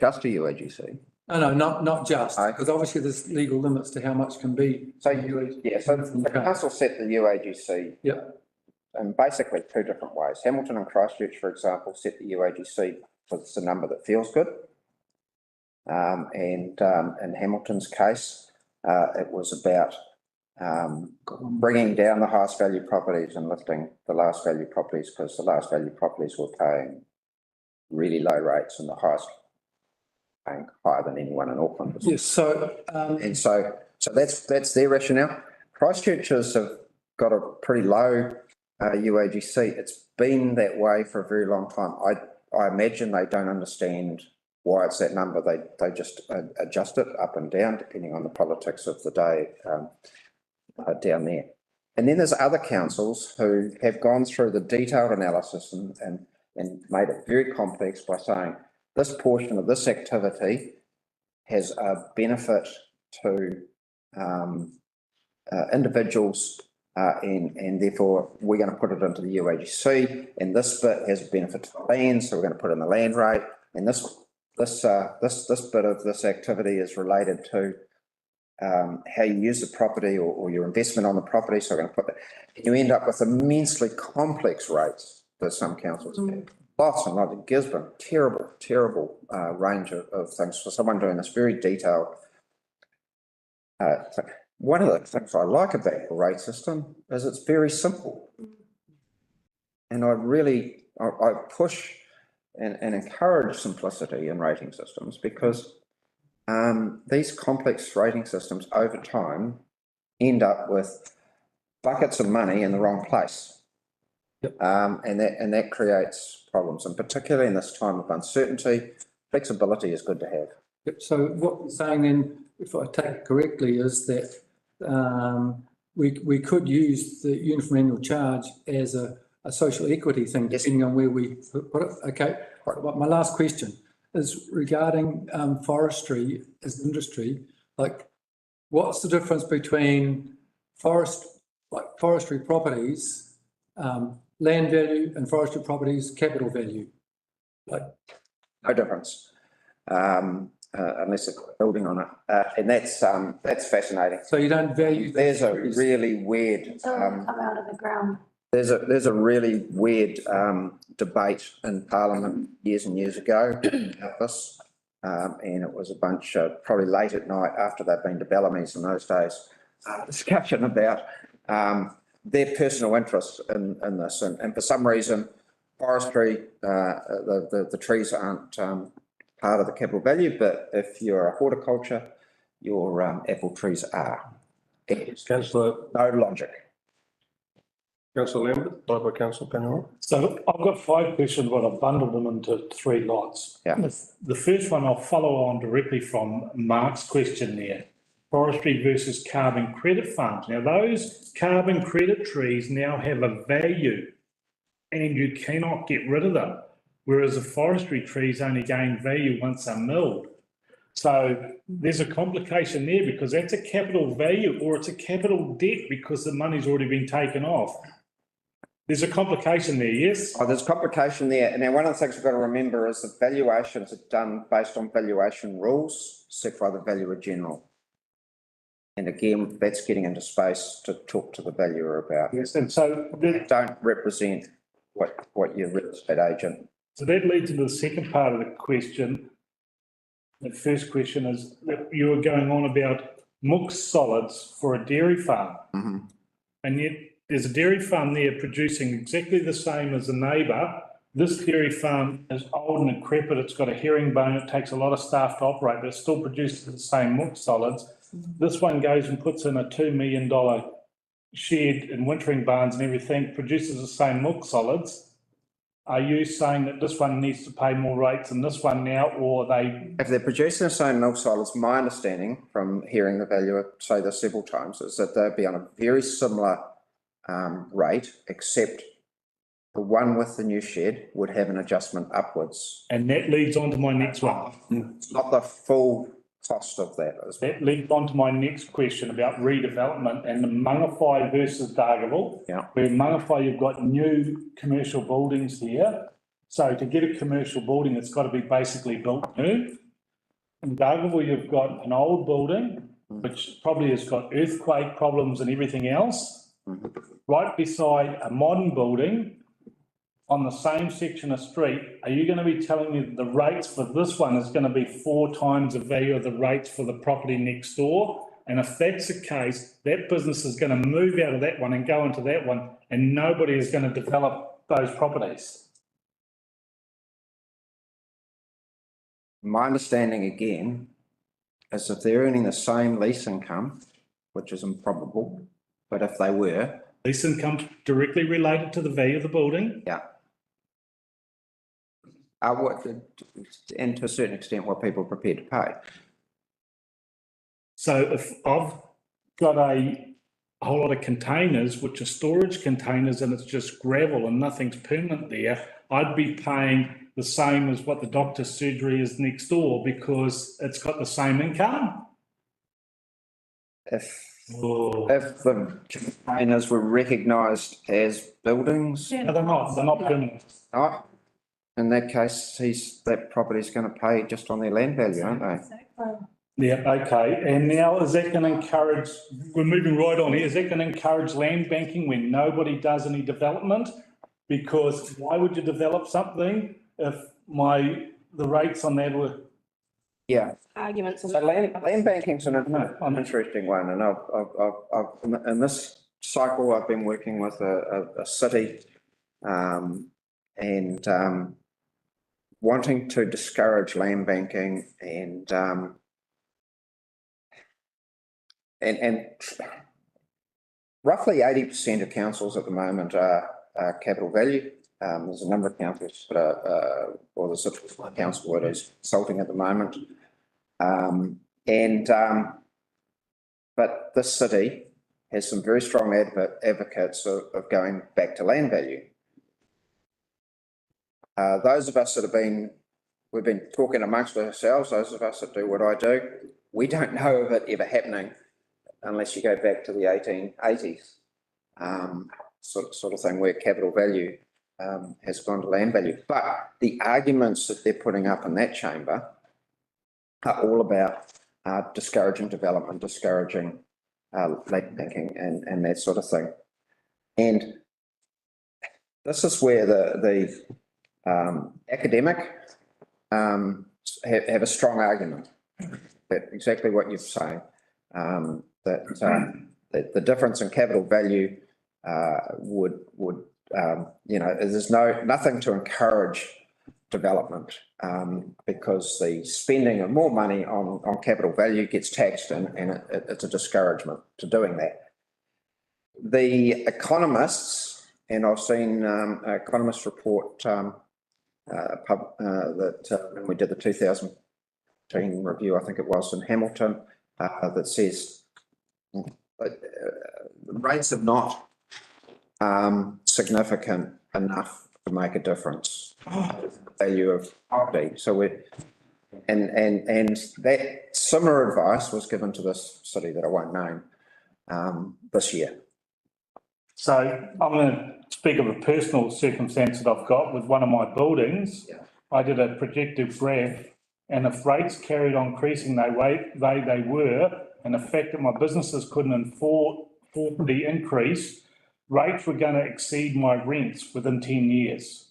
Speaker 14: Just a UAGC?
Speaker 9: No, not just, because obviously there's legal limits to how much can be.
Speaker 14: So the council set the UAGC in basically two different ways. Hamilton and Christchurch, for example, set the UAGC because it's a number that feels good. And in Hamilton's case, it was about bringing down the highest value properties and lifting the lowest value properties, because the lowest value properties were paying really low rates and the highest paying higher than anyone in Auckland.
Speaker 9: Yes, so
Speaker 14: so that's their rationale. Christchurches have got a pretty low UAGC. It's been that way for a very long time. I imagine they don't understand why it's that number. They just adjust it up and down depending on the politics of the day down there. And then there's other councils who have gone through the detailed analysis and made it very complex by saying this portion of this activity has a benefit to individuals and therefore we're going to put it into the UAGC, and this bit has a benefit to the land, so we're going to put in the land rate, and this this bit of this activity is related to how you use the property or your investment on the property. So I'm going to put that, you end up with immensely complex rates that some councils have. Lots and lots of Gisborne, terrible range of things for someone doing this very detailed. One of the things I like about the rate system is it's very simple. And I push and encourage simplicity in rating systems because these complex rating systems over time end up with buckets of money in the wrong place. And that creates problems, and particularly in this time of uncertainty, flexibility is good to have.
Speaker 9: Yep, so what you're saying then, if I take it correctly, is that we could use the uniform annual charge as a social equity thing, depending on where we put it. Okay, but my last question is regarding forestry as an industry. Like, what's the difference between forestry properties, land value, and forestry properties capital value? Like,
Speaker 14: no difference. Unless it's building on it, and that's fascinating.
Speaker 9: So you don't value.
Speaker 14: There's a really weird.
Speaker 10: Come out of the ground.
Speaker 14: There's a really weird debate in Parliament years and years ago about this, and it was a bunch probably late at night after they'd been to Bellamy's in those days, discussion about their personal interest in this, and for some reason, forestry, the trees aren't part of the capital value, but if you're a horticulture, your apple trees are.
Speaker 1: Councillor.
Speaker 14: No logic.
Speaker 1: Councillor Lambert, followed by Councillor Panara.
Speaker 12: So I've got 5 questions, but I've bundled them into 3 lots.
Speaker 14: Yeah.
Speaker 12: The first one I'll follow on directly from Mark's question there. Forestry versus carbon credit farms. Now, those carbon credit trees now have a value and you cannot get rid of them, whereas the forestry trees only gain value once they're milled. So there's a complication there because that's a capital value or it's a capital debt because the money's already been taken off. There's a complication there, yes?
Speaker 14: Oh, there's complication there. Now, one of the things we've got to remember is the valuations are done based on valuation rules set by the Valuer General. And again, that's getting into space to talk to the valuer about.
Speaker 12: Yes, and so
Speaker 14: they don't represent what your real estate agent.
Speaker 12: So that leads into the second part of the question. The first question is that you were going on about mixed solids for a dairy farm.
Speaker 14: Mm-hmm.
Speaker 12: And yet there's a dairy farm there producing exactly the same as the neighbour. This dairy farm is old and decrepit. It's got a herringbone. It takes a lot of staff to operate, but it still produces the same mixed solids. This one goes and puts in a $2 million shed and wintering barns and everything, produces the same mixed solids. Are you saying that this one needs to pay more rates than this one now, or they?
Speaker 14: If they're producing the same milk solids, my understanding from hearing the valuer say this several times is that they'd be on a very similar rate, except the one with the new shed would have an adjustment upwards.
Speaker 12: And that leads on to my next one.
Speaker 14: It's not the full cost of that.
Speaker 12: That leads on to my next question about redevelopment and the Mangawhai versus Dargaville.
Speaker 14: Yeah.
Speaker 12: Where Mangawhai, you've got new commercial buildings here. So to get a commercial building, it's got to be basically built new. In Dargaville, you've got an old building, which probably has got earthquake problems and everything else. Right beside a modern building on the same section of street, are you going to be telling me that the rates for this one is going to be 4 times the value of the rates for the property next door? And if that's the case, that business is going to move out of that one and go into that one, and nobody is going to develop those properties.
Speaker 14: My understanding again is if they're earning the same lease income, which is improbable, but if they were.
Speaker 12: Lease income directly related to the value of the building?
Speaker 14: Yeah. And to a certain extent, what people are prepared to pay.
Speaker 12: So if I've got a whole lot of containers, which are storage containers, and it's just gravel and nothing's permanent there, I'd be paying the same as what the doctor's surgery is next door because it's got the same income.
Speaker 14: If the containers were recognised as buildings.
Speaker 12: No, they're not permanent.
Speaker 14: Right. In that case, that property's going to pay just on their land value, aren't they?
Speaker 12: Yeah, okay. And now is that going to encourage, we're moving right on here, is that going to encourage land banking when nobody does any development? Because why would you develop something if the rates on that were?
Speaker 14: Yeah.
Speaker 7: Arguments.
Speaker 14: So land banking's an interesting one, and I've in this cycle, I've been working with a city, and wanting to discourage land banking and roughly 80% of councils at the moment are capital value. There's a number of councils that are, or there's a council that is consulting at the moment. But this city has some very strong advocates of going back to land value. Those of us that we've been talking amongst ourselves, those of us that do what I do, we don't know of it ever happening unless you go back to the 1880s, sort of thing, where capital value has gone to land value. But the arguments that they're putting up in that chamber are all about discouraging development, discouraging land banking and that sort of thing. And this is where the academic have a strong argument that exactly what you're saying, that the difference in capital value would there's nothing to encourage development because the spending of more money on capital value gets taxed and it's a discouragement to doing that. The economists, and I've seen economist report that when we did the 2010 review, I think it was in Hamilton, that says rates are not significant enough to make a difference. Value of property. So and that similar advice was given to this city that I won't name this year.
Speaker 12: So I'm going to speak of a personal circumstance that I've got with one of my buildings.
Speaker 14: Yeah.
Speaker 12: I did a projective graph, and if rates carried on increasing they were, and the fact that my businesses couldn't afford the increase, rates were going to exceed my rents within 10 years.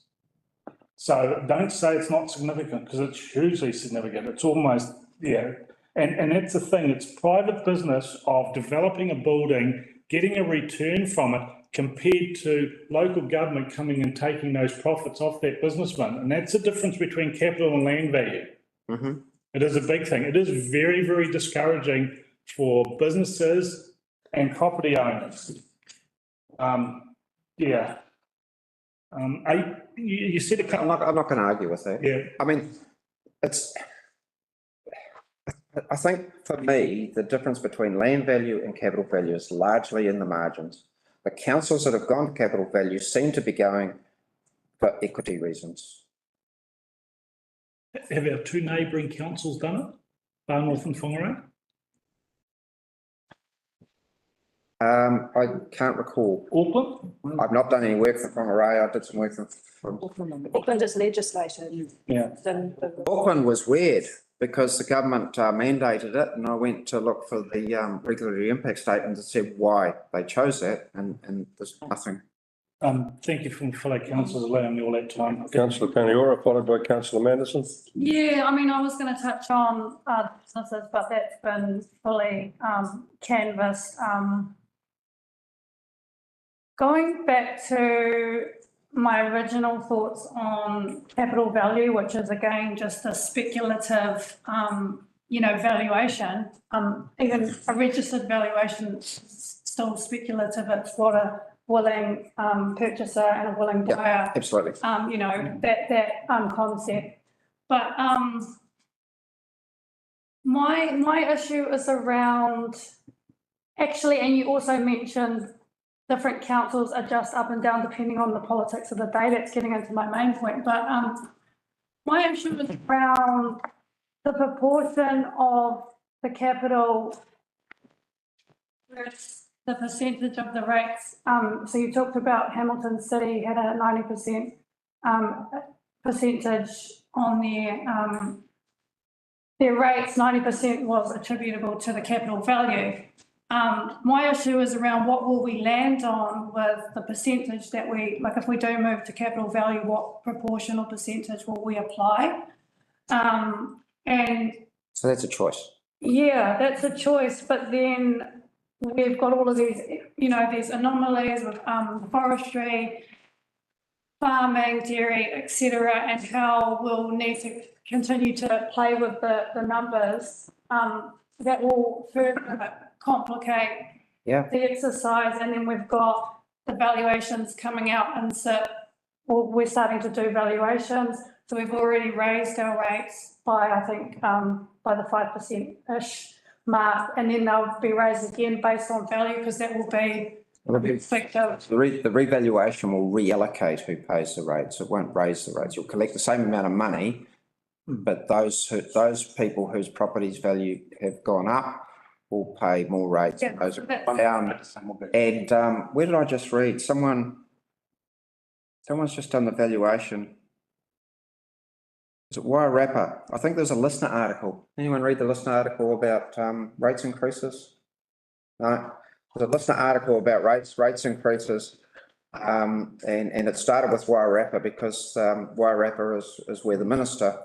Speaker 12: So don't say it's not significant, because it's hugely significant. It's almost, yeah. And that's the thing, it's private business of developing a building, getting a return from it, compared to local government coming and taking those profits off that businessman. And that's the difference between capital and land value.
Speaker 14: Mm-hmm.
Speaker 12: It is a big thing. It is very, very discouraging for businesses and property owners. Yeah. You said it.
Speaker 14: I'm not going to argue with that.
Speaker 12: Yeah.
Speaker 14: I mean, I think for me, the difference between land value and capital value is largely in the margins. The councils that have gone to capital value seem to be going for equity reasons.
Speaker 12: Have our two neighbouring councils done it? Far North and Whangarei?
Speaker 14: I can't recall.
Speaker 12: Auckland?
Speaker 14: I've not done any work for Whangarei. I did some work for
Speaker 7: Auckland is legislated.
Speaker 12: Yeah.
Speaker 14: Auckland was weird because the government mandated it, and I went to look for the regulatory impact statement that said why they chose that, and there's nothing.
Speaker 12: Thank you from fellow councillors allowing me all that time.
Speaker 1: Councillor Paniora, followed by Councillor Manderson.
Speaker 10: Yeah, I mean, I was going to touch on businesses, but that's been fully canvassed. Going back to my original thoughts on capital value, which is again just a speculative, valuation. Even a registered valuation is still speculative. It's what a willing purchaser and a willing buyer.
Speaker 14: Yeah, absolutely.
Speaker 10: That concept. But my issue is around actually, and you also mentioned different councils adjust up and down depending on the politics of the day. That's getting into my main point. But my issue is around the proportion of the capital versus the percentage of the rates. So you talked about Hamilton City had a 90% percentage on their rates, 90% was attributable to the capital value. My issue is around what will we land on with the percentage that like if we do move to capital value, what proportion or percentage will we apply? And
Speaker 14: So that's a choice.
Speaker 10: yeah, that's a choice, but then we've got all of these, these anomalies with forestry, farming, dairy, etc., and how we'll need to continue to play with the numbers. That will further complicate the exercise, and then we've got the valuations coming out and we're starting to do valuations. So we've already raised our rates by, I think, by the 5%-ish mark, and then they'll be raised again based on value, because that will be effective.
Speaker 14: The revaluation will reallocate who pays the rates. It won't raise the rates. You'll collect the same amount of money, but those people whose properties value have gone up will pay more rates.
Speaker 10: Yeah,
Speaker 14: those are down. And where did I just read? Someone's just done the valuation. Is it Wairarapa? I think there's a Listener article. Anyone read the Listener article about rates increases? No. There's a Listener article about rates increases. And it started with Wairarapa because Wairarapa is where the minister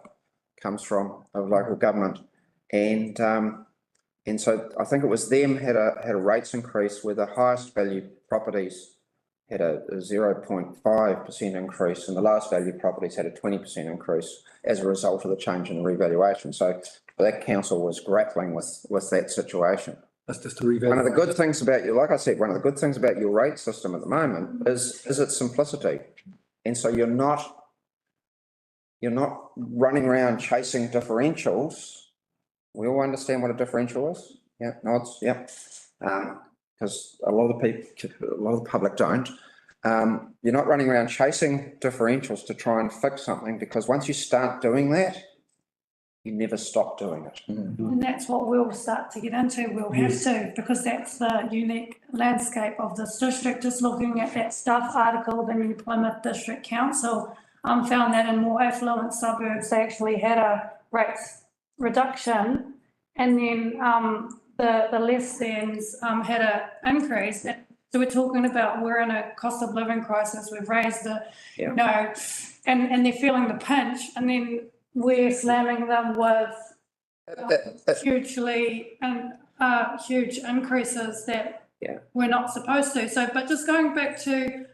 Speaker 14: comes from of local government. And so I think it was them had a rates increase where the highest value properties had a 0.5% increase, and the last value properties had a 20% increase as a result of the change in the revaluation. So that council was grappling with that situation.
Speaker 9: That's just a revaluation.
Speaker 14: One of the good things about like I said, one of the good things about your rate system at the moment is its simplicity. And so you're not running around chasing differentials. We all understand what a differential is. Yeah, nods, yeah. Because a lot of the public don't. You're not running around chasing differentials to try and fix something, because once you start doing that, you never stop doing it.
Speaker 10: And that's what we'll start to get into. We'll have to, because that's the unique landscape of this district. Just looking at that Stuff article, the New Plymouth District Council found that in more affluent suburbs, they actually had a rates reduction, and then the less thans had an increase. So we're talking about, we're in a cost of living crisis. We've raised the, and they're feeling the pinch, and then we're slamming them with hugely huge increases that we're not supposed to. So, but just going back to,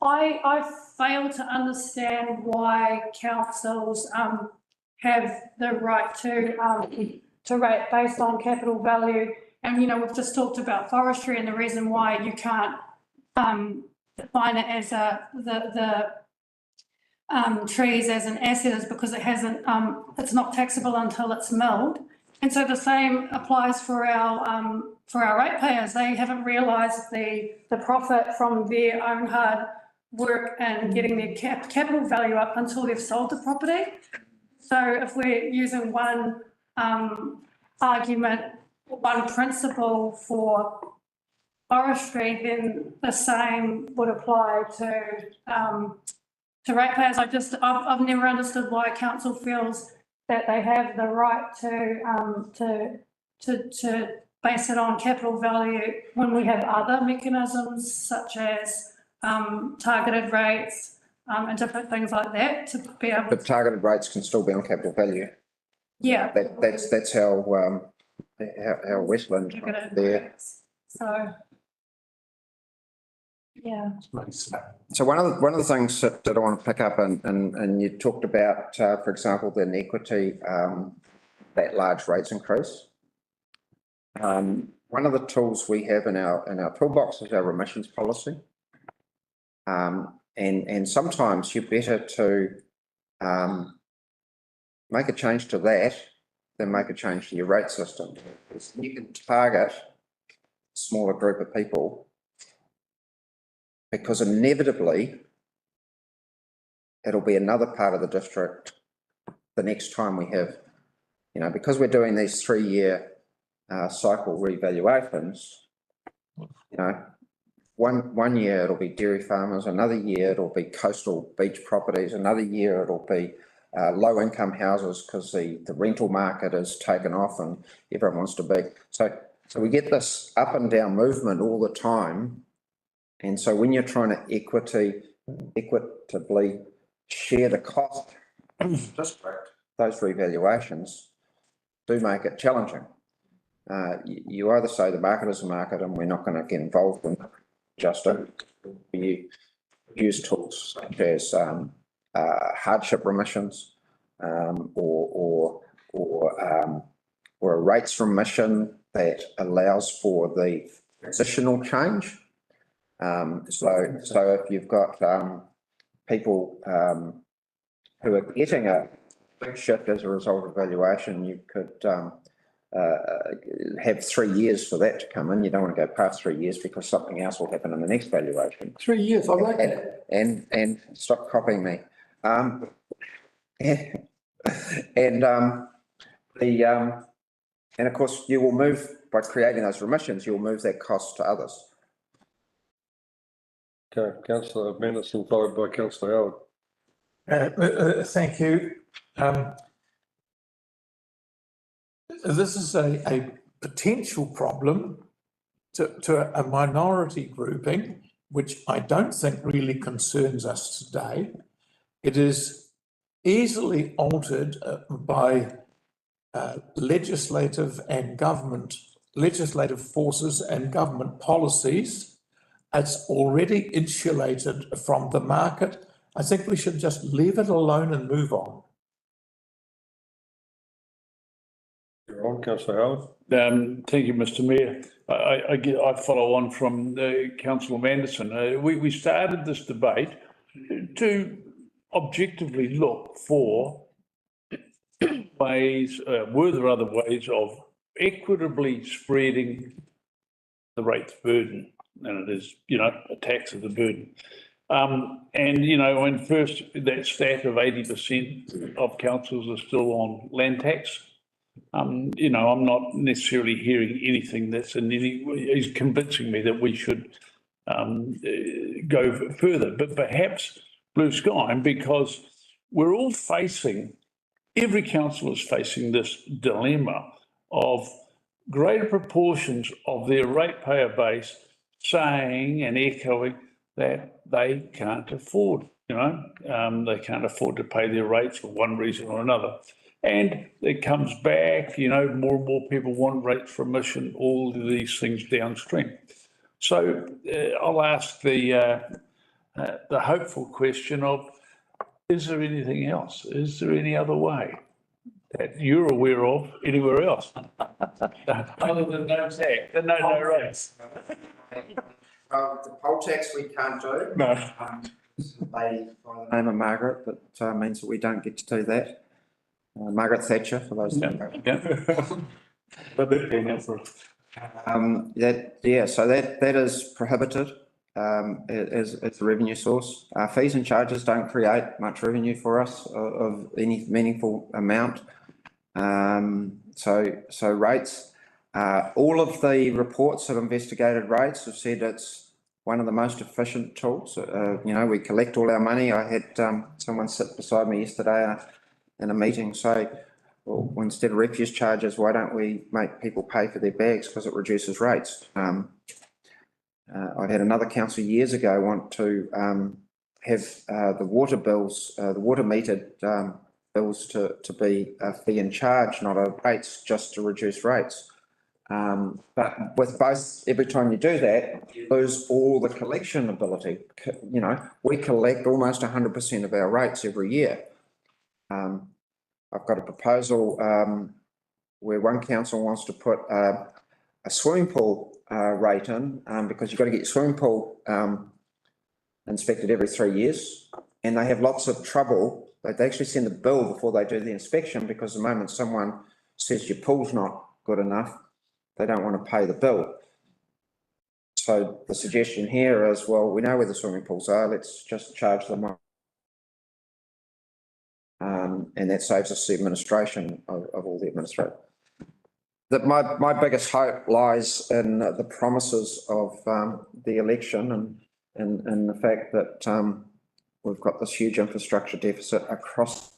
Speaker 10: I fail to understand why councils have the right to rate based on capital value. And, we've just talked about forestry, and the reason why you can't define it as the trees as an asset is because it hasn't, it's not taxable until it's milled. And so the same applies for our ratepayers. They haven't realised the profit from their own hard work and getting their capital value up until they've sold the property. So if we're using one argument, one principle for forestry, then the same would apply to ratepayers. I've never understood why council feels that they have the right to base it on capital value when we have other mechanisms such as targeted rates and different things like that to be able.
Speaker 14: But targeted rates can still be on capital value.
Speaker 10: Yeah.
Speaker 14: That's how Westland there.
Speaker 10: So. Yeah.
Speaker 14: So one of the things that I want to pick up, and you talked about, for example, the inequity, that large rates increase. One of the tools we have in our toolbox is our remissions policy. And sometimes you're better to make a change to that than make a change to your rate system. You can target a smaller group of people, because inevitably it'll be another part of the district the next time we have, because we're doing these 3-year cycle revaluations, one year it'll be dairy farmers, another year it'll be coastal beach properties, another year it'll be low income houses because the rental market has taken off and everyone wants to be. So we get this up and down movement all the time. And so when you're trying to equitably share the cost of district, those revaluations do make it challenging. You either say the market is a market and we're not going to get involved in just you use tools such as hardship remissions or a rates remission that allows for the transitional change. So if you've got people who are getting a big shift as a result of valuation, you could have 3 years for that to come in. You don't want to go past 3 years because something else will happen in the next valuation.
Speaker 9: 3 years, I like that.
Speaker 14: And stop copying me. And of course you will move, by creating those remissions, you'll move that cost to others.
Speaker 1: Okay, councillor Mendelson, followed by councillor Howard.
Speaker 15: Thank you. This is a potential problem to a minority grouping, which I don't think really concerns us today. It is easily altered by legislative forces and government policies. It's already insulated from the market. I think we should just leave it alone and move on.
Speaker 1: You're on, councillor Howard.
Speaker 4: Thank you, Mr. Mayor. I follow on from Councillor Manderson. We started this debate to objectively look for ways, were there other ways of equitably spreading the rates burden? And it is, a tax of the burden. When first that stat of 80% of councils are still on land tax, I'm not necessarily hearing anything that's is convincing me that we should go further, but perhaps blue sky, because we're all every council is facing this dilemma of greater proportions of their ratepayer base saying and echoing that they can't afford, they can't afford to pay their rates for one reason or another. And it comes back, more and more people want rates remission, all of these things downstream. So I'll ask the hopeful question of, is there anything else? Is there any other way that you're aware of anywhere else? Other than no tax, no rates.
Speaker 14: The poll tax we can't do.
Speaker 4: No.
Speaker 14: By the name of Margaret, but means that we don't get to do that. Margaret Thatcher, for those.
Speaker 4: But they're paying out for it.
Speaker 14: So that is prohibited as a revenue source. Fees and charges don't create much revenue for us of any meaningful amount. So rates, all of the reports that investigated rates have said it's one of the most efficient tools. We collect all our money. I had someone sit beside me yesterday in a meeting say, well, instead of refuse charges, why don't we make people pay for their bags because it reduces rates? I had another council years ago want to have the water bills, the water metered bills to be a fee and charge, not a rates, just to reduce rates. But with both, every time you do that, you lose all the collection ability. We collect almost 100% of our rates every year. I've got a proposal where one council wants to put a swimming pool rate in because you've got to get your swimming pool inspected every 3 years, and they have lots of trouble. They actually send a bill before they do the inspection because the moment someone says your pool's not good enough, they don't want to pay the bill. So the suggestion here is, well, we know where the swimming pools are, let's just charge them. And that saves us the administration of all the administration. that my biggest hope lies in the promises of the election and the fact that we've got this huge infrastructure deficit across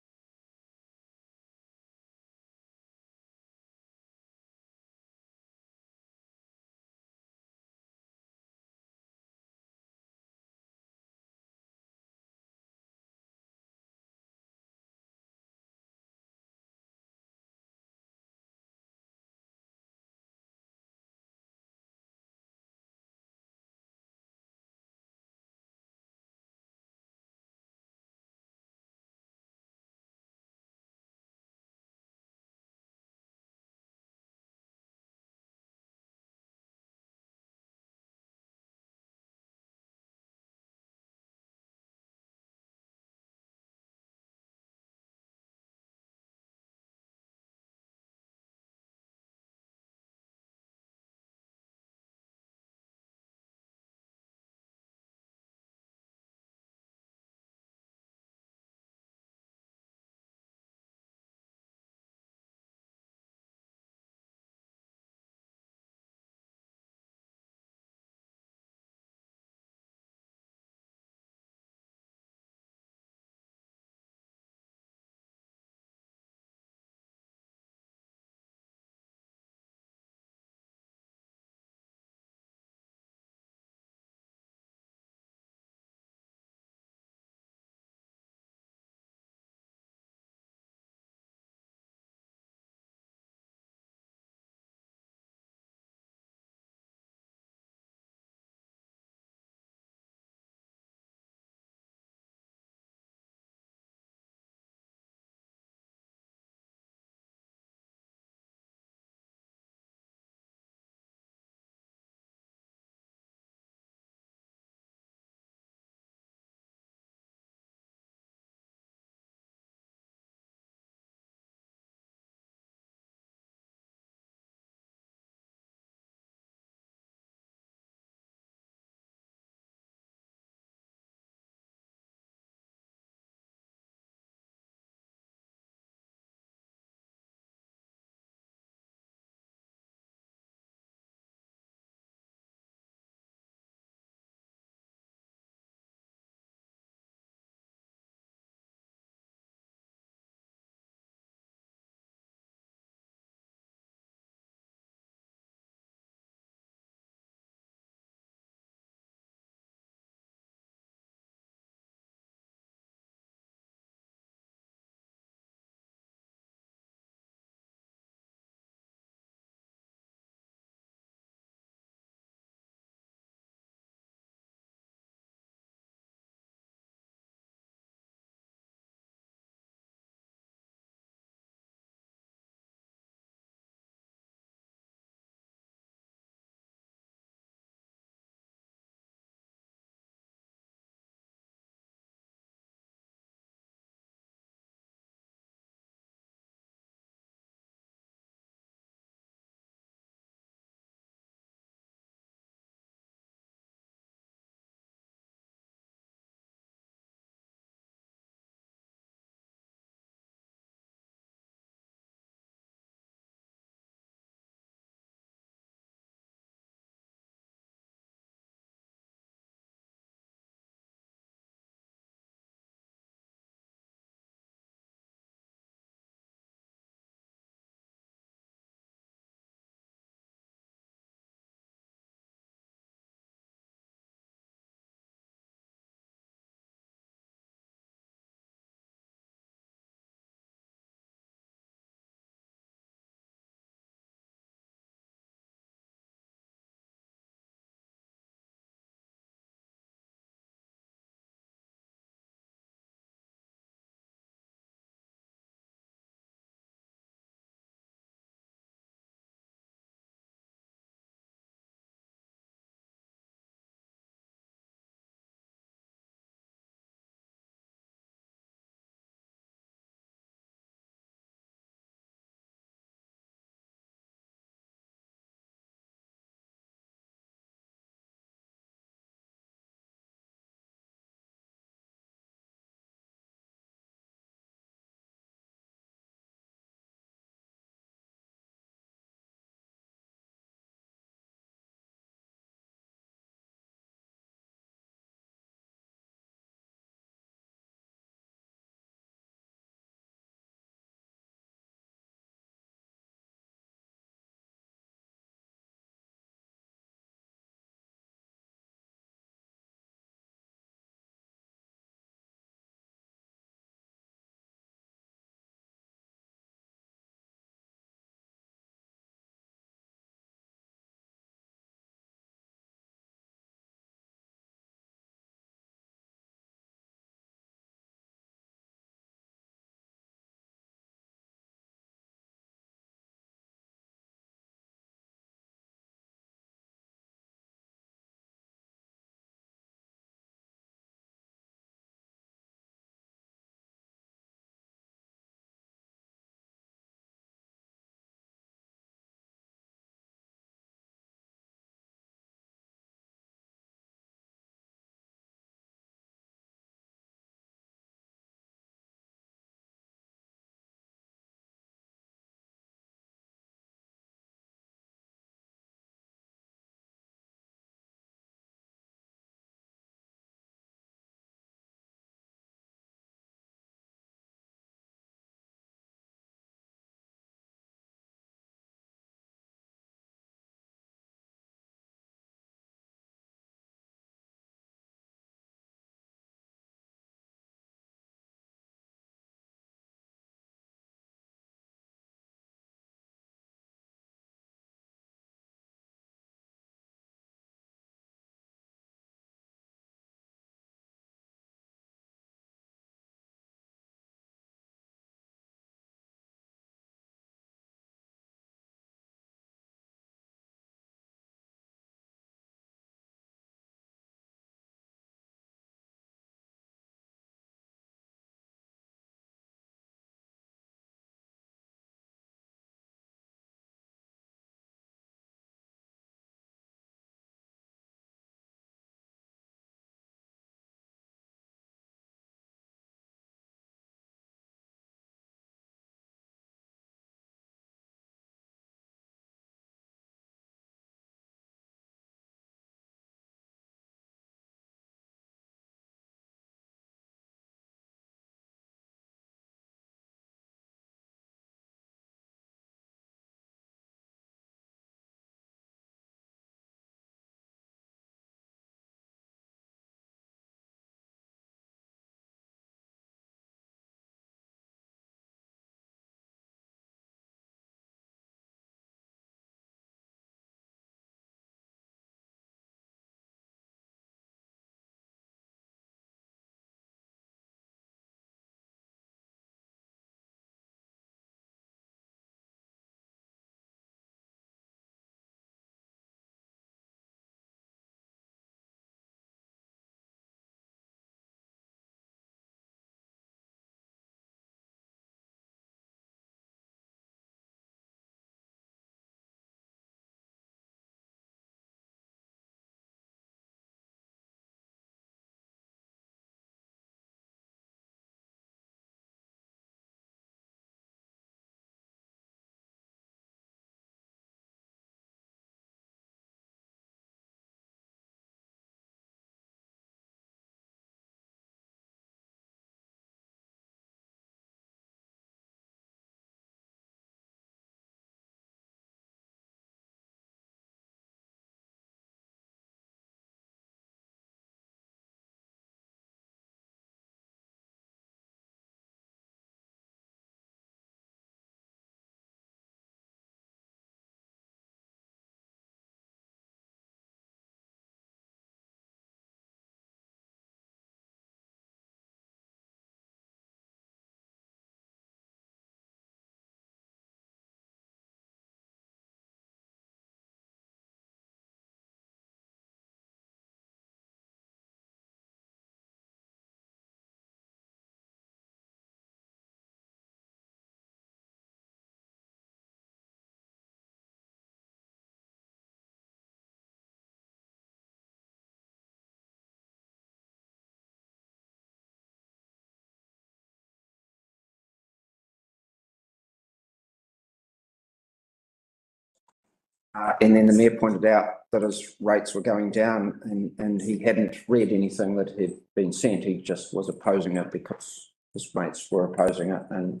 Speaker 14: And then the mayor pointed out that his rates were going down and he hadn't read anything that had been sent. He just was opposing it because his mates were opposing it and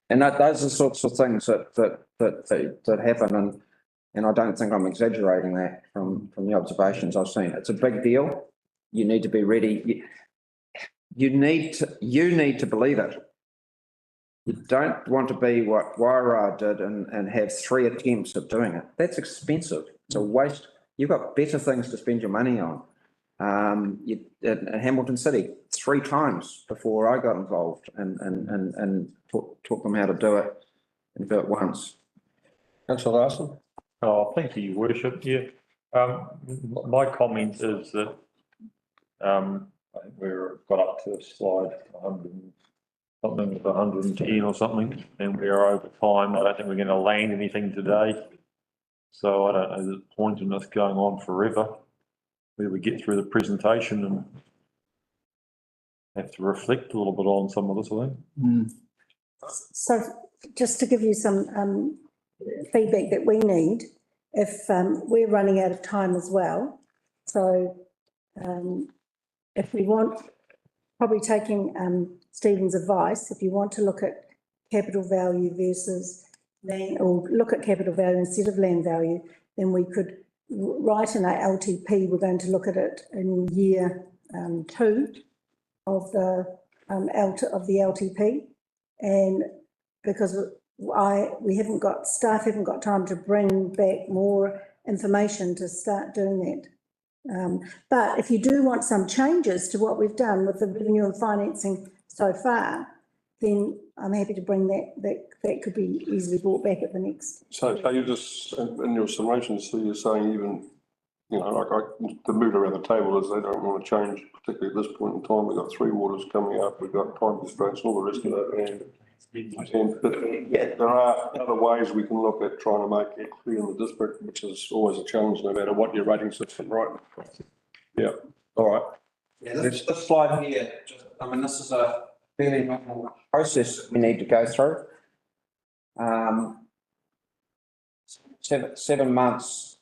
Speaker 14: those are the sorts of things that happen and I don't think I'm exaggerating that from the observations I've seen. It's a big deal. You need to be ready. You need to believe it. You don't want to be what Wairau did and have 3 attempts at doing it. That's expensive. It's a waste. You've got better things to spend your money on. At Hamilton City, 3 times before I got involved and taught them how to do it and do it once.
Speaker 1: Councillor Larson?
Speaker 17: Oh, thank you, your worship. Yeah. My comment is that, I think we're got up to slide 100, something with 110 or something, and we're over time. I don't think we're going to land anything today. So I don't know the point in us going on forever. Where we get through the presentation and have to reflect a little bit on some of this, I think.
Speaker 2: So just to give you some feedback that we need, if we're running out of time as well. So if we want, probably taking Stephen's advice, if you want to look at capital value versus land, or look at capital value instead of land value, then we could write in our LTP, we're going to look at it in year 2 of the LTP. And because staff haven't got time to bring back more information to start doing that. But if you do want some changes to what we've done with the revenue and financing so far, then I'm happy to bring that could be easily brought back at the next.
Speaker 1: So you just, in your summation, so you're saying even, like the mood around the table is they don't want to change, particularly at this point in time. We've got 3 waters coming up, we've got time constraints, all the rest of that. But there are other ways we can look at trying to make equity in the district, which is always a challenge no matter what your rating system, right? Yeah, all right.
Speaker 14: Yeah, this slide here, this is a fairly normal process we need to go through. 7 months,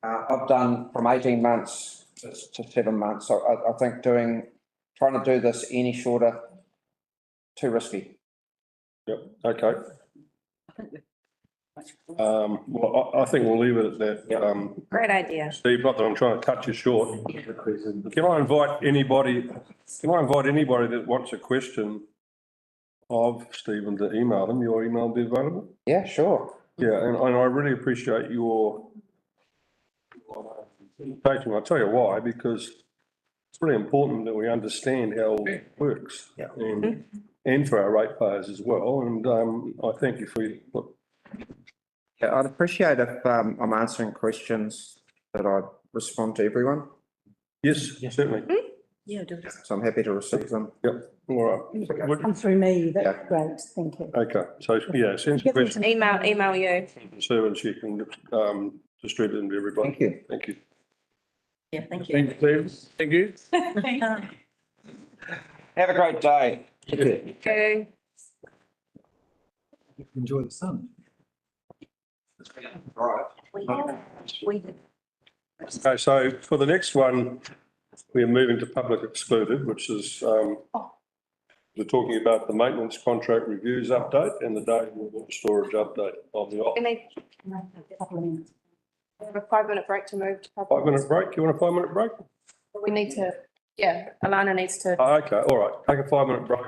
Speaker 14: I've done from 18 months to 7 months. So I think trying to do this any shorter, too risky.
Speaker 1: Yep, okay. Well, I think we'll leave it at that.
Speaker 7: Great idea.
Speaker 1: Steve, not that I'm trying to cut you short. Can I invite anybody that wants a question of Stephen to email them? Your email will be available?
Speaker 14: Yeah, sure.
Speaker 1: Yeah, and I really appreciate your presentation. I'll tell you why, because it's really important that we understand how it works.
Speaker 14: Yeah.
Speaker 1: And for our ratepayers as well. And I think if we look.
Speaker 14: Yeah, I'd appreciate if I'm answering questions that I respond to everyone.
Speaker 1: Yes, certainly.
Speaker 2: Yeah, do it.
Speaker 14: So I'm happy to receive them.
Speaker 1: Yep, all right.
Speaker 2: Come through me, that's great, thank you.
Speaker 1: Okay, so yeah, send some questions.
Speaker 7: Email you.
Speaker 1: So and she can distribute them to everybody.
Speaker 14: Thank you.
Speaker 1: Thank you.
Speaker 8: Yeah, thank you.
Speaker 4: Thank you, Steve. Thank you.
Speaker 14: Have a great day.
Speaker 7: Okay.
Speaker 9: Enjoy the sun.
Speaker 14: Right.
Speaker 8: We did.
Speaker 1: Okay, so for the next one, we are moving to public excluded, which is we're talking about the maintenance contract reviews update and the data storage update on the.
Speaker 7: We have a 5-minute break to move to.
Speaker 1: 5-minute break? You want a 5-minute break?
Speaker 7: We need to, yeah, Alana needs to.
Speaker 1: Okay, all right. Take a 5-minute break.